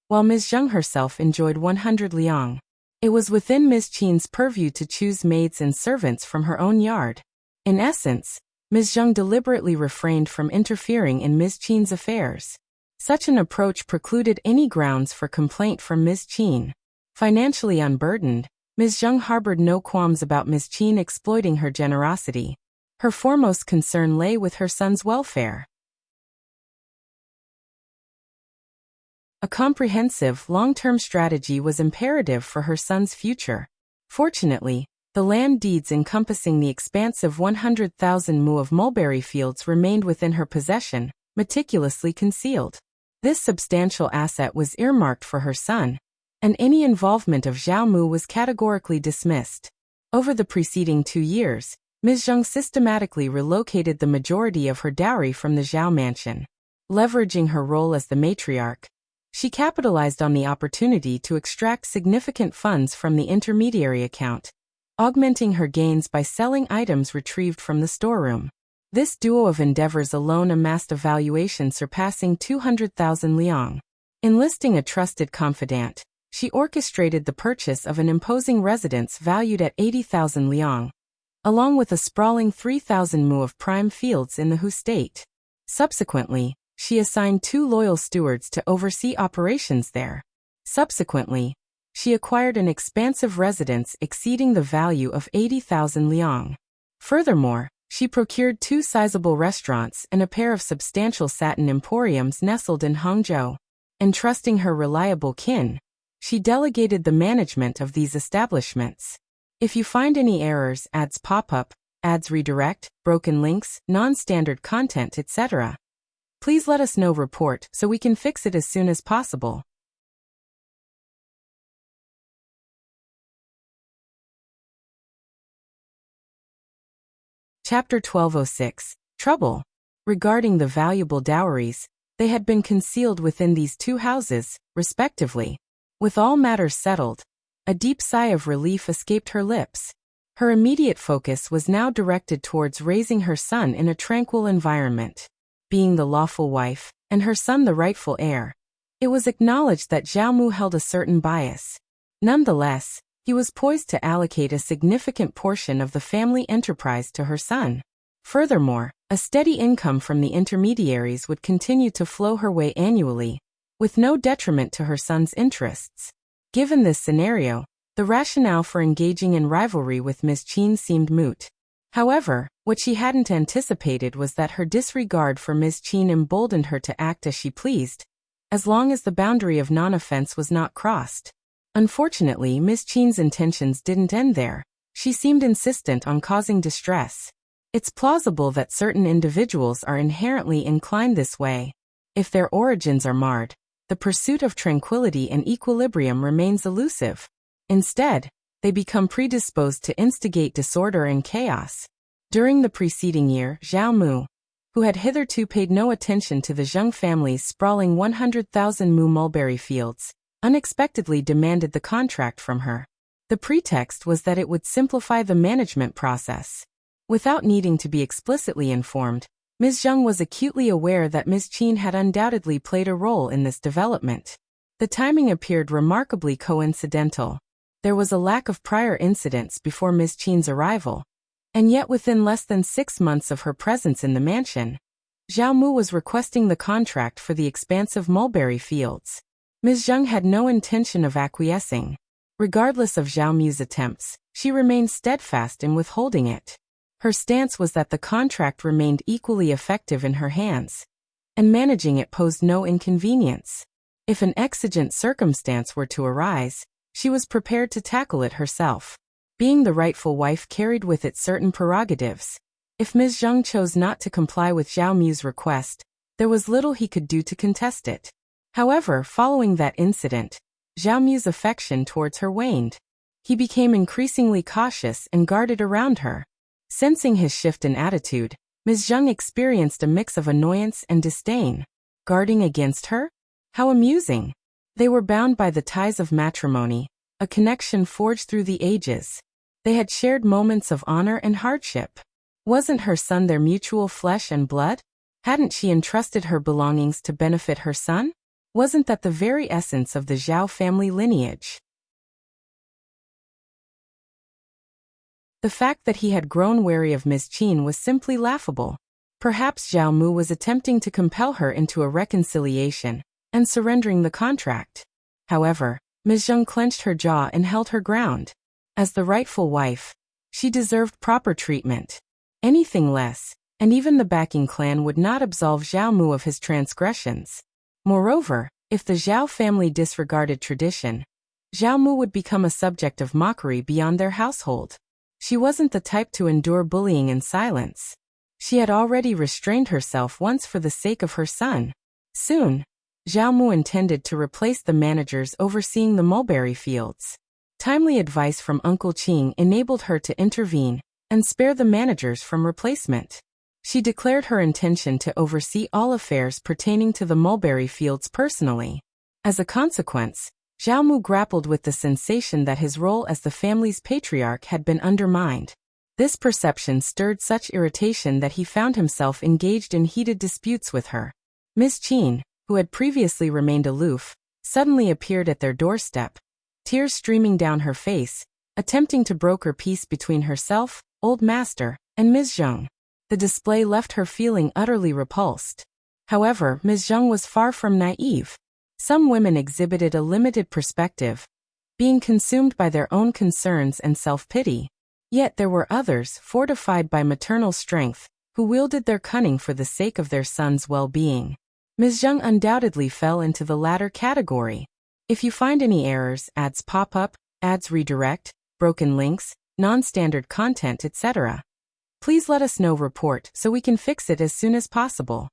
while Ms. Zheng herself enjoyed 100 liang. It was within Ms. Qin's purview to choose maids and servants from her own yard. In essence, Ms. Zheng deliberately refrained from interfering in Ms. Qin's affairs. Such an approach precluded any grounds for complaint from Ms. Qin. Financially unburdened, Ms. Zheng harbored no qualms about Ms. Qin exploiting her generosity. Her foremost concern lay with her son's welfare. A comprehensive, long-term strategy was imperative for her son's future. Fortunately, the land deeds encompassing the expansive 100,000 mu of mulberry fields remained within her possession, meticulously concealed. This substantial asset was earmarked for her son, and any involvement of Zhao Mu was categorically dismissed. Over the preceding 2 years, Ms. Zheng systematically relocated the majority of her dowry from the Zhao mansion. Leveraging her role as the matriarch, she capitalized on the opportunity to extract significant funds from the intermediary account, augmenting her gains by selling items retrieved from the storeroom. This duo of endeavors alone amassed a valuation surpassing 200,000 liang. Enlisting a trusted confidant, she orchestrated the purchase of an imposing residence valued at 80,000 liang, along with a sprawling 3,000 mu of prime fields in the Hu state. Subsequently, she assigned 2 loyal stewards to oversee operations there. Subsequently, she acquired an expansive residence exceeding the value of 80,000 liang. Furthermore, she procured 2 sizable restaurants and a pair of substantial satin emporiums nestled in Hangzhou. Entrusting her reliable kin, she delegated the management of these establishments. If you find any errors, ads pop up, ads redirect, broken links, non-standard content, etc., please let us know. Report so we can fix it as soon as possible. Chapter 1206. Trouble. Regarding the valuable dowries, they had been concealed within these 2 houses, respectively. With all matters settled, a deep sigh of relief escaped her lips. Her immediate focus was now directed towards raising her son in a tranquil environment. Being the lawful wife, and her son the rightful heir, it was acknowledged that Zhao Mu held a certain bias. Nonetheless, he was poised to allocate a significant portion of the family enterprise to her son. Furthermore, a steady income from the intermediaries would continue to flow her way annually, with no detriment to her son's interests. Given this scenario, the rationale for engaging in rivalry with Ms. Qin seemed moot. However, what she hadn't anticipated was that her disregard for Ms. Qin emboldened her to act as she pleased, as long as the boundary of non-offense was not crossed. Unfortunately, Ms. Qin's intentions didn't end there. She seemed insistent on causing distress. It's plausible that certain individuals are inherently inclined this way. If their origins are marred, the pursuit of tranquility and equilibrium remains elusive. Instead, they become predisposed to instigate disorder and chaos. During the preceding year, Zhao Mu, who had hitherto paid no attention to the Zheng family's sprawling 100,000 mu mulberry fields, unexpectedly demanded the contract from her. The pretext was that it would simplify the management process. Without needing to be explicitly informed, Ms. Zheng was acutely aware that Ms. Qin had undoubtedly played a role in this development. The timing appeared remarkably coincidental. There was a lack of prior incidents before Ms. Qin's arrival, And yet within less than 6 months of her presence in the mansion, Zhao Mu was requesting the contract for the expansive mulberry fields. Ms. Zheng had no intention of acquiescing. Regardless of Zhao Mu's attempts, she remained steadfast in withholding it. Her stance was that the contract remained equally effective in her hands, and managing it posed no inconvenience. If an exigent circumstance were to arise, she was prepared to tackle it herself. Being the rightful wife carried with it certain prerogatives. If Ms. Zheng chose not to comply with Zhao Mu's request, there was little he could do to contest it. However, following that incident, Zhao Mu's affection towards her waned. He became increasingly cautious and guarded around her. Sensing his shift in attitude, Ms. Zheng experienced a mix of annoyance and disdain. Guarding against her? How amusing! They were bound by the ties of matrimony, a connection forged through the ages. They had shared moments of honor and hardship. Wasn't her son their mutual flesh and blood? Hadn't she entrusted her belongings to benefit her son? Wasn't that the very essence of the Zhao family lineage? The fact that he had grown wary of Ms. Qin was simply laughable. Perhaps Zhao Mu was attempting to compel her into a reconciliation and surrendering the contract. However, Ms. Zheng clenched her jaw and held her ground. As the rightful wife, she deserved proper treatment. Anything less, and even the backing clan would not absolve Zhao Mu of his transgressions. Moreover, if the Zhao family disregarded tradition, Zhao Mu would become a subject of mockery beyond their household. She wasn't the type to endure bullying in silence. She had already restrained herself once for the sake of her son. Soon, Zhao Mu intended to replace the managers overseeing the mulberry fields. Timely advice from Uncle Qing enabled her to intervene and spare the managers from replacement. She declared her intention to oversee all affairs pertaining to the mulberry fields personally. As a consequence, Zhao Mu grappled with the sensation that his role as the family's patriarch had been undermined. This perception stirred such irritation that he found himself engaged in heated disputes with her. Ms. Qin, who had previously remained aloof, suddenly appeared at their doorstep, tears streaming down her face, attempting to broker peace between herself, old master, and Ms. Zheng. The display left her feeling utterly repulsed. However, Ms. Zheng was far from naive. Some women exhibited a limited perspective, being consumed by their own concerns and self-pity. Yet there were others, fortified by maternal strength, who wielded their cunning for the sake of their son's well-being. Ms. Zheng undoubtedly fell into the latter category. If you find any errors, ads pop up, ads redirect, broken links, non-standard content, etc., please let us know. Report so we can fix it as soon as possible.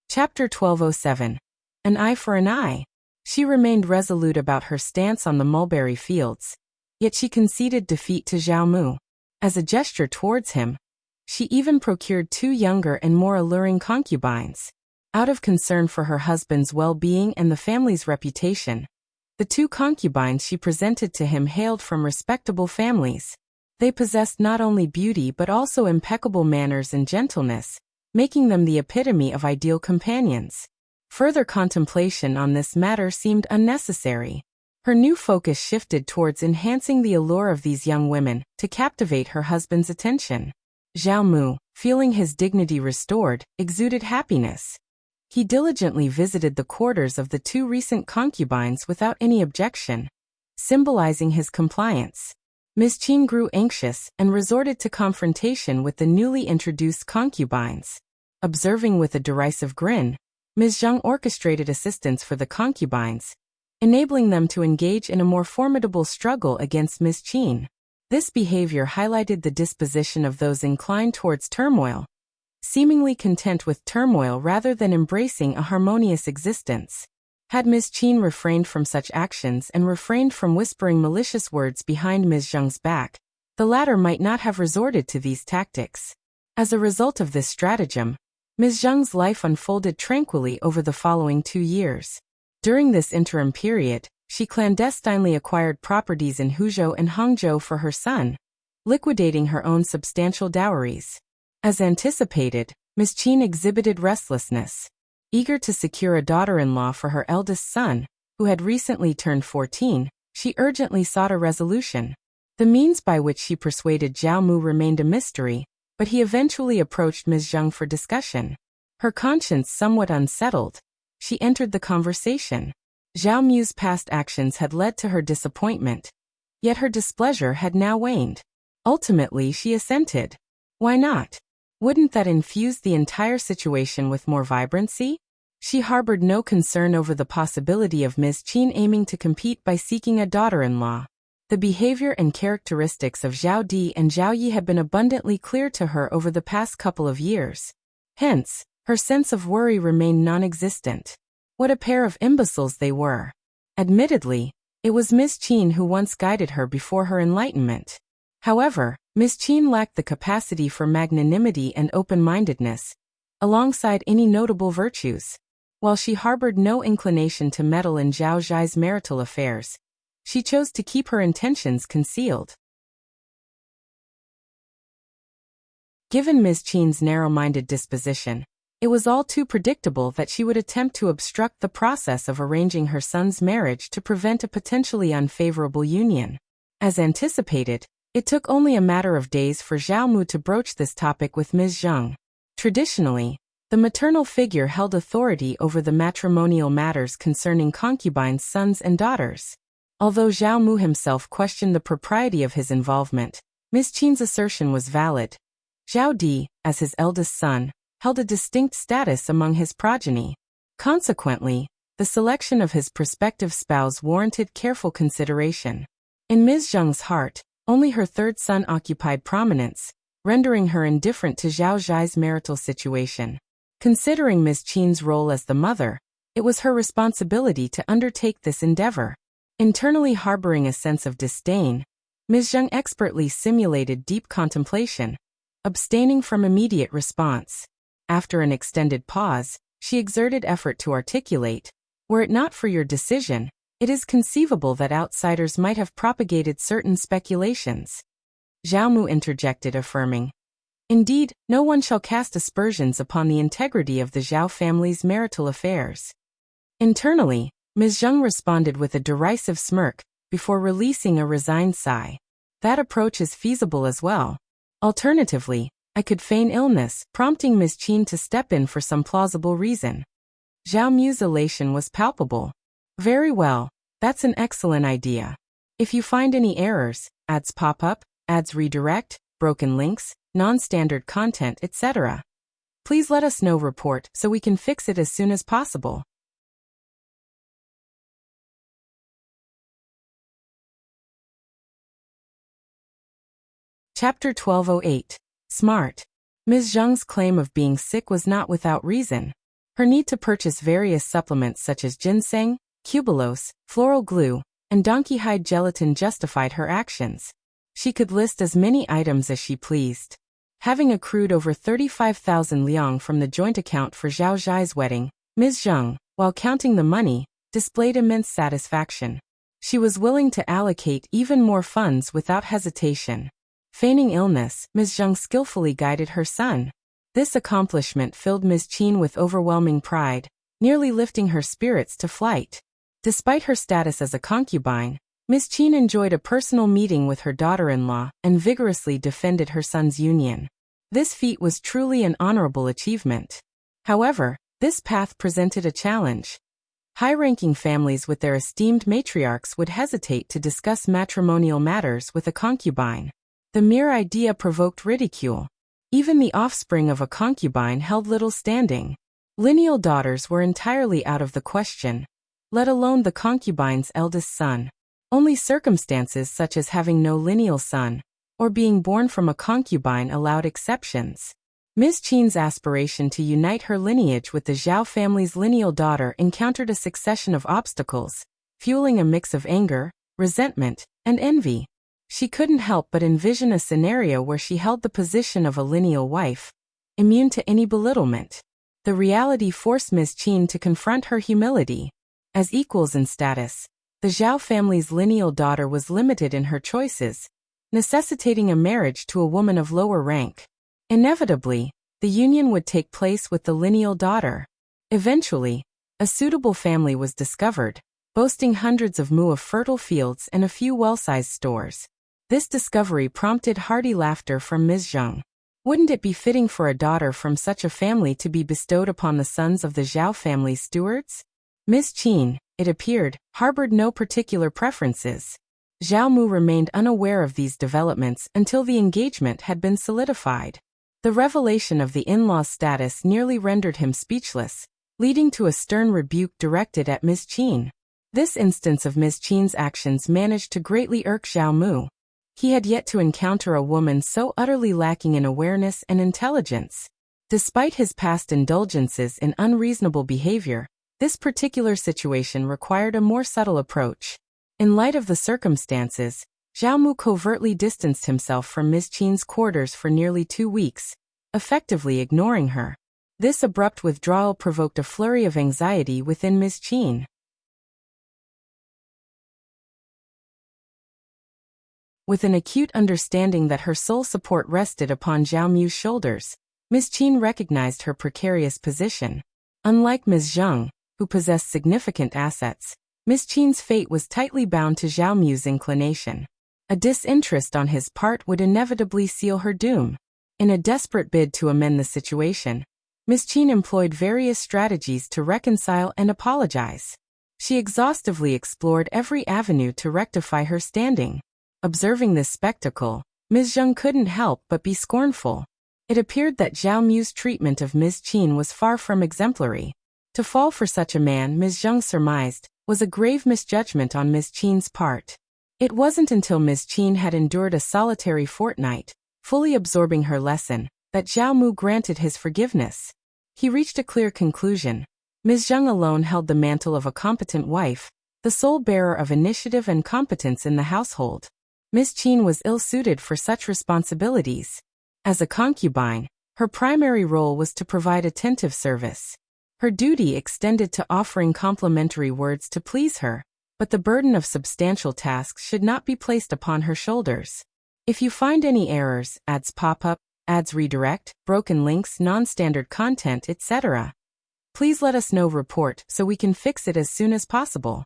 Chapter 1207. An eye for an eye. She remained resolute about her stance on the mulberry fields, yet she conceded defeat to Zhao Mu. As a gesture towards him, she even procured 2 younger and more alluring concubines. Out of concern for her husband's well-being and the family's reputation, the 2 concubines she presented to him hailed from respectable families. They possessed not only beauty but also impeccable manners and gentleness, making them the epitome of ideal companions. Further contemplation on this matter seemed unnecessary. Her new focus shifted towards enhancing the allure of these young women to captivate her husband's attention. Zhao Mu, feeling his dignity restored, exuded happiness. He diligently visited the quarters of the 2 recent concubines without any objection, symbolizing his compliance. Ms. Qin grew anxious and resorted to confrontation with the newly introduced concubines. Observing with a derisive grin, Ms. Zheng orchestrated assistance for the concubines, enabling them to engage in a more formidable struggle against Ms. Qin. This behavior highlighted the disposition of those inclined towards turmoil, seemingly content with turmoil rather than embracing a harmonious existence. Had Ms. Qin refrained from such actions and refrained from whispering malicious words behind Ms. Zheng's back, the latter might not have resorted to these tactics. As a result of this stratagem, Ms. Zheng's life unfolded tranquilly over the following 2 years. During this interim period, she clandestinely acquired properties in Huzhou and Hangzhou for her son, liquidating her own substantial dowries. As anticipated, Ms. Qin exhibited restlessness. Eager to secure a daughter-in-law for her eldest son, who who had recently turned 14, she urgently sought a resolution. The means by which she persuaded Zhao Mu remained a mystery, but he eventually approached Ms. Zhang for discussion. Her conscience somewhat unsettled, she entered the conversation. Zhao Mu's past actions had led to her disappointment, yet her displeasure had now waned. Ultimately, she assented. Why not? Wouldn't that infuse the entire situation with more vibrancy? She harbored no concern over the possibility of Ms. Qin aiming to compete by seeking a daughter-in-law. The behavior and characteristics of Zhao Di and Zhao Yi had been abundantly clear to her over the past couple of years. Hence, her sense of worry remained non-existent. What a pair of imbeciles they were. Admittedly, it was Ms. Qin who once guided her before her enlightenment. However, Ms. Qin lacked the capacity for magnanimity and open-mindedness, alongside any notable virtues. While she harbored no inclination to meddle in Zhao Zhai's marital affairs, she chose to keep her intentions concealed. Given Ms. Qin's narrow-minded disposition, it was all too predictable that she would attempt to obstruct the process of arranging her son's marriage to prevent a potentially unfavorable union. As anticipated, it took only a matter of days for Zhao Mu to broach this topic with Ms. Zhang. Traditionally, the maternal figure held authority over the matrimonial matters concerning concubines' sons and daughters. Although Zhao Mu himself questioned the propriety of his involvement, Ms. Qin's assertion was valid. Zhao Di, as his eldest son, held a distinct status among his progeny. Consequently, the selection of his prospective spouse warranted careful consideration. In Ms. Zhang's heart, only her third son occupied prominence, rendering her indifferent to Zhao Zhai's marital situation. Considering Ms. Qin's role as the mother, it was her responsibility to undertake this endeavor. Internally harboring a sense of disdain, Ms. Zhang expertly simulated deep contemplation, abstaining from immediate response. After an extended pause, she exerted effort to articulate, "Were it not for your decision, it is conceivable that outsiders might have propagated certain speculations." Zhao Mu interjected, affirming, "Indeed, no one shall cast aspersions upon the integrity of the Zhao family's marital affairs." Internally, Ms. Zhang responded with a derisive smirk, before releasing a resigned sigh. "That approach is feasible as well. Alternatively, I could feign illness," prompting Ms. Qin to step in for some plausible reason. Zhao Mu's elation was palpable. "Very well, that's an excellent idea. If you find any errors, ads pop up, ads redirect, broken links, non-standard content, etc., please let us know. Report so we can fix it as soon as possible." Chapter 1208. Smart. Ms. Zhang's claim of being sick was not without reason. Her need to purchase various supplements such as ginseng, cubulose, floral glue, and donkey hide gelatin justified her actions. She could list as many items as she pleased. Having accrued over 35,000 liang from the joint account for Zhao Zhai's wedding, Ms. Zhang, while counting the money, displayed immense satisfaction. She was willing to allocate even more funds without hesitation. Feigning illness, Ms. Zhang skillfully guided her son. This accomplishment filled Ms. Qin with overwhelming pride, nearly lifting her spirits to flight. Despite her status as a concubine, Ms. Qin enjoyed a personal meeting with her daughter-in-law and vigorously defended her son's union. This feat was truly an honorable achievement. However, this path presented a challenge. High-ranking families with their esteemed matriarchs would hesitate to discuss matrimonial matters with a concubine. The mere idea provoked ridicule. Even the offspring of a concubine held little standing. Lineal daughters were entirely out of the question, let alone the concubine's eldest son. Only circumstances such as having no lineal son, or being born from a concubine allowed exceptions. Ms. Qin's aspiration to unite her lineage with the Zhao family's lineal daughter encountered a succession of obstacles, fueling a mix of anger, resentment, and envy. She couldn't help but envision a scenario where she held the position of a lineal wife, immune to any belittlement. The reality forced Ms. Qin to confront her humility. As equals in status, the Zhao family's lineal daughter was limited in her choices, necessitating a marriage to a woman of lower rank. Inevitably, the union would take place with the lineal daughter. Eventually, a suitable family was discovered, boasting hundreds of mu of fertile fields and a few well-sized stores. This discovery prompted hearty laughter from Ms. Zheng. Wouldn't it be fitting for a daughter from such a family to be bestowed upon the sons of the Zhao family's stewards? Ms. Qin, it appeared, harbored no particular preferences. Zhao Mu remained unaware of these developments until the engagement had been solidified. The revelation of the in-law's status nearly rendered him speechless, leading to a stern rebuke directed at Ms. Qin. This instance of Ms. Qin's actions managed to greatly irk Zhao Mu. He had yet to encounter a woman so utterly lacking in awareness and intelligence. Despite his past indulgences in unreasonable behavior, this particular situation required a more subtle approach. In light of the circumstances, Zhao Mu covertly distanced himself from Ms. Qin's quarters for nearly 2 weeks, effectively ignoring her. This abrupt withdrawal provoked a flurry of anxiety within Ms. Qin. With an acute understanding that her sole support rested upon Zhao Mu's shoulders, Ms. Qin recognized her precarious position. Unlike Ms. Zheng, who possessed significant assets, Ms. Qin's fate was tightly bound to Zhao Mu's inclination. A disinterest on his part would inevitably seal her doom. In a desperate bid to amend the situation, Ms. Qin employed various strategies to reconcile and apologize. She exhaustively explored every avenue to rectify her standing. Observing this spectacle, Ms. Zheng couldn't help but be scornful. It appeared that Zhao Mu's treatment of Ms. Qin was far from exemplary. To fall for such a man, Ms. Zheng surmised, was a grave misjudgment on Ms. Qin's part. It wasn't until Ms. Qin had endured a solitary fortnight, fully absorbing her lesson, that Zhao Mu granted his forgiveness. He reached a clear conclusion. Ms. Zheng alone held the mantle of a competent wife, the sole bearer of initiative and competence in the household. Ms. Qin was ill-suited for such responsibilities. As a concubine, her primary role was to provide attentive service. Her duty extended to offering complimentary words to please her, but the burden of substantial tasks should not be placed upon her shoulders. If you find any errors, ads pop up, ads redirect, broken links, non-standard content, etc., please let us know. Report so we can fix it as soon as possible.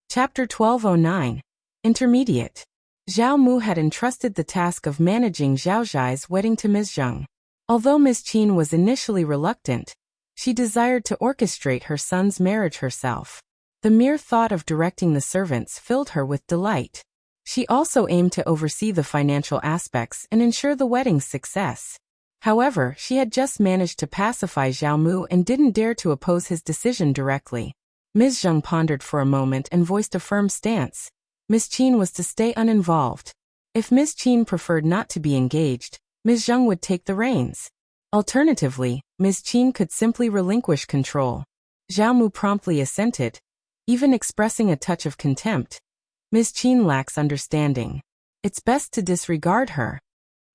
Chapter 1209. Intermediate. Zhao Mu had entrusted the task of managing Zhao Zhai's wedding to Ms. Zheng. Although Ms. Qin was initially reluctant, she desired to orchestrate her son's marriage herself. The mere thought of directing the servants filled her with delight. She also aimed to oversee the financial aspects and ensure the wedding's success. However, she had just managed to pacify Zhao Mu and didn't dare to oppose his decision directly. Ms. Zheng pondered for a moment and voiced a firm stance. Ms. Qin was to stay uninvolved. If Ms. Qin preferred not to be engaged, Ms. Zheng would take the reins. Alternatively, Ms. Qin could simply relinquish control. Zhao Mu promptly assented, even expressing a touch of contempt. Ms. Qin lacks understanding. It's best to disregard her.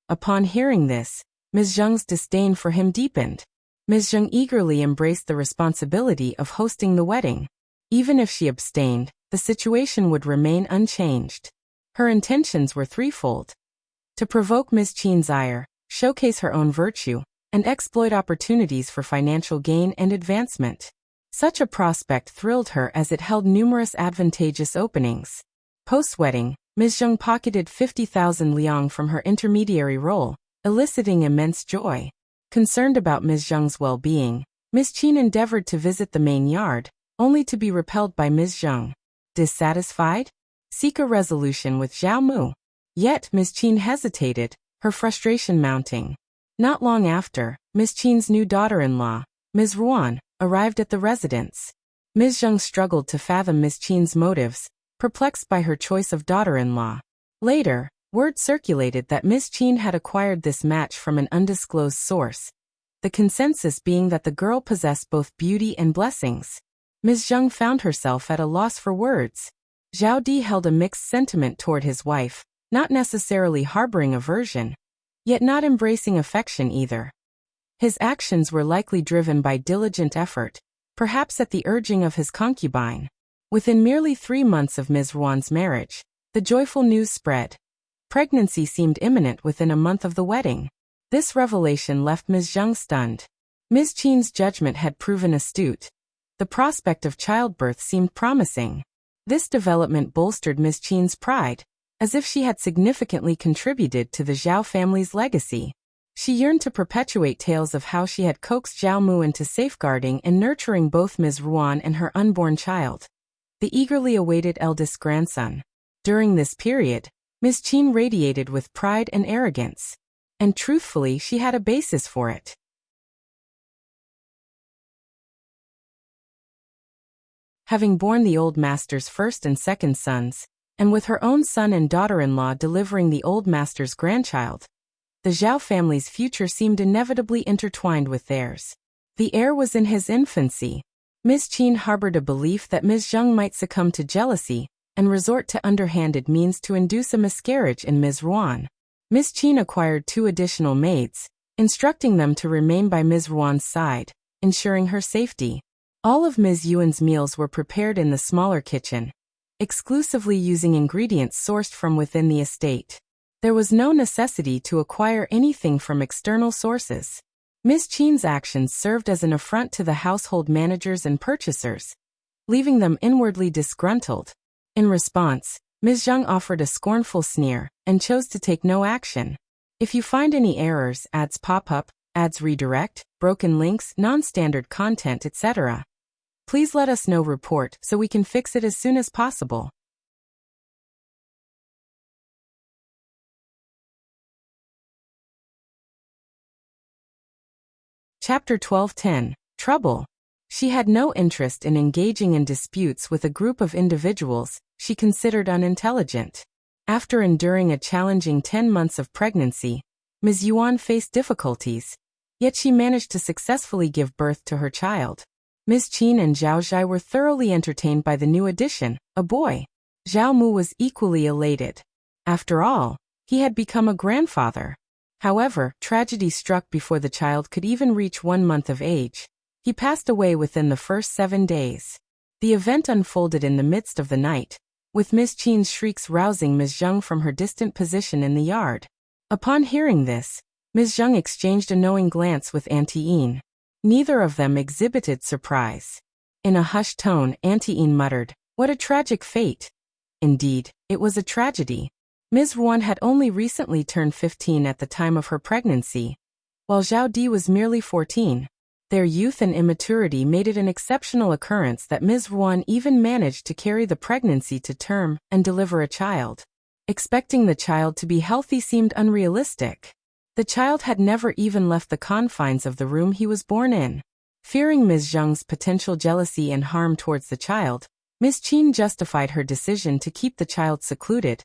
Upon hearing this, Ms. Zheng's disdain for him deepened. Ms. Zheng eagerly embraced the responsibility of hosting the wedding. Even if she abstained, the situation would remain unchanged. Her intentions were threefold: to provoke Ms. Qin's ire, showcase her own virtue, and exploit opportunities for financial gain and advancement. Such a prospect thrilled her as it held numerous advantageous openings. Post-wedding, Ms. Zheng pocketed 50,000 liang from her intermediary role, eliciting immense joy. Concerned about Ms. Zheng's well-being, Ms. Qin endeavored to visit the main yard, only to be repelled by Ms. Zheng. Dissatisfied? Seek a resolution with Zhao Mu. Yet Ms. Qin hesitated, her frustration mounting. Not long after, Ms. Qin's new daughter-in-law, Ms. Ruan, arrived at the residence. Ms. Zheng struggled to fathom Ms. Qin's motives, perplexed by her choice of daughter-in-law. Later, word circulated that Ms. Qin had acquired this match from an undisclosed source, the consensus being that the girl possessed both beauty and blessings. Ms. Zheng found herself at a loss for words. Zhao Di held a mixed sentiment toward his wife, not necessarily harboring aversion, yet not embracing affection either. His actions were likely driven by diligent effort, perhaps at the urging of his concubine. Within merely 3 months of Ms. Ruan's marriage, the joyful news spread. Pregnancy seemed imminent within a month of the wedding. This revelation left Ms. Zhang stunned. Ms. Qin's judgment had proven astute. The prospect of childbirth seemed promising. This development bolstered Ms. Qin's pride, as if she had significantly contributed to the Zhao family's legacy. She yearned to perpetuate tales of how she had coaxed Zhao Mu into safeguarding and nurturing both Ms. Ruan and her unborn child, the eagerly awaited eldest grandson. During this period, Ms. Qin radiated with pride and arrogance. And truthfully, she had a basis for it. Having borne the old master's first and second sons, and with her own son and daughter-in-law delivering the old master's grandchild, the Zhao family's future seemed inevitably intertwined with theirs. The heir was in his infancy. Ms. Qin harbored a belief that Ms. Zhang might succumb to jealousy and resort to underhanded means to induce a miscarriage in Ms. Ruan. Ms. Qin acquired 2 additional maids, instructing them to remain by Ms. Ruan's side, ensuring her safety. All of Ms. Yuan's meals were prepared in the smaller kitchen, exclusively using ingredients sourced from within the estate. There was no necessity to acquire anything from external sources. Ms. Qin's actions served as an affront to the household managers and purchasers, leaving them inwardly disgruntled. In response, Ms. Zhang offered a scornful sneer and chose to take no action. If you find any errors, ads pop up, ads redirect, broken links, non-standard content, etc., please let us know. Report so we can fix it as soon as possible. Chapter 12:10. Trouble. She had no interest in engaging in disputes with a group of individuals she considered unintelligent. After enduring a challenging 10 months of pregnancy, Ms. Yuan faced difficulties, yet she managed to successfully give birth to her child. Ms. Qin and Zhao Zhai were thoroughly entertained by the new addition, a boy. Zhao Mu was equally elated. After all, he had become a grandfather. However, tragedy struck before the child could even reach 1 month of age. He passed away within the first 7 days. The event unfolded in the midst of the night, with Ms. Qin's shrieks rousing Ms. Zhang from her distant position in the yard. Upon hearing this, Ms. Zhang exchanged a knowing glance with Auntie Yin. Neither of them exhibited surprise. In a hushed tone, Auntie Yin muttered, "What a tragic fate." Indeed, it was a tragedy. Ms. Ruan had only recently turned 15 at the time of her pregnancy, while Zhao Di was merely 14. Their youth and immaturity made it an exceptional occurrence that Ms. Ruan even managed to carry the pregnancy to term and deliver a child. Expecting the child to be healthy seemed unrealistic. The child had never even left the confines of the room he was born in. Fearing Ms. Zhang's potential jealousy and harm towards the child, Ms. Qin justified her decision to keep the child secluded,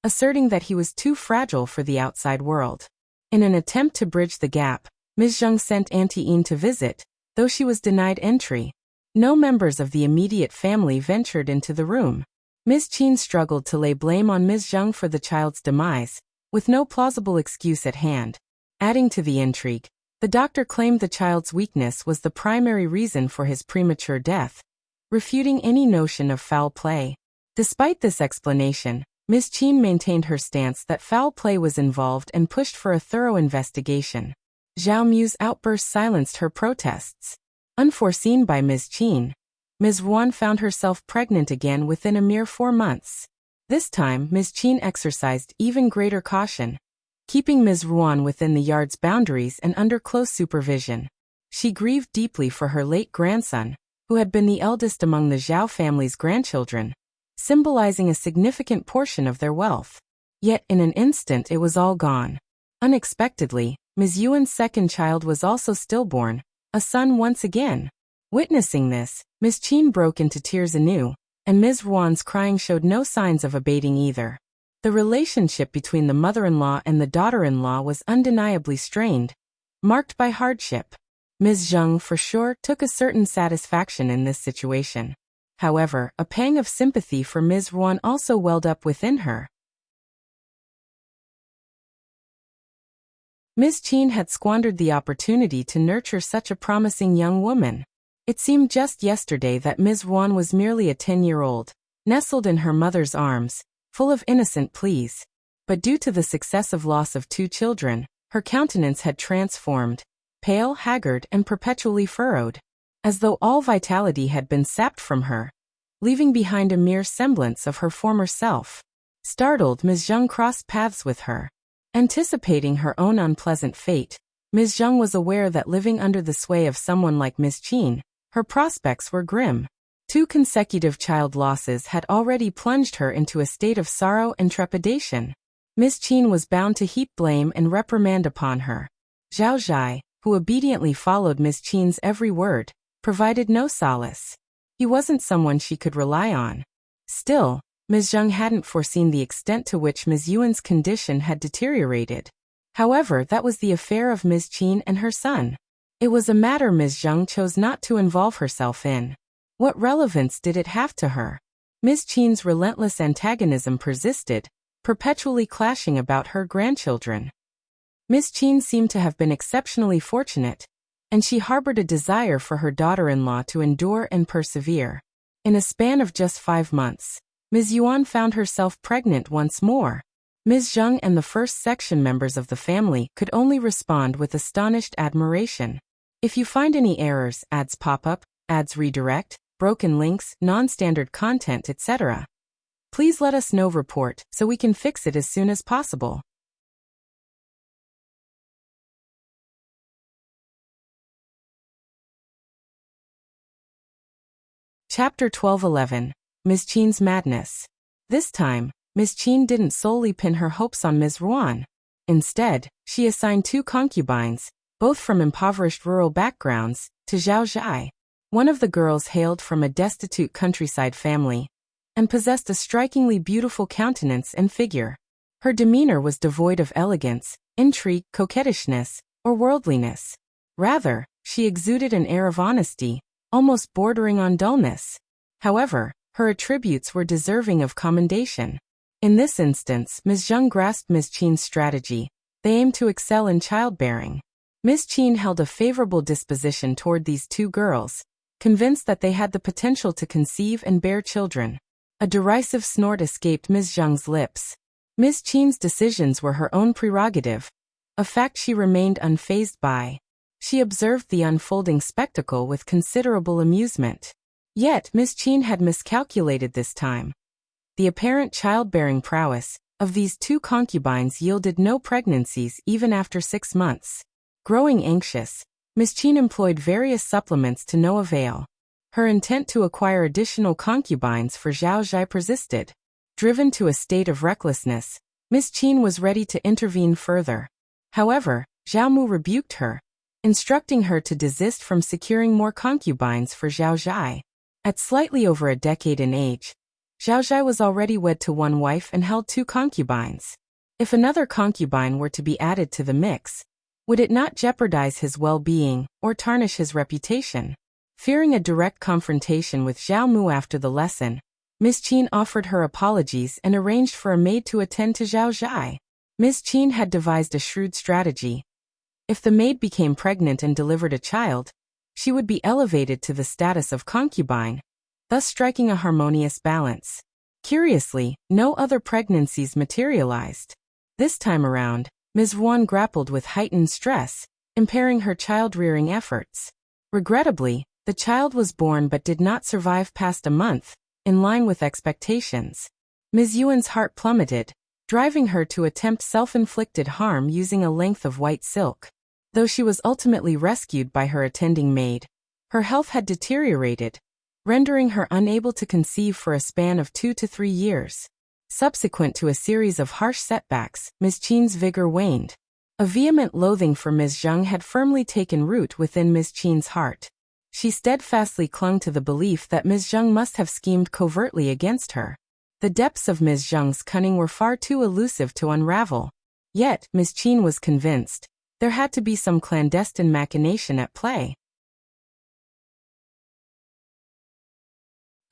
asserting that he was too fragile for the outside world. In an attempt to bridge the gap, Ms. Zhang sent Auntie Yin to visit, though she was denied entry. No members of the immediate family ventured into the room. Ms. Qin struggled to lay blame on Ms. Zhang for the child's demise, with no plausible excuse at hand. Adding to the intrigue, the doctor claimed the child's weakness was the primary reason for his premature death, refuting any notion of foul play. Despite this explanation, Ms. Qin maintained her stance that foul play was involved and pushed for a thorough investigation. Zhao Mu's outburst silenced her protests. Unforeseen by Ms. Qin, Ms. Ruan found herself pregnant again within a mere 4 months. This time, Ms. Qin exercised even greater caution, keeping Ms. Ruan within the yard's boundaries and under close supervision. She grieved deeply for her late grandson, who had been the eldest among the Zhao family's grandchildren, symbolizing a significant portion of their wealth. Yet in an instant it was all gone. Unexpectedly, Ms. Yuan's second child was also stillborn, a son once again. Witnessing this, Ms. Qin broke into tears anew, and Ms. Ruan's crying showed no signs of abating either. The relationship between the mother-in-law and the daughter-in-law was undeniably strained, marked by hardship. Ms. Zhang, for sure, took a certain satisfaction in this situation. However, a pang of sympathy for Ms. Ruan also welled up within her. Ms. Qin had squandered the opportunity to nurture such a promising young woman. It seemed just yesterday that Ms. Ruan was merely a 10-year-old, nestled in her mother's arms, full of innocent pleas. But due to the successive loss of 2 children, Her countenance had transformed, pale, haggard, and perpetually furrowed, as though all vitality had been sapped from her, leaving behind a mere semblance of her former self. Startled, Ms. Zhang crossed paths with her. Anticipating her own unpleasant fate, Ms. Zhang was aware that living under the sway of someone like Ms. Qin, her prospects were grim. 2 consecutive child losses had already plunged her into a state of sorrow and trepidation. Ms. Qin was bound to heap blame and reprimand upon her. Zhao Zhai, who obediently followed Ms. Qin's every word, provided no solace. He wasn't someone she could rely on. Still, Ms. Zhang hadn't foreseen the extent to which Ms. Yuan's condition had deteriorated. However, that was the affair of Ms. Qin and her son. It was a matter Ms. Zhang chose not to involve herself in. What relevance did it have to her? Ms. Qin's relentless antagonism persisted, perpetually clashing about her grandchildren. Ms. Qin seemed to have been exceptionally fortunate, and she harbored a desire for her daughter-in-law to endure and persevere. In a span of just 5 months, Ms. Yuan found herself pregnant once more. Ms. Zhang and the first section members of the family could only respond with astonished admiration. If you find any errors, ads pop up, ads redirect, broken links, non-standard content, etc., please let us know. Report so we can fix it as soon as possible. Chapter 12:11. Ms. Qin's Madness. This time, Ms. Qin didn't solely pin her hopes on Ms. Ruan. Instead, she assigned 2 concubines, both from impoverished rural backgrounds, to Zhao Zhai. One of the girls hailed from a destitute countryside family and possessed a strikingly beautiful countenance and figure. Her demeanor was devoid of elegance, intrigue, coquettishness, or worldliness. Rather, she exuded an air of honesty, almost bordering on dullness. However, her attributes were deserving of commendation. In this instance, Ms. Zhang grasped Ms. Qin's strategy. They aimed to excel in childbearing. Ms. Qin held a favorable disposition toward these 2 girls, convinced that they had the potential to conceive and bear children. A derisive snort escaped Ms. Zhang's lips. Ms. Qin's decisions were her own prerogative, a fact she remained unfazed by. She observed the unfolding spectacle with considerable amusement. Yet, Ms. Qin had miscalculated this time. The apparent childbearing prowess of these 2 concubines yielded no pregnancies even after 6 months. Growing anxious, Ms. Qin employed various supplements to no avail. Her intent to acquire additional concubines for Zhao Zhai persisted. Driven to a state of recklessness, Ms. Qin was ready to intervene further. However, Zhao Mu rebuked her, instructing her to desist from securing more concubines for Zhao Zhai. At slightly over a decade in age, Zhao Zhai was already wed to 1 wife and held 2 concubines. If another concubine were to be added to the mix, would it not jeopardize his well-being or tarnish his reputation? Fearing a direct confrontation with Zhao Mu after the lesson, Ms. Qin offered her apologies and arranged for a maid to attend to Zhao Zhai. Ms. Qin had devised a shrewd strategy. If the maid became pregnant and delivered a child, she would be elevated to the status of concubine, thus striking a harmonious balance. Curiously, no other pregnancies materialized. This time around, Ms. Ruan grappled with heightened stress, impairing her child-rearing efforts. Regrettably, the child was born but did not survive past a month, in line with expectations. Ms. Yuan's heart plummeted, driving her to attempt self-inflicted harm using a length of white silk. Though she was ultimately rescued by her attending maid, her health had deteriorated, rendering her unable to conceive for a span of 2 to 3 years. Subsequent to a series of harsh setbacks, Ms. Qin's vigor waned. A vehement loathing for Ms. Zhang had firmly taken root within Ms. Qin's heart. She steadfastly clung to the belief that Ms. Zhang must have schemed covertly against her. The depths of Ms. Zhang's cunning were far too elusive to unravel. Yet, Ms. Qin was convinced there had to be some clandestine machination at play.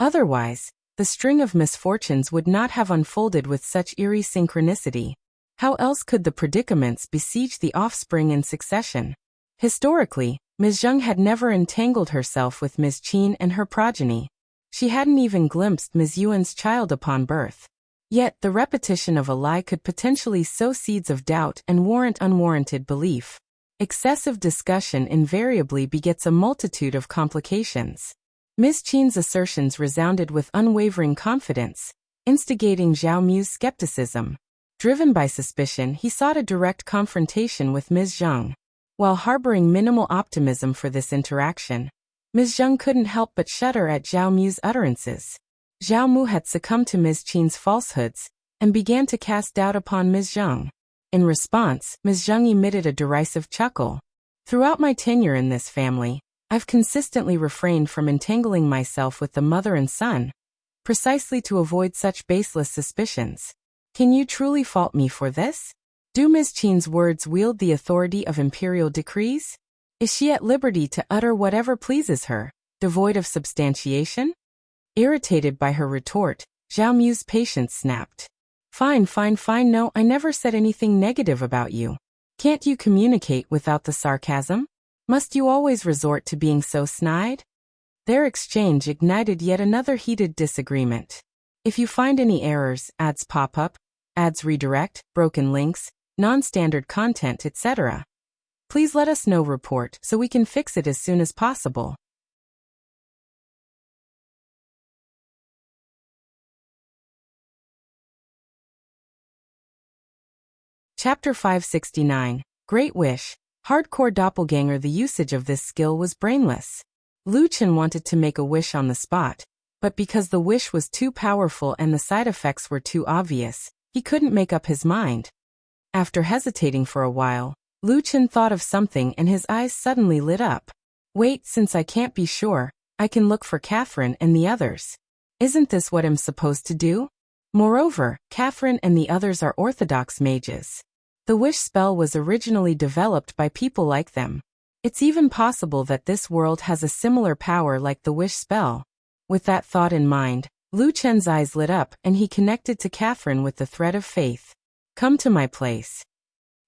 Otherwise, the string of misfortunes would not have unfolded with such eerie synchronicity. How else could the predicaments besiege the offspring in succession? Historically, Ms. Zhang had never entangled herself with Ms. Qin and her progeny. She hadn't even glimpsed Ms. Yuan's child upon birth. Yet, the repetition of a lie could potentially sow seeds of doubt and warrant unwarranted belief. Excessive discussion invariably begets a multitude of complications. Ms. Qin's assertions resounded with unwavering confidence, instigating Zhao Mu's skepticism. Driven by suspicion, he sought a direct confrontation with Ms. Zheng. While harboring minimal optimism for this interaction, Ms. Zheng couldn't help but shudder at Zhao Mu's utterances. Zhao Mu had succumbed to Ms. Qin's falsehoods and began to cast doubt upon Ms. Zheng. In response, Ms. Zheng emitted a derisive chuckle. Throughout my tenure in this family, I've consistently refrained from entangling myself with the mother and son, precisely to avoid such baseless suspicions. Can you truly fault me for this? Do Ms. Qin's words wield the authority of imperial decrees? Is she at liberty to utter whatever pleases her, devoid of substantiation? Irritated by her retort, Zhao Mu's patience snapped. Fine, no, I never said anything negative about you. Can't you communicate without the sarcasm? Must you always resort to being so snide? Their exchange ignited yet another heated disagreement. If you find any errors, ads pop up, ads redirect, broken links, non-standard content, etc., please let us know. Report so we can fix it as soon as possible. Chapter 569. Great Wish. Hardcore doppelganger. The usage of this skill was brainless. Lu Chen wanted to make a wish on the spot, but because the wish was too powerful and the side effects were too obvious, he couldn't make up his mind. After hesitating for a while, Lu Chen thought of something and his eyes suddenly lit up. Wait, since I can't be sure, I can look for Catherine and the others. Isn't this what I'm supposed to do? Moreover, Catherine and the others are orthodox mages. The wish spell was originally developed by people like them. It's even possible that this world has a similar power like the wish spell. With that thought in mind, Lu Chen's eyes lit up and he connected to Catherine with the thread of faith. Come to my place.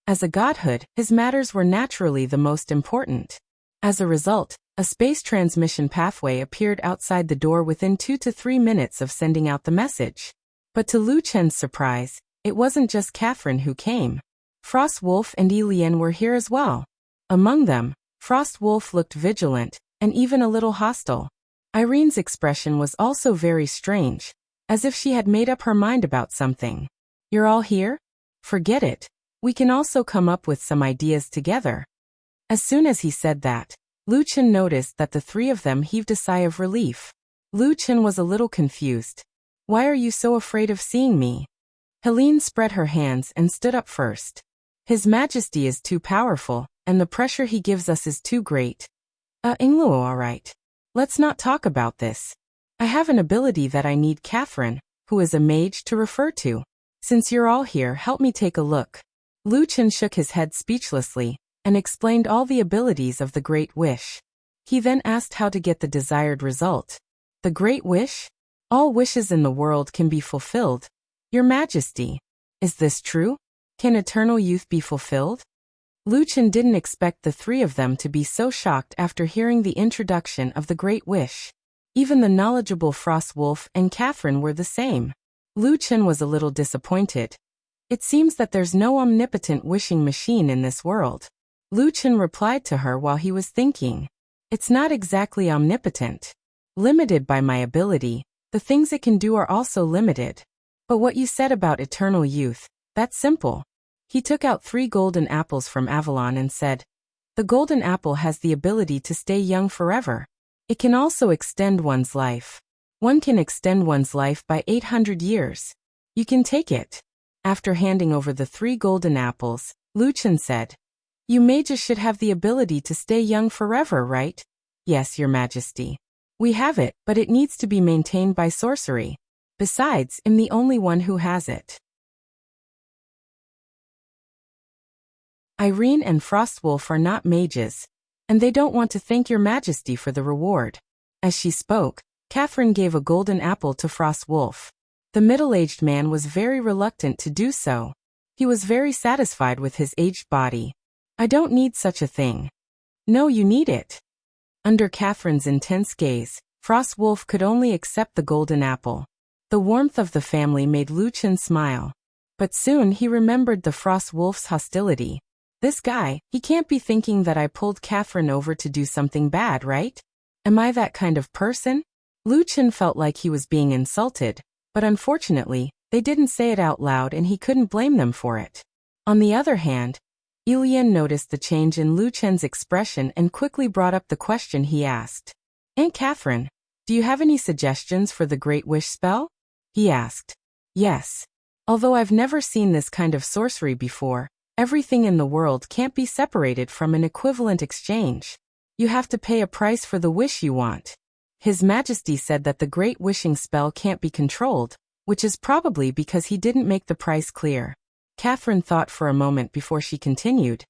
As a godhood, his matters were naturally the most important. As a result, a space transmission pathway appeared outside the door within 2 to 3 minutes of sending out the message. But to Lu Chen's surprise, it wasn't just Catherine who came. Frost Wolf and Yi Lian were here as well. Among them, Frost Wolf looked vigilant, and even a little hostile. Irene's expression was also very strange, as if she had made up her mind about something. You're all here? Forget it. We can also come up with some ideas together. As soon as he said that, Lu Chen noticed that the three of them heaved a sigh of relief. Lu Chen was a little confused. Why are you so afraid of seeing me? Helene spread her hands and stood up first. His Majesty is too powerful, and the pressure he gives us is too great. Ingluo, all right. Let's not talk about this. I have an ability that I need Catherine, who is a mage, to refer to. Since you're all here, help me take a look. Lu Chen shook his head speechlessly, and explained all the abilities of the Great Wish. He then asked how to get the desired result. The Great Wish? All wishes in the world can be fulfilled. Your Majesty. Is this true? Can eternal youth be fulfilled? Lu Chen didn't expect the three of them to be so shocked after hearing the introduction of the Great Wish. Even the knowledgeable Frost Wolf and Catherine were the same. Lu Chen was a little disappointed. It seems that there's no omnipotent wishing machine in this world. Lu Chen replied to her while he was thinking. It's not exactly omnipotent. Limited by my ability, the things it can do are also limited. But what you said about eternal youth, that's simple. He took out 3 golden apples from Avalon and said, the golden apple has the ability to stay young forever. It can also extend one's life. One can extend one's life by 800 years. You can take it. After handing over the 3 golden apples, Lu Chen said, you mages should have the ability to stay young forever, right? Yes, Your Majesty. We have it, but it needs to be maintained by sorcery. Besides, I'm the only one who has it. Irene and Frostwolf are not mages, and they don't want to thank Your Majesty for the reward. As she spoke, Catherine gave a golden apple to Frostwolf. The middle-aged man was very reluctant to do so. He was very satisfied with his aged body. I don't need such a thing. No, you need it. Under Catherine's intense gaze, Frostwolf could only accept the golden apple. The warmth of the family made Lu Chen smile. But soon he remembered the Frost Wolf's hostility. This guy, he can't be thinking that I pulled Catherine over to do something bad, right? Am I that kind of person? Lu Chen felt like he was being insulted, but unfortunately, they didn't say it out loud and he couldn't blame them for it. On the other hand, Ilian noticed the change in Lu Chen's expression and quickly brought up the question he asked. Aunt Catherine, do you have any suggestions for the Great Wish spell? He asked. Yes. Although I've never seen this kind of sorcery before, everything in the world can't be separated from an equivalent exchange. You have to pay a price for the wish you want. His Majesty said that the Great Wishing spell can't be controlled, which is probably because he didn't make the price clear. Catherine thought for a moment before she continued.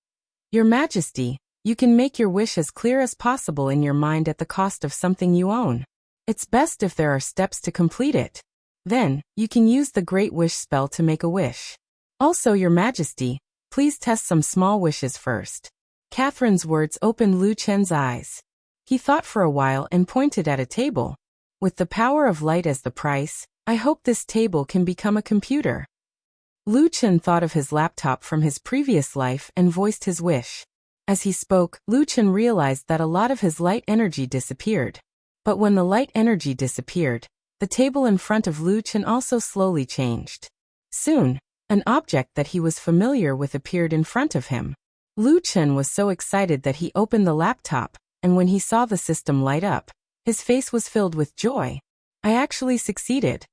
Your Majesty, you can make your wish as clear as possible in your mind at the cost of something you own. It's best if there are steps to complete it. Then, you can use the Great Wish spell to make a wish. Also, Your Majesty, please test some small wishes first. Catherine's words opened Lu Chen's eyes. He thought for a while and pointed at a table. With the power of light as the price, I hope this table can become a computer. Lu Chen thought of his laptop from his previous life and voiced his wish. As he spoke, Lu Chen realized that a lot of his light energy disappeared. But when the light energy disappeared, the table in front of Lu Chen also slowly changed. Soon, an object that he was familiar with appeared in front of him. Lu Chen was so excited that he opened the laptop, and when he saw the system light up, his face was filled with joy. I actually succeeded.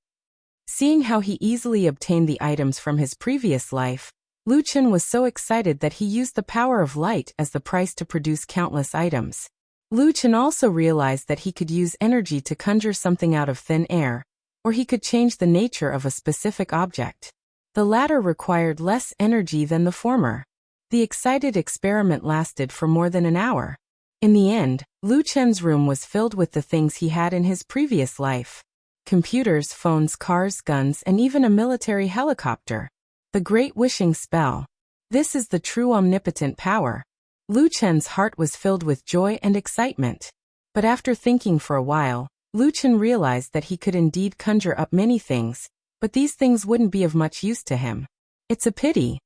Seeing how he easily obtained the items from his previous life, Lu Chen was so excited that he used the power of light as the price to produce countless items. Lu Chen also realized that he could use energy to conjure something out of thin air, or he could change the nature of a specific object. The latter required less energy than the former. The excited experiment lasted for more than an hour. In the end, Lu Chen's room was filled with the things he had in his previous life. Computers, phones, cars, guns, and even a military helicopter. The Great Wishing Spell. This is the true omnipotent power. Lu Chen's heart was filled with joy and excitement. But after thinking for a while, Lu Chen realized that he could indeed conjure up many things, but these things wouldn't be of much use to him. It's a pity.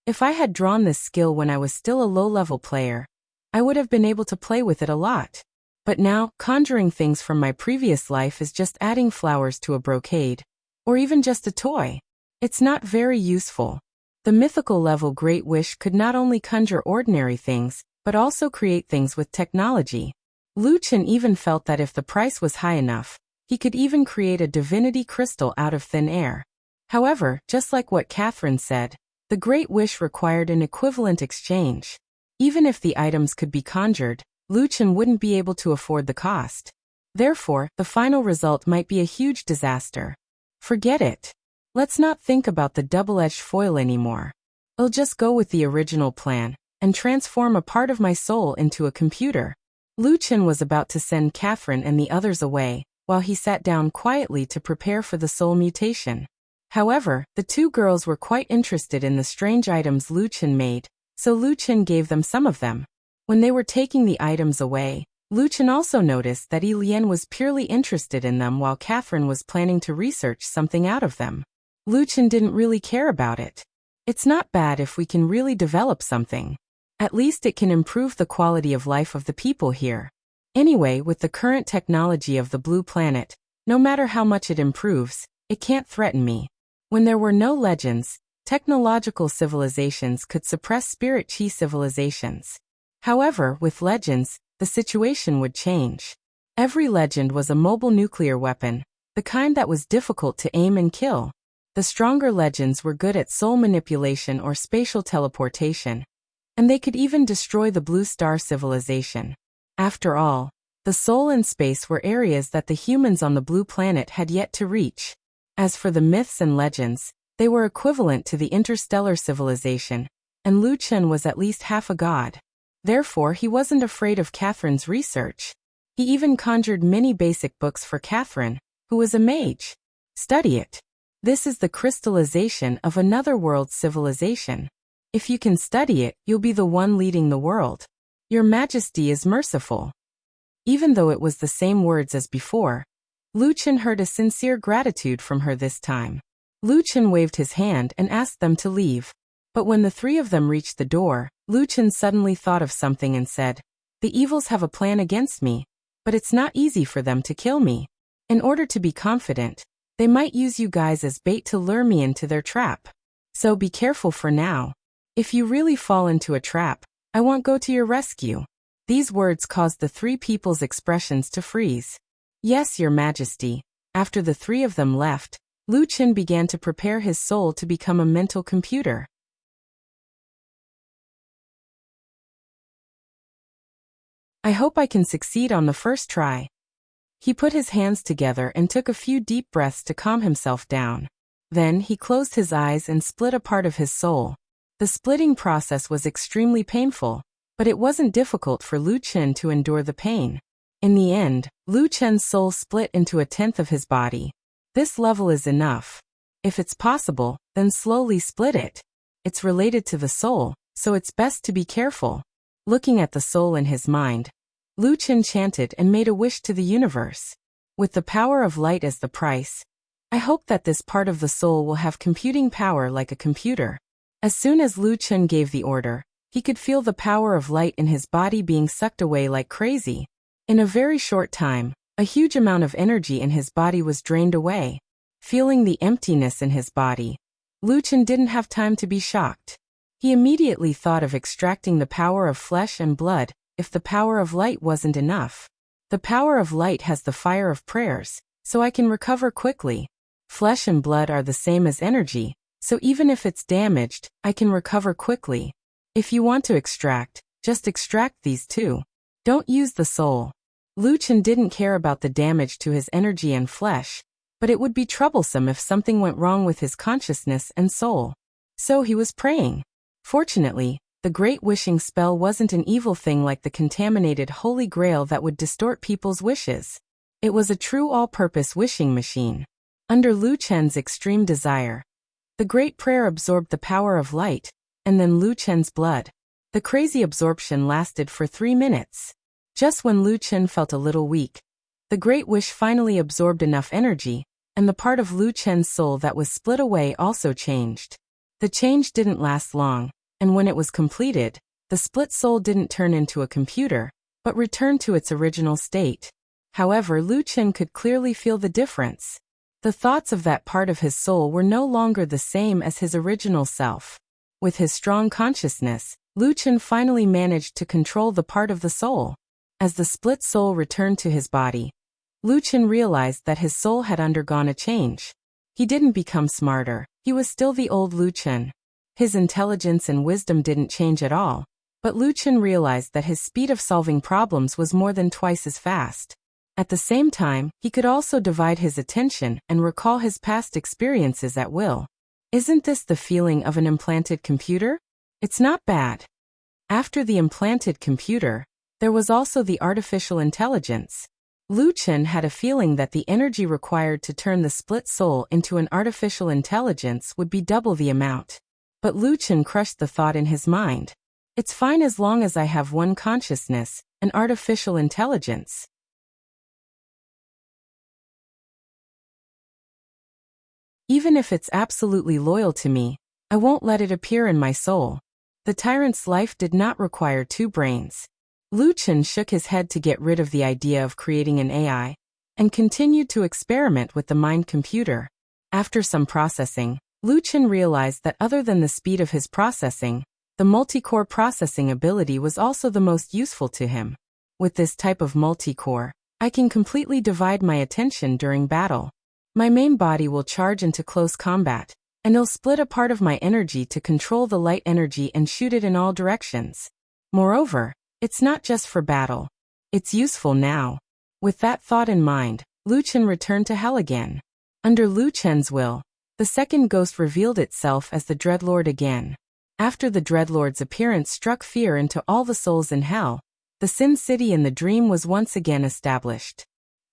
If I had drawn this skill when I was still a low-level player, I would have been able to play with it a lot. But now, conjuring things from my previous life is just adding flowers to a brocade, or even just a toy. It's not very useful. The mythical level Great Wish could not only conjure ordinary things, but also create things with technology. Lu Chen even felt that if the price was high enough, he could even create a divinity crystal out of thin air. However, just like what Catherine said, the Great Wish required an equivalent exchange. Even if the items could be conjured, Lu Chen wouldn't be able to afford the cost. Therefore, the final result might be a huge disaster. Forget it. Let's not think about the double-edged foil anymore. I'll just go with the original plan, and transform a part of my soul into a computer. Lu Chen was about to send Catherine and the others away, while he sat down quietly to prepare for the soul mutation. However, the two girls were quite interested in the strange items Lu Chen made, so Lu Chen gave them some of them. When they were taking the items away, Lu Chen also noticed that Ilian was purely interested in them while Catherine was planning to research something out of them. Lu Chen didn't really care about it. It's not bad if we can really develop something. At least it can improve the quality of life of the people here. Anyway, with the current technology of the Blue Planet, no matter how much it improves, it can't threaten me. When there were no legends, technological civilizations could suppress spirit chi civilizations. However, with legends, the situation would change. Every legend was a mobile nuclear weapon, the kind that was difficult to aim and kill. The stronger legends were good at soul manipulation or spatial teleportation, and they could even destroy the Blue Star civilization. After all, the soul and space were areas that the humans on the Blue Planet had yet to reach. As for the myths and legends, they were equivalent to the interstellar civilization, and Lu Chen was at least half a god. Therefore, he wasn't afraid of Catherine's research. He even conjured many basic books for Catherine, who was a mage. Study it. This is the crystallization of another world's civilization. If you can study it, you'll be the one leading the world. Your Majesty is merciful. Even though it was the same words as before, Lu Chen heard a sincere gratitude from her this time. Lu Chen waved his hand and asked them to leave. But when the three of them reached the door, Lu Chen suddenly thought of something and said, "The evils have a plan against me, but it's not easy for them to kill me. In order to be confident, they might use you guys as bait to lure me into their trap. So be careful for now. If you really fall into a trap, I won't go to your rescue." These words caused the three people's expressions to freeze. "Yes, Your Majesty." After the three of them left, Lu Chen began to prepare his soul to become a mental computer. "I hope I can succeed on the first try." He put his hands together and took a few deep breaths to calm himself down. Then he closed his eyes and split a part of his soul. The splitting process was extremely painful, but it wasn't difficult for Lu Chen to endure the pain. In the end, Lu Chen's soul split into a tenth of his body. This level is enough. If it's possible, then slowly split it. It's related to the soul, so it's best to be careful. Looking at the soul in his mind, Lu Chen chanted and made a wish to the universe. "With the power of light as the price, I hope that this part of the soul will have computing power like a computer." As soon as Lu Chen gave the order, he could feel the power of light in his body being sucked away like crazy. In a very short time, a huge amount of energy in his body was drained away. Feeling the emptiness in his body, Lu Chen didn't have time to be shocked. He immediately thought of extracting the power of flesh and blood, if the power of light wasn't enough. The power of light has the fire of prayers, so I can recover quickly. Flesh and blood are the same as energy, so even if it's damaged, I can recover quickly. If you want to extract, just extract these two. Don't use the soul. Lu Chen didn't care about the damage to his energy and flesh, but it would be troublesome if something went wrong with his consciousness and soul. So he was praying. Fortunately, the great wishing spell wasn't an evil thing like the contaminated Holy Grail that would distort people's wishes. It was a true all-purpose wishing machine. Under Lu Chen's extreme desire, the great prayer absorbed the power of light, and then Lu Chen's blood. The crazy absorption lasted for 3 minutes. Just when Lu Chen felt a little weak, the great wish finally absorbed enough energy, and the part of Lu Chen's soul that was split away also changed. The change didn't last long, and when it was completed, the split soul didn't turn into a computer, but returned to its original state. However, Lu Chen could clearly feel the difference. The thoughts of that part of his soul were no longer the same as his original self. With his strong consciousness, Lu Chen finally managed to control the part of the soul. As the split soul returned to his body, Lu Chen realized that his soul had undergone a change. He didn't become smarter, he was still the old Lu Chen. His intelligence and wisdom didn't change at all, but Lu Chen realized that his speed of solving problems was more than twice as fast. At the same time, he could also divide his attention and recall his past experiences at will. Isn't this the feeling of an implanted computer? It's not bad. After the implanted computer, there was also the artificial intelligence. Lu Chen had a feeling that the energy required to turn the split soul into an artificial intelligence would be double the amount. But Lu Chen crushed the thought in his mind. It's fine as long as I have one consciousness, an artificial intelligence. Even if it's absolutely loyal to me, I won't let it appear in my soul. The tyrant's life did not require 2 brains. Lu Chen shook his head to get rid of the idea of creating an AI, and continued to experiment with the mind computer. After some processing, Lu Chen realized that other than the speed of his processing, the multi-core processing ability was also the most useful to him. With this type of multi-core, I can completely divide my attention during battle. My main body will charge into close combat, and it'll split a part of my energy to control the light energy and shoot it in all directions. Moreover, it's not just for battle. It's useful now. With that thought in mind, Lu Chen returned to hell again. Under Lu Chen's will, the second ghost revealed itself as the Dreadlord again. After the Dreadlord's appearance struck fear into all the souls in hell, the Sin City in the dream was once again established.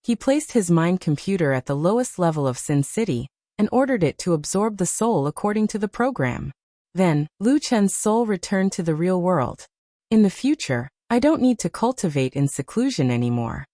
He placed his mind computer at the lowest level of Sin City, and ordered it to absorb the soul according to the program. Then, Lu Chen's soul returned to the real world. In the future, I don't need to cultivate in seclusion anymore.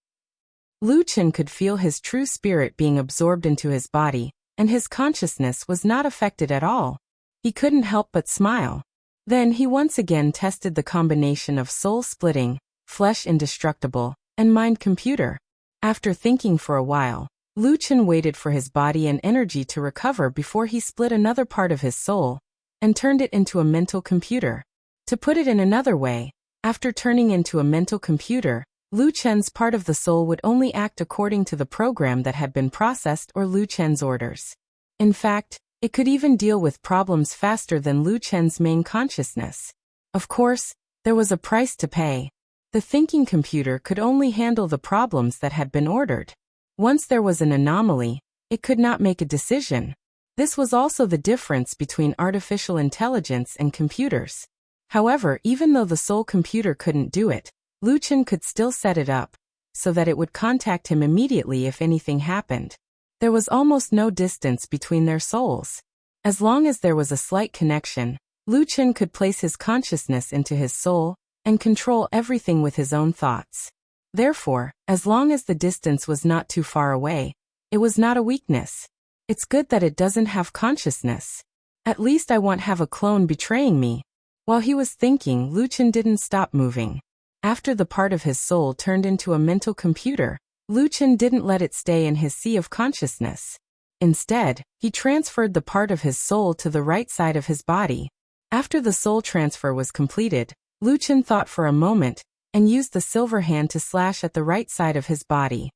Lu Chen could feel his true spirit being absorbed into his body, and his consciousness was not affected at all. He couldn't help but smile. Then he once again tested the combination of soul-splitting, flesh indestructible, and mind-computer. After thinking for a while, Lu Chen waited for his body and energy to recover before he split another part of his soul and turned it into a mental computer. To put it in another way, after turning into a mental computer, Lu Chen's part of the soul would only act according to the program that had been processed or Lu Chen's orders. In fact, it could even deal with problems faster than Lu Chen's main consciousness. Of course, there was a price to pay. The thinking computer could only handle the problems that had been ordered. Once there was an anomaly, it could not make a decision. This was also the difference between artificial intelligence and computers. However, even though the soul computer couldn't do it, Lu Chen could still set it up, so that it would contact him immediately if anything happened. There was almost no distance between their souls. As long as there was a slight connection, Lu Chen could place his consciousness into his soul and control everything with his own thoughts. Therefore, as long as the distance was not too far away, it was not a weakness. It's good that it doesn't have consciousness. At least I won't have a clone betraying me. While he was thinking, Lu Chen didn't stop moving. After the part of his soul turned into a mental computer, Lu Chen didn't let it stay in his sea of consciousness. Instead, he transferred the part of his soul to the right side of his body. After the soul transfer was completed, Lu Chen thought for a moment and used the silver hand to slash at the right side of his body.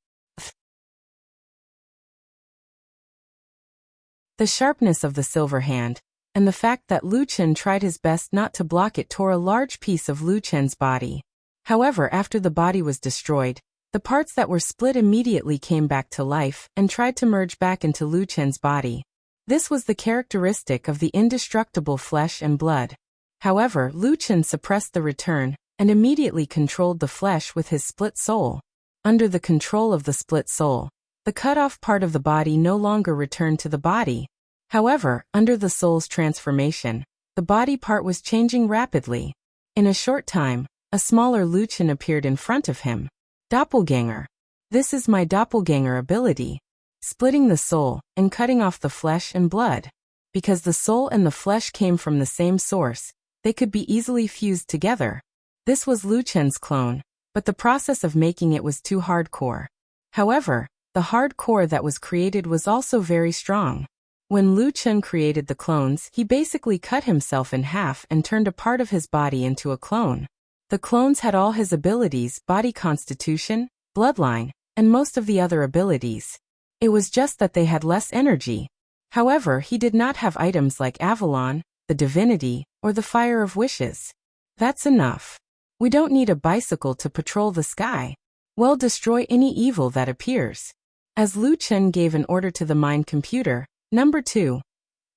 The sharpness of the silver hand, and the fact that Lu Chen tried his best not to block it, tore a large piece of Lu Chen's body. However, after the body was destroyed, the parts that were split immediately came back to life and tried to merge back into Lu Chen's body. This was the characteristic of the indestructible flesh and blood. However, Lu Chen suppressed the return and immediately controlled the flesh with his split soul. Under the control of the split soul, the cut-off part of the body no longer returned to the body. However, under the soul's transformation, the body part was changing rapidly. In a short time, a smaller Lu Chen appeared in front of him. Doppelganger. This is my doppelganger ability. Splitting the soul and cutting off the flesh and blood. Because the soul and the flesh came from the same source, they could be easily fused together. This was Lu Chen's clone, but the process of making it was too hardcore. However, the hard core that was created was also very strong. When Lu Chen created the clones, he basically cut himself in half and turned a part of his body into a clone. The clones had all his abilities, body constitution, bloodline, and most of the other abilities. It was just that they had less energy. However, he did not have items like Avalon, the divinity, or the fire of wishes. That's enough. We don't need a bicycle to patrol the sky. Well, destroy any evil that appears. As Lu Chen gave an order to the mind computer, number 2.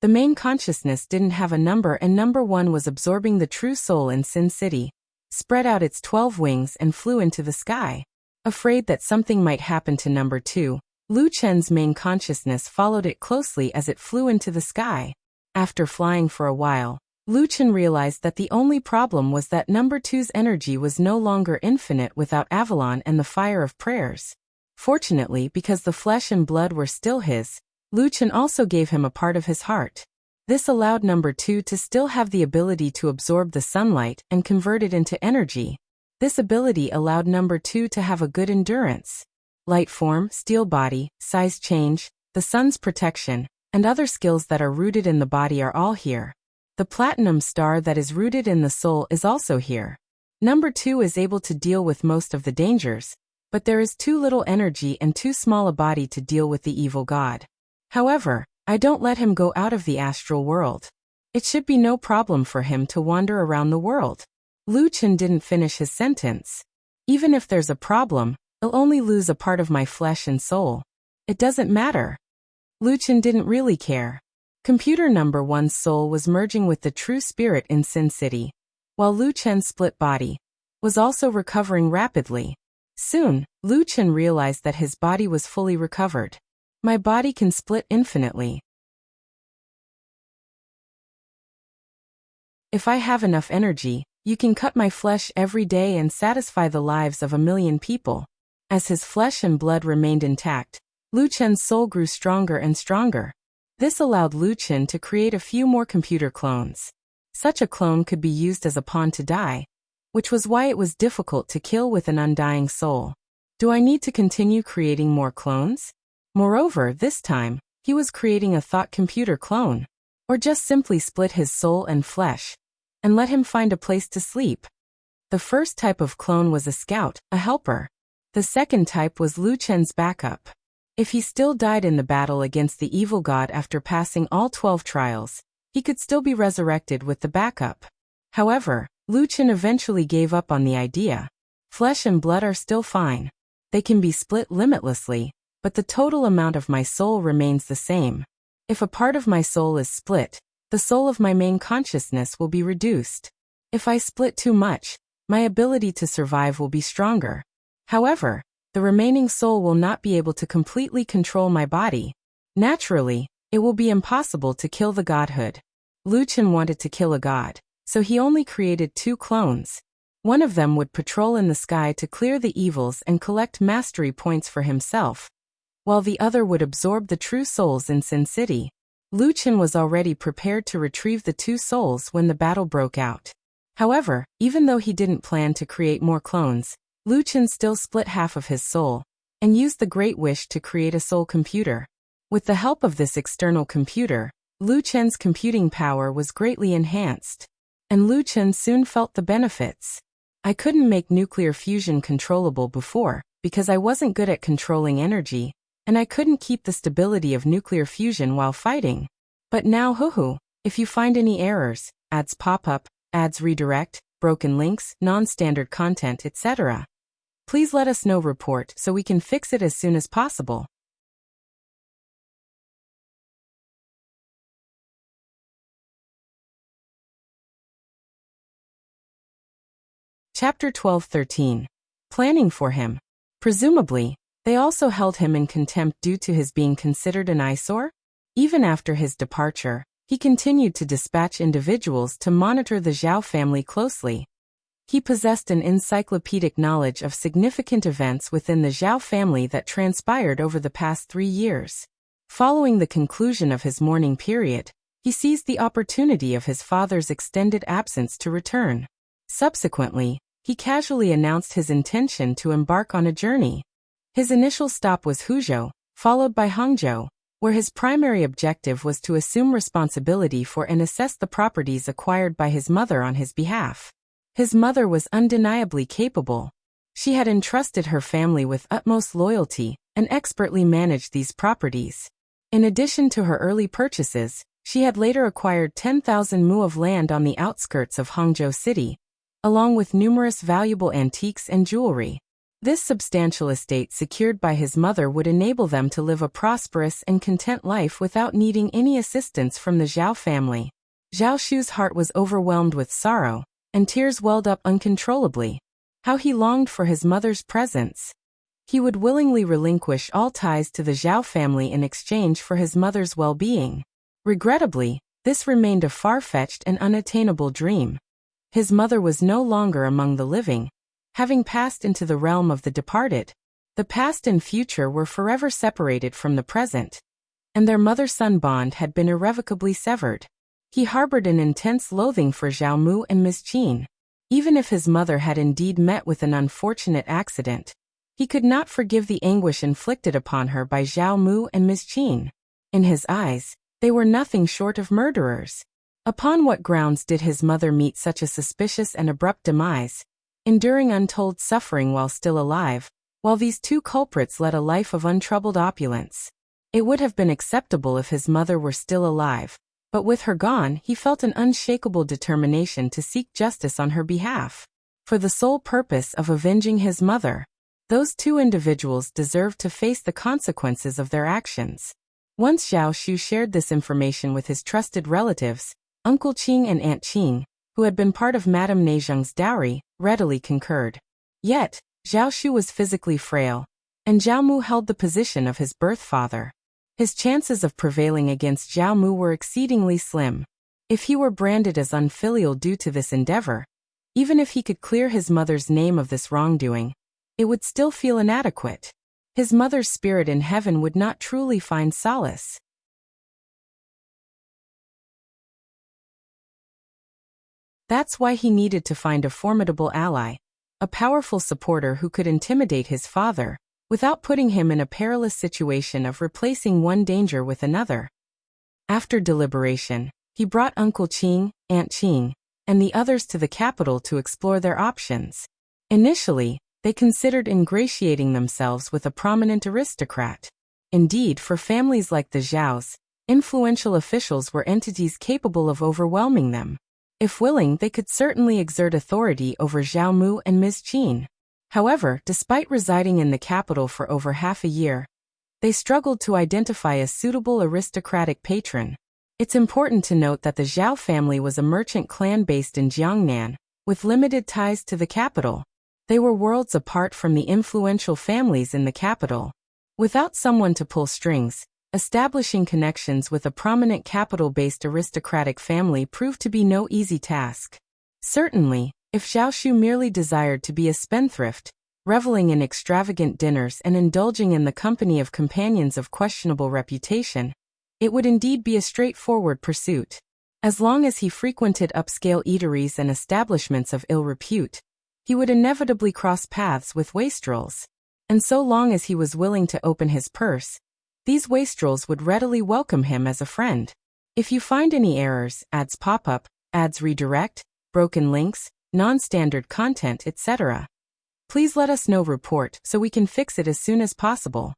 The main consciousness didn't have a number, and number 1 was absorbing the true soul in Sin City, spread out its 12 wings and flew into the sky. Afraid that something might happen to number 2, Lu Chen's main consciousness followed it closely as it flew into the sky. After flying for a while, Lu Chen realized that the only problem was that number 2's energy was no longer infinite without Avalon and the fire of prayers. Fortunately, because the flesh and blood were still his, Lu Chen also gave him a part of his heart. This allowed number 2 to still have the ability to absorb the sunlight and convert it into energy. This ability allowed number 2 to have a good endurance. Light form, steel body, size change, the sun's protection, and other skills that are rooted in the body are all here. The platinum star that is rooted in the soul is also here. Number 2 is able to deal with most of the dangers, but there is too little energy and too small a body to deal with the evil god. However, I don't let him go out of the astral world. It should be no problem for him to wander around the world. Lu Chen didn't finish his sentence. Even if there's a problem, I'll only lose a part of my flesh and soul. It doesn't matter. Lu Chen didn't really care. Computer number 1's soul was merging with the true spirit in Sin City, while Lu Chen's split body was also recovering rapidly. Soon, Lu Chen realized that his body was fully recovered. My body can split infinitely. If I have enough energy, You can cut my flesh every day and satisfy the lives of 1,000,000 people. As his flesh and blood remained intact, Lu Chen's soul grew stronger and stronger. This allowed Lu Chen to create a few more computer clones. Such a clone could be used as a pawn to die, which was why it was difficult to kill with an undying soul. Do I need to continue creating more clones? Moreover, this time, he was creating a thought computer clone. Or just simply split his soul and flesh, and let him find a place to sleep. The first type of clone was a scout, a helper. The second type was Lu Chen's backup. If he still died in the battle against the evil god after passing all 12 trials, he could still be resurrected with the backup. However, Lu Chen eventually gave up on the idea. Flesh and blood are still fine. They can be split limitlessly, but the total amount of my soul remains the same. If a part of my soul is split, the soul of my main consciousness will be reduced. If I split too much, my ability to survive will be stronger. However, the remaining soul will not be able to completely control my body. Naturally, it will be impossible to kill the godhood. Lu Chen wanted to kill a god, so he only created 2 clones. One of them would patrol in the sky to clear the evils and collect mastery points for himself, while the other would absorb the true souls in Sin City. Lu Chen was already prepared to retrieve the 2 souls when the battle broke out. However, even though he didn't plan to create more clones, Lu Chen still split half of his soul, and used the Great Wish to create a soul computer. With the help of this external computer, Lu Chen's computing power was greatly enhanced. And Lu Chen soon felt the benefits. I couldn't make nuclear fusion controllable before, because I wasn't good at controlling energy, and I couldn't keep the stability of nuclear fusion while fighting. But now if you find any errors, ads pop up, ads redirect, broken links, non-standard content, etc., please let us know report so we can fix it as soon as possible. Chapter 12-13. Planning for him. Presumably, they also held him in contempt due to his being considered an eyesore? Even after his departure, he continued to dispatch individuals to monitor the Zhao family closely. He possessed an encyclopedic knowledge of significant events within the Zhao family that transpired over the past 3 years. Following the conclusion of his mourning period, he seized the opportunity of his father's extended absence to return. Subsequently, he casually announced his intention to embark on a journey. His initial stop was Huzhou, followed by Hangzhou, where his primary objective was to assume responsibility for and assess the properties acquired by his mother on his behalf. His mother was undeniably capable. She had entrusted her family with utmost loyalty and expertly managed these properties. In addition to her early purchases, she had later acquired 10,000 mu of land on the outskirts of Hangzhou City, along with numerous valuable antiques and jewelry. This substantial estate secured by his mother would enable them to live a prosperous and content life without needing any assistance from the Zhao family. Zhao Shu's heart was overwhelmed with sorrow, and tears welled up uncontrollably. How he longed for his mother's presence. He would willingly relinquish all ties to the Zhao family in exchange for his mother's well-being. Regrettably, this remained a far-fetched and unattainable dream. His mother was no longer among the living, having passed into the realm of the departed. The past and future were forever separated from the present, and their mother-son bond had been irrevocably severed. He harbored an intense loathing for Zhao Mu and Ms. Qin. Even if his mother had indeed met with an unfortunate accident, he could not forgive the anguish inflicted upon her by Zhao Mu and Ms. Qin. In his eyes, they were nothing short of murderers. Upon what grounds did his mother meet such a suspicious and abrupt demise, enduring untold suffering while still alive, while these 2 culprits led a life of untroubled opulence? It would have been acceptable if his mother were still alive, but with her gone, he felt an unshakable determination to seek justice on her behalf. For the sole purpose of avenging his mother, those 2 individuals deserved to face the consequences of their actions. Once Zhao Shu shared this information with his trusted relatives, Uncle Qing and Aunt Qing, who had been part of Madame Neizheng's dowry, readily concurred. Yet, Zhao Shu was physically frail, and Zhao Mu held the position of his birth father. His chances of prevailing against Zhao Mu were exceedingly slim. If he were branded as unfilial due to this endeavor, Even if he could clear his mother's name of this wrongdoing, it would still feel inadequate. His mother's spirit in heaven would not truly find solace. That's why he needed to find a formidable ally, a powerful supporter who could intimidate his father, without putting him in a perilous situation of replacing one danger with another. After deliberation, he brought Uncle Qing, Aunt Qing, and the others to the capital to explore their options. Initially, they considered ingratiating themselves with a prominent aristocrat. Indeed, for families like the Zhaos, influential officials were entities capable of overwhelming them. If willing, they could certainly exert authority over Zhao Mu and Ms. Qin. However, despite residing in the capital for over half a year, they struggled to identify a suitable aristocratic patron. It's important to note that the Zhao family was a merchant clan based in Jiangnan, with limited ties to the capital. They were worlds apart from the influential families in the capital. Without someone to pull strings, establishing connections with a prominent capital-based aristocratic family proved to be no easy task. Certainly, if Zhao Shu merely desired to be a spendthrift, reveling in extravagant dinners and indulging in the company of companions of questionable reputation, it would indeed be a straightforward pursuit. As long as he frequented upscale eateries and establishments of ill repute, he would inevitably cross paths with wastrels. And so long as he was willing to open his purse, these wastrels would readily welcome him as a friend. If you find any errors, ads pop up, ads redirect, broken links, non-standard content, etc., please let us know. Report so we can fix it as soon as possible.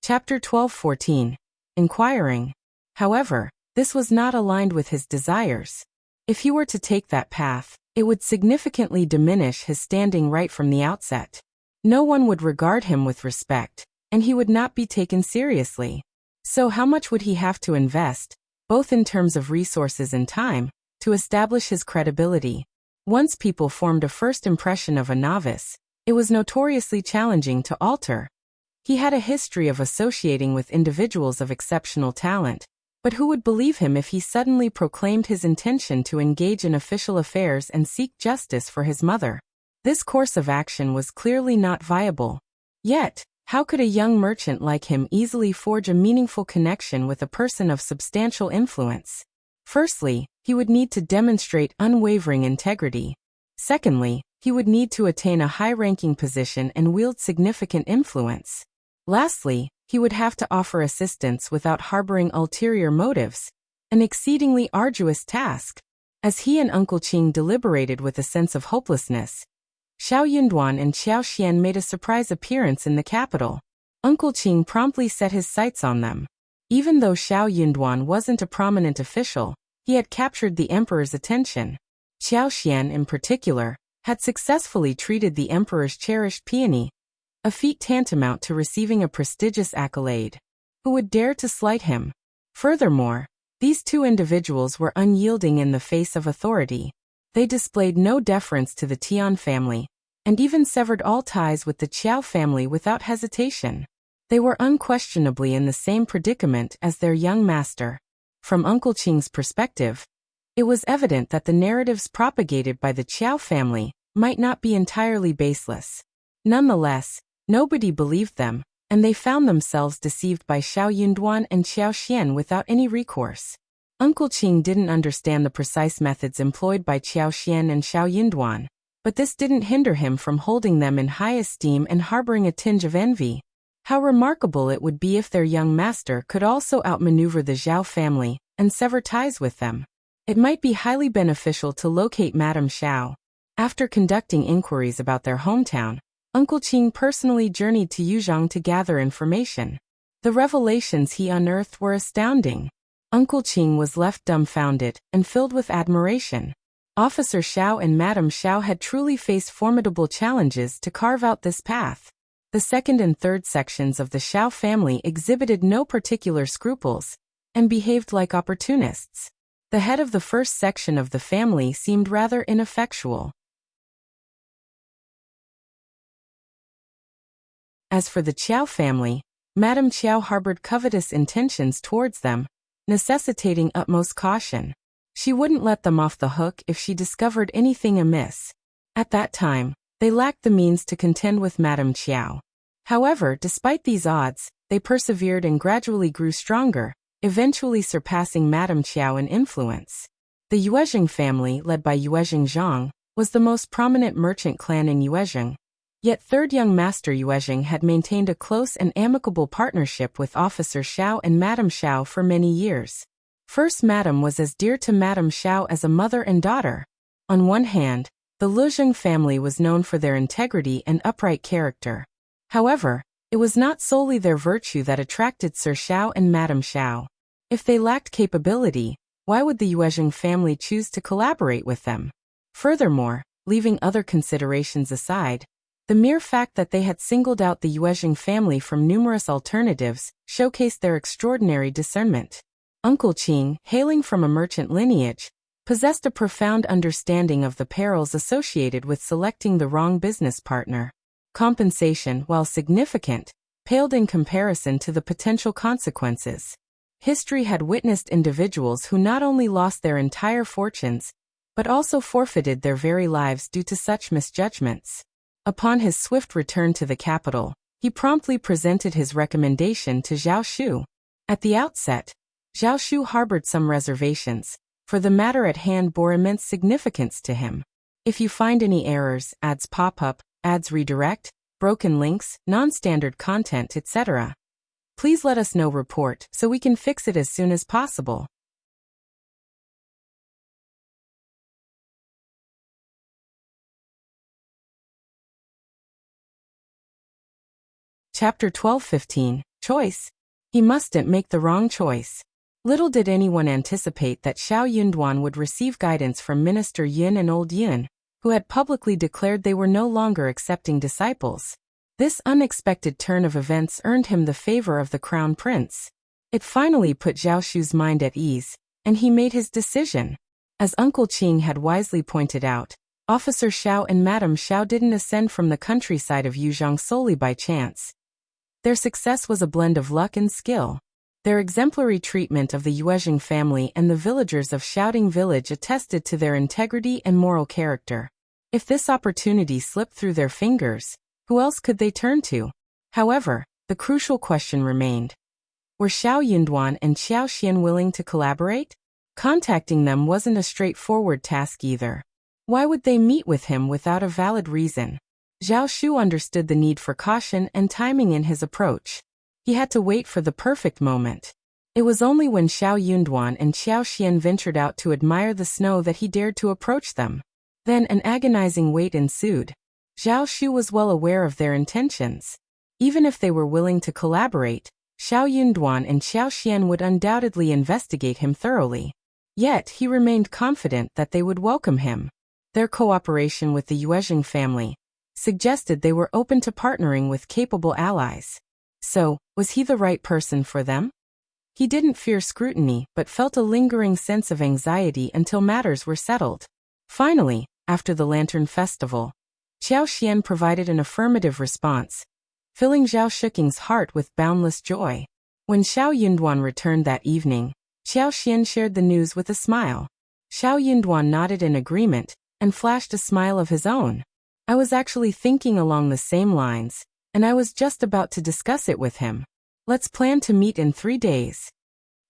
Chapter 12-14. Inquiring. However, this was not aligned with his desires. If he were to take that path, it would significantly diminish his standing right from the outset. No one would regard him with respect, and he would not be taken seriously. So how much would he have to invest, both in terms of resources and time, to establish his credibility? Once people formed a first impression of a novice, it was notoriously challenging to alter. He had a history of associating with individuals of exceptional talent, but who would believe him if he suddenly proclaimed his intention to engage in official affairs and seek justice for his mother? This course of action was clearly not viable. Yet, how could a young merchant like him easily forge a meaningful connection with a person of substantial influence? Firstly, he would need to demonstrate unwavering integrity. Secondly, he would need to attain a high-ranking position and wield significant influence. Lastly, he would have to offer assistance without harboring ulterior motives, an exceedingly arduous task. As he and Uncle Qing deliberated with a sense of hopelessness, Xiao Yunduan and Xiao Xian made a surprise appearance in the capital. Uncle Qing promptly set his sights on them. Even though Xiao Yunduan wasn't a prominent official, he had captured the emperor's attention. Xiao Xian, in particular, had successfully treated the emperor's cherished peony, a feat tantamount to receiving a prestigious accolade. Who would dare to slight him? Furthermore, these two individuals were unyielding in the face of authority. They displayed no deference to the Tian family, and even severed all ties with the Qiao family without hesitation. They were unquestionably in the same predicament as their young master. From Uncle Qing's perspective, it was evident that the narratives propagated by the Qiao family might not be entirely baseless. Nonetheless, nobody believed them, and they found themselves deceived by Xiao Yunduan and Xiao Xian without any recourse. Uncle Qing didn't understand the precise methods employed by Xiao Xian and Xiao Yunduan, but this didn't hinder him from holding them in high esteem and harboring a tinge of envy. How remarkable it would be if their young master could also outmaneuver the Zhao family and sever ties with them. It might be highly beneficial to locate Madame Xiao. After conducting inquiries about their hometown, Uncle Qing personally journeyed to Yuzhong to gather information. The revelations he unearthed were astounding. Uncle Qing was left dumbfounded and filled with admiration. Officer Xiao and Madame Xiao had truly faced formidable challenges to carve out this path. The second and third sections of the Xiao family exhibited no particular scruples and behaved like opportunists. The head of the first section of the family seemed rather ineffectual. As for the Qiao family, Madame Qiao harbored covetous intentions towards them, necessitating utmost caution. She wouldn't let them off the hook if she discovered anything amiss. At that time, they lacked the means to contend with Madame Qiao. However, despite these odds, they persevered and gradually grew stronger, eventually surpassing Madame Qiao in influence. The Yuezheng family, led by Yuezheng Zhang, was the most prominent merchant clan in Yuezheng. Yet third young master Yuezheng had maintained a close and amicable partnership with Officer Xiao and Madame Xiao for many years. First Madame was as dear to Madame Xiao as a mother and daughter. On one hand, the Luzheng family was known for their integrity and upright character. However, it was not solely their virtue that attracted Sir Xiao and Madame Xiao. If they lacked capability, why would the Yuezheng family choose to collaborate with them? Furthermore, leaving other considerations aside, the mere fact that they had singled out the Yuezheng family from numerous alternatives showcased their extraordinary discernment. Uncle Qing, hailing from a merchant lineage, possessed a profound understanding of the perils associated with selecting the wrong business partner. Compensation, while significant, paled in comparison to the potential consequences. History had witnessed individuals who not only lost their entire fortunes, but also forfeited their very lives due to such misjudgments. Upon his swift return to the capital, he promptly presented his recommendation to Zhao Shu. At the outset, Zhao Shu harbored some reservations, for the matter at hand bore immense significance to him. If you find any errors, ads pop up, ads redirect, broken links, non-standard content, etc., please let us know. Report so we can fix it as soon as possible. Chapter 12-15, Choice. He mustn't make the wrong choice. Little did anyone anticipate that Xiao Yunduan would receive guidance from Minister Yun and Old Yun, who had publicly declared they were no longer accepting disciples. This unexpected turn of events earned him the favor of the crown prince. It finally put Zhao Shu's mind at ease, and he made his decision. As Uncle Qing had wisely pointed out, Officer Xiao and Madame Xiao didn't ascend from the countryside of Yuzhang solely by chance. Their success was a blend of luck and skill. Their exemplary treatment of the Yuezheng family and the villagers of Shouting Village attested to their integrity and moral character. If this opportunity slipped through their fingers, who else could they turn to? However, the crucial question remained. Were Xiao Yunduan and Xiao Xian willing to collaborate? Contacting them wasn't a straightforward task either. Why would they meet with him without a valid reason? Zhao Shu understood the need for caution and timing in his approach. He had to wait for the perfect moment. It was only when Xiao Yunduan and Xiao Xian ventured out to admire the snow that he dared to approach them. Then an agonizing wait ensued. Zhao Shu was well aware of their intentions. Even if they were willing to collaborate, Xiao Yunduan and Xiao Xian would undoubtedly investigate him thoroughly. Yet he remained confident that they would welcome him. Their cooperation with the Yuezheng family suggested they were open to partnering with capable allies. So, was he the right person for them? He didn't fear scrutiny but felt a lingering sense of anxiety until matters were settled. Finally, after the Lantern Festival, Xiao Xian provided an affirmative response, filling Zhao Shuking's heart with boundless joy. When Xiao Yunduan returned that evening, Xiao Xian shared the news with a smile. Xiao Yunduan nodded in agreement and flashed a smile of his own. I was actually thinking along the same lines, and I was just about to discuss it with him. Let's plan to meet in 3 days.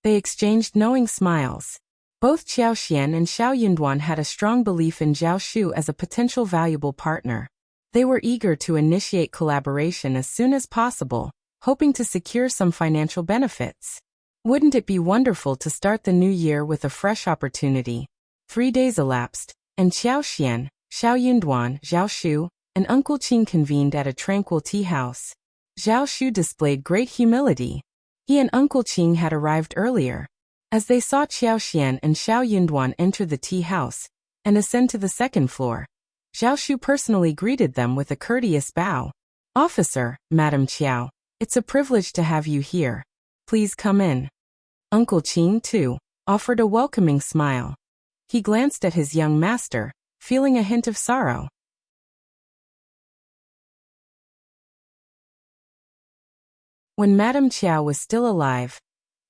They exchanged knowing smiles. Both Xiao Xian and Xiao Yunduan had a strong belief in Zhao Shu as a potential valuable partner. They were eager to initiate collaboration as soon as possible, hoping to secure some financial benefits. Wouldn't it be wonderful to start the new year with a fresh opportunity? 3 days elapsed, and Xiao Xian, Xiao Yunduan, Zhao Shu, and Uncle Qing convened at a tranquil tea house. Zhao Shu displayed great humility. He and Uncle Qing had arrived earlier. As they saw Xiao Xian and Xiao Yunduan enter the tea house and ascend to the second floor, Zhao Shu personally greeted them with a courteous bow. "Officer, Madame Qiao, it's a privilege to have you here. Please come in." Uncle Qing, too, offered a welcoming smile. He glanced at his young master, feeling a hint of sorrow. When Madame Qiao was still alive,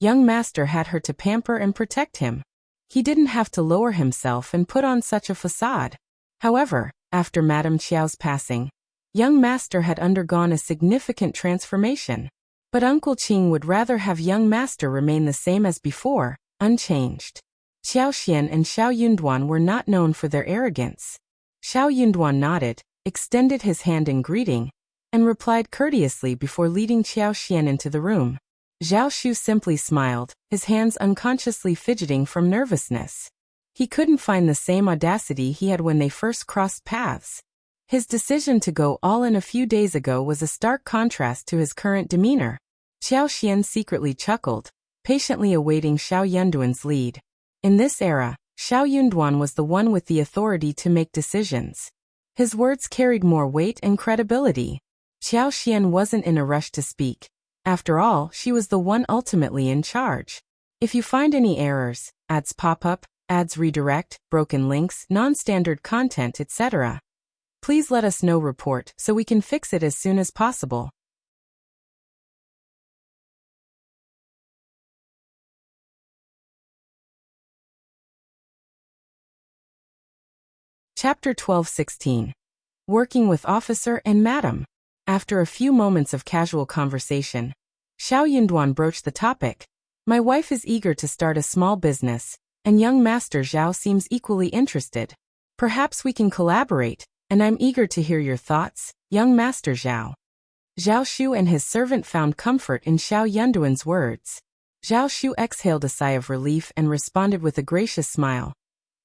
young master had her to pamper and protect him. He didn't have to lower himself and put on such a facade. However, after Madame Qiao's passing, young master had undergone a significant transformation. But Uncle Qing would rather have young master remain the same as before, unchanged. Xiao Xian and Xiao Yunduan were not known for their arrogance. Xiao Yunduan nodded, extended his hand in greeting, and replied courteously before leading Xiao Xian into the room. Zhao Shu simply smiled, his hands unconsciously fidgeting from nervousness. He couldn't find the same audacity he had when they first crossed paths. His decision to go all in a few days ago was a stark contrast to his current demeanor. Xiao Xian secretly chuckled, patiently awaiting Xiao Yunduan's lead. In this era, Xiao Yunduan was the one with the authority to make decisions. His words carried more weight and credibility. Xiao Xian wasn't in a rush to speak. After all, she was the one ultimately in charge. If you find any errors, ads pop up, ads redirect, broken links, non-standard content, etc., please let us know. Report so we can fix it as soon as possible. Chapter 12-16. Working with Officer and Madam. After a few moments of casual conversation, Xiao Yunduan broached the topic. My wife is eager to start a small business, and young Master Zhao seems equally interested. Perhaps we can collaborate, and I'm eager to hear your thoughts, young Master Zhao. Zhao Shu and his servant found comfort in Xiao Yunduan's words. Zhao Shu exhaled a sigh of relief and responded with a gracious smile.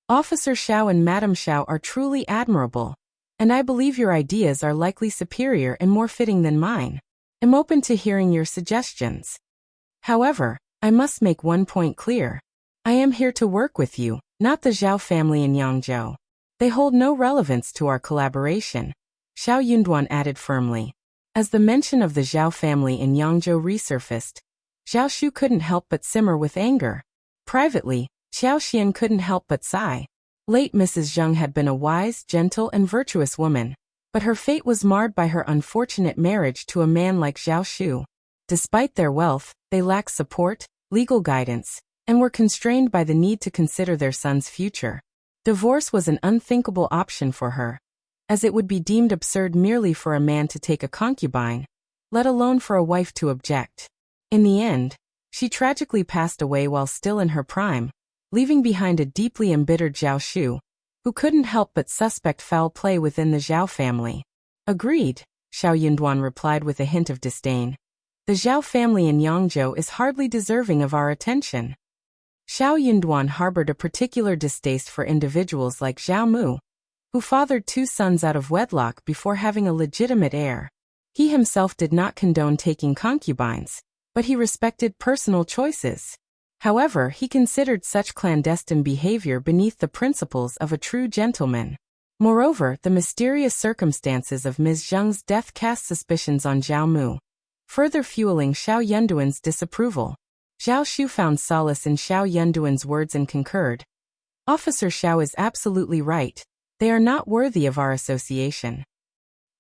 Officer Xiao and Madam Xiao are truly admirable, and I believe your ideas are likely superior and more fitting than mine. I'm open to hearing your suggestions. However, I must make one point clear. I am here to work with you, not the Zhao family in Yangzhou. They hold no relevance to our collaboration, Xiao Yunduan added firmly. As the mention of the Zhao family in Yangzhou resurfaced, Zhao Shu couldn't help but simmer with anger. Privately, Xiao Xian couldn't help but sigh. Late Mrs. Zheng had been a wise, gentle, and virtuous woman, but her fate was marred by her unfortunate marriage to a man like Zhao Shu. Despite their wealth, they lacked support, legal guidance, and were constrained by the need to consider their son's future. Divorce was an unthinkable option for her, as it would be deemed absurd merely for a man to take a concubine, let alone for a wife to object. In the end, she tragically passed away while still in her prime, leaving behind a deeply embittered Zhao Shu, who couldn't help but suspect foul play within the Zhao family. Agreed, Xiao Yunduan replied with a hint of disdain. The Zhao family in Yangzhou is hardly deserving of our attention. Xiao Yunduan harbored a particular distaste for individuals like Zhao Mu, who fathered 2 sons out of wedlock before having a legitimate heir. He himself did not condone taking concubines, but he respected personal choices. However, he considered such clandestine behavior beneath the principles of a true gentleman. Moreover, the mysterious circumstances of Ms. Zheng's death cast suspicions on Zhao Mu, further fueling Xiao Yunduan's disapproval. Zhao Shu found solace in Xiao Yunduan's words and concurred. Officer Xiao is absolutely right. They are not worthy of our association.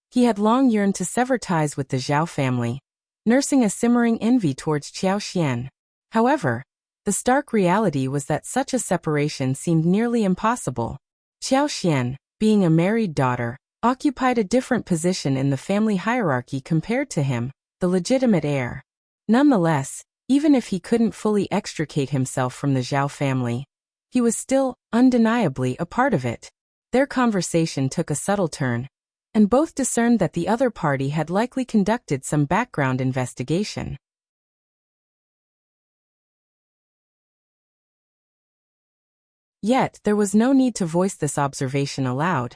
He had long yearned to sever ties with the Zhao family, nursing a simmering envy towards Qiao Xian. However, the stark reality was that such a separation seemed nearly impossible. Qiao Xian, being a married daughter, occupied a different position in the family hierarchy compared to him, the legitimate heir. Nonetheless, even if he couldn't fully extricate himself from the Zhao family, he was still, undeniably, a part of it. Their conversation took a subtle turn, and both discerned that the other party had likely conducted some background investigation. Yet, there was no need to voice this observation aloud.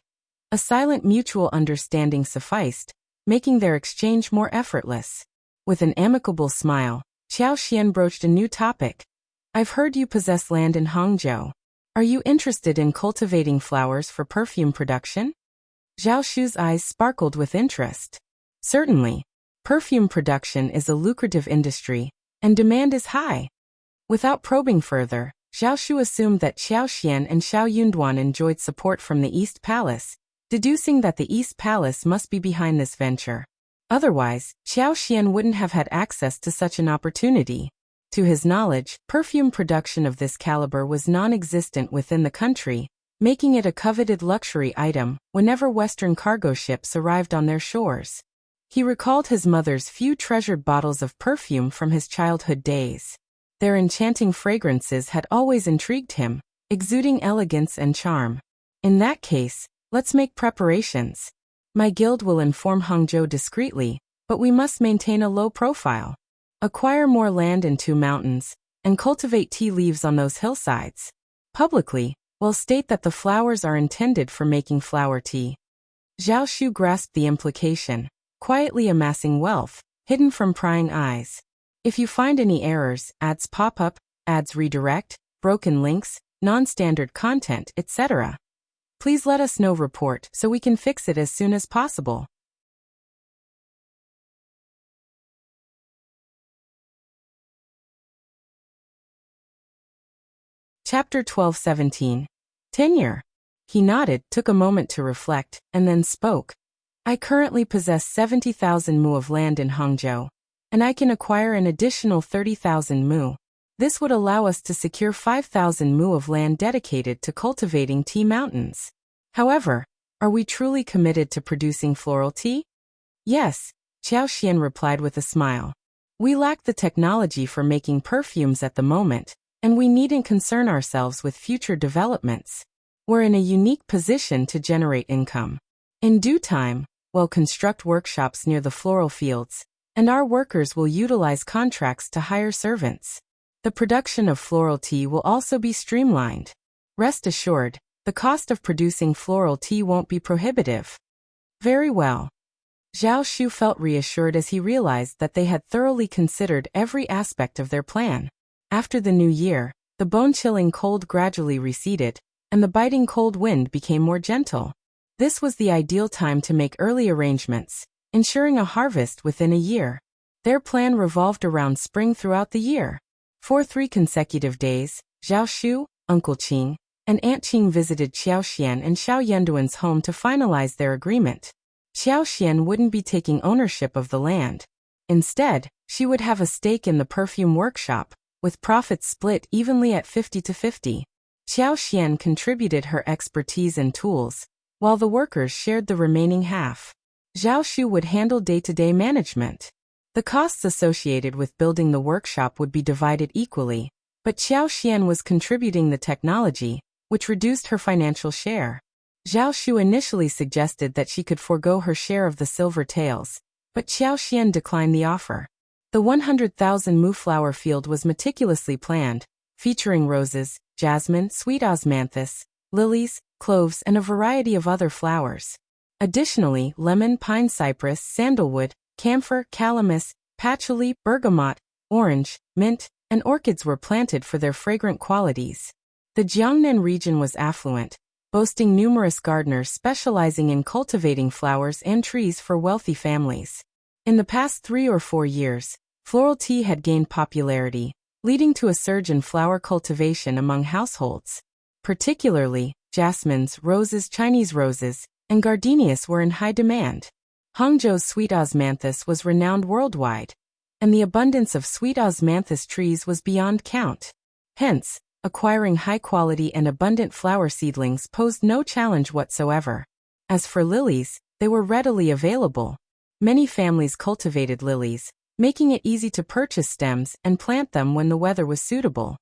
A silent mutual understanding sufficed, making their exchange more effortless. With an amicable smile, Qiao Xian broached a new topic. I've heard you possess land in Hangzhou. Are you interested in cultivating flowers for perfume production? Zhao Shu's eyes sparkled with interest. Certainly. Perfume production is a lucrative industry, and demand is high. Without probing further, Zhao Shu assumed that Xiao Xian and Xiao Yunduan enjoyed support from the East Palace, deducing that the East Palace must be behind this venture. Otherwise, Xiao Xian wouldn't have had access to such an opportunity. To his knowledge, perfume production of this caliber was non-existent within the country, making it a coveted luxury item whenever Western cargo ships arrived on their shores. He recalled his mother's few treasured bottles of perfume from his childhood days. Their enchanting fragrances had always intrigued him, exuding elegance and charm. In that case, let's make preparations. My guild will inform Hangzhou discreetly, but we must maintain a low profile. Acquire more land in 2 mountains, and cultivate tea leaves on those hillsides. Publicly, we'll state that the flowers are intended for making flower tea. Zhao Shu grasped the implication, quietly amassing wealth, hidden from prying eyes. If you find any errors, ads pop up, ads redirect, broken links, non-standard content, etc., please let us know. Report so we can fix it as soon as possible. Chapter 12:17. Tenure. He nodded, took a moment to reflect, and then spoke. I currently possess 70,000 mu of land in Hangzhou, and I can acquire an additional 30,000 mu. This would allow us to secure 5,000 mu of land dedicated to cultivating tea mountains. However, are we truly committed to producing floral tea? Yes, Xiao Xian replied with a smile. We lack the technology for making perfumes at the moment, and we needn't concern ourselves with future developments. We're in a unique position to generate income. In due time, we'll construct workshops near the floral fields, and our workers will utilize contracts to hire servants. The production of floral tea will also be streamlined. Rest assured, the cost of producing floral tea won't be prohibitive. Very well. Zhao Shu felt reassured as he realized that they had thoroughly considered every aspect of their plan. After the new year, the bone-chilling cold gradually receded, and the biting cold wind became more gentle. This was the ideal time to make early arrangements, ensuring a harvest within a year. Their plan revolved around spring throughout the year. For 3 consecutive days, Zhao Shu, Uncle Qing, and Aunt Qing visited Xiao Xian and Xiao Yanduan's home to finalize their agreement. Xiao Xian wouldn't be taking ownership of the land. Instead, she would have a stake in the perfume workshop, with profits split evenly at 50-50. Xiao Xian contributed her expertise and tools, while the workers shared the remaining half. Zhao Shu would handle day-to-day management. The costs associated with building the workshop would be divided equally, but Xiao Xian was contributing the technology, which reduced her financial share. Zhao Shu initially suggested that she could forego her share of the silver tails, but Xiao Xian declined the offer. The 100,000 mu flower field was meticulously planned, featuring roses, jasmine, sweet osmanthus, lilies, cloves, and a variety of other flowers. Additionally, lemon, pine cypress, sandalwood, camphor, calamus, patchouli, bergamot, orange, mint, and orchids were planted for their fragrant qualities. The Jiangnan region was affluent, boasting numerous gardeners specializing in cultivating flowers and trees for wealthy families. In the past 3 or 4 years, floral tea had gained popularity, leading to a surge in flower cultivation among households. Particularly, jasmines, roses, Chinese roses, and gardenias were in high demand. Hangzhou's sweet osmanthus was renowned worldwide, and the abundance of sweet osmanthus trees was beyond count. Hence, acquiring high-quality and abundant flower seedlings posed no challenge whatsoever. As for lilies, they were readily available. Many families cultivated lilies, making it easy to purchase stems and plant them when the weather was suitable.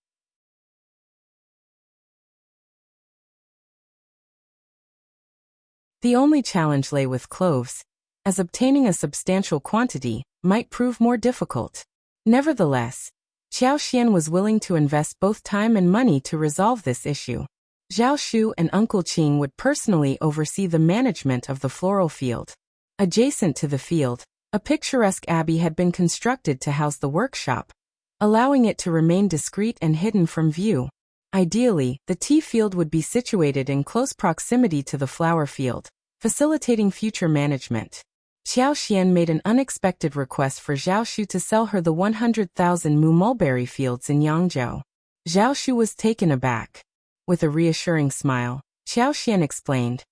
The only challenge lay with cloves, as obtaining a substantial quantity might prove more difficult. Nevertheless, Xiao Xian was willing to invest both time and money to resolve this issue. Zhao Shu and Uncle Qing would personally oversee the management of the floral field. Adjacent to the field, a picturesque abbey had been constructed to house the workshop, allowing it to remain discreet and hidden from view. Ideally, the tea field would be situated in close proximity to the flower field, facilitating future management. Xiao Xian made an unexpected request for Zhao Shu to sell her the 100,000 mu mulberry fields in Yangzhou. Zhao Shu was taken aback. With a reassuring smile, Xiao Xian explained,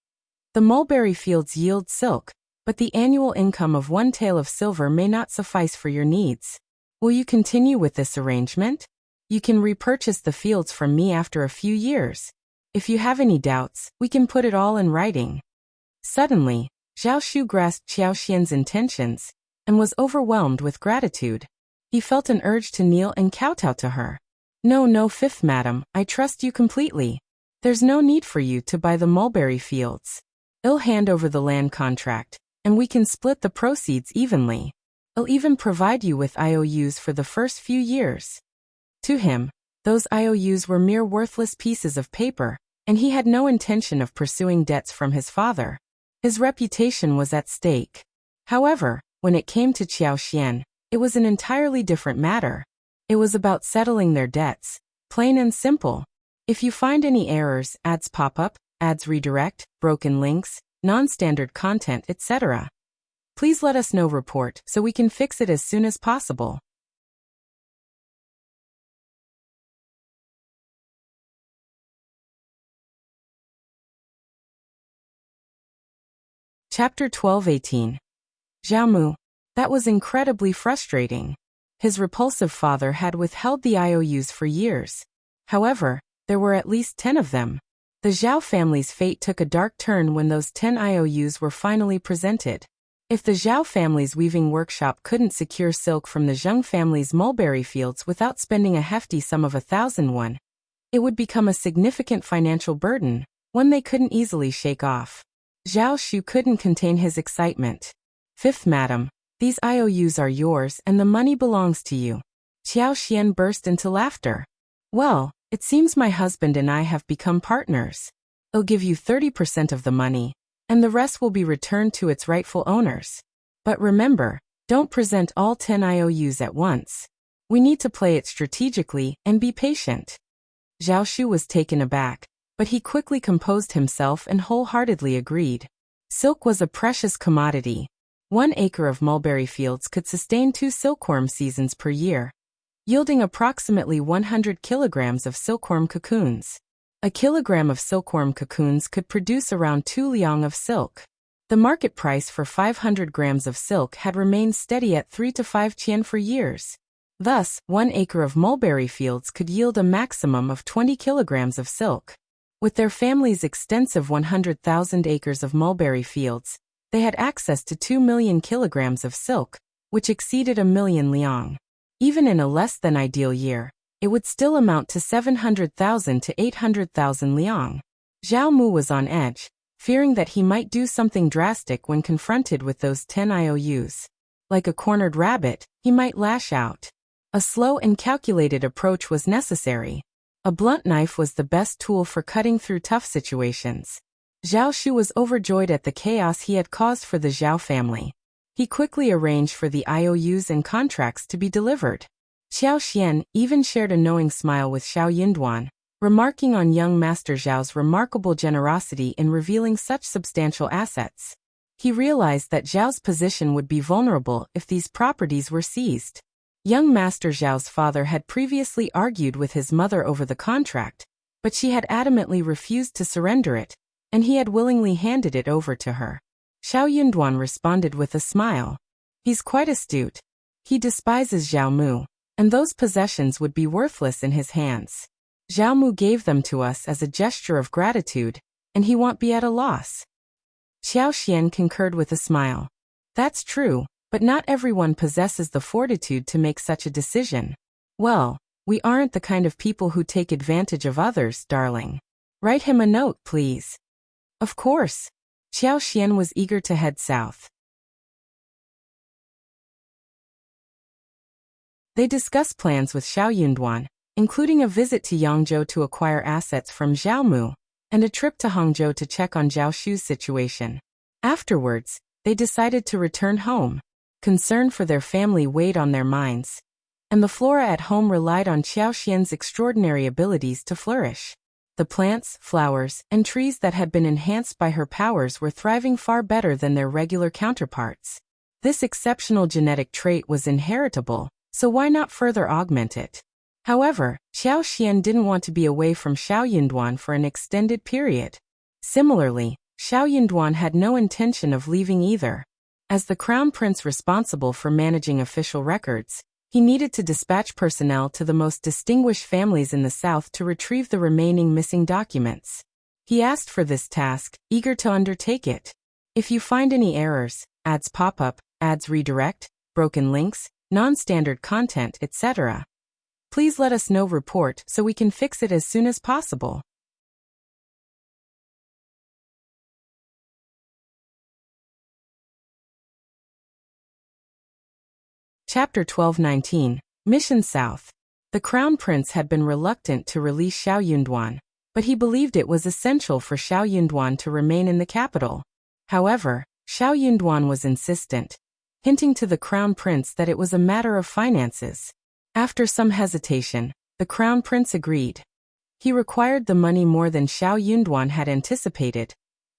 "The mulberry fields yield silk, but the annual income of 1 tael of silver may not suffice for your needs. Will you continue with this arrangement? You can repurchase the fields from me after a few years. If you have any doubts, we can put it all in writing." Suddenly, Zhao Shu grasped Qiao Xian's intentions and was overwhelmed with gratitude. He felt an urge to kneel and kowtow to her. No, fifth madam, I trust you completely. There's no need for you to buy the mulberry fields. I'll hand over the land contract, and we can split the proceeds evenly. I'll even provide you with IOUs for the first few years." To him, those IOUs were mere worthless pieces of paper, and he had no intention of pursuing debts from his father. His reputation was at stake. However, when it came to Qiao Xian, it was an entirely different matter. It was about settling their debts, plain and simple. If you find any errors, ads pop up, ads redirect, broken links, non-standard content, etc., please let us know report so we can fix it as soon as possible. Chapter 12:18. Zhao Mu. That was incredibly frustrating. His repulsive father had withheld the IOUs for years. However, there were at least 10 of them. The Zhao family's fate took a dark turn when those 10 IOUs were finally presented. If the Zhao family's weaving workshop couldn't secure silk from the Zheng family's mulberry fields without spending a hefty sum of 1,000 won, it would become a significant financial burden, one they couldn't easily shake off. Zhao Shu couldn't contain his excitement. "Fifth madam, these IOUs are yours and the money belongs to you." Qiao Xian burst into laughter. "Well, it seems my husband and I have become partners. I'll give you 30% of the money, and the rest will be returned to its rightful owners. But remember, don't present all 10 IOUs at once. We need to play it strategically and be patient." Zhao Shu was taken aback, but he quickly composed himself and wholeheartedly agreed. Silk was a precious commodity. 1 acre of mulberry fields could sustain 2 silkworm seasons per year, yielding approximately 100 kilograms of silkworm cocoons. A kilogram of silkworm cocoons could produce around 2 liang of silk. The market price for 500 grams of silk had remained steady at 3 to 5 qian for years. Thus, 1 acre of mulberry fields could yield a maximum of 20 kilograms of silk. With their family's extensive 100,000 acres of mulberry fields, they had access to 2 million kilograms of silk, which exceeded 1 million liang. Even in a less than ideal year, it would still amount to 700,000 to 800,000 liang. Zhao Mu was on edge, fearing that he might do something drastic when confronted with those 10 IOUs. Like a cornered rabbit, he might lash out. A slow and calculated approach was necessary. A blunt knife was the best tool for cutting through tough situations. Zhao Shu was overjoyed at the chaos he had caused for the Zhao family. He quickly arranged for the IOUs and contracts to be delivered. Qiao Xian even shared a knowing smile with Xiao Yunduan, remarking on young Master Zhao's remarkable generosity in revealing such substantial assets. He realized that Zhao's position would be vulnerable if these properties were seized. Young Master Zhao's father had previously argued with his mother over the contract, but she had adamantly refused to surrender it, and he had willingly handed it over to her. Xiao Yunduan responded with a smile. He's quite astute. He despises Zhao Mu, and those possessions would be worthless in his hands. Zhao Mu gave them to us as a gesture of gratitude, and he won't be at a loss. Qiao Xian concurred with a smile. That's true. But not everyone possesses the fortitude to make such a decision. Well, we aren't the kind of people who take advantage of others, darling. Write him a note, please. Of course. Qiao Xian was eager to head south. They discussed plans with Xiao Yunduan, including a visit to Yangzhou to acquire assets from Zhao Mu, and a trip to Hangzhou to check on Zhao Shu's situation. Afterwards, they decided to return home. Concern for their family weighed on their minds, and the flora at home relied on Qiao Xian's extraordinary abilities to flourish. The plants, flowers, and trees that had been enhanced by her powers were thriving far better than their regular counterparts. This exceptional genetic trait was inheritable, so why not further augment it? However, Qiao Xian didn't want to be away from Xiao Yunduan for an extended period. Similarly, Xiao Yunduan had no intention of leaving either. As the crown prince responsible for managing official records, he needed to dispatch personnel to the most distinguished families in the south to retrieve the remaining missing documents. He asked for this task, eager to undertake it. If you find any errors, ads pop up, ads redirect, broken links, non-standard content, etc., please let us know. Report so we can fix it as soon as possible. Chapter 12:19 Mission South. The Crown Prince had been reluctant to release Xiao Yunduan, but he believed it was essential for Xiao Yunduan to remain in the capital. However, Xiao Yunduan was insistent, hinting to the Crown Prince that it was a matter of finances. After some hesitation, the Crown Prince agreed. He required the money more than Xiao Yunduan had anticipated,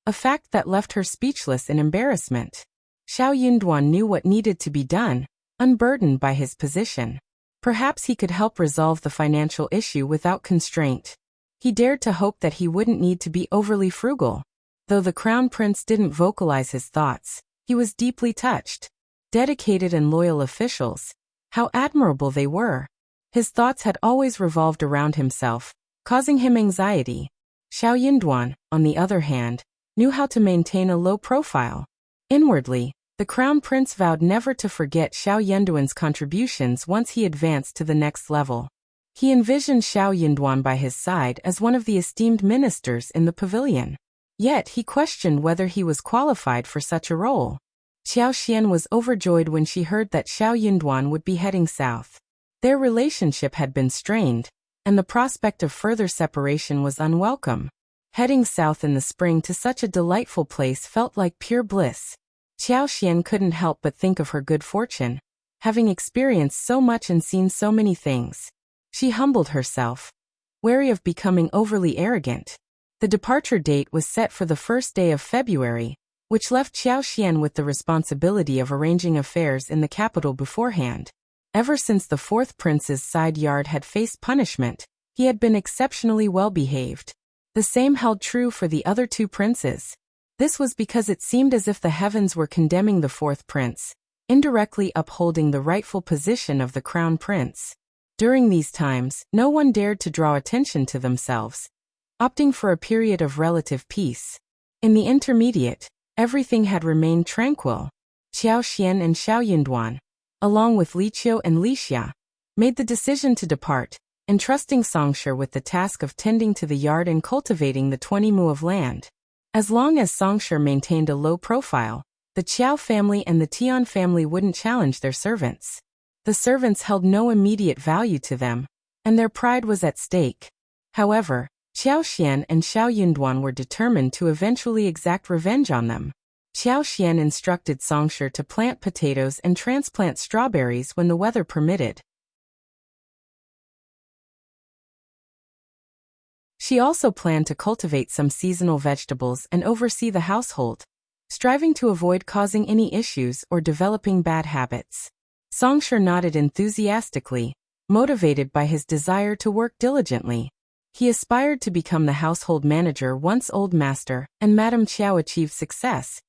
a fact that left her speechless in embarrassment. Xiao Yunduan knew what needed to be done, unburdened by his position. Perhaps he could help resolve the financial issue without constraint. He dared to hope that he wouldn't need to be overly frugal. Though the Crown Prince didn't vocalize his thoughts, he was deeply touched. Dedicated and loyal officials. How admirable they were. His thoughts had always revolved around himself, causing him anxiety. Xiao Yunduan, on the other hand, knew how to maintain a low profile. Inwardly, the Crown Prince vowed never to forget Xiao Yunduan's contributions once he advanced to the next level. He envisioned Xiao Yunduan by his side as one of the esteemed ministers in the pavilion. Yet he questioned whether he was qualified for such a role. Xiao Xian was overjoyed when she heard that Xiao Yunduan would be heading south. Their relationship had been strained, and the prospect of further separation was unwelcome. Heading south in the spring to such a delightful place felt like pure bliss. Xiao Xian couldn't help but think of her good fortune, having experienced so much and seen so many things. She humbled herself, wary of becoming overly arrogant. The departure date was set for the first day of February, which left Xiao Xian with the responsibility of arranging affairs in the capital beforehand. Ever since the fourth prince's side yard had faced punishment, he had been exceptionally well behaved. The same held true for the other two princes. This was because it seemed as if the heavens were condemning the fourth prince, indirectly upholding the rightful position of the crown prince. During these times, no one dared to draw attention to themselves, opting for a period of relative peace. In the intermediate, everything had remained tranquil. Xiao Xian and Xiao Yunduan, along with Li Qiu and Li Xia, made the decision to depart, entrusting Songshi with the task of tending to the yard and cultivating the 20 mu of land. As long as Songshi maintained a low profile, the Qiao family and the Tian family wouldn't challenge their servants. The servants held no immediate value to them, and their pride was at stake. However, Xiao Xian and Xiao Yunduan were determined to eventually exact revenge on them. Xiao Xian instructed Songshi to plant potatoes and transplant strawberries when the weather permitted. She also planned to cultivate some seasonal vegetables and oversee the household, striving to avoid causing any issues or developing bad habits. Songshi nodded enthusiastically, motivated by his desire to work diligently. He aspired to become the household manager once old master and Madame Qiao achieved success,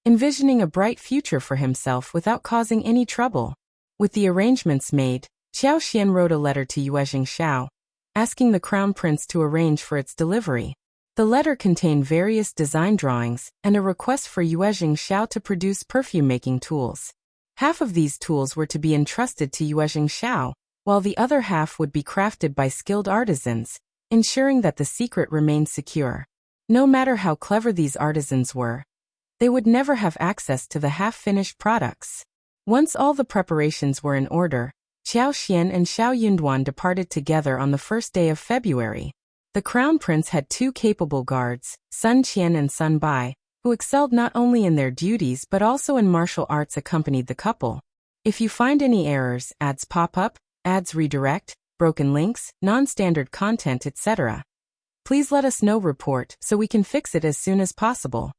envisioning a bright future for himself without causing any trouble. With the arrangements made, Xiao Xian wrote a letter to Yuezhing Xiao, asking the crown prince to arrange for its delivery. The letter contained various design drawings and a request for Yuezhing Xiao to produce perfume-making tools. Half of these tools were to be entrusted to Yuezhing Xiao, while the other half would be crafted by skilled artisans, ensuring that the secret remained secure. No matter how clever these artisans were, they would never have access to the half-finished products. Once all the preparations were in order, Xiao Xian and Xiao Yunduan departed together on the first day of February. The crown prince had two capable guards, Sun Qian and Sun Bai, who excelled not only in their duties but also in martial arts, accompanied the couple. If you find any errors, ads pop up, ads redirect, broken links, non-standard content, etc., please let us know. Report so we can fix it as soon as possible.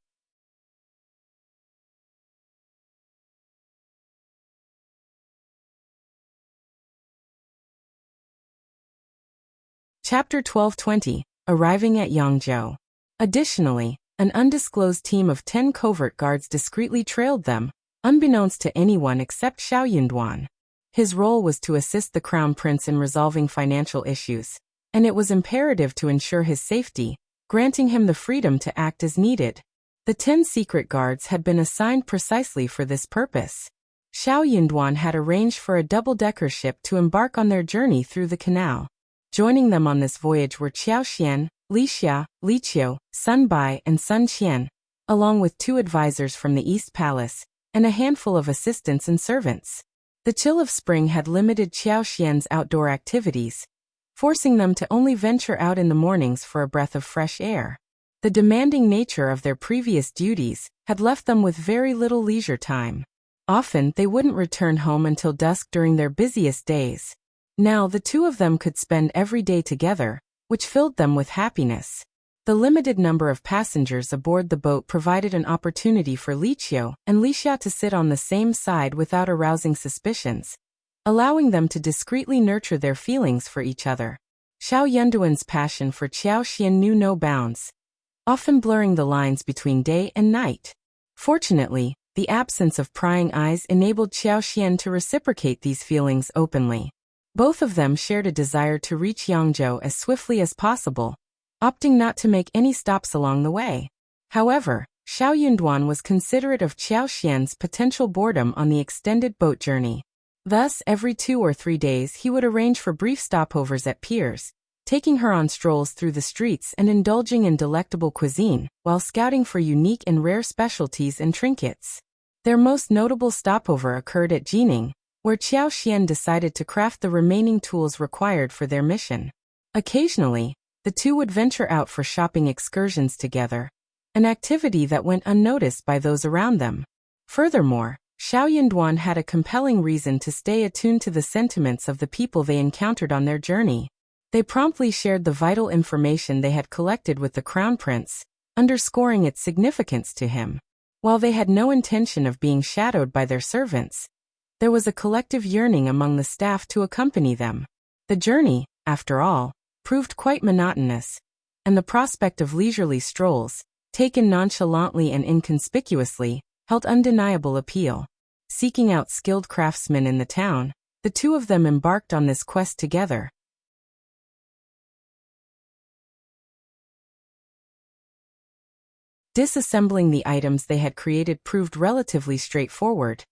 Chapter 12:20 Arriving at Yangzhou. Additionally, an undisclosed team of 10 covert guards discreetly trailed them, unbeknownst to anyone except Xiao Yunduan. His role was to assist the crown prince in resolving financial issues, and it was imperative to ensure his safety, granting him the freedom to act as needed. The 10 secret guards had been assigned precisely for this purpose. Xiao Yunduan had arranged for a double-decker ship to embark on their journey through the canal. Joining them on this voyage were Qiao Xian, Li Xia, Li Qiu, Sun Bai, and Sun Qian, along with 2 advisors from the East Palace, and a handful of assistants and servants. The chill of spring had limited Qiao Xian's outdoor activities, forcing them to only venture out in the mornings for a breath of fresh air. The demanding nature of their previous duties had left them with very little leisure time. Often, they wouldn't return home until dusk during their busiest days. Now, the 2 of them could spend every day together, which filled them with happiness. The limited number of passengers aboard the boat provided an opportunity for Li Qiu and Li Xia to sit on the same side without arousing suspicions, allowing them to discreetly nurture their feelings for each other. Xiao Yunduan's passion for Qiao Xian knew no bounds, often blurring the lines between day and night. Fortunately, the absence of prying eyes enabled Qiao Xian to reciprocate these feelings openly. Both of them shared a desire to reach Yangzhou as swiftly as possible, opting not to make any stops along the way. However, Xiao Yunduan was considerate of Qiao Xian's potential boredom on the extended boat journey. Thus, every 2 or 3 days he would arrange for brief stopovers at piers, taking her on strolls through the streets and indulging in delectable cuisine, while scouting for unique and rare specialties and trinkets. Their most notable stopover occurred at Jining, where Qiao Xian decided to craft the remaining tools required for their mission. Occasionally, the 2 would venture out for shopping excursions together, an activity that went unnoticed by those around them. Furthermore, Xiao Yunduan had a compelling reason to stay attuned to the sentiments of the people they encountered on their journey. They promptly shared the vital information they had collected with the crown prince, underscoring its significance to him. While they had no intention of being shadowed by their servants, there was a collective yearning among the staff to accompany them. The journey, after all, proved quite monotonous, and the prospect of leisurely strolls, taken nonchalantly and inconspicuously, held undeniable appeal. Seeking out skilled craftsmen in the town, the 2 of them embarked on this quest together. Disassembling the items they had created proved relatively straightforward,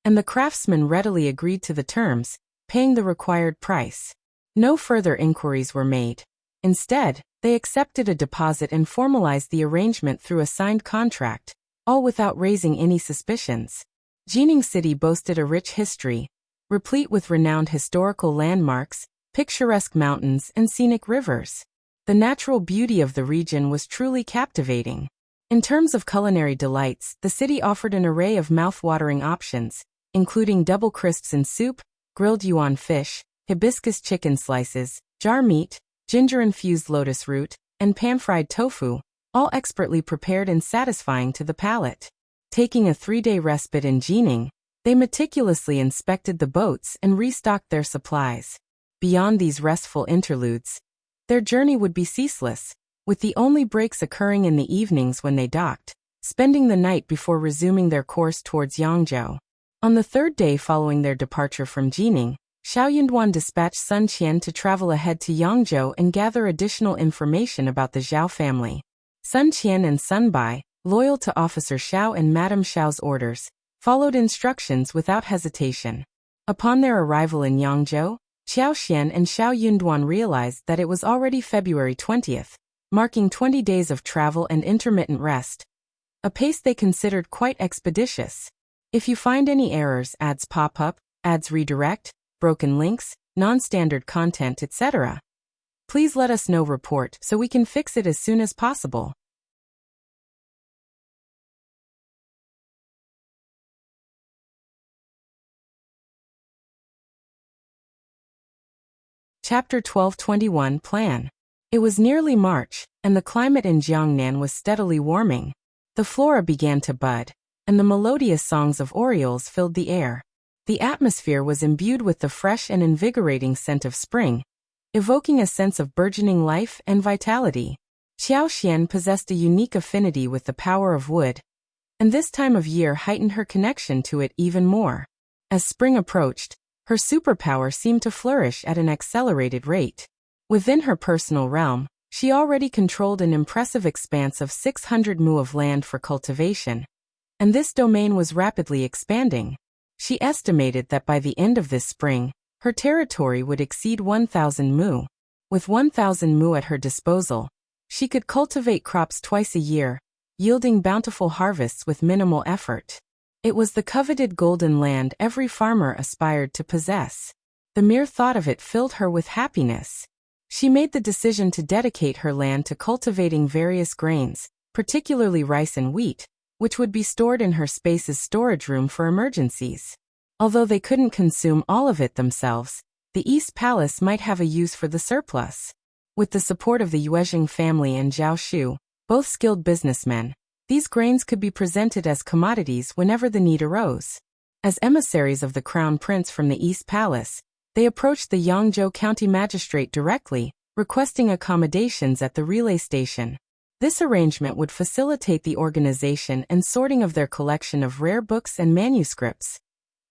and the craftsmen readily agreed to the terms, paying the required price. No further inquiries were made. Instead, they accepted a deposit and formalized the arrangement through a signed contract, all without raising any suspicions. Jining City boasted a rich history, replete with renowned historical landmarks, picturesque mountains, and scenic rivers. The natural beauty of the region was truly captivating. In terms of culinary delights, the city offered an array of mouth-watering options, including double crisps in soup, grilled yuan fish, hibiscus chicken slices, jar meat, ginger-infused lotus root, and pan-fried tofu, all expertly prepared and satisfying to the palate. Taking a 3-day respite in Jining, they meticulously inspected the boats and restocked their supplies. Beyond these restful interludes, their journey would be ceaseless, with the only breaks occurring in the evenings when they docked, spending the night before resuming their course towards Yangzhou. On the 3rd day following their departure from Jining, Xiao Yunduan dispatched Sun Qian to travel ahead to Yangzhou and gather additional information about the Zhao family. Sun Qian and Sun Bai, loyal to Officer Xiao and Madame Xiao's orders, followed instructions without hesitation. Upon their arrival in Yangzhou, Qiao Xian and Xiao Yunduan realized that it was already February 20th, marking 20 days of travel and intermittent rest, a pace they considered quite expeditious. If you find any errors, ads pop up, ads redirect, broken links, non-standard content, etc., please let us know. Report so we can fix it as soon as possible. Chapter 12:21 Plan. It was nearly March, and the climate in Jiangnan was steadily warming. The flora began to bud, and the melodious songs of orioles filled the air. The atmosphere was imbued with the fresh and invigorating scent of spring, evoking a sense of burgeoning life and vitality. Qiao Xian possessed a unique affinity with the power of wood, and this time of year heightened her connection to it even more. As spring approached, her superpower seemed to flourish at an accelerated rate. Within her personal realm, she already controlled an impressive expanse of 600 mu of land for cultivation, and this domain was rapidly expanding. She estimated that by the end of this spring, her territory would exceed 1,000 mu. With 1,000 mu at her disposal, she could cultivate crops twice a year, yielding bountiful harvests with minimal effort. It was the coveted golden land every farmer aspired to possess. The mere thought of it filled her with happiness. She made the decision to dedicate her land to cultivating various grains, particularly rice and wheat, which would be stored in her space's storage room for emergencies. Although they couldn't consume all of it themselves, the East Palace might have a use for the surplus. With the support of the Yuezheng family and Zhao Shu, both skilled businessmen, these grains could be presented as commodities whenever the need arose. As emissaries of the Crown Prince from the East Palace, they approached the Yangzhou County Magistrate directly, requesting accommodations at the relay station. This arrangement would facilitate the organization and sorting of their collection of rare books and manuscripts.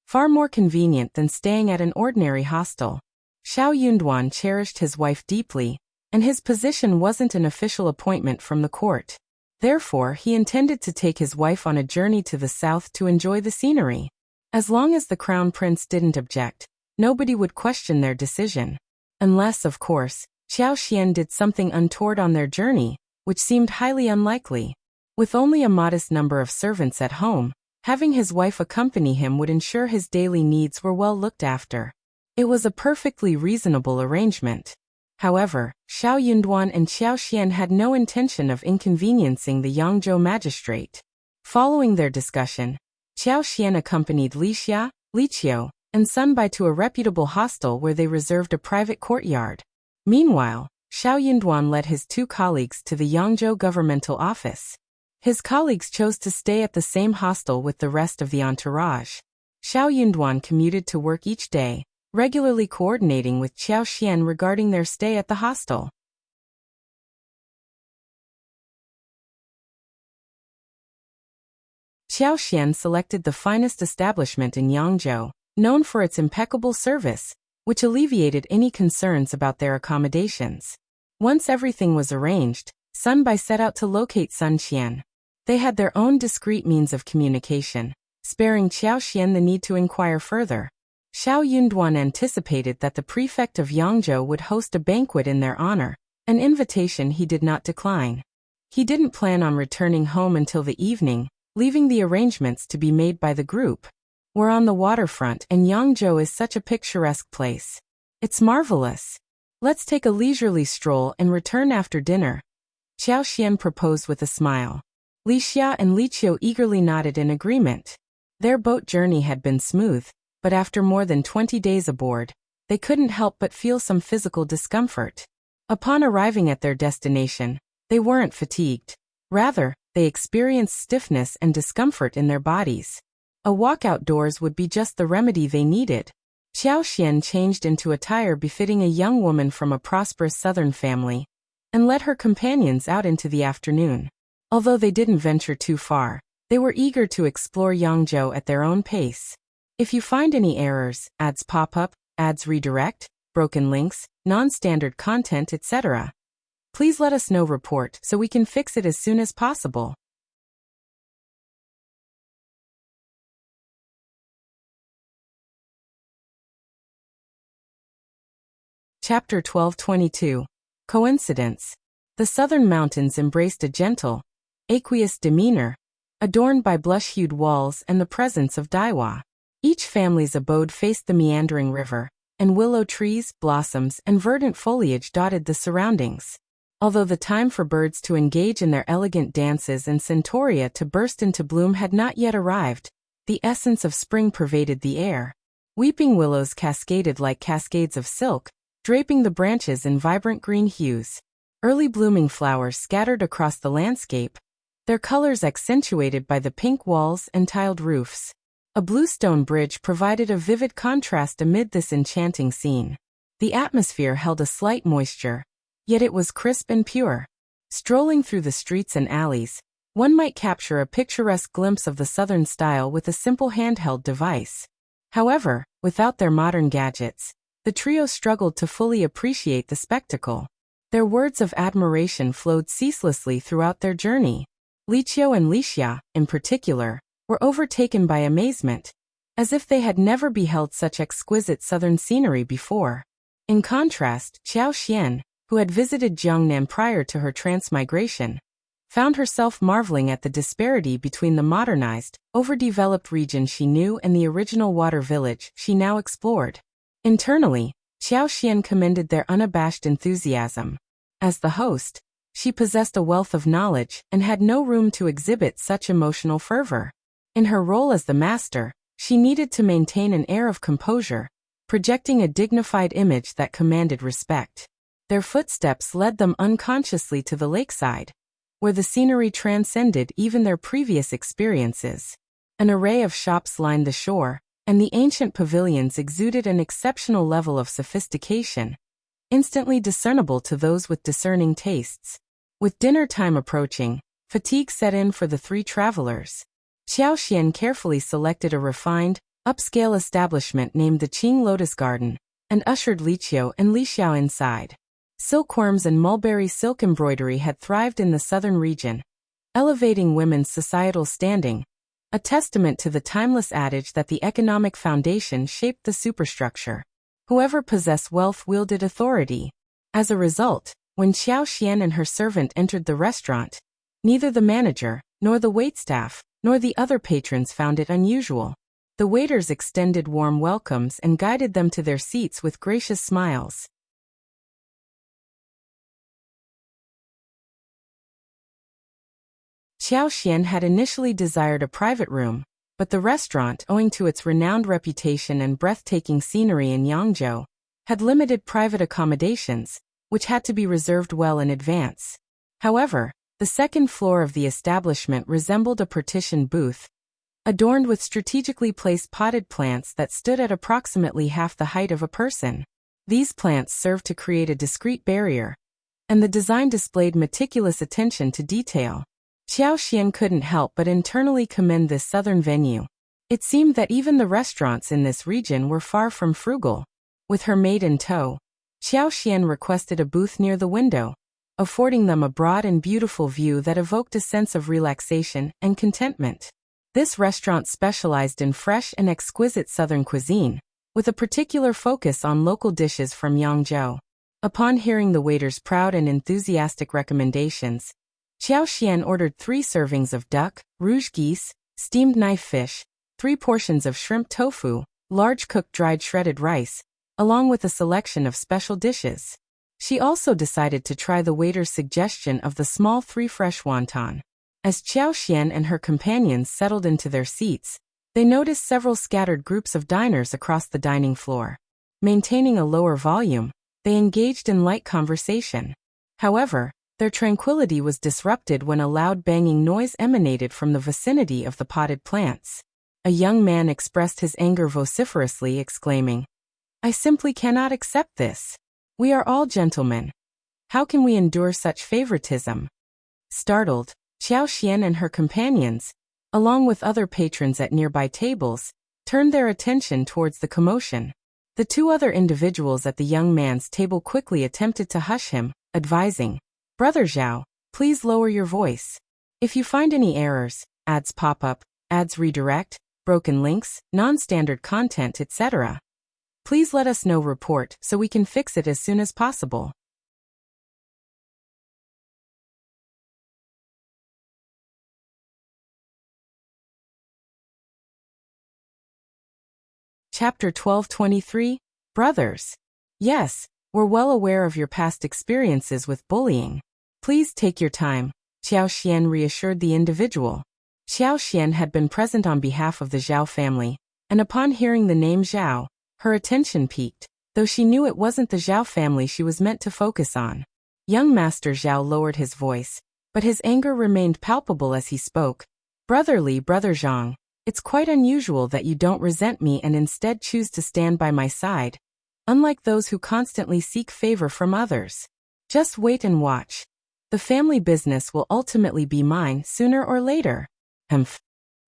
Far more convenient than staying at an ordinary hostel. Xiao Yunduan cherished his wife deeply, and his position wasn't an official appointment from the court. Therefore, he intended to take his wife on a journey to the south to enjoy the scenery. As long as the Crown Prince didn't object, nobody would question their decision. Unless, of course, Xiao Xian did something untoward on their journey, which seemed highly unlikely. With only a modest number of servants at home, having his wife accompany him would ensure his daily needs were well looked after. It was a perfectly reasonable arrangement. However, Xiao Yunduan and Xiao Xian had no intention of inconveniencing the Yangzhou magistrate. Following their discussion, Xiao Xian accompanied Li Xia, Li Qiu, and Sun Bai to a reputable hostel where they reserved a private courtyard. Meanwhile, Xiao Yunduan led his two colleagues to the Yangzhou governmental office. His colleagues chose to stay at the same hostel with the rest of the entourage. Xiao Yunduan commuted to work each day, regularly coordinating with Xiao Xian regarding their stay at the hostel. Xiao Xian selected the finest establishment in Yangzhou, known for its impeccable service, which alleviated any concerns about their accommodations. Once everything was arranged, Sun Bai set out to locate Sun Qian. They had their own discreet means of communication, sparing Xiao Xian the need to inquire further. Xiao Yunduan anticipated that the prefect of Yangzhou would host a banquet in their honor, an invitation he did not decline. He didn't plan on returning home until the evening, leaving the arrangements to be made by the group. We're on the waterfront and Yangzhou is such a picturesque place. It's marvelous. Let's take a leisurely stroll and return after dinner, Xiao Xian proposed with a smile. Li Xia and Li Qiu eagerly nodded in agreement. Their boat journey had been smooth, but after more than 20 days aboard, they couldn't help but feel some physical discomfort. Upon arriving at their destination, they weren't fatigued. Rather, they experienced stiffness and discomfort in their bodies. A walk outdoors would be just the remedy they needed. Xiao Xian changed into attire befitting a young woman from a prosperous southern family, and led her companions out into the afternoon. Although they didn't venture too far, they were eager to explore Yangzhou at their own pace. If you find any errors, ads pop up, ads redirect, broken links, non-standard content, etc., please let us know. Report so we can fix it as soon as possible. Chapter 1222. Coincidence. The southern mountains embraced a gentle, aqueous demeanor, adorned by blush-hued walls and the presence of Daiwa. Each family's abode faced the meandering river, and willow trees, blossoms, and verdant foliage dotted the surroundings. Although the time for birds to engage in their elegant dances and centaurea to burst into bloom had not yet arrived, the essence of spring pervaded the air. Weeping willows cascaded like cascades of silk, draping the branches in vibrant green hues. Early blooming flowers scattered across the landscape, their colors accentuated by the pink walls and tiled roofs. A blue stone bridge provided a vivid contrast amid this enchanting scene. The atmosphere held a slight moisture, yet it was crisp and pure. Strolling through the streets and alleys, One might capture a picturesque glimpse of the Southern style with a simple handheld device. However, without their modern gadgets, the trio struggled to fully appreciate the spectacle. Their words of admiration flowed ceaselessly throughout their journey. Liqiu and Lixia, in particular, were overtaken by amazement, as if they had never beheld such exquisite southern scenery before. In contrast, Xiao Xian, who had visited Jiangnan prior to her transmigration, found herself marveling at the disparity between the modernized, overdeveloped region she knew and the original water village she now explored. Internally, Xiao Xian commended their unabashed enthusiasm. As the host, she possessed a wealth of knowledge and had no room to exhibit such emotional fervor. In her role as the master, she needed to maintain an air of composure, projecting a dignified image that commanded respect. Their footsteps led them unconsciously to the lakeside, where the scenery transcended even their previous experiences. An array of shops lined the shore, and the ancient pavilions exuded an exceptional level of sophistication, instantly discernible to those with discerning tastes. With dinner time approaching, fatigue set in for the three travelers. Xiao Xian carefully selected a refined, upscale establishment named the Qing Lotus Garden, and ushered Liqiu and Lixiao inside. Silkworms and mulberry silk embroidery had thrived in the southern region, elevating women's societal standing, a testament to the timeless adage that the economic foundation shaped the superstructure. Whoever possessed wealth wielded authority. As a result, when Xiao Xian and her servant entered the restaurant, neither the manager, nor the waitstaff, nor the other patrons found it unusual. The waiters extended warm welcomes and guided them to their seats with gracious smiles. Xiao Xian had initially desired a private room, but the restaurant, owing to its renowned reputation and breathtaking scenery in Yangzhou, had limited private accommodations, which had to be reserved well in advance. However, the second floor of the establishment resembled a partitioned booth, adorned with strategically placed potted plants that stood at approximately half the height of a person. These plants served to create a discreet barrier, and the design displayed meticulous attention to detail. Xiao Xian couldn't help but internally commend this southern venue. It seemed that even the restaurants in this region were far from frugal. With her maid in tow, Xiao Xian requested a booth near the window, affording them a broad and beautiful view that evoked a sense of relaxation and contentment. This restaurant specialized in fresh and exquisite southern cuisine, with a particular focus on local dishes from Yangzhou. Upon hearing the waiter's proud and enthusiastic recommendations, Xiao Xian ordered 3 servings of duck, rouge geese, steamed knife fish, 3 portions of shrimp tofu, large cooked dried shredded rice, along with a selection of special dishes. She also decided to try the waiter's suggestion of the small 3 fresh wonton. As Xiao Xian and her companions settled into their seats, they noticed several scattered groups of diners across the dining floor. Maintaining a lower volume, they engaged in light conversation. However, their tranquility was disrupted when a loud banging noise emanated from the vicinity of the potted plants. A young man expressed his anger vociferously, exclaiming, "I simply cannot accept this. We are all gentlemen. How can we endure such favoritism?" Startled, Xiao Xian and her companions, along with other patrons at nearby tables, turned their attention towards the commotion. The 2 other individuals at the young man's table quickly attempted to hush him, advising, "Brother Zhao, please lower your voice. If you find any errors, ads pop up, ads redirect, broken links, non-standard content, etc., please let us know. Report so we can fix it as soon as possible." Chapter 1223, Brothers. Yes, we're well aware of your past experiences with bullying. Please take your time, Xiao Xian reassured the individual. Xiao Xian had been present on behalf of the Zhao family, and upon hearing the name Zhao, her attention piqued, though she knew it wasn't the Zhao family she was meant to focus on. Young Master Zhao lowered his voice, but his anger remained palpable as he spoke. Brother Zhang, it's quite unusual that you don't resent me and instead choose to stand by my side, unlike those who constantly seek favor from others. Just wait and watch. The family business will ultimately be mine sooner or later. Humph.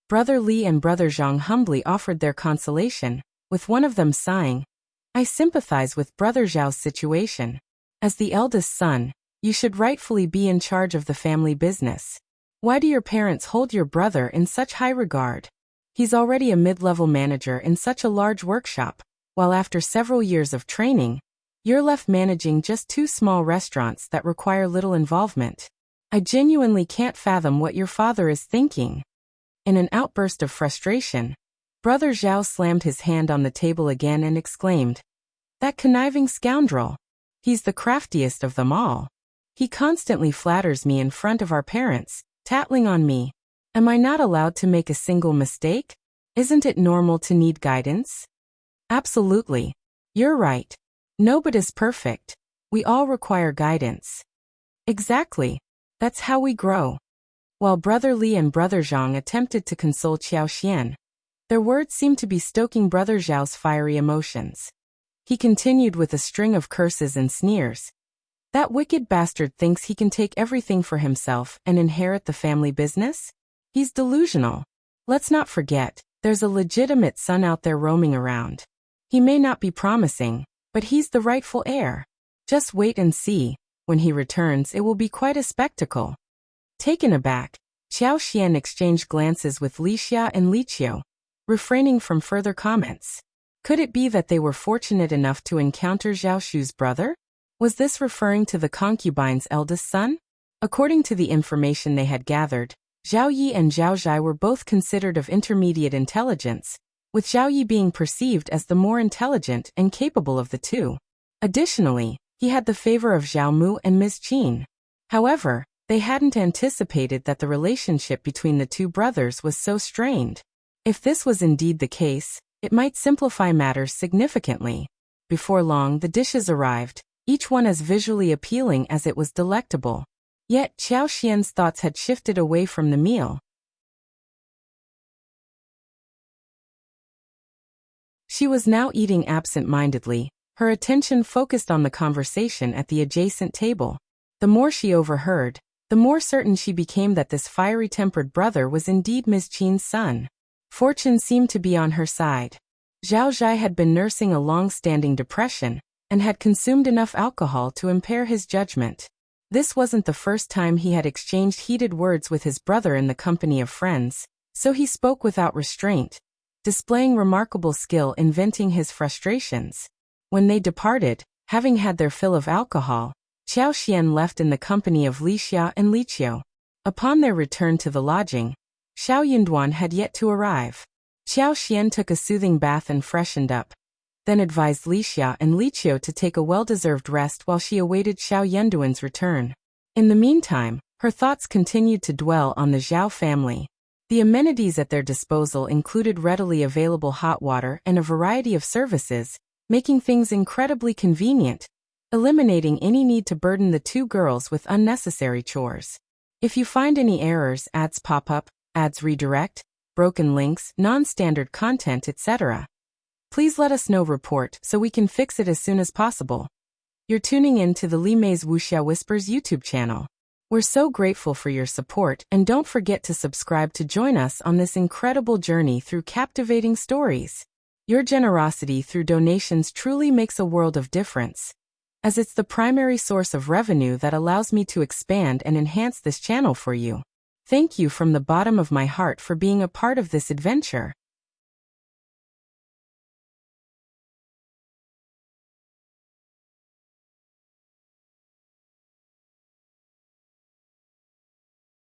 Brother Li and Brother Zhang humbly offered their consolation, with one of them sighing. I sympathize with Brother Zhao's situation. As the eldest son, you should rightfully be in charge of the family business. Why do your parents hold your brother in such high regard? He's already a mid-level manager in such a large workshop, while after several years of training, you're left managing just 2 small restaurants that require little involvement. I genuinely can't fathom what your father is thinking. In an outburst of frustration, Brother Zhao slammed his hand on the table again and exclaimed, "That conniving scoundrel! He's the craftiest of them all. He constantly flatters me in front of our parents, tattling on me. Am I not allowed to make a single mistake? Isn't it normal to need guidance?" Absolutely. You're right. Nobody's perfect. We all require guidance. Exactly. That's how we grow. While Brother Li and Brother Zhang attempted to console Qiao Xian, their words seemed to be stoking Brother Zhao's fiery emotions. He continued with a string of curses and sneers. That wicked bastard thinks he can take everything for himself and inherit the family business? He's delusional. Let's not forget, there's a legitimate son out there roaming around. He may not be promising, but he's the rightful heir. Just wait and see. When he returns, it will be quite a spectacle. Taken aback, Qiao Xian exchanged glances with Li Xia and Li Qiu, refraining from further comments. Could it be that they were fortunate enough to encounter Zhao Shu's brother? Was this referring to the concubine's eldest son? According to the information they had gathered, Zhao Yi and Zhao Zhai were both considered of intermediate intelligence, with Zhao Yi being perceived as the more intelligent and capable of the two. Additionally, he had the favor of Zhao Mu and Ms. Qin. However, they hadn't anticipated that the relationship between the two brothers was so strained. If this was indeed the case, it might simplify matters significantly. Before long, the dishes arrived, each one as visually appealing as it was delectable. Yet Qiao Xian's thoughts had shifted away from the meal. She was now eating absent-mindedly, her attention focused on the conversation at the adjacent table. The more she overheard, the more certain she became that this fiery-tempered brother was indeed Ms. Qin's son. Fortune seemed to be on her side. Zhao Zhai had been nursing a long-standing depression and had consumed enough alcohol to impair his judgment. This wasn't the first time he had exchanged heated words with his brother in the company of friends, so he spoke without restraint, displaying remarkable skill in venting his frustrations. When they departed, having had their fill of alcohol, Qiao Xian left in the company of Li Xia and Li Qiu. Upon their return to the lodging, Xiao Yinduan had yet to arrive. Qiao Xian took a soothing bath and freshened up, then advised Li Xia and Li Qiu to take a well-deserved rest while she awaited Xiao Yinduan's return. In the meantime, her thoughts continued to dwell on the Zhao family. The amenities at their disposal included readily available hot water and a variety of services, making things incredibly convenient, eliminating any need to burden the two girls with unnecessary chores. If you find any errors, ads pop up, ads redirect, broken links, non-standard content, etc., please let us know. Report so we can fix it as soon as possible. You're tuning in to the Li Mei's Wuxia Whispers YouTube channel. We're so grateful for your support, and don't forget to subscribe to join us on this incredible journey through captivating stories. Your generosity through donations truly makes a world of difference, as it's the primary source of revenue that allows me to expand and enhance this channel for you. Thank you from the bottom of my heart for being a part of this adventure.